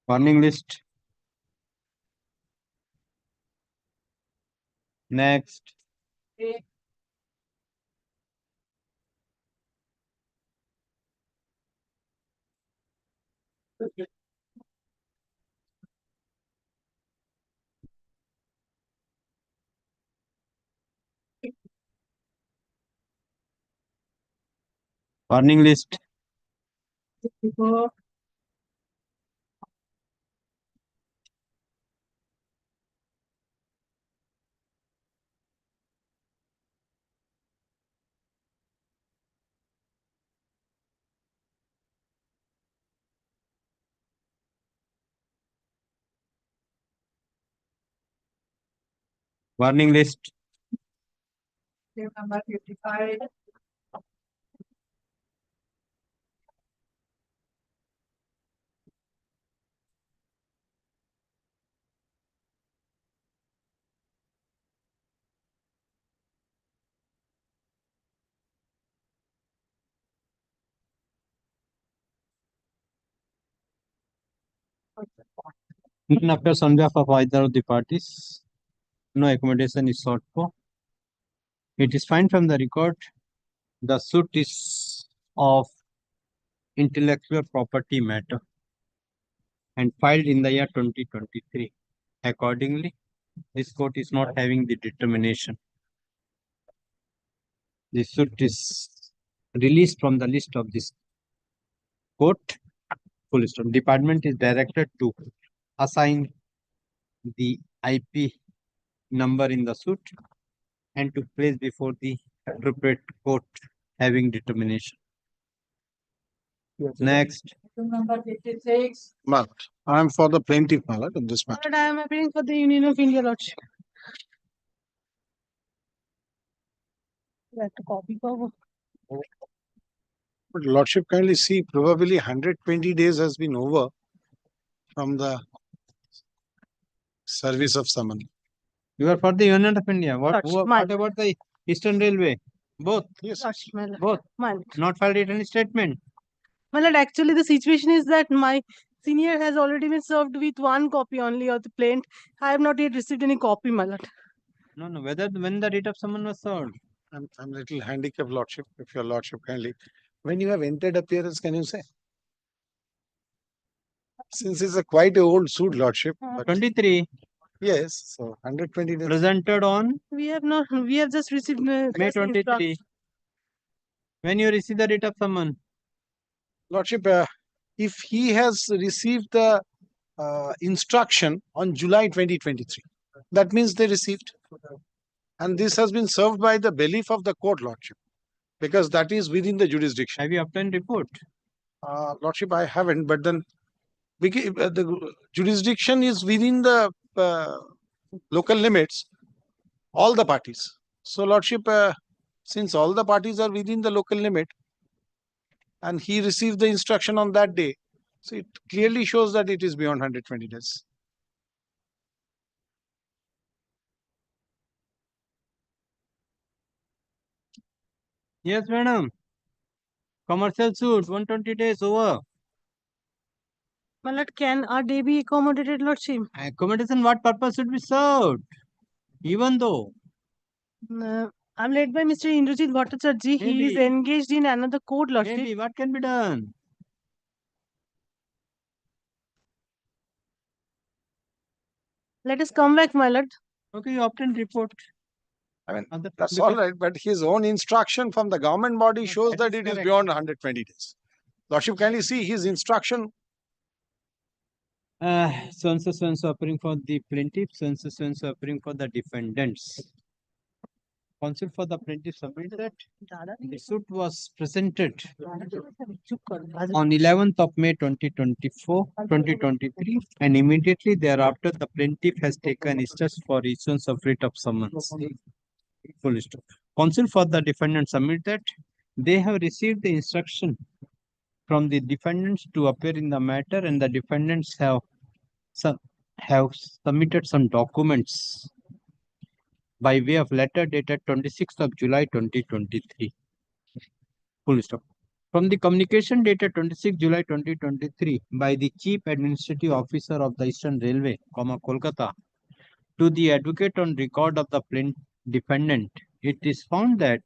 Warning list. Next. Warning list. Warning list. Number 55. None appears on behalf of either of the parties. No accommodation is sought for. It is fine from the record. The suit is of intellectual property matter and filed in the year 2023. Accordingly, this court is not having the determination. The suit is released from the list of this court. Full stop. Department is directed to assign the IP number in the suit and to place before the appropriate court having determination. Next. Item number 56. Malad, I am for the plaintiff, Malad, in this matter. Lord, I am appealing for the Union of India, Lordship. Like to copy cover. But Lordship, kindly see, probably 120 days has been over from the service of summon. You are for the Union of India. What Lordship, about the Eastern Railway? Both. Yes. Lordship, my lord. Both. My lord. Not filed written statement. My lord, actually the situation is that my senior has already been served with one copy only of the plaint. I have not yet received any copy, my lord. No. When the writ of summons was served. I'm little handicapped, Lordship, if your Lordship kindly. When you have entered appearance, can you say? Since it's a quite a old suit, Lordship. But 23. yes, so 120 days. Presented on We have just received May just 23. instruction. When you receive the writ of summons. Lordship, if he has received the instruction on July 2023, that means they received. And this has been served by the belief of the court, Lordship, because that is within the jurisdiction. Have you obtained report? Lordship, I haven't, but then the jurisdiction is within the local limits, all the parties. So, Lordship, since all the parties are within the local limit, and he received the instruction on that day, so it clearly shows that it is beyond 120 days. Yes, madam. Commercial suit, 120 days over. My lord, can our day be accommodated, Lordship? Accommodation, what purpose should be served? Even though. I'm led by Mr. Indrajit Bhattacharjee. He is Maybe. engaged in another court, Lordship. Maybe, what can be done? Let us come back, my lord. Okay, you obtained report. I mean, that's all right, but his own instruction from the government body shows that it is beyond 120 days. Lordship, kindly see his instruction. So-and-so appearing for the plaintiff, so-and-so appearing for the defendants. Counsel for the plaintiff submitted that the suit was presented on 11th of May 2023, and immediately thereafter the plaintiff has taken steps for issuance of writ of summons. Full stop. Counsel for the defendant submit that they have received the instruction from the defendants to appear in the matter, and the defendants have submitted some documents by way of letter dated 26th of July 2023. Full stop. From the communication dated 26 July 2023 by the Chief Administrative Officer of the Eastern Railway, Calcutta, to the advocate on record of the defendant, it is found that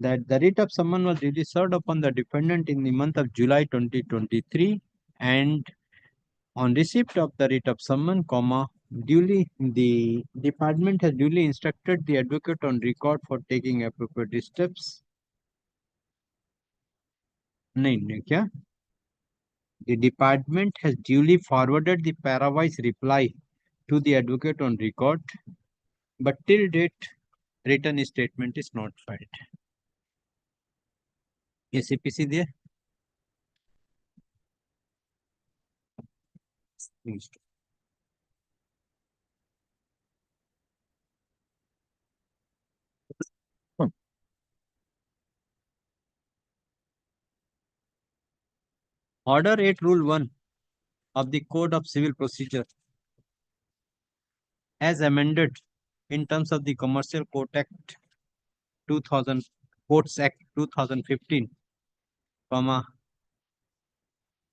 the writ of summons was duly served upon the defendant in the month of July 2023, and on receipt of the writ of summons, the department has duly instructed the advocate on record for taking appropriate steps. The department has duly forwarded the parawise reply to the advocate on record, but till date, written statement is not filed. ACPC there. Order 8 Rule 1 of the Code of Civil Procedure as amended in terms of the Commercial Court Act 2000, Courts Act 2015,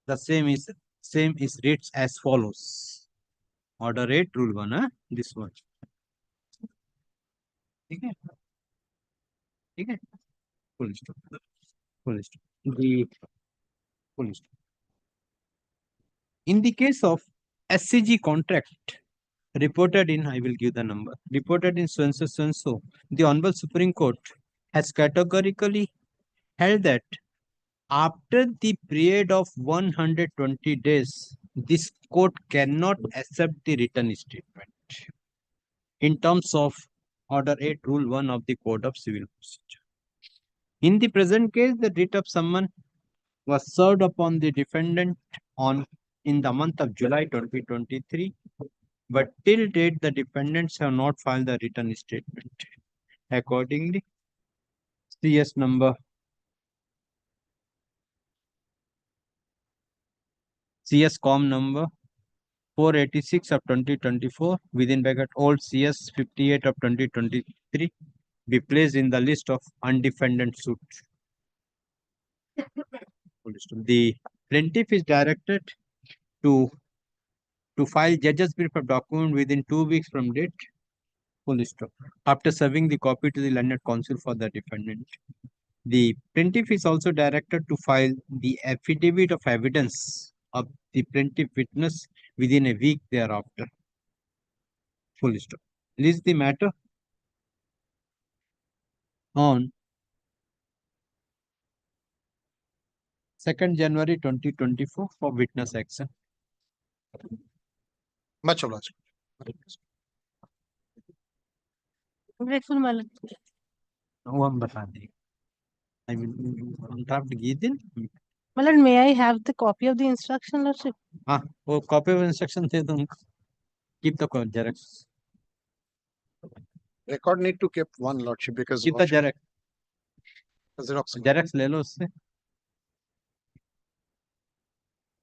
the same is Same is reads as follows. Order 8, rule 1, huh? This one. Okay. Okay. Full stop. Full stop. The full stop. In the case of SCG contract reported in, I will give the number, reported in so, the Honorable Supreme Court has categorically held that after the period of 120 days, this court cannot accept the written statement in terms of Order 8, Rule 1 of the Code of Civil Procedure. In the present case, the writ of summons was served upon the defendant in the month of July 2023, but till date the defendants have not filed the written statement. Accordingly, CS number CS.com number 486 of 2024 within bracket old CS 58 of 2023 be placed in the list of undefended suit. The plaintiff is directed to file judge's brief of document within 2 weeks from date. Full stop. After serving the copy to the learned counsel for the defendant. The plaintiff is also directed to file the affidavit of evidence of the plaintiff witness within a week thereafter. Full stop. List the matter on 2nd January 2024 for witness action. Much obliged. Grateful, my lord. वो हम बता देंगे. I will draft give दिन. My lord, may I have the copy of the instruction, lordship? हाँ, वो copy of instruction दे दो उनको. Keep the xerox. Record need to keep one, lordship, because Keep the xerox. Xerox. Xerox ले लो उससे.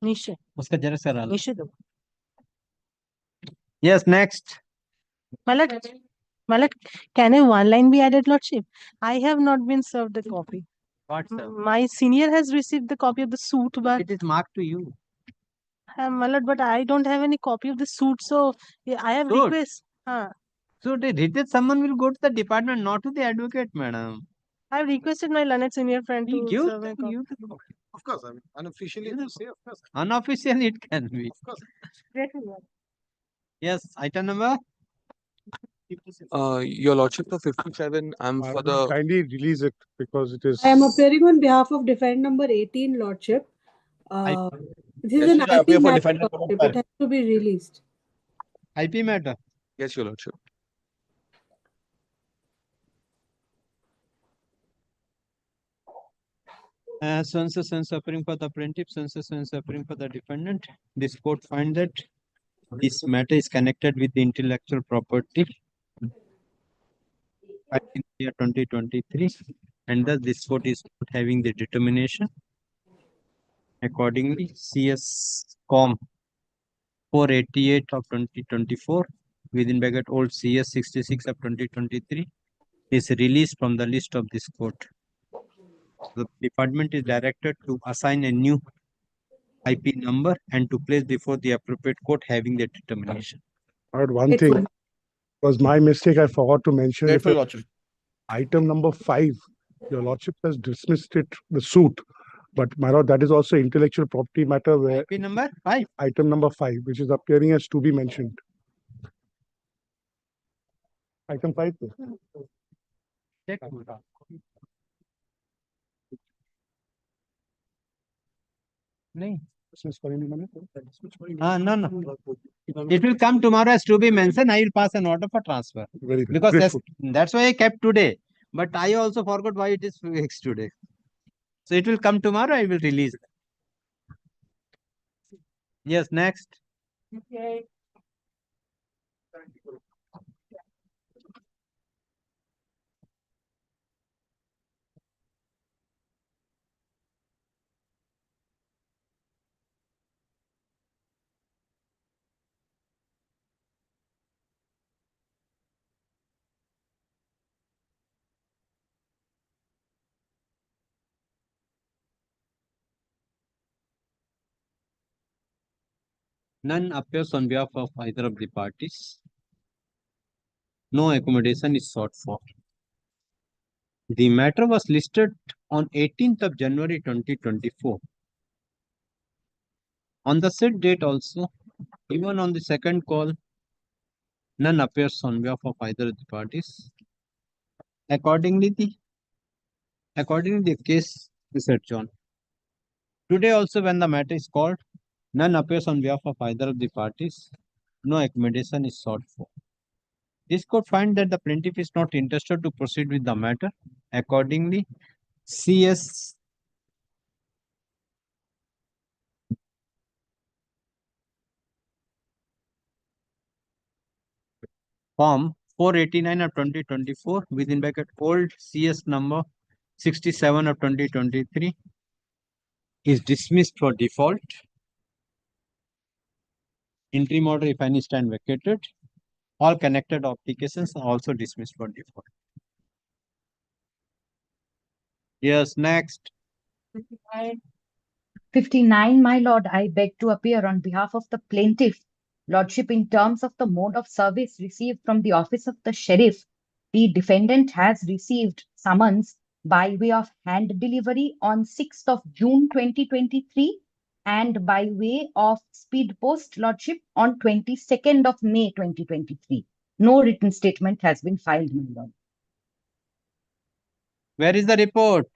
निश्चय. उसका xerox करा लो. निश्चय दो. Yes, next. My lord, can a one line be added, lordship? I have not been served the copy. What, sir? My senior has received the copy of the suit, but It is marked to you. my lord, but I don't have any copy of the suit, so yeah, I have Suit? request. So the written someone will go to the department, not to the advocate, madam. I have requested my learned senior friend He to gives serve a copy. Of course, I mean, unofficially to say, of course. Unofficially it can be. Of course. Grateful, lord. Yes, item number. Your Lordship, the 57, I'm for the. Kindly release it because it is. I am appearing on behalf of defendant number 18, Lordship. This is an IP matter, Lordship. It has to be released. IP matter. Yes, Your Lordship. So suffering for the plaintiff, so suffering for the defendant. This court find that this matter is connected with the intellectual property in year 2023, and thus this court is not having the determination. Accordingly, CS.com 488 of 2024 within bracket old CS 66 of 2023 is released from the list of this court. The department is directed to assign a new IP number and to place before the appropriate court having the determination. I had one thing. It was my mistake. I forgot to mention it. Grateful, lordship. Item number 5. Your lordship has dismissed it, the suit. But my lord, that is also intellectual property matter where IP number 5. Item number 5, which is appearing as to be mentioned. Item 5. Check. No. No. It will come tomorrow as to be mentioned. I will pass an order for transfer. Very good. Because that's why I kept today. But I also forgot why it is fixed today. So it will come tomorrow. I will release. Yes, next. Okay. None appears on behalf of either of the parties. No accommodation is sought for. The matter was listed on 18th of January 2024. On the said date also, even on the second call, none appears on behalf of either of the parties. Accordingly, the case is adjourned. Today also, when the matter is called, none appears on behalf of either of the parties. No accommodation is sought for. This court finds that the plaintiff is not interested to proceed with the matter. Accordingly, CS Form 489 of 2024 within bracket old CS number 67 of 2023 is dismissed for default. Interim order, if any, stand vacated. All connected applications are also dismissed for default. Yes, next. 59, my lord, I beg to appear on behalf of the plaintiff. Lordship, in terms of the mode of service received from the office of the sheriff, the defendant has received summons by way of hand delivery on 6th of June 2023 and by way of speed post, Lordship, on 22nd of May 2023. No written statement has been filed, my lord. Where is the report?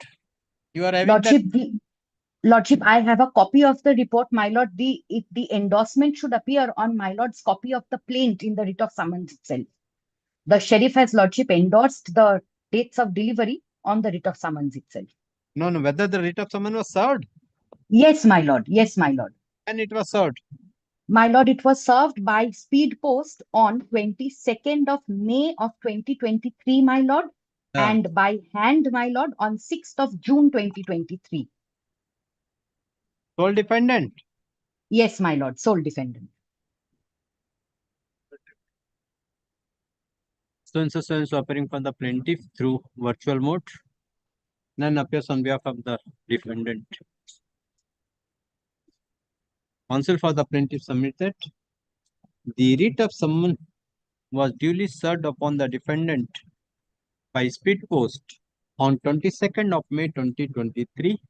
You are having Lordship, I have a copy of the report, my lord. The endorsement should appear on my lord's copy of the plaint in the writ of summons itself. The sheriff has, Lordship, endorsed the dates of delivery on the writ of summons itself. No, whether the writ of summons was served? Yes, my lord. Yes, my lord. And it was served? My lord, it was served by speed post on 22nd of May of 2023, my lord, and by hand, my lord, on 6th of June 2023. Sole defendant? Yes, my lord, sole defendant. So appearing for the plaintiff through virtual mode. None appears on behalf of the defendant. Counsel for the plaintiff submitted. The writ of summons was duly served upon the defendant by speed post on 22nd of May 2023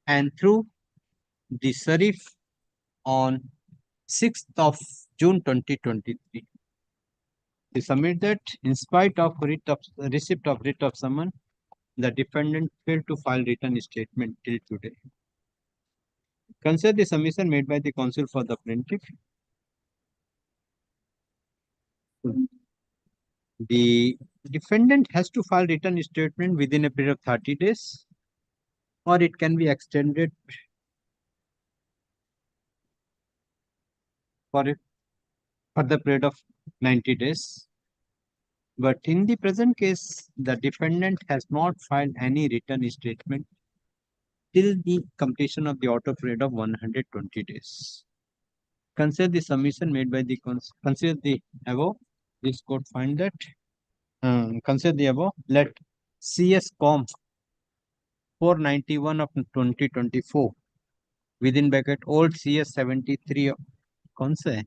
and through the sheriff on 6th of June 2023. They submit that in spite of receipt of writ of summons, the defendant failed to file written statement till today. Consider the submission made by the counsel for the plaintiff. The defendant has to file written statement within a period of 30 days, or it can be extended for the period of 90 days. But in the present case, the defendant has not filed any written statement till the completion of the auto period of 120 days. Consider the submission made by the consider the above. This court find that consider the above. Let CS Com 491 of 2024 within bracket old CS 73 कौन सा है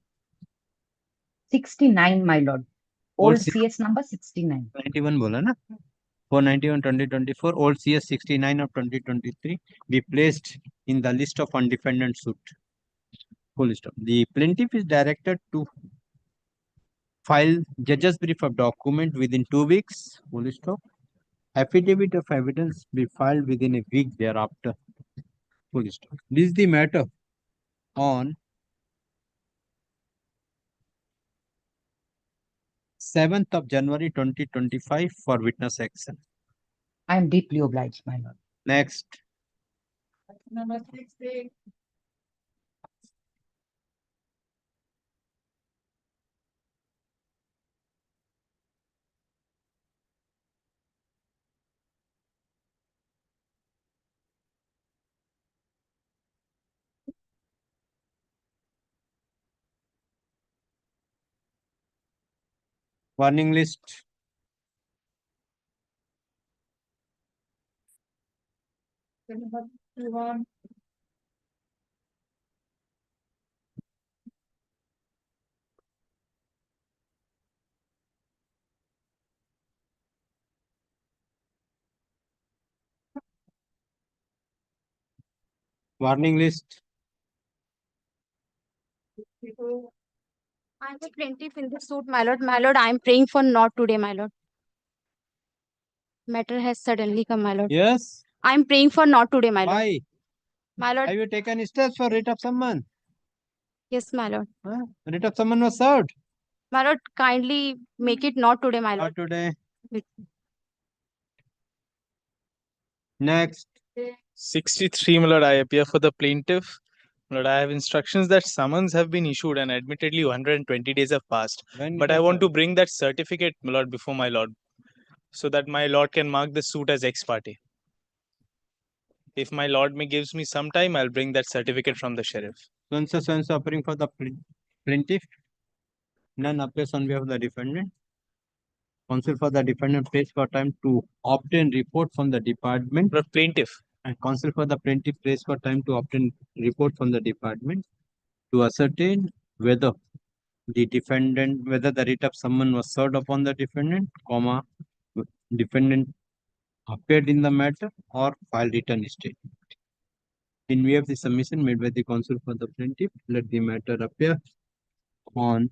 69, my lord. Old CS number 69. 91 बोला ना 491 2024 old CS 69 of 2023 be placed in the list of undefended suit. Full stop. The plaintiff is directed to file judge's brief of document within 2 weeks. Full stop. Affidavit of evidence be filed within a week thereafter. Full stop. This is the matter on 7th of January 2025 for witness action. I am deeply obliged, my lord. Next. Number 60. Warning list. Number 51. Warning list. I'm the plaintiff in this suit, my lord. My lord, I'm praying for not today, my lord. Matter has suddenly come, my lord. Yes. I'm praying for not today, my lord. Why? My lord. Have you taken steps for writ of summons? Yes, my lord. Writ of summons was served. My lord, kindly make it not today, my Not lord. today. Next. 63, my lord, I appear for the plaintiff. My lord, I have instructions that summons have been issued and admittedly 120 days have passed. But I want to bring that certificate, my lord, before my lord, so that my lord can mark the suit as ex parte. If my lord may gives me some time, I'll bring that certificate from the sheriff. So appearing for the plaintiff. None appears on behalf of the defendant. Counsel for the defendant pays for time to obtain report from the department. The plaintiff. And counsel for the plaintiff pays for time to obtain report from the department to ascertain whether the writ of summons was served upon the defendant, defendant appeared in the matter or filed written statement. In view of the submission made by the counsel for the plaintiff, let the matter appear on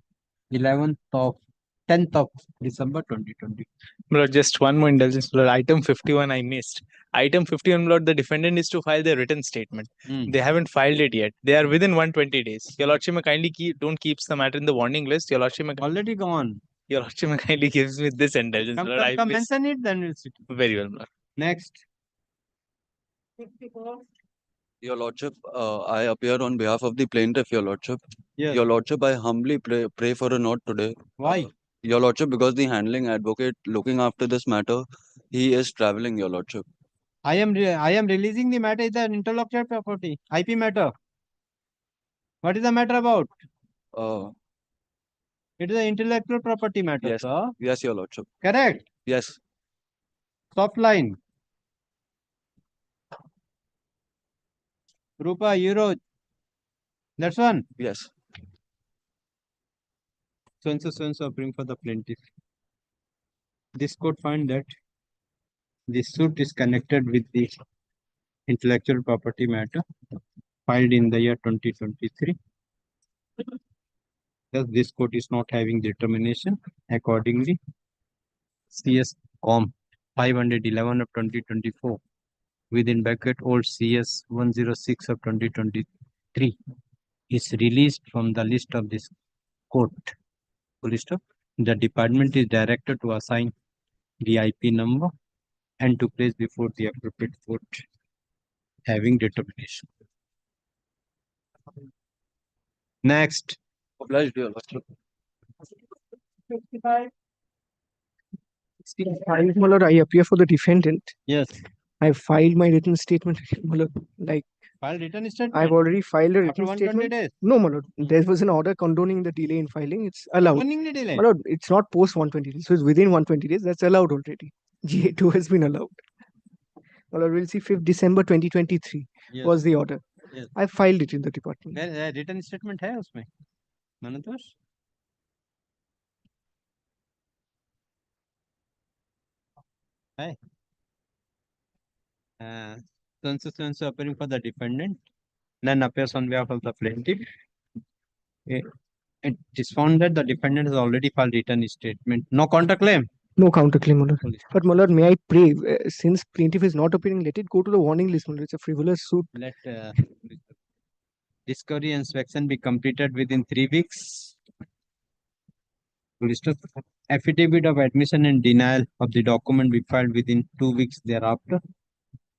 10th of December 2020. Lord, just one more indulgence, Lord. Item 51 I missed. Item 51, Lord, the defendant is to file their written statement. They haven't filed it yet. They are within 120 days. Your Lordship may kindly don't keep the matter in the warning list. Your Lordship may already gone. Your Lordship may kindly gives me this indulgence, Lord. I missed. Mention it, then we'll see. Very well, Lord. Next. Your Lordship, I appear on behalf of the plaintiff, Your Lordship. Yes. Your Lordship, I humbly pray for a note today. Why? Your Lordship, because the handling advocate looking after this matter, he is traveling, Your Lordship. I am releasing the matter. It's an intellectual property, IP matter. What is the matter about? It is an intellectual property matter, Yes. sir. Yes, Your Lordship. Correct. Yes. Top line. Rupa, Euro. That's one. Yes. So appearing for the plaintiff. This court find that this suit is connected with the intellectual property matter filed in the year 2023. Thus, this court is not having determination. Accordingly, CS Com 511 of 2024 within bracket old CS 106 of 2023 is released from the list of this court. The department is directed to assign the IP number and to place before the appropriate court having determination. Next. Obliged, Your Lordship. 65, my lord, I appear for the defendant. Yes. I filed my written statement, my lord. Like, Filed written statement? I've already filed a After written 120 statement. days? No, my lord. There was an order condoning the delay in filing. It's allowed. Condoning the delay? My lord, it's not post 120 days. So it's within 120 days. That's allowed already. GA2 has been allowed. My lord, we'll see 5th December 2023 Yes. was the order. Yes. I filed it in the department. Written statement है उसमें मनोतोष है so appearing for the defendant, none appears on behalf of the plaintiff. It is found that the defendant has already filed written statement. No counterclaim. No counterclaim, my lord. But, my lord, may I pray, since plaintiff is not appearing, let it go to the warning list, my lord. It's a frivolous suit. Let discovery inspection be completed within 3 weeks. Affidavit of admission and denial of the document be filed within 2 weeks thereafter.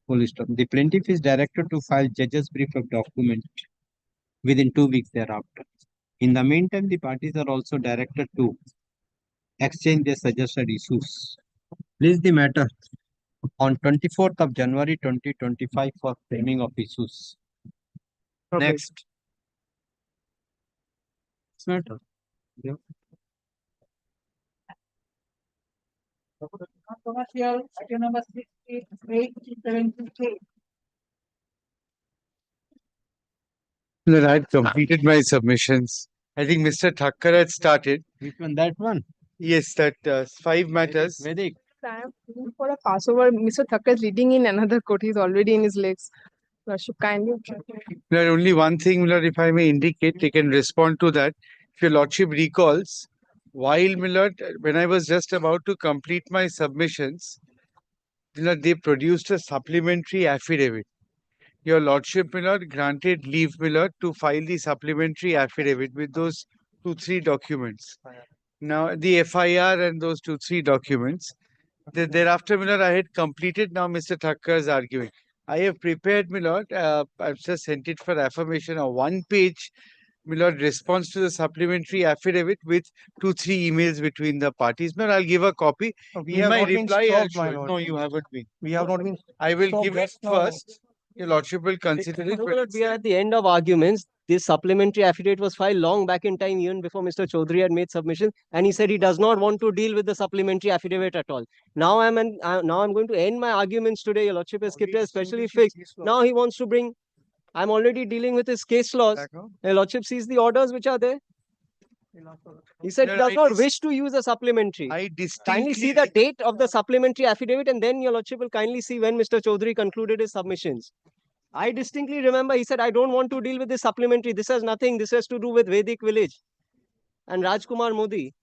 The plaintiff is directed to file judge's brief of document within 2 weeks thereafter. In the meantime, the parties are also directed to exchange their suggested issues. Place the matter on 24th of January 2025 for framing of issues. Okay. Next. This matter. Yeah. Controversial, item number 6873. Well, I had completed my submissions. I think Mr. Thakkar had started. Which one? That one? Yes, that 5 matters. Vedic. For a Passover, Mr. Thakkar is leading in another court. He's already in his legs. Lordship, kindly. There only one thing, Milord, if I may indicate, they can respond to that. If your Lordship recalls, while Milord, when I was just about to complete my submissions, they produced a supplementary affidavit. Your Lordship, Milord, granted leave, Milord, to file the supplementary affidavit with those 2-3 documents. Now, the FIR and those 2-3 documents. Thereafter, Milord, I had completed. Now, Mr. Thakkar is arguing. I have prepared, Milord. I've just sent it for affirmation. A one-page, Milord, response to the supplementary affidavit with 2-3 emails between the parties. Milord, I'll give a copy. We In have my not been reply, I'll stopped, my show it. lord. No, you haven't been. We have not been. I will stopped give it just now. first. Your Lordship will consider it. No, Lord, we are at the end of arguments. This supplementary affidavit was filed long back in time, even before Mr. Chaudhary had made submission, and he said he does not want to deal with the supplementary affidavit at all. Now I'm going to end my arguments today. Your Lordship has kept it especially fixed. Now he wants to bring. I'm already dealing with his case laws. Your Lordship sees the orders which are there. He said he does not wish to use a supplementary. Kindly see the date of the supplementary affidavit, and then your Lordship will kindly see when Mr. Chaudhary concluded his submissions. I distinctly remember he said, I don't want to deal with this supplementary. This has nothing. This has to do with Vedic village and Rajkumar Modi.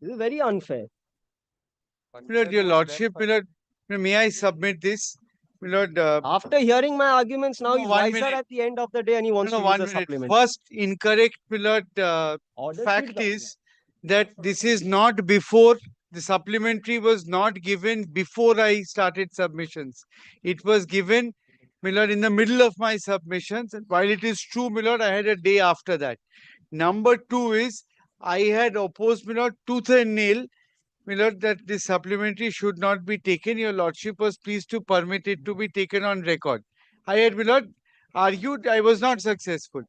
This is very unfair. Milord, your Lordship, Milord, may I submit this? Milord, after hearing my arguments, now he's 1 wiser minute. at the end of the day and he wants to use a supplement. First, incorrect, Milord, fact is that this is not before, the supplementary was not given before I started submissions. It was given, Milord, in the middle of my submissions. And while it is true, Milord, I had a day after that. Number two is, I had opposed, Milord, tooth and nail, Milord, that this supplementary should not be taken. Your Lordship was pleased to permit it to be taken on record. I had, Milord, argued. I was not successful.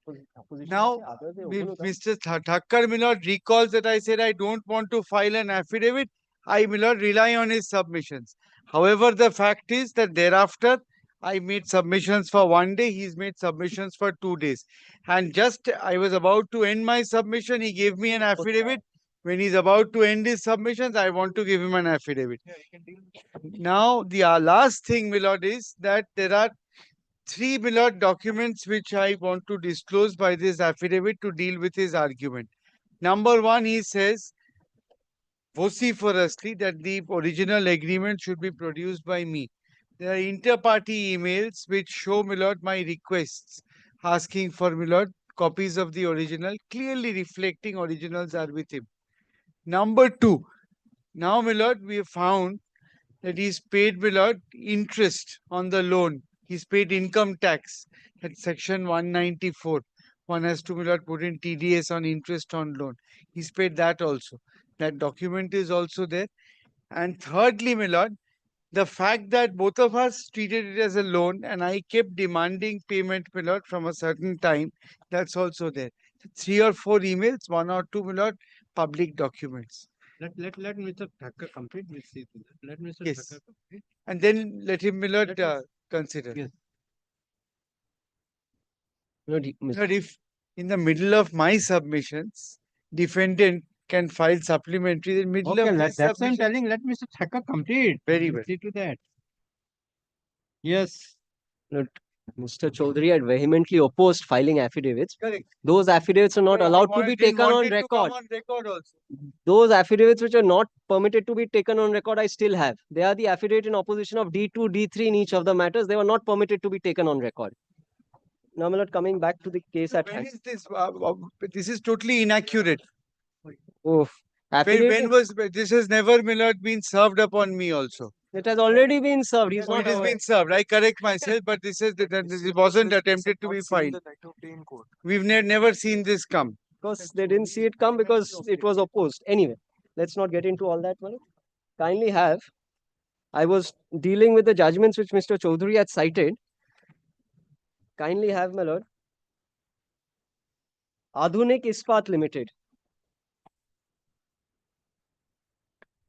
Now, Mr. Thakkar, Milord, recalls that I said I don't want to file an affidavit. I, Milord, rely on his submissions. However, the fact is that thereafter, I made submissions for 1 day. He's made submissions for 2 days. And just I was about to end my submission. He gave me an affidavit. When he's about to end his submissions, I want to give him an affidavit. Now, the last thing, Milord, is that there are 3, Milord, documents which I want to disclose by this affidavit to deal with his argument. Number 1, he says vociferously that the original agreement should be produced by me. There are inter-party emails which show, Milord, my requests asking for, Milord, copies of the original, clearly reflecting originals are with him. Number 2, now, Milord, we have found that he's paid, Milord, interest on the loan. He's paid income tax at section 194. One has to, Milord, put in TDS on interest on loan. He's paid that also. That document is also there. And thirdly, Milord, the fact that both of us treated it as a loan and I kept demanding payment, Milord, from a certain time, that's also there. 3 or 4 emails, 1 or 2, Milord, public documents. Let Mr. Thakkar complete. We'll see to that. Let Mr. Yes. Thakkar complete. And then let him, Milord, consider. Yes. But if in the middle of my submissions, defendant can file supplementary, then middle Okay, of my that's what I'm submission. telling. Let Mr. Thakkar complete. Very We'll well. see to that. Yes. Look, Mr. Chaudhary had vehemently opposed filing affidavits. Correct. Those affidavits are not allowed to be taken on record. Those affidavits which are not permitted to be taken on record, I still have. They are the affidavit in opposition of D2, D3 in each of the matters. They were not permitted to be taken on record. Now, my lord, coming back to the case at hand. When is this? This is totally inaccurate. Oh, When was this has never, Milord, been served upon me also. It has already been served. He's not It has aware. been served. I correct myself, but this wasn't attempted to be filed. We've never seen this come. Because they didn't see it come because it was opposed. Anyway, let's not get into all that. Well, kindly have. I was dealing with the judgments which Mr. Chaudhary had cited. Kindly have, my lord. Adhunik Ispat Limited.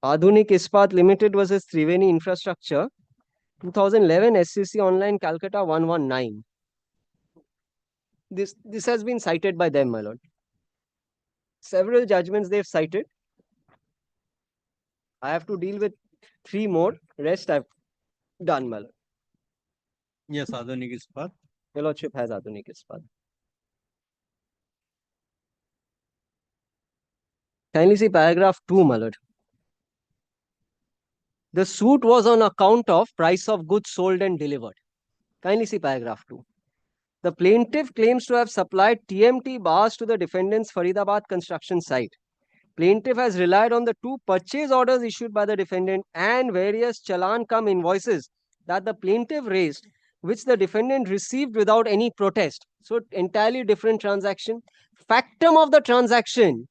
Adhunik Ispat Limited versus Triveni Infrastructure. 2011 SCC Online Calcutta 119. This has been cited by them, my lord. Several judgments they've cited. I have to deal with 3 more. Rest I've done, my lord. Yes, Adhonik Ispat. Your Lordship has Adhonik Ispat. Kindly see paragraph 2, my lord. The suit was on account of price of goods sold and delivered. Kindly see paragraph 2. The plaintiff claims to have supplied TMT bars to the defendant's Faridabad construction site. Plaintiff has relied on the 2 purchase orders issued by the defendant and various challan-cum invoices that the plaintiff raised, which the defendant received without any protest. So entirely different transaction. Factum of the transaction,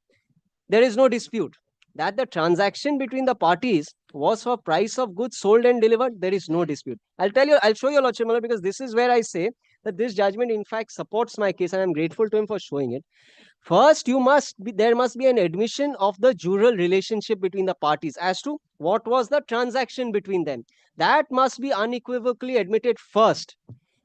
there is no dispute that the transaction between the parties was for price of goods sold and delivered. There is no dispute. I'll show you, Lordship, because this is where I say that this judgment in fact supports my case, and I'm grateful to him for showing it. First, there must be an admission of the jural relationship between the parties as to what was the transaction between them. That must be unequivocally admitted first.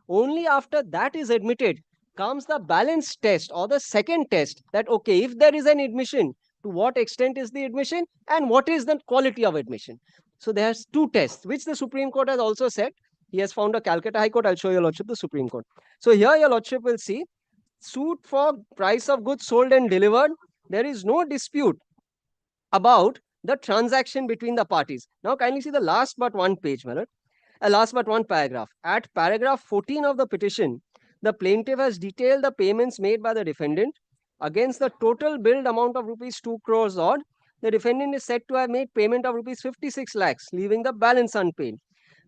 Only after that is admitted comes the balance test or the second test, that okay, if there is an admission, to what extent is the admission and what is the quality of admission. So there's 2 tests, which the Supreme Court has also said. He has found a Calcutta High Court. I'll show your Lordship the Supreme Court. So here your Lordship will see, suit for price of goods sold and delivered, there is no dispute about the transaction between the parties. Now kindly see the last but one page, my lord. Last but one paragraph. At paragraph 14 of the petition, the plaintiff has detailed the payments made by the defendant against the total billed amount of rupees 2 crores odd. The defendant is said to have made payment of rupees 56 lakhs, leaving the balance unpaid.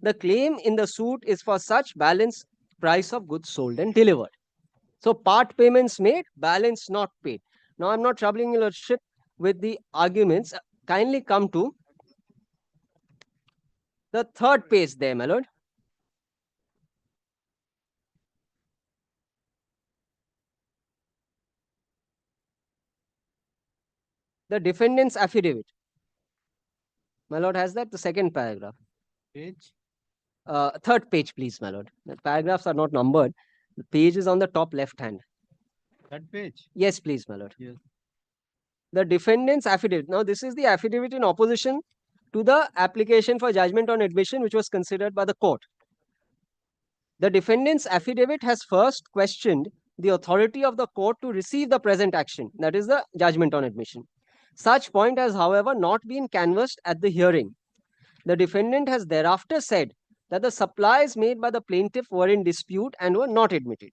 The claim in the suit is for such balance price of goods sold and delivered. So part payments made, balance not paid. Now I'm not troubling your lordship with the arguments. Kindly come to the third page there, my lord. The defendant's affidavit. My lord has that, the second paragraph. Page? Third page, please, my lord. The paragraphs are not numbered. The page is on the top left hand. That page? Yes, please, my lord. Yes. The defendant's affidavit. Now, this is the affidavit in opposition to the application for judgment on admission, which was considered by the court. The defendant's affidavit has first questioned the authority of the court to receive the present action, that is the judgment on admission. Such point has, however, not been canvassed at the hearing. The defendant has thereafter said that the supplies made by the plaintiff were in dispute and were not admitted.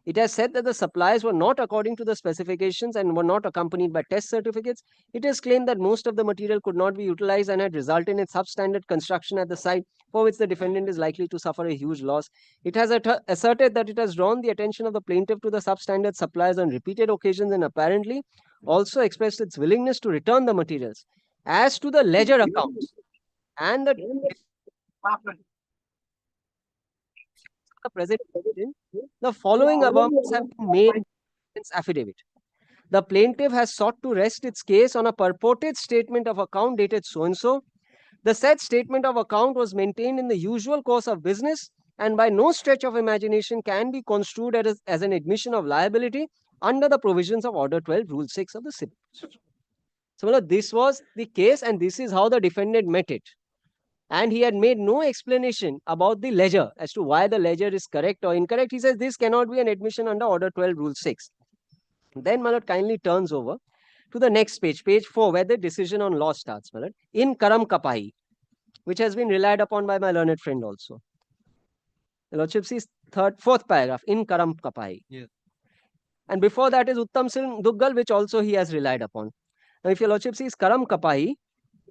It has said that the supplies were not according to the specifications and were not accompanied by test certificates. It has claimed that most of the material could not be utilized and had resulted in substandard construction at the site, for which the defendant is likely to suffer a huge loss. It has asserted that it has drawn the attention of the plaintiff to the substandard supplies on repeated occasions and apparently also expressed its willingness to return the materials. As to the ledger accounts and the present, the following above have been made in its affidavit. The plaintiff has sought to rest its case on a purported statement of account dated so-and-so. The said statement of account was maintained in the usual course of business and by no stretch of imagination can be construed as an admission of liability under the provisions of Order 12, Rule 6 of the SIP. So, this was the case and this is how the defendant met it. And he had made no explanation about the ledger as to why the ledger is correct or incorrect. He says this cannot be an admission under Order 12, Rule 6. Then, my lord, kindly turns over to the next page, page 4, where the decision on law starts, my lord. In Karam Kapai, which has been relied upon by my learned friend also. The lordship sees fourth paragraph, in Karam Kapai. Yes. And before that is Uttam Singh Duggal, which also he has relied upon. Now, if your lordship sees Karam Kapai,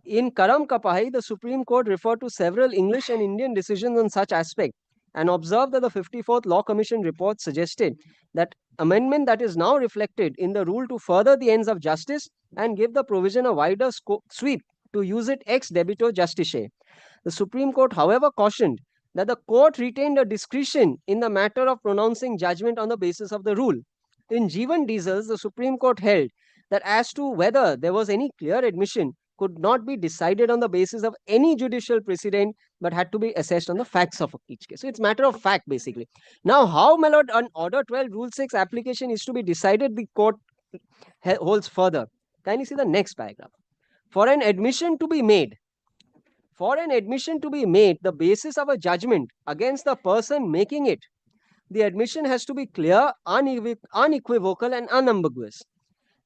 in Karam Kapai, the Supreme Court referred to several English and Indian decisions on such aspect and observed that the 54th Law Commission report suggested that amendment that is now reflected in the rule to further the ends of justice and give the provision a wider sweep to use it ex debito justitiae. The Supreme Court, however, cautioned that the court retained a discretion in the matter of pronouncing judgment on the basis of the rule. In Jeevan Diesels, the Supreme Court held that as to whether there was any clear admission could not be decided on the basis of any judicial precedent, but had to be assessed on the facts of each case. So it's matter of fact, basically. Now, how, my lord, on Order 12, Rule 6 application is to be decided, the court holds further. Kindly see the next paragraph. For an admission to be made, For an admission to be made the basis of a judgment against the person making it, the admission has to be clear, unequivocal, and unambiguous.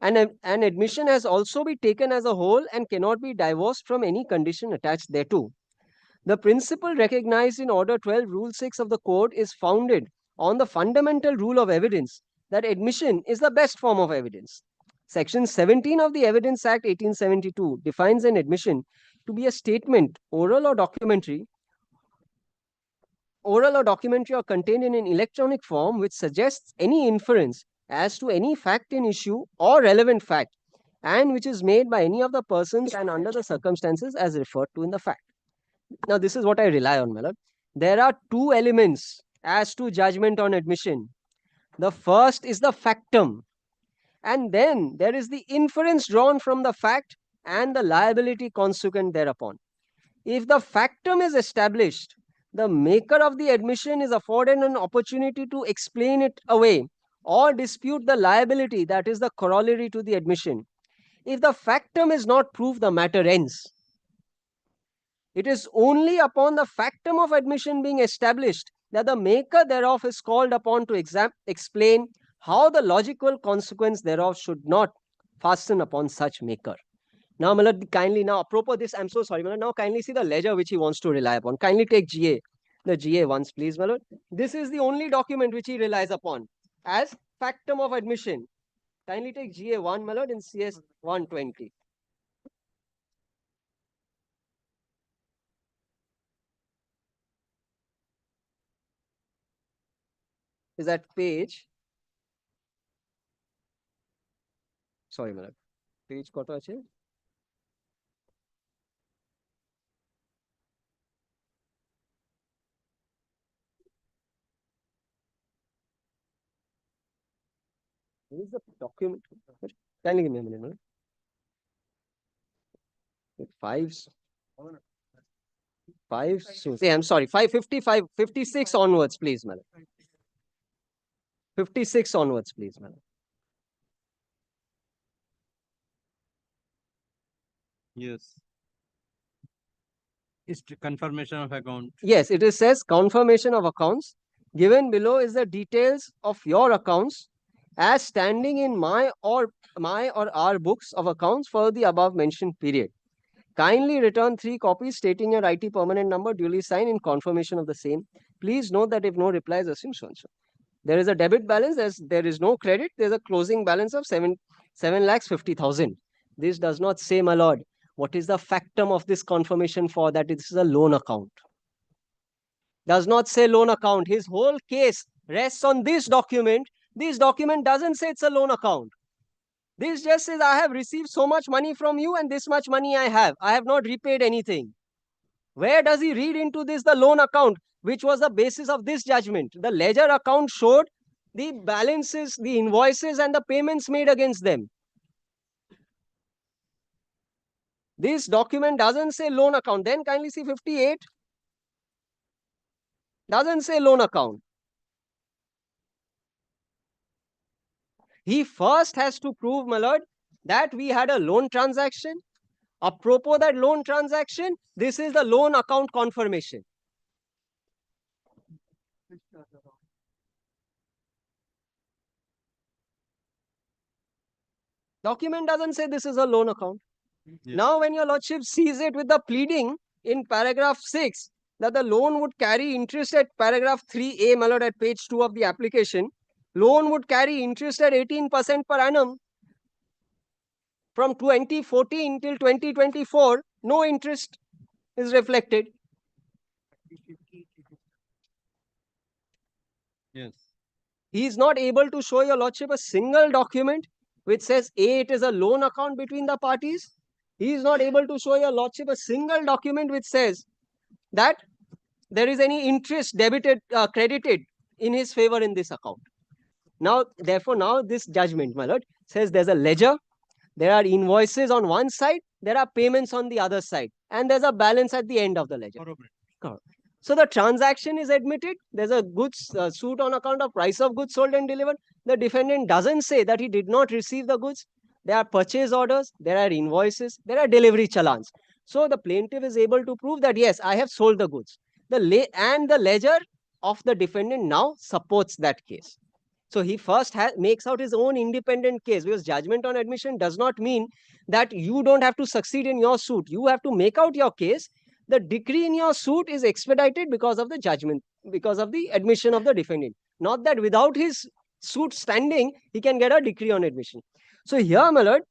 An admission has also be taken as a whole and cannot be divorced from any condition attached thereto. The principle recognized in Order 12, Rule 6 of the Code is founded on the fundamental rule of evidence that admission is the best form of evidence. Section 17 of the Evidence Act 1872 defines an admission to be a statement, oral or documentary, or contained in an electronic form which suggests any inference as to any fact in issue or relevant fact, and which is made by any of the persons and under the circumstances as referred to in the fact. Now, this is what I rely on, my lord. There are two elements as to judgment on admission. The first is the factum, and then there is the inference drawn from the fact and the liability consequent thereupon. If the factum is established, the maker of the admission is afforded an opportunity to explain it away or dispute the liability that is the corollary to the admission. If the factum is not proved, the matter ends. It is only upon the factum of admission being established that the maker thereof is called upon to explain how the logical consequence thereof should not fasten upon such maker. Now, Malad, kindly now, apropos this, I'm so sorry, Malad, now kindly see the ledger which he wants to rely upon. Kindly take GA, the GA once, please, Malad. This is the only document which he relies upon as factum of admission. Kindly take GA1, Malad, in CS 120. Is that page? Sorry, Malad. Page কত আছে? Where is the document? Kindly give me a minute, Malad. 555, 56 onwards, please, Malad. 56 onwards, please, Malad. Yes. It's confirmation of account. Yes, it is says confirmation of accounts. Given below is the details of your accounts as standing in my or our books of accounts for the above mentioned period. Kindly return 3 copies stating your IT permanent number duly signed in confirmation of the same. Please note that if no reply is assumed, so and so. There is a debit balance, there is no credit, there's a closing balance of 7,50,000. This does not say, my lord, what is the factum of this confirmation for that this is a loan account. Does not say loan account. His whole case rests on this document. This document doesn't say it's a loan account. This just says I have received so much money from you and this much money I have. I have not repaid anything. Where does he read into this the loan account, which was the basis of this judgment? The ledger account showed the balances, the invoices and the payments made against them. This document doesn't say loan account. Then kindly see 58. Doesn't say loan account. He first has to prove, my lord, that we had a loan transaction. Apropos that loan transaction, this is the loan account confirmation. Document doesn't say this is a loan account. Yes. Now, when your lordship sees it with the pleading in paragraph 6, that the loan would carry interest at paragraph 3A, my lord, at page 2 of the application, loan would carry interest at 18% per annum. From 2014 till 2024, no interest is reflected. Yes. He is not able to show your lordship a single document which says A, it is a loan account between the parties. He is not able to show your lordship a single document which says that there is any interest debited, credited in his favor in this account. Now, therefore, now this judgment, my lord, says there's a ledger, there are invoices on one side, there are payments on the other side, and there's a balance at the end of the ledger. So the transaction is admitted. There's a goods suit on account of price of goods sold and delivered. The defendant doesn't say that he did not receive the goods. There are purchase orders, there are invoices, there are delivery challans. So the plaintiff is able to prove that, yes, I have sold the goods. The ledger of the defendant now supports that case. So he first makes out his own independent case, because judgment on admission does not mean that you don't have to succeed in your suit. You have to make out your case. The decree in your suit is expedited because of the judgment, because of the admission of the defendant. Not that without his suit standing, he can get a decree on admission. So here, my lord,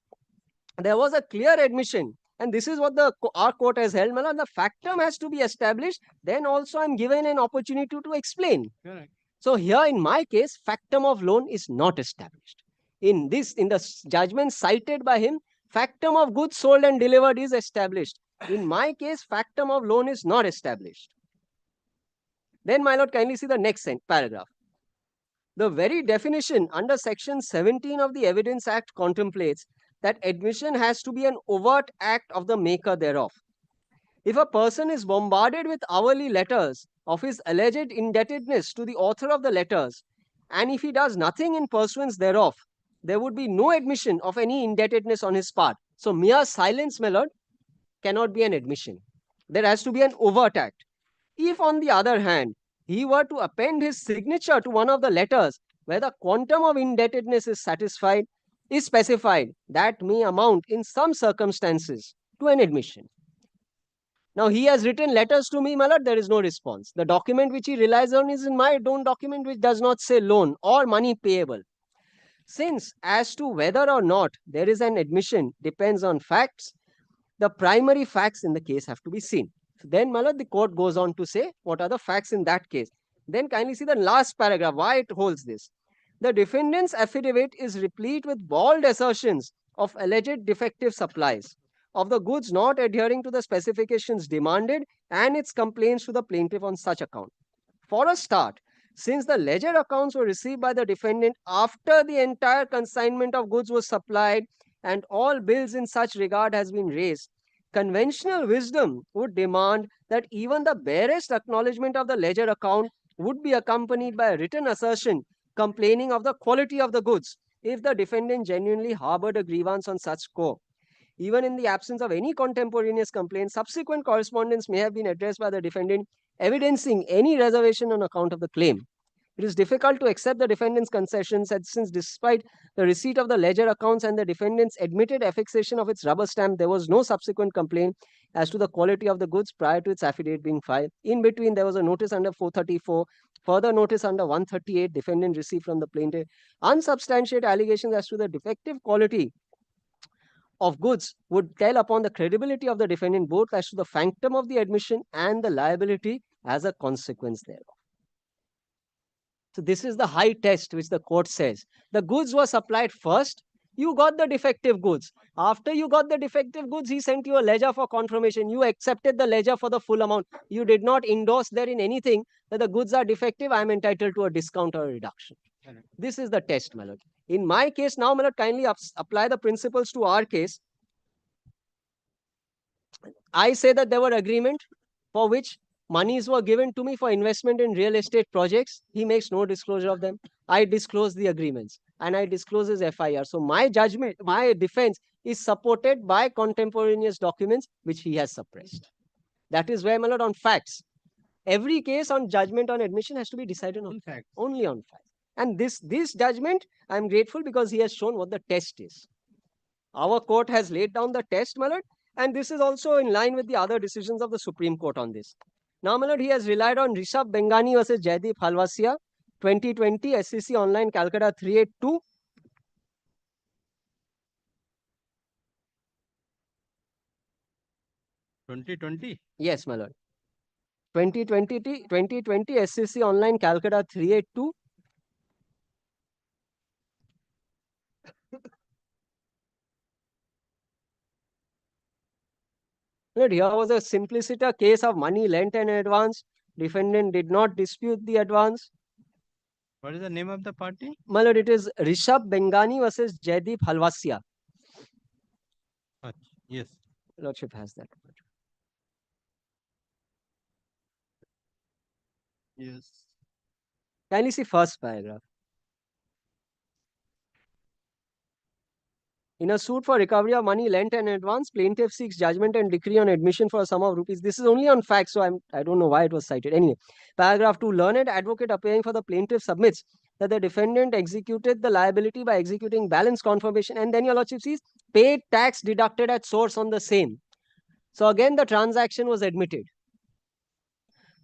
there was a clear admission, and this is what our court has held, my lord. The factum has to be established. Then also I'm given an opportunity to explain. Correct. So here in my case, factum of loan is not established. In the judgment cited by him, factum of goods sold and delivered is established. In my case, factum of loan is not established. Then, my lord, kindly see the next paragraph. The very definition under section 17 of the Evidence Act contemplates that admission has to be an overt act of the maker thereof. If a person is bombarded with hourly letters of his alleged indebtedness to the author of the letters, and if he does nothing in pursuance thereof, there would be no admission of any indebtedness on his part. So mere silence, my lord, cannot be an admission. There has to be an overt act. If, on the other hand, he were to append his signature to one of the letters where the quantum of indebtedness is specified, that may amount in some circumstances to an admission. Now, he has written letters to me, my lord, there is no response. The document which he relies on is in my own document, which does not say loan or money payable. Since as to whether or not there is an admission depends on facts, the primary facts in the case have to be seen. So then, my lord, the court goes on to say what are the facts in that case. Then kindly see the last paragraph, why it holds this. The defendant's affidavit is replete with bald assertions of alleged defective supplies, of the goods not adhering to the specifications demanded, and its complaints to the plaintiff on such account. For a start, since the ledger accounts were received by the defendant after the entire consignment of goods was supplied and all bills in such regard has been raised, conventional wisdom would demand that even the barest acknowledgement of the ledger account would be accompanied by a written assertion complaining of the quality of the goods if the defendant genuinely harbored a grievance on such score. Even in the absence of any contemporaneous complaint, subsequent correspondence may have been addressed by the defendant evidencing any reservation on account of the claim. It is difficult to accept the defendant's concessions, since despite the receipt of the ledger accounts and the defendant's admitted affixation of its rubber stamp, there was no subsequent complaint as to the quality of the goods prior to its affidavit being filed. In between, there was a notice under 434, further notice under 138, defendant received from the plaintiff unsubstantiated allegations as to the defective quality of goods would tell upon the credibility of the defendant both as to the factum of the admission and the liability as a consequence thereof. So this is the high test which the court says. The goods were supplied first, you got the defective goods. After you got the defective goods, he sent you a ledger for confirmation. You accepted the ledger for the full amount. You did not endorse therein anything that the goods are defective, I am entitled to a discount or a reduction. This is the test, my lord. In my case now, my lord, kindly apply the principles to our case. I say that there were agreement for which monies were given to me for investment in real estate projects. He makes no disclosure of them. I disclose the agreements and I disclose his FIR. So my judgment, my defense is supported by contemporaneous documents which he has suppressed. That is where, my lord, on facts. Every case on judgment on admission has to be decided on facts. Only on facts. And this judgment, I am grateful because he has shown what the test is. Our court has laid down the test, my lord, and this is also in line with the other decisions of the Supreme Court on this. Now, my lord, he has relied on Rishabh Bengani versus Jaideep Halwasia, 2020, SEC Online, Calcutta 382. Yes, my lord. 2020 SEC Online, Calcutta 382. Here was a simpliciter case of money lent in advance. Defendant did not dispute the advance. What is the name of the party? My lord, it is Rishabh Bengani versus Jaideep Halwasia. Yes. Lordship has that. Yes. Kindly see first paragraph. In a suit for recovery of money lent in advance, plaintiff seeks judgment and decree on admission for a sum of rupees. This is only on facts, so I don't know why it was cited. Anyway, paragraph 2, learned advocate appearing for the plaintiff submits that the defendant executed the liability by executing balance confirmation, and then your lordship sees paid tax deducted at source on the same. So again, the transaction was admitted.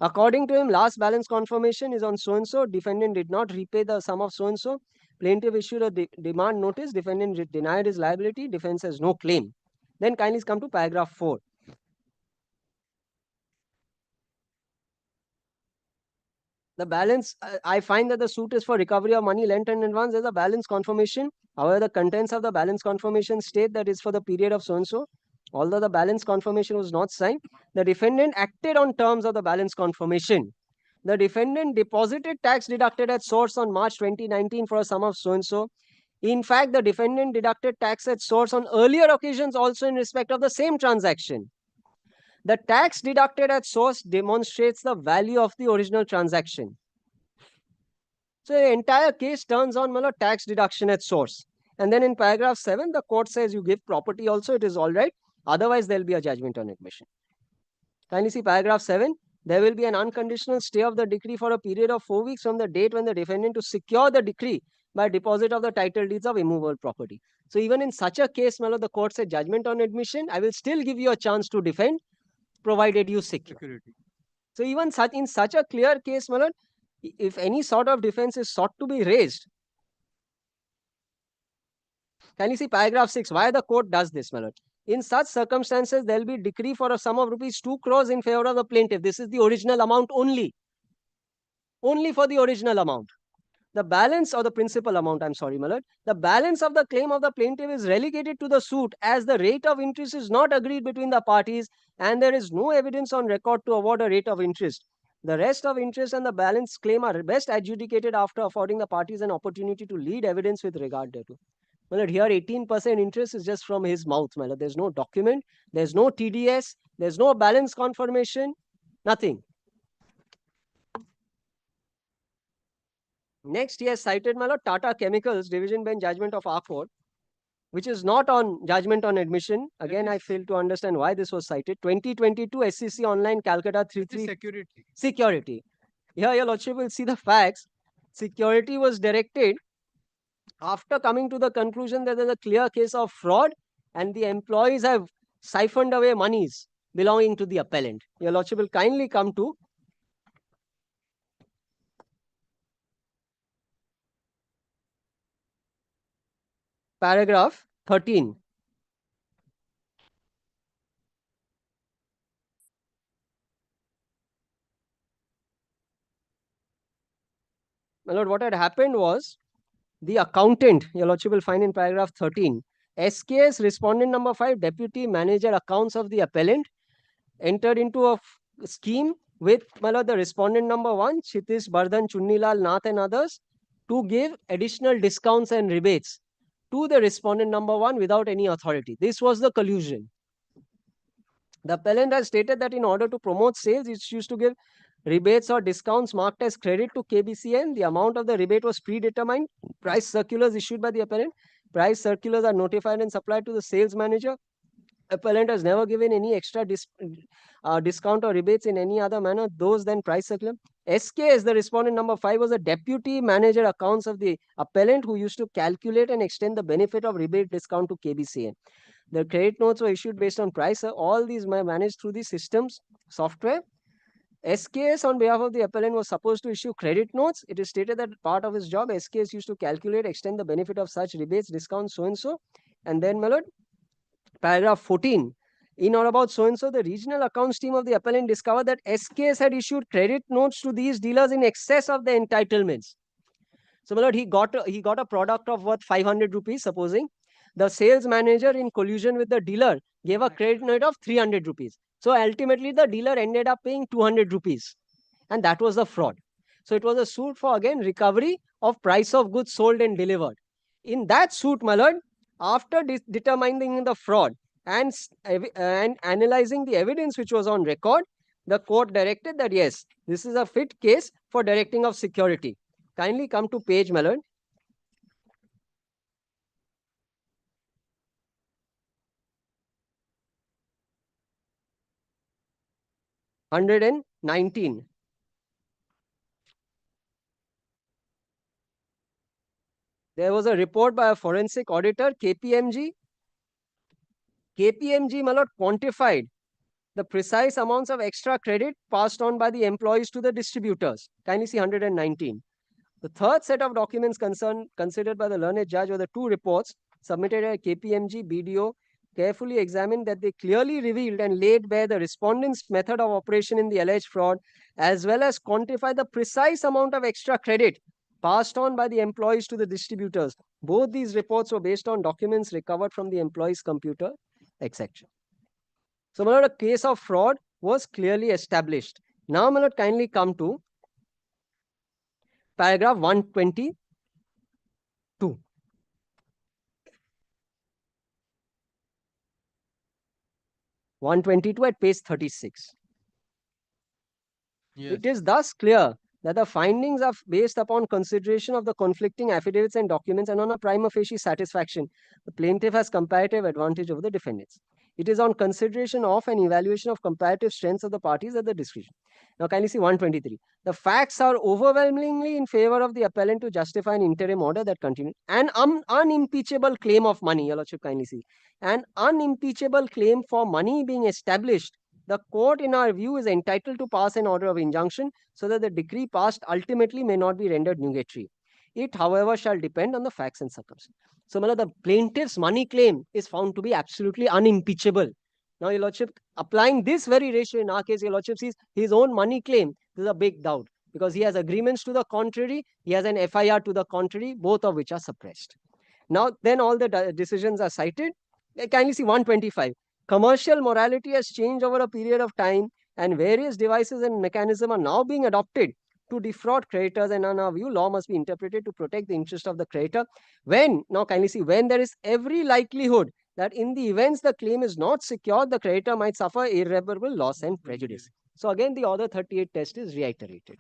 According to him, last balance confirmation is on so-and-so. Defendant did not repay the sum of so-and-so. Plaintiff issued a demand notice. Defendant denied his liability. Defense has no claim. Then kindly come to paragraph 4. The balance, I find that the suit is for recovery of money lent in advance. There's a balance confirmation. However, the contents of the balance confirmation state that it's for the period of so-and-so. Although the balance confirmation was not signed, the defendant acted on terms of the balance confirmation. The defendant deposited tax deducted at source on March 2019 for a sum of so-and-so. In fact, the defendant deducted tax at source on earlier occasions also in respect of the same transaction. The tax deducted at source demonstrates the value of the original transaction. So the entire case turns on tax deduction at source. And then in paragraph 7, the court says you give property also, it is all right. Otherwise, there will be a judgment on admission. Kindly see paragraph 7. There will be an unconditional stay of the decree for a period of 4 weeks from the date when the defendant to secure the decree by deposit of the title deeds of immovable property. So even in such a case, the court said judgment on admission, I will still give you a chance to defend, provided you secure. So even in such a clear case, if any sort of defense is sought to be raised, can you see paragraph 6? Why the court does this, my lord? In such circumstances, there will be decree for a sum of rupees 2 crores in favor of the plaintiff. This is the original amount only. Only for the original amount. The balance or the principal amount, I'm sorry, my lord. The balance of the claim of the plaintiff is relegated to the suit as the rate of interest is not agreed between the parties and there is no evidence on record to award a rate of interest. The rest of interest and the balance claim are best adjudicated after affording the parties an opportunity to lead evidence with regard thereto. Here 18% interest is just from his mouth. There's no document, there's no TDS, there's no balance confirmation, nothing. Next, he has cited Tata Chemicals Division Bench judgment of our court, which is not on judgment on admission. Again, I fail to understand why this was cited. 2022 SCC Online Calcutta 33. Security. Here, your lordship will see the facts. Security was directed after coming to the conclusion that there is a clear case of fraud and the employees have siphoned away monies belonging to the appellant. Your lordship will kindly come to paragraph 13. My lord, what had happened was the accountant, your lordship will find in paragraph 13, SKS respondent number 5, deputy manager accounts of the appellant, entered into a scheme with the respondent number 1, Kshitish, Bardhan, Chunnilal, Nath and others to give additional discounts and rebates to the respondent number 1 without any authority. This was the collusion. The appellant has stated that in order to promote sales, it used to give rebates or discounts marked as credit to KBCN. The amount of the rebate was predetermined. Price circulars issued by the appellant. Price circulars are notified and supplied to the sales manager. Appellant has never given any extra discount or rebates in any other manner. Those then price circular. SK as the respondent number 5 was a deputy manager accounts of the appellant who used to calculate and extend the benefit of rebate discount to KBCN. The credit notes were issued based on price. All these were managed through the systems software. SKS on behalf of the appellant was supposed to issue credit notes. It is stated that part of his job, SKS used to calculate, extend the benefit of such rebates, discounts, so-and-so. And then, my lord, paragraph 14. In or about so-and-so, the regional accounts team of the appellant discovered that SKS had issued credit notes to these dealers in excess of the entitlements. So, my lord, he got a product of worth 500 rupees, supposing. The sales manager, in collusion with the dealer, gave a credit note of 300 rupees. So ultimately, the dealer ended up paying 200 rupees. And that was the fraud. So it was a suit for, again, recovery of price of goods sold and delivered. In that suit, my lord, after determining the fraud and analyzing the evidence which was on record, the court directed that, yes, this is a fit case for directing of security. Kindly come to page, my lord. 119. There was a report by a forensic auditor, KPMG. KPMG, my lord, quantified the precise amounts of extra credit passed on by the employees to the distributors. Kindly see 119. The third set of documents considered by the learned judge were the two reports submitted by KPMG BDO, carefully examined that they clearly revealed and laid bare the respondent's method of operation in the alleged fraud, as well as quantify the precise amount of extra credit passed on by the employees to the distributors. Both these reports were based on documents recovered from the employee's computer, etc. So, my lord, a case of fraud was clearly established. Now, my lord, kindly come to paragraph 122. 122 at page 36. It is thus clear that the findings are based upon consideration of the conflicting affidavits and documents, and on a prima facie satisfaction, the plaintiff has comparative advantage over the defendants. It is on consideration of and evaluation of comparative strengths of the parties at the discretion. Now, kindly see 123. The facts are overwhelmingly in favor of the appellant to justify an interim order that continued. An unimpeachable claim of money, your lordship, kindly see. An unimpeachable claim for money being established, the court, in our view, is entitled to pass an order of injunction so that the decree passed ultimately may not be rendered nugatory. It, however, shall depend on the facts and circumstances. So, the plaintiff's money claim is found to be absolutely unimpeachable. Now, your lordship, applying this very ratio in our case, your lordship sees his own money claim. This is a big doubt because he has agreements to the contrary, he has an FIR to the contrary, both of which are suppressed. Now, then all the decisions are cited. Kindly see 125. Commercial morality has changed over a period of time, and various devices and mechanisms are now being adopted to defraud creditors, and in our view, law must be interpreted to protect the interest of the creditor. Now kindly see, when there is every likelihood that in the events the claim is not secured, the creditor might suffer irreparable loss and prejudice. So again, the Order 38 test is reiterated.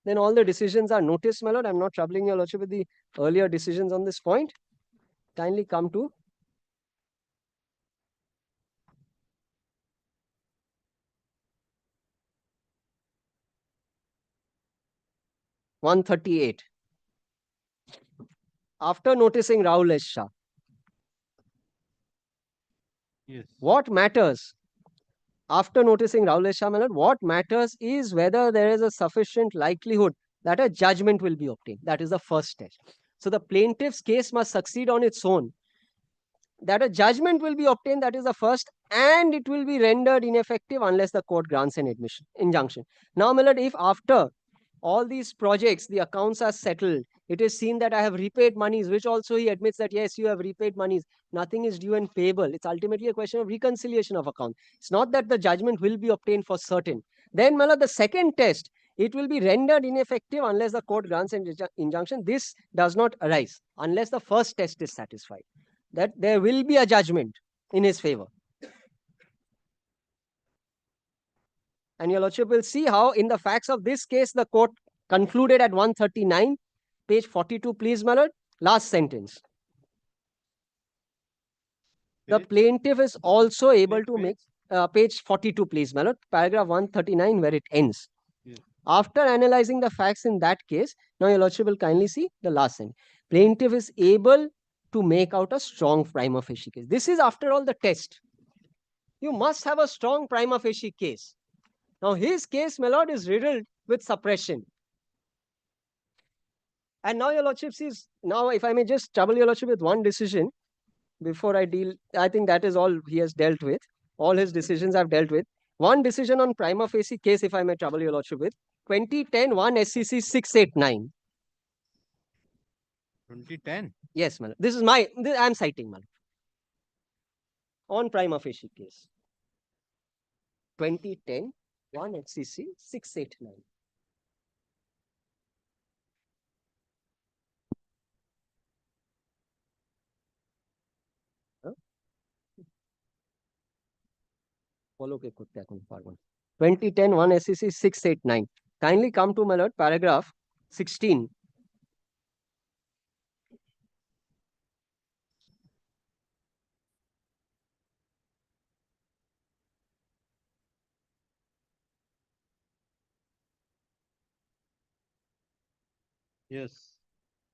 Then all the decisions are noticed, my lord. I'm not troubling your lordship with the earlier decisions on this point. Kindly come to (138). After noticing Rahul S. Shah, what matters? After noticing Rahul S. Shah, what matters is whether there is a sufficient likelihood that a judgment will be obtained. That is the first test. So the plaintiff's case must succeed on its own. That a judgment will be obtained, that is the first, and it will be rendered ineffective unless the court grants an injunction. Now, my lord, if after all these projects, the accounts are settled, it is seen that I have repaid monies, which also he admits that, yes, you have repaid monies, nothing is due and payable. It's ultimately a question of reconciliation of account. It's not that the judgment will be obtained for certain. Then, my lord, the second test, it will be rendered ineffective unless the court grants an injunction. This does not arise unless the first test is satisfied, that there will be a judgment in his favor. And your lordship will see how in the facts of this case, the court concluded at 139, page 42, please, my lord, last sentence. The plaintiff is also able to make, page 42, please, my lord, paragraph 139, where it ends. After analyzing the facts in that case, now your lordship will kindly see the last sentence. Plaintiff is able to make out a strong prima facie case. This is, after all, the test. You must have a strong prima facie case. Now, his case, my lord, is riddled with suppression. And now your lordship sees, now if I may just trouble your lordship with one decision before I deal, I think that is all he has dealt with. All his decisions I've dealt with. One decision on prima facie case, if I may trouble your lordship with, 2010 1 SCC 689. 2010? Yes, madam. This is I'm citing, madam. On prima facie case. 2010 1 SCC 689. Follow ke kutte ekon pargon. 2010 1 SCC 689. Kindly come to, my lord, paragraph 16. Yes.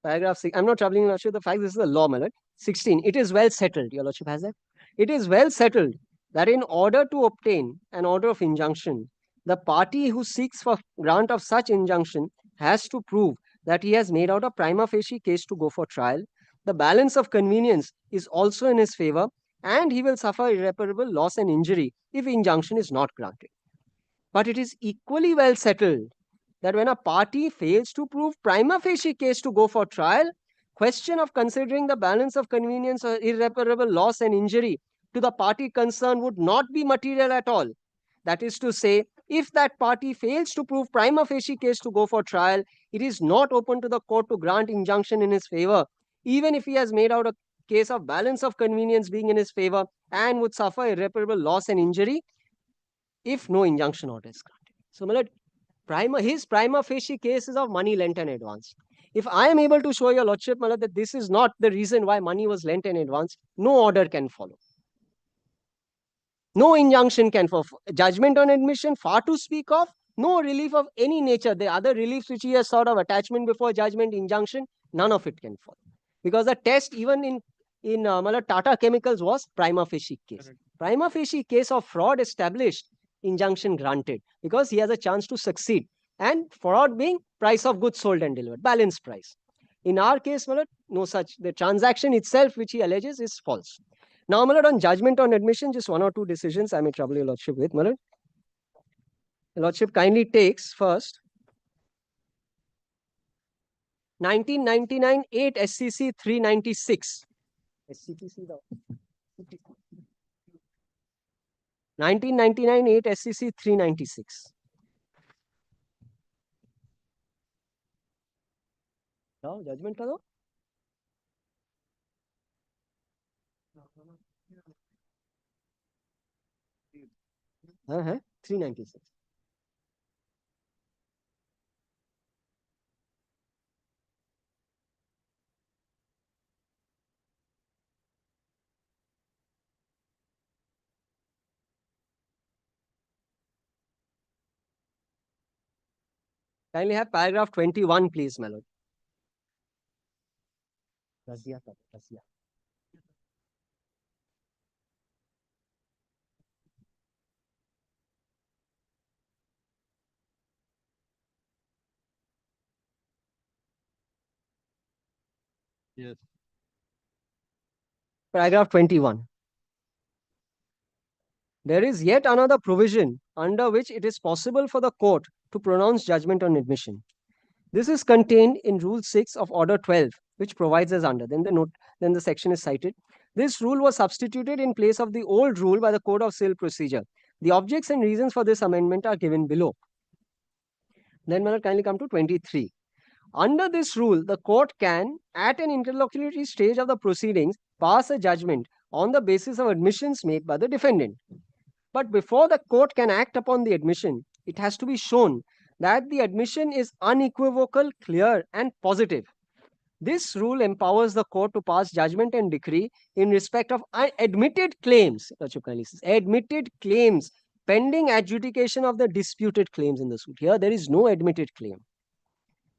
Paragraph 6. I'm not troubling you, Lordship. The fact this is the law, my lord. 16. It is well settled. Your Lordship has that. It is well settled that in order to obtain an order of injunction, the party who seeks for grant of such injunction has to prove that he has made out a prima facie case to go for trial. The balance of convenience is also in his favor, and he will suffer irreparable loss and injury if injunction is not granted. But it is equally well settled that when a party fails to prove prima facie case to go for trial, question of considering the balance of convenience or irreparable loss and injury to the party concerned would not be material at all. That is to say, if that party fails to prove prima facie case to go for trial, it is not open to the court to grant injunction in his favor, even if he has made out a case of balance of convenience being in his favor and would suffer irreparable loss and injury if no injunction order is granted. So, my lord, his prima facie case is of money lent in advance. If I am able to show your lordship, my lord, that this is not the reason why money was lent in advance, no order can follow. No injunction can follow. Judgment on admission, far to speak of, no relief of any nature. The other reliefs which he has sort of attachment before judgment, injunction, none of it can follow. Because the test even in Tata Chemicals was prima facie case. Correct. Prima facie case of fraud established, injunction granted, because he has a chance to succeed. And fraud being price of goods sold and delivered, balance price. In our case, my lord, no such. The transaction itself which he alleges is false. Now, my lord, on judgment on admission, just one or two decisions I may trouble your lordship with, my lord. Your lordship kindly takes first 1999 8 SCC 396. SCC 1999 8 SCC 396. जाओ judgement का दो. हाँ 396. Kindly have paragraph 21, please, my lord. Razia. Yes. Paragraph 21. There is yet another provision under which it is possible for the court to pronounce judgment on admission. This is contained in Rule 6 of Order 12, which provides as under. Then the section is cited. This rule was substituted in place of the old rule by the Code of Civil Procedure. The objects and reasons for this amendment are given below. Then, may I kindly come to 23. Under this rule, the court can, at an interlocutory stage of the proceedings, pass a judgment on the basis of admissions made by the defendant. But before the court can act upon the admission, it has to be shown that the admission is unequivocal, clear, and positive. This rule empowers the court to pass judgment and decree in respect of admitted claims, admitted claims pending adjudication of the disputed claims in the suit. Here, there is no admitted claim.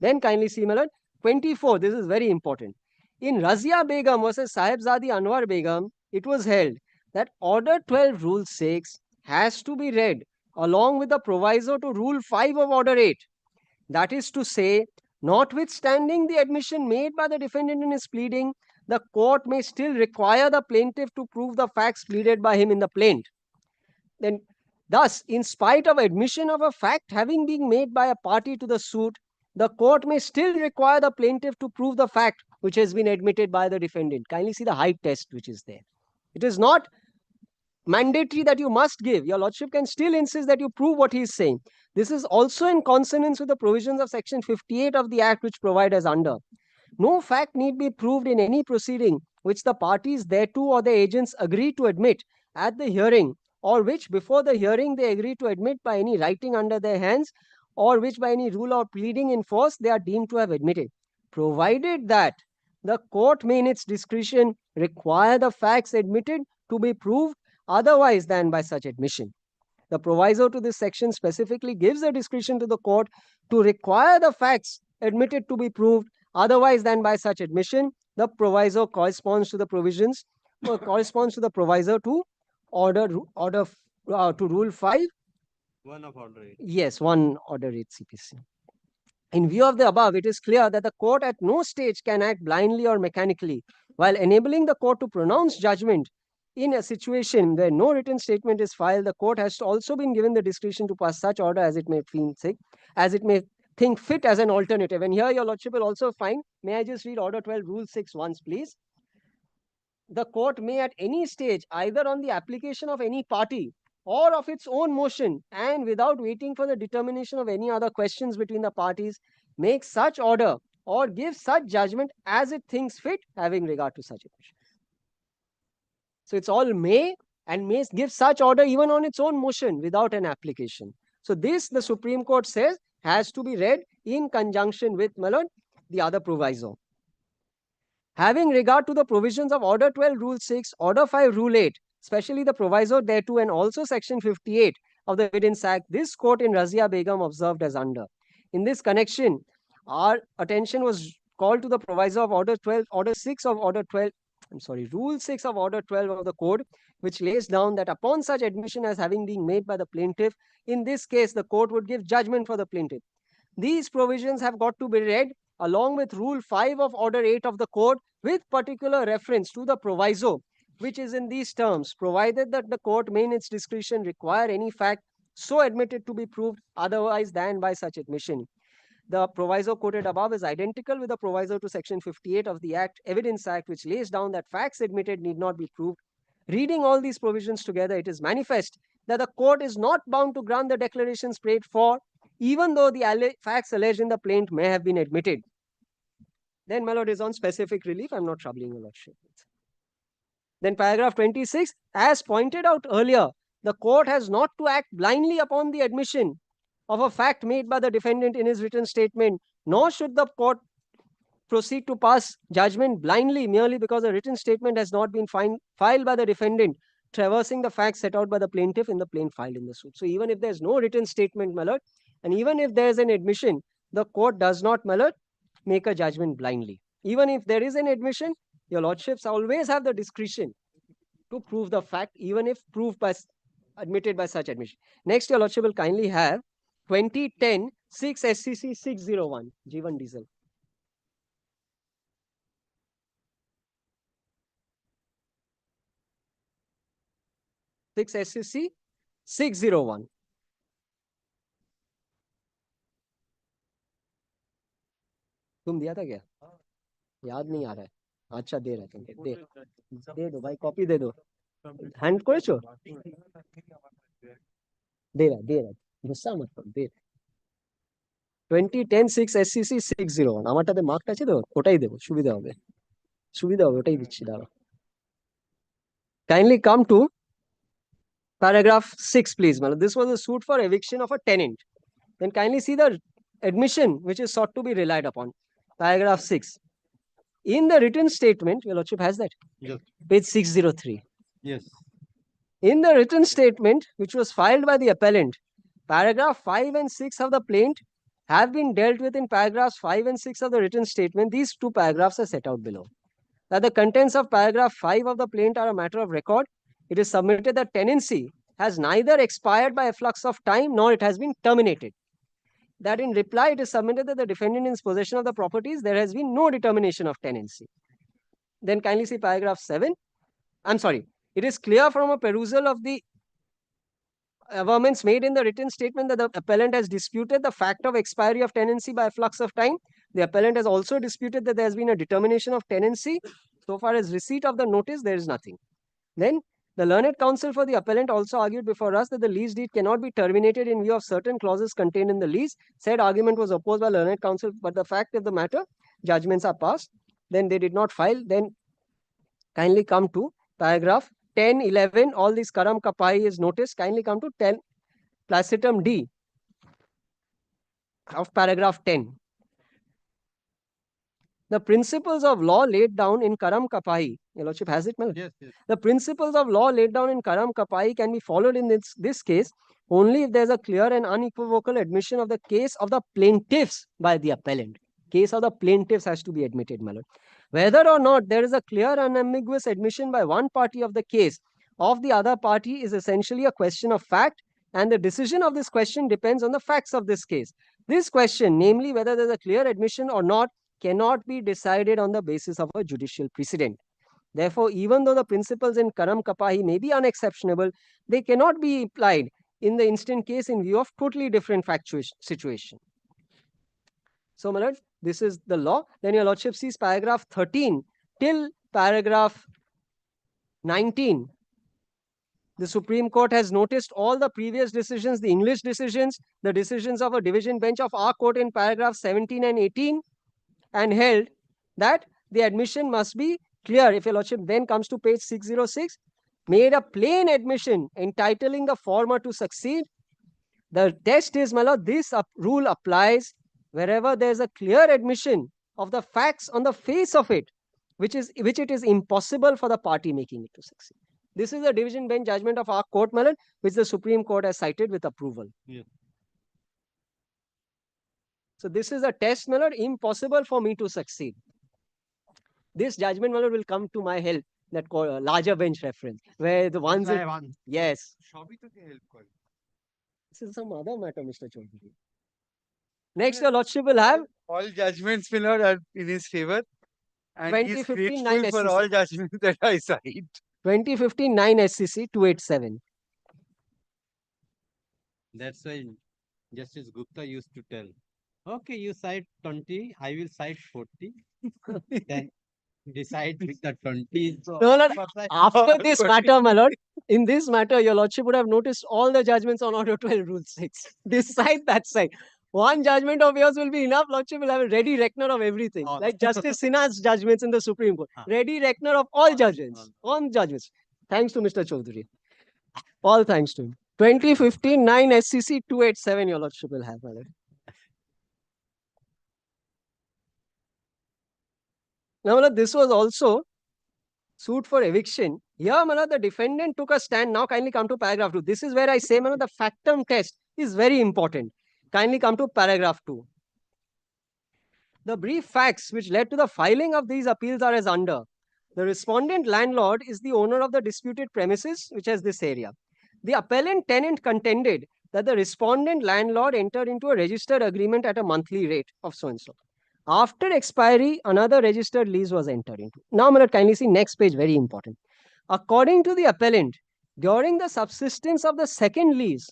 Then kindly see, my lord, 24, this is very important. In Razia Begum versus Sahibzadi Anwar Begum, it was held that Order 12, Rule 6 has to be read along with the proviso to Rule 5 of Order 8. That is to say, notwithstanding the admission made by the defendant in his pleading, the court may still require the plaintiff to prove the facts pleaded by him in the plaint. Then, thus, in spite of admission of a fact having been made by a party to the suit, the court may still require the plaintiff to prove the fact which has been admitted by the defendant. Kindly see the height test which is there. It is not mandatory that you must give. Your lordship can still insist that you prove what he is saying. This is also in consonance with the provisions of section 58 of the Act, which provide as under. No fact need be proved in any proceeding which the parties thereto or their agents agree to admit at the hearing, or which before the hearing they agree to admit by any writing under their hands, or which by any rule or pleading in force they are deemed to have admitted, provided that the court may in its discretion require the facts admitted to be proved otherwise than by such admission. The proviso to this section specifically gives the discretion to the court to require the facts admitted to be proved otherwise than by such admission, the proviso corresponds to the provisions, corresponds to the proviso to to Rule 5. 1 of Order 8. Yes, 1 Order 8 CPC. In view of the above, it is clear that the court at no stage can act blindly or mechanically while enabling the court to pronounce judgment. In a situation where no written statement is filed, the court has also been given the discretion to pass such order as it may think fit as an alternative. And here your lordship will also find, may I just read Order 12, Rule 6 once, please? The court may at any stage, either on the application of any party or of its own motion, and without waiting for the determination of any other questions between the parties, make such order or give such judgment as it thinks fit, having regard to such admission. So it's all may, and may give such order even on its own motion without an application. So this, the Supreme Court says, has to be read in conjunction with, my lord, the other proviso. Having regard to the provisions of Order 12, Rule 6, Order 5, Rule 8, especially the proviso thereto, and also Section 58 of the Evidence Act, this court in Razia Begum observed as under. In this connection, our attention was called to the proviso of Order 12, Order 6 of Order 12, Rule 6 of Order 12 of the Code, which lays down that upon such admission as having been made by the plaintiff, in this case, the court would give judgment for the plaintiff. These provisions have got to be read along with Rule 5 of Order 8 of the Code, with particular reference to the proviso, which is in these terms, provided that the court may in its discretion require any fact so admitted to be proved otherwise than by such admission. The proviso quoted above is identical with the proviso to Section 58 of the Evidence Act, which lays down that facts admitted need not be proved. Reading all these provisions together, it is manifest that the court is not bound to grant the declarations prayed for, even though the facts alleged in the plaint may have been admitted. Then, my lord, is on specific relief. I'm not troubling your lordship. Then paragraph 26, as pointed out earlier, the court has not to act blindly upon the admission of a fact made by the defendant in his written statement, nor should the court proceed to pass judgment blindly merely because a written statement has not been filed by the defendant, traversing the facts set out by the plaintiff in the plaint filed in the suit. So even if there's no written statement, my lord, and even if there's an admission, the court does not, my lord, make a judgment blindly. Even if there is an admission, your lordships always have the discretion to prove the fact, even if admitted by such admission. Next, your lordship will kindly have 2010 6 SCC 601, Jeevan Diesel. SCC 601. तुम दिया था क्या? याद नहीं आ रहा है. अच्छा दे रहा तुमको, दे दो भाई, कॉपी दे दो. हैंड করেছো? दे रहा गुस्सा मत करो, दे 2010 6 SCC 601 আমারটাতে মার্কটা আছে তো, ওটাই দেবো, সুবিধা হবে ওটাই দিচ্ছি. দাঁড়াও. Kindly come to paragraph 6, please. This was a suit for eviction of a tenant. Then kindly see the admission which is sought to be relied upon. Paragraph 6. In the written statement, your lordship has that? Yes. Page 603. Yes. In the written statement which was filed by the appellant, paragraph 5 and 6 of the plaint have been dealt with in paragraphs 5 and 6 of the written statement. These two paragraphs are set out below. That the contents of paragraph 5 of the plaint are a matter of record. It is submitted that tenancy has neither expired by efflux of time nor it has been terminated. That in reply, it is submitted that the defendant is in possession of the properties, there has been no determination of tenancy. Then kindly see paragraph 7. It is clear from a perusal of the averments made in the written statement that the appellant has disputed the fact of expiry of tenancy by efflux of time. The appellant has also disputed that there has been a determination of tenancy. So far as receipt of the notice, there is nothing. Then the learned counsel for the appellant also argued before us that the lease deed cannot be terminated in view of certain clauses contained in the lease. Said argument was opposed by learned counsel, but the fact of the matter, judgments are passed. Then they did not file. Then kindly come to paragraph 10, 11. All this Karam Kapai is noticed. Kindly come to 10, placitum D of paragraph 10. The principles of law laid down in Karam Kapai, your lordship has it, Mel? Yes, yes. The principles of law laid down in Karam Kapai can be followed in this case only if there is a clear and unequivocal admission of the case of the plaintiffs by the appellant. case of the plaintiffs has to be admitted, my lord. Whether or not there is a clear and unambiguous admission by one party of the case of the other party is essentially a question of fact, and the decision of this question depends on the facts of this case. This question, namely whether there is a clear admission or not, cannot be decided on the basis of a judicial precedent. Therefore, even though the principles in Karam Kapahi may be unexceptionable, they cannot be applied in the instant case in view of totally different factual situation. So, my lord, this is the law. Then your lordship sees paragraph 13 till paragraph 19. The Supreme Court has noticed all the previous decisions, the English decisions, the decisions of a division bench of our court in paragraph 17 and 18, and held that the admission must be clear. If your lordship then comes to page 606, made a plain admission entitling the former to succeed. The test is, my lord, this rule applies wherever there is a clear admission of the facts on the face of it, which it is impossible for the party making it to succeed. This is a division bench judgment of our court, my lord, which the Supreme Court has cited with approval. Yeah. So this is a test, my lord, impossible for me to succeed. This judgment, my lord, will come to my help, that larger bench reference, where the ones... Yes. This is some other matter, Mr. Chaudhary. Next, your lordship will have... All judgments, my lord, are in his favor. And he is 2015 grateful 9 for SCC. all judgments that I cite. 2015 9 SCC 287. That's why Justice Gupta used to tell, okay, you cite 20, I will cite 40. Then decide with the 20. No, Lord, after this matter, my lord, in this matter, your lordship would have noticed all the judgments on Order 12, Rule 6. This side, that side. One judgment of yours will be enough. Lordship will have a ready reckoner of everything. Like Justice Sinha's judgments in the Supreme Court. Ready reckoner of all judgments. On judgments. Thanks to Mr. Chaudhary. All thanks to him. 2015 9 SCC 287, your lordship will have, my lord. Now, my lord, this was also suit for eviction. Here, my lord, the defendant took a stand. Now, kindly come to paragraph 2. This is where I say, my lord, the factum test is very important. Kindly come to paragraph 2. The brief facts which led to the filing of these appeals are as under. The respondent landlord is the owner of the disputed premises, which has this area. The appellant tenant contended that the respondent landlord entered into a registered agreement at a monthly rate of so-and-so. After expiry, another registered lease was entered into. Now, my lord, kindly see next page, very important. According to the appellant, during the subsistence of the second lease,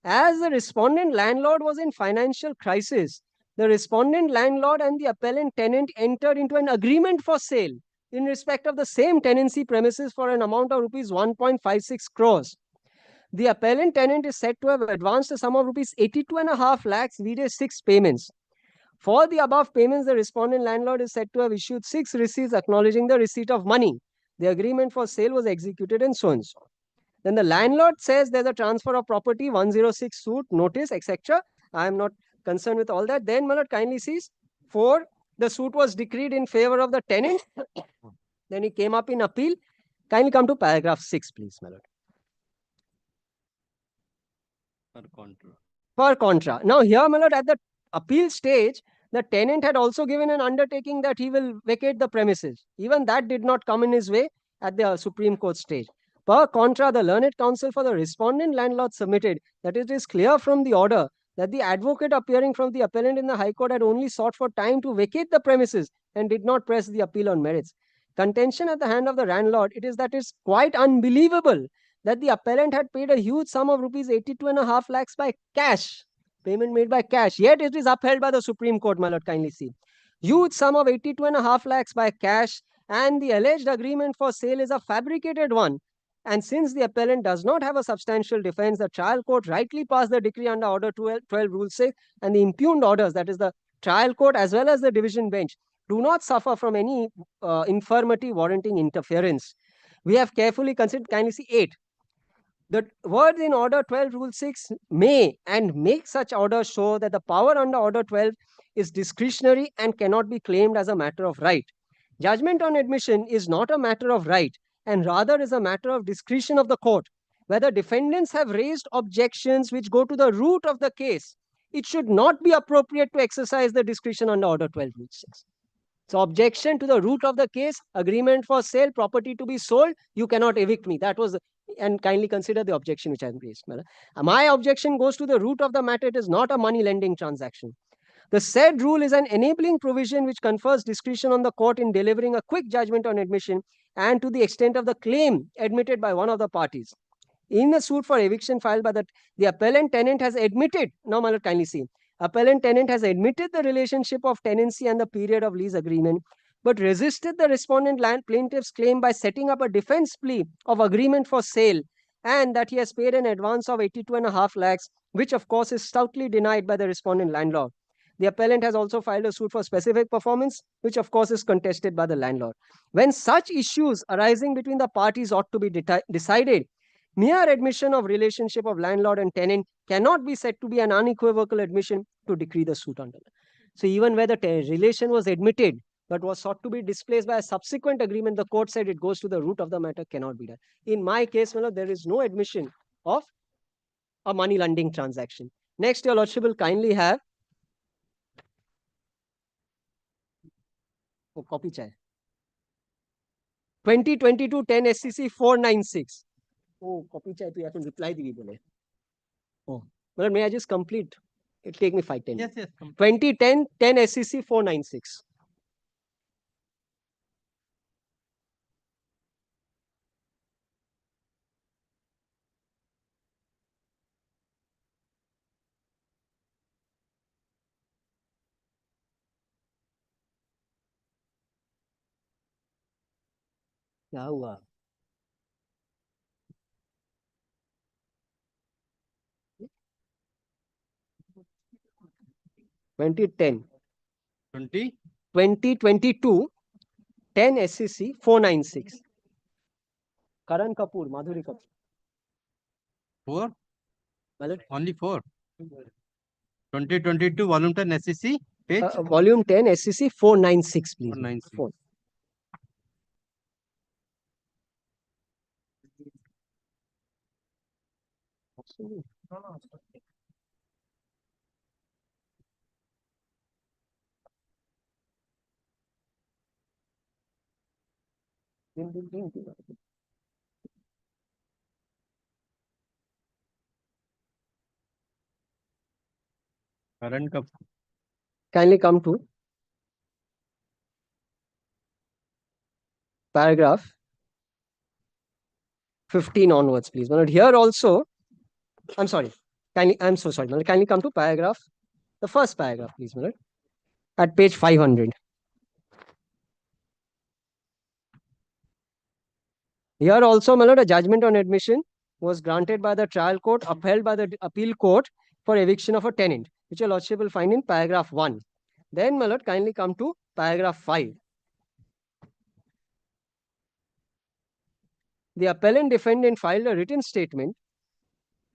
as the respondent landlord was in financial crisis, the respondent landlord and the appellant tenant entered into an agreement for sale in respect of the same tenancy premises for an amount of rupees 1.56 crores. The appellant tenant is said to have advanced a sum of rupees 82.5 lakhs vide 6 payments. For the above payments, the respondent landlord is said to have issued 6 receipts acknowledging the receipt of money. The agreement for sale was executed and so and so. Then the landlord says there's a transfer of property, 106 suit, notice, etc. I am not concerned with all that. Then, my lord, kindly sees 4, the suit was decreed in favor of the tenant. Then he came up in appeal. Kindly come to paragraph 6, please, my lord. Per contra. Now, here, my lord, at the appeal stage, the tenant had also given an undertaking that he will vacate the premises. Even that did not come in his way at the Supreme Court stage. Per contra, the learned counsel for the respondent landlord submitted that it is clear from the order that the advocate appearing from the appellant in the High Court had only sought for time to vacate the premises and did not press the appeal on merits. Contention at the hand of the landlord, it is that it's quite unbelievable that the appellant had paid a huge sum of rupees 82.5 lakhs by cash. Payment made by cash. Yet it is upheld by the Supreme Court, my lord, kindly see. Huge sum of 82.5 lakhs by cash, and the alleged agreement for sale is a fabricated one. And since the appellant does not have a substantial defense, the trial court rightly passed the decree under Order 12 Rule 6, and the impugned orders, that is the trial court as well as the division bench, do not suffer from any infirmity warranting interference. We have carefully considered, kindly see 8. The words in Order 12 Rule 6 may and make such orders show that the power under Order 12 is discretionary and cannot be claimed as a matter of right. Judgment on admission is not a matter of right, and rather is a matter of discretion of the court. Whether defendants have raised objections which go to the root of the case it should not be appropriate to exercise the discretion under Order 12 Rule 6. So objection to the root of the case, agreement for sale, property to be sold, you cannot evict me. That was, and kindly consider the objection which I have raised. My objection goes to the root of the matter. It is not a money lending transaction. The said rule is an enabling provision which confers discretion on the court in delivering a quick judgment on admission and to the extent of the claim admitted by one of the parties. In a suit for eviction filed by the appellant tenant has admitted, now my lord kindly see, appellant tenant has admitted the relationship of tenancy and the period of lease agreement, but resisted the respondent land plaintiff's claim by setting up a defense plea of agreement for sale and that he has paid an advance of 82.5 lakhs, which of course is stoutly denied by the respondent landlord. The appellant has also filed a suit for specific performance, which of course is contested by the landlord. When such issues arising between the parties ought to be decided, mere admission of relationship of landlord and tenant cannot be said to be an unequivocal admission to decree the suit under. So even where the relation was admitted but was sought to be displaced by a subsequent agreement, the court said it goes to the root of the matter, cannot be done. In my case, there is no admission of a money lending transaction. Next, your lordship will kindly have copy chai. 2022 10 SCC 496. Oh, copy chai to you have to reply the bole. Oh, well, may I just complete? It'll take me 5-10. Yes. 2010 10 SCC 496. क्या हुआ? (2010) 2022 10 SCC 496. Karan Kapoor, Madhuri Kapoor. 4? Only 4. 2022 volume 10 SCC page? Volume 10 SCC 496, please. 496. 4. Karan Kapoor. Kindly come to paragraph 15 onwards, please. But here also, I'm sorry. I'm so sorry. Kindly come to paragraph, the first paragraph, please. At page 500. Here also, a judgment on admission was granted by the trial court, upheld by the appeal court for eviction of a tenant, which your lordship will find in paragraph 1. Then, kindly come to paragraph 5. The appellant defendant filed a written statement.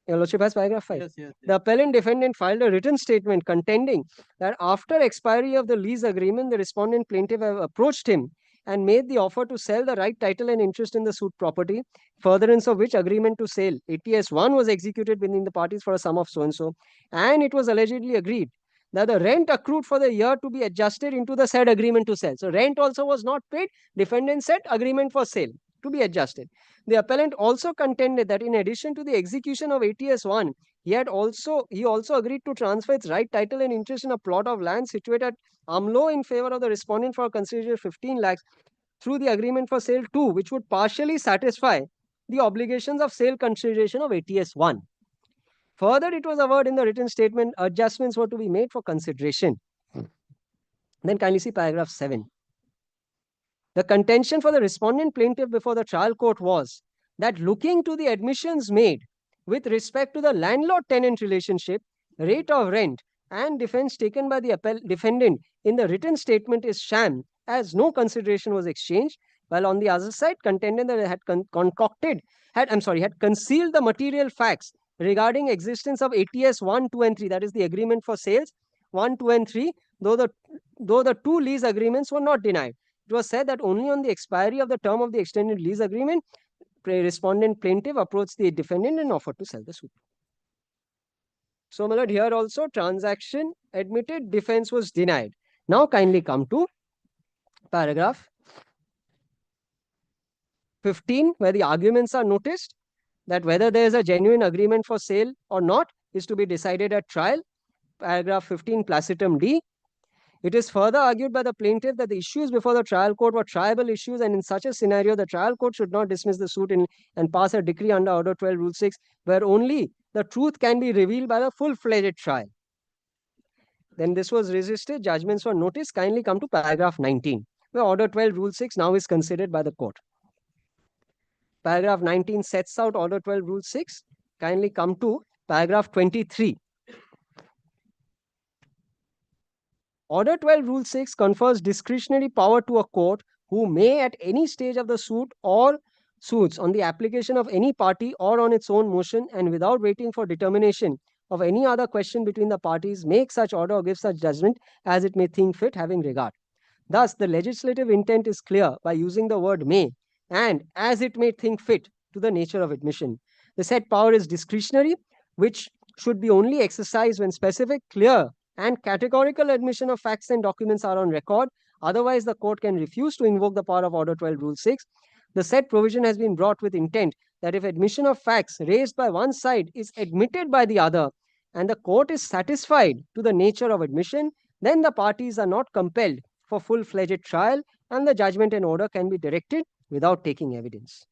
Your lordship has paragraph 5. Yes. The appellant defendant filed a written statement contending that after expiry of the lease agreement, the respondent plaintiff have approached him and made the offer to sell the right title and interest in the suit property, furtherance of which agreement to sale ATS 1 was executed between the parties for a sum of so-and-so, and it was allegedly agreed that the rent accrued for the year to be adjusted into the said agreement to sell. So rent also was not paid. Defendant said agreement for sale to be adjusted. The appellant also contended that in addition to the execution of ATS 1, he also agreed to transfer its right title and interest in a plot of land situated at HON'BLE in favor of the respondent for a consideration of 15 lakhs through the agreement for sale 2, which would partially satisfy the obligations of sale consideration of ATS 1. Further, it was averred in the written statement adjustments were to be made for consideration. Then kindly see paragraph 7. The contention for the respondent plaintiff before the trial court was that looking to the admissions made with respect to the landlord-tenant relationship, rate of rent, and defense taken by the defendant in the written statement is sham, as no consideration was exchanged, while on the other side contended that it had had concealed the material facts regarding existence of ATS 1, 2, and 3, that is the agreement for sales 1, 2, and 3, though the two lease agreements were not denied. It was said that only on the expiry of the term of the extended lease agreement, respondent plaintiff approached the defendant and offered to sell the suit. So, my lord, here also transaction admitted, defense was denied. Now, kindly come to paragraph 15, where the arguments are noticed that whether there is a genuine agreement for sale or not is to be decided at trial. Paragraph 15, placitum D. It is further argued by the plaintiff that the issues before the trial court were triable issues, and in such a scenario, the trial court should not dismiss the suit and pass a decree under Order 12, Rule 6, where only the truth can be revealed by the full-fledged trial. Then this was resisted, judgments were noticed. Kindly come to paragraph 19, where Order 12, Rule 6 now is considered by the court. Paragraph 19 sets out Order 12, Rule 6. Kindly come to paragraph 23. Order 12, Rule 6 confers discretionary power to a court who may at any stage of the suit or suits on the application of any party or on its own motion and without waiting for determination of any other question between the parties make such order or give such judgment as it may think fit, having regard. Thus, the legislative intent is clear by using the word may and as it may think fit to the nature of admission. The said power is discretionary, which should be only exercised when specific, clear, and categorical admission of facts and documents are on record. Otherwise, the court can refuse to invoke the power of Order 12, Rule 6. The said provision has been brought with intent that if admission of facts raised by one side is admitted by the other, and the court is satisfied to the nature of admission, then the parties are not compelled for full-fledged trial, and the judgment and order can be directed without taking evidence.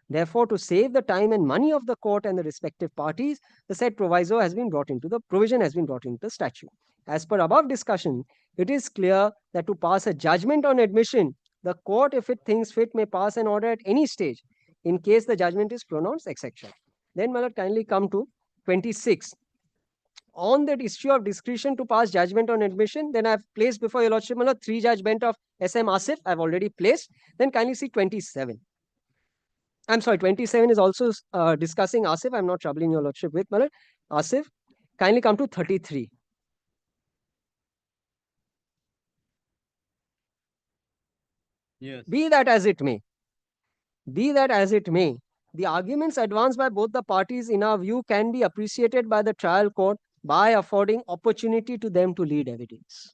Therefore, to save the time and money of the court and the respective parties, the said provision has been brought into the statute. As per above discussion, it is clear that to pass a judgment on admission, the court, if it thinks fit, may pass an order at any stage, in case the judgment is pronounced, etc. Then, my lord, kindly come to 26. On that issue of discretion to pass judgment on admission, then I have placed before your lordship, my lord, 3-judge bench of S.M. Asif, I have already placed. Then kindly see 27. I'm sorry, 27 is also discussing Asif. I'm not troubling your lordship with, my lord. Asif, kindly come to 33. Yes. Be that as it may, the arguments advanced by both the parties in our view can be appreciated by the trial court by affording opportunity to them to lead evidence.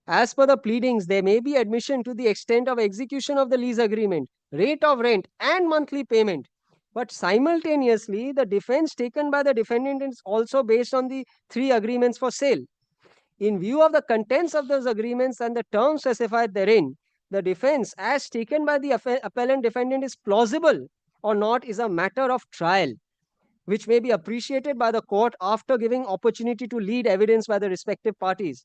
As per the pleadings, there may be admission to the extent of execution of the lease agreement, rate of rent, and monthly payment. But simultaneously, the defense taken by the defendant is also based on the 3 agreements for sale. In view of the contents of those agreements and the terms specified therein, the defense as taken by the appellant defendant is plausible or not is a matter of trial, which may be appreciated by the court after giving opportunity to lead evidence by the respective parties.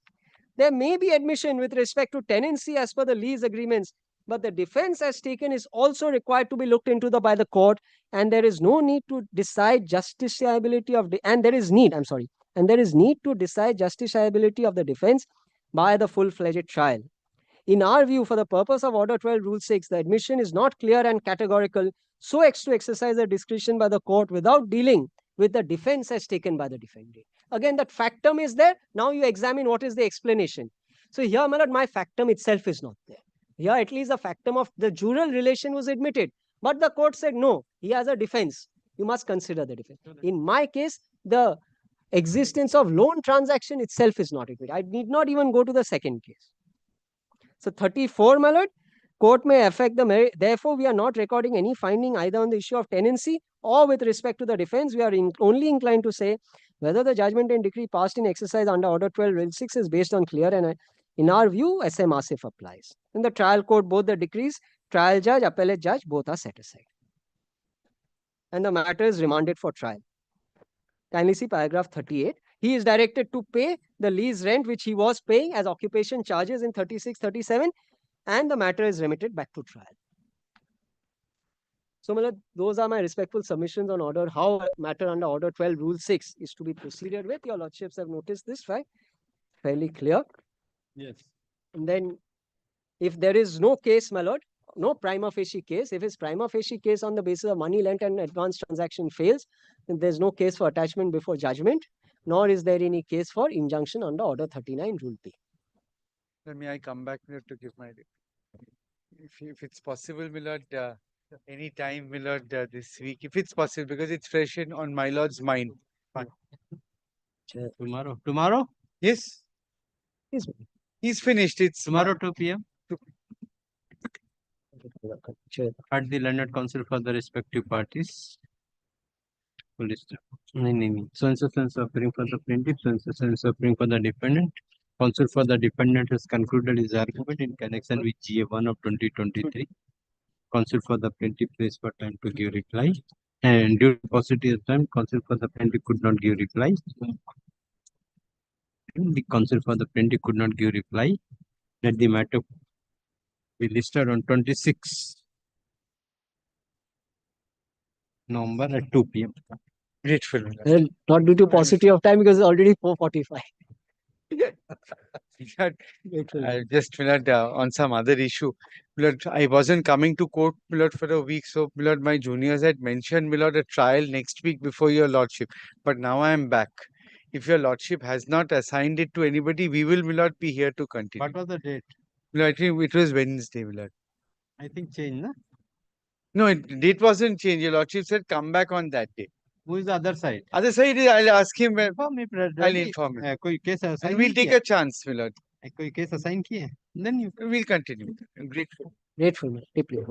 There may be admission with respect to tenancy as per the lease agreements, but the defense as taken is also required to be looked into by the court, and there is no need to decide justiciability of need to decide justiciability of the defense by the full-fledged trial. In our view, for the purpose of Order 12, Rule 6, the admission is not clear and categorical, so as to exercise the discretion by the court without dealing with the defense as taken by the defendant. Again, that factum is there. Now you examine what is the explanation. So here, my lord, my factum itself is not there. Here, at least the factum of the jural relation was admitted. But the court said, no, he has a defense. You must consider the defense. In my case, the existence of loan transaction itself is not admitted. I need not even go to the second case. So 34, my lord, court may affect the merit. Therefore, we are not recording any finding either on the issue of tenancy or with respect to the defense. We are only inclined to say whether the judgment and decree passed in exercise under Order 12, Rule 6 is based on clear and in our view, SM Asif applies. In the trial court, both the decrees, trial judge, appellate judge, both are set aside. And the matter is remanded for trial. Kindly see paragraph 38. He is directed to pay the lease rent which he was paying as occupation charges in 36, 37, and the matter is remitted back to trial. So, those are my respectful submissions on order, how matter under Order 12, Rule 6 is to be proceeded with. Your lordships have noticed this, right? Fairly clear. Yes. And then, if there is no case, my lord, no prima facie case, if his prima facie case on the basis of money lent and advance transaction fails, then there's no case for attachment before judgment, nor is there any case for injunction under Order 39, Rule P. Then may I come back here to give my... If it's possible, my lord, any time, my lord, this week, if it's possible, because it's fresh on my lord's mind. Fine. Tomorrow? Yes. He's finished. It's Tomorrow 2 p.m. At the learned counsel for the respective parties. Police. So appearing for the plaintiff, so appearing for the defendant. Counsel for the defendant has concluded his argument in connection with GA1 of 2023. Counsel for the plaintiff placed for time to give reply. And due to paucity of time, counsel for the plaintiff could not give reply. The counsel for the plaintiff could not give reply. Let the matter be listed on 26 November at 2 p.m. Grateful. Well, not due to paucity of time because it's already 4:45. Just on some other issue. I wasn't coming to court for a week, so my juniors had mentioned a trial next week before your lordship. But now I am back. If your lordship has not assigned it to anybody, we will be here to continue. What was the date? I think it was Wednesday, I think change, no? No, date wasn't changed. Your lordship said come back on that day. Who is the other side? Other side, I'll ask him. Inform me, brother. I'll inform him. कोई case assign And we'll नहीं take किया? a chance, my lord. कोई case assign किए? Then you We'll continue. Grateful. Grateful, deeply.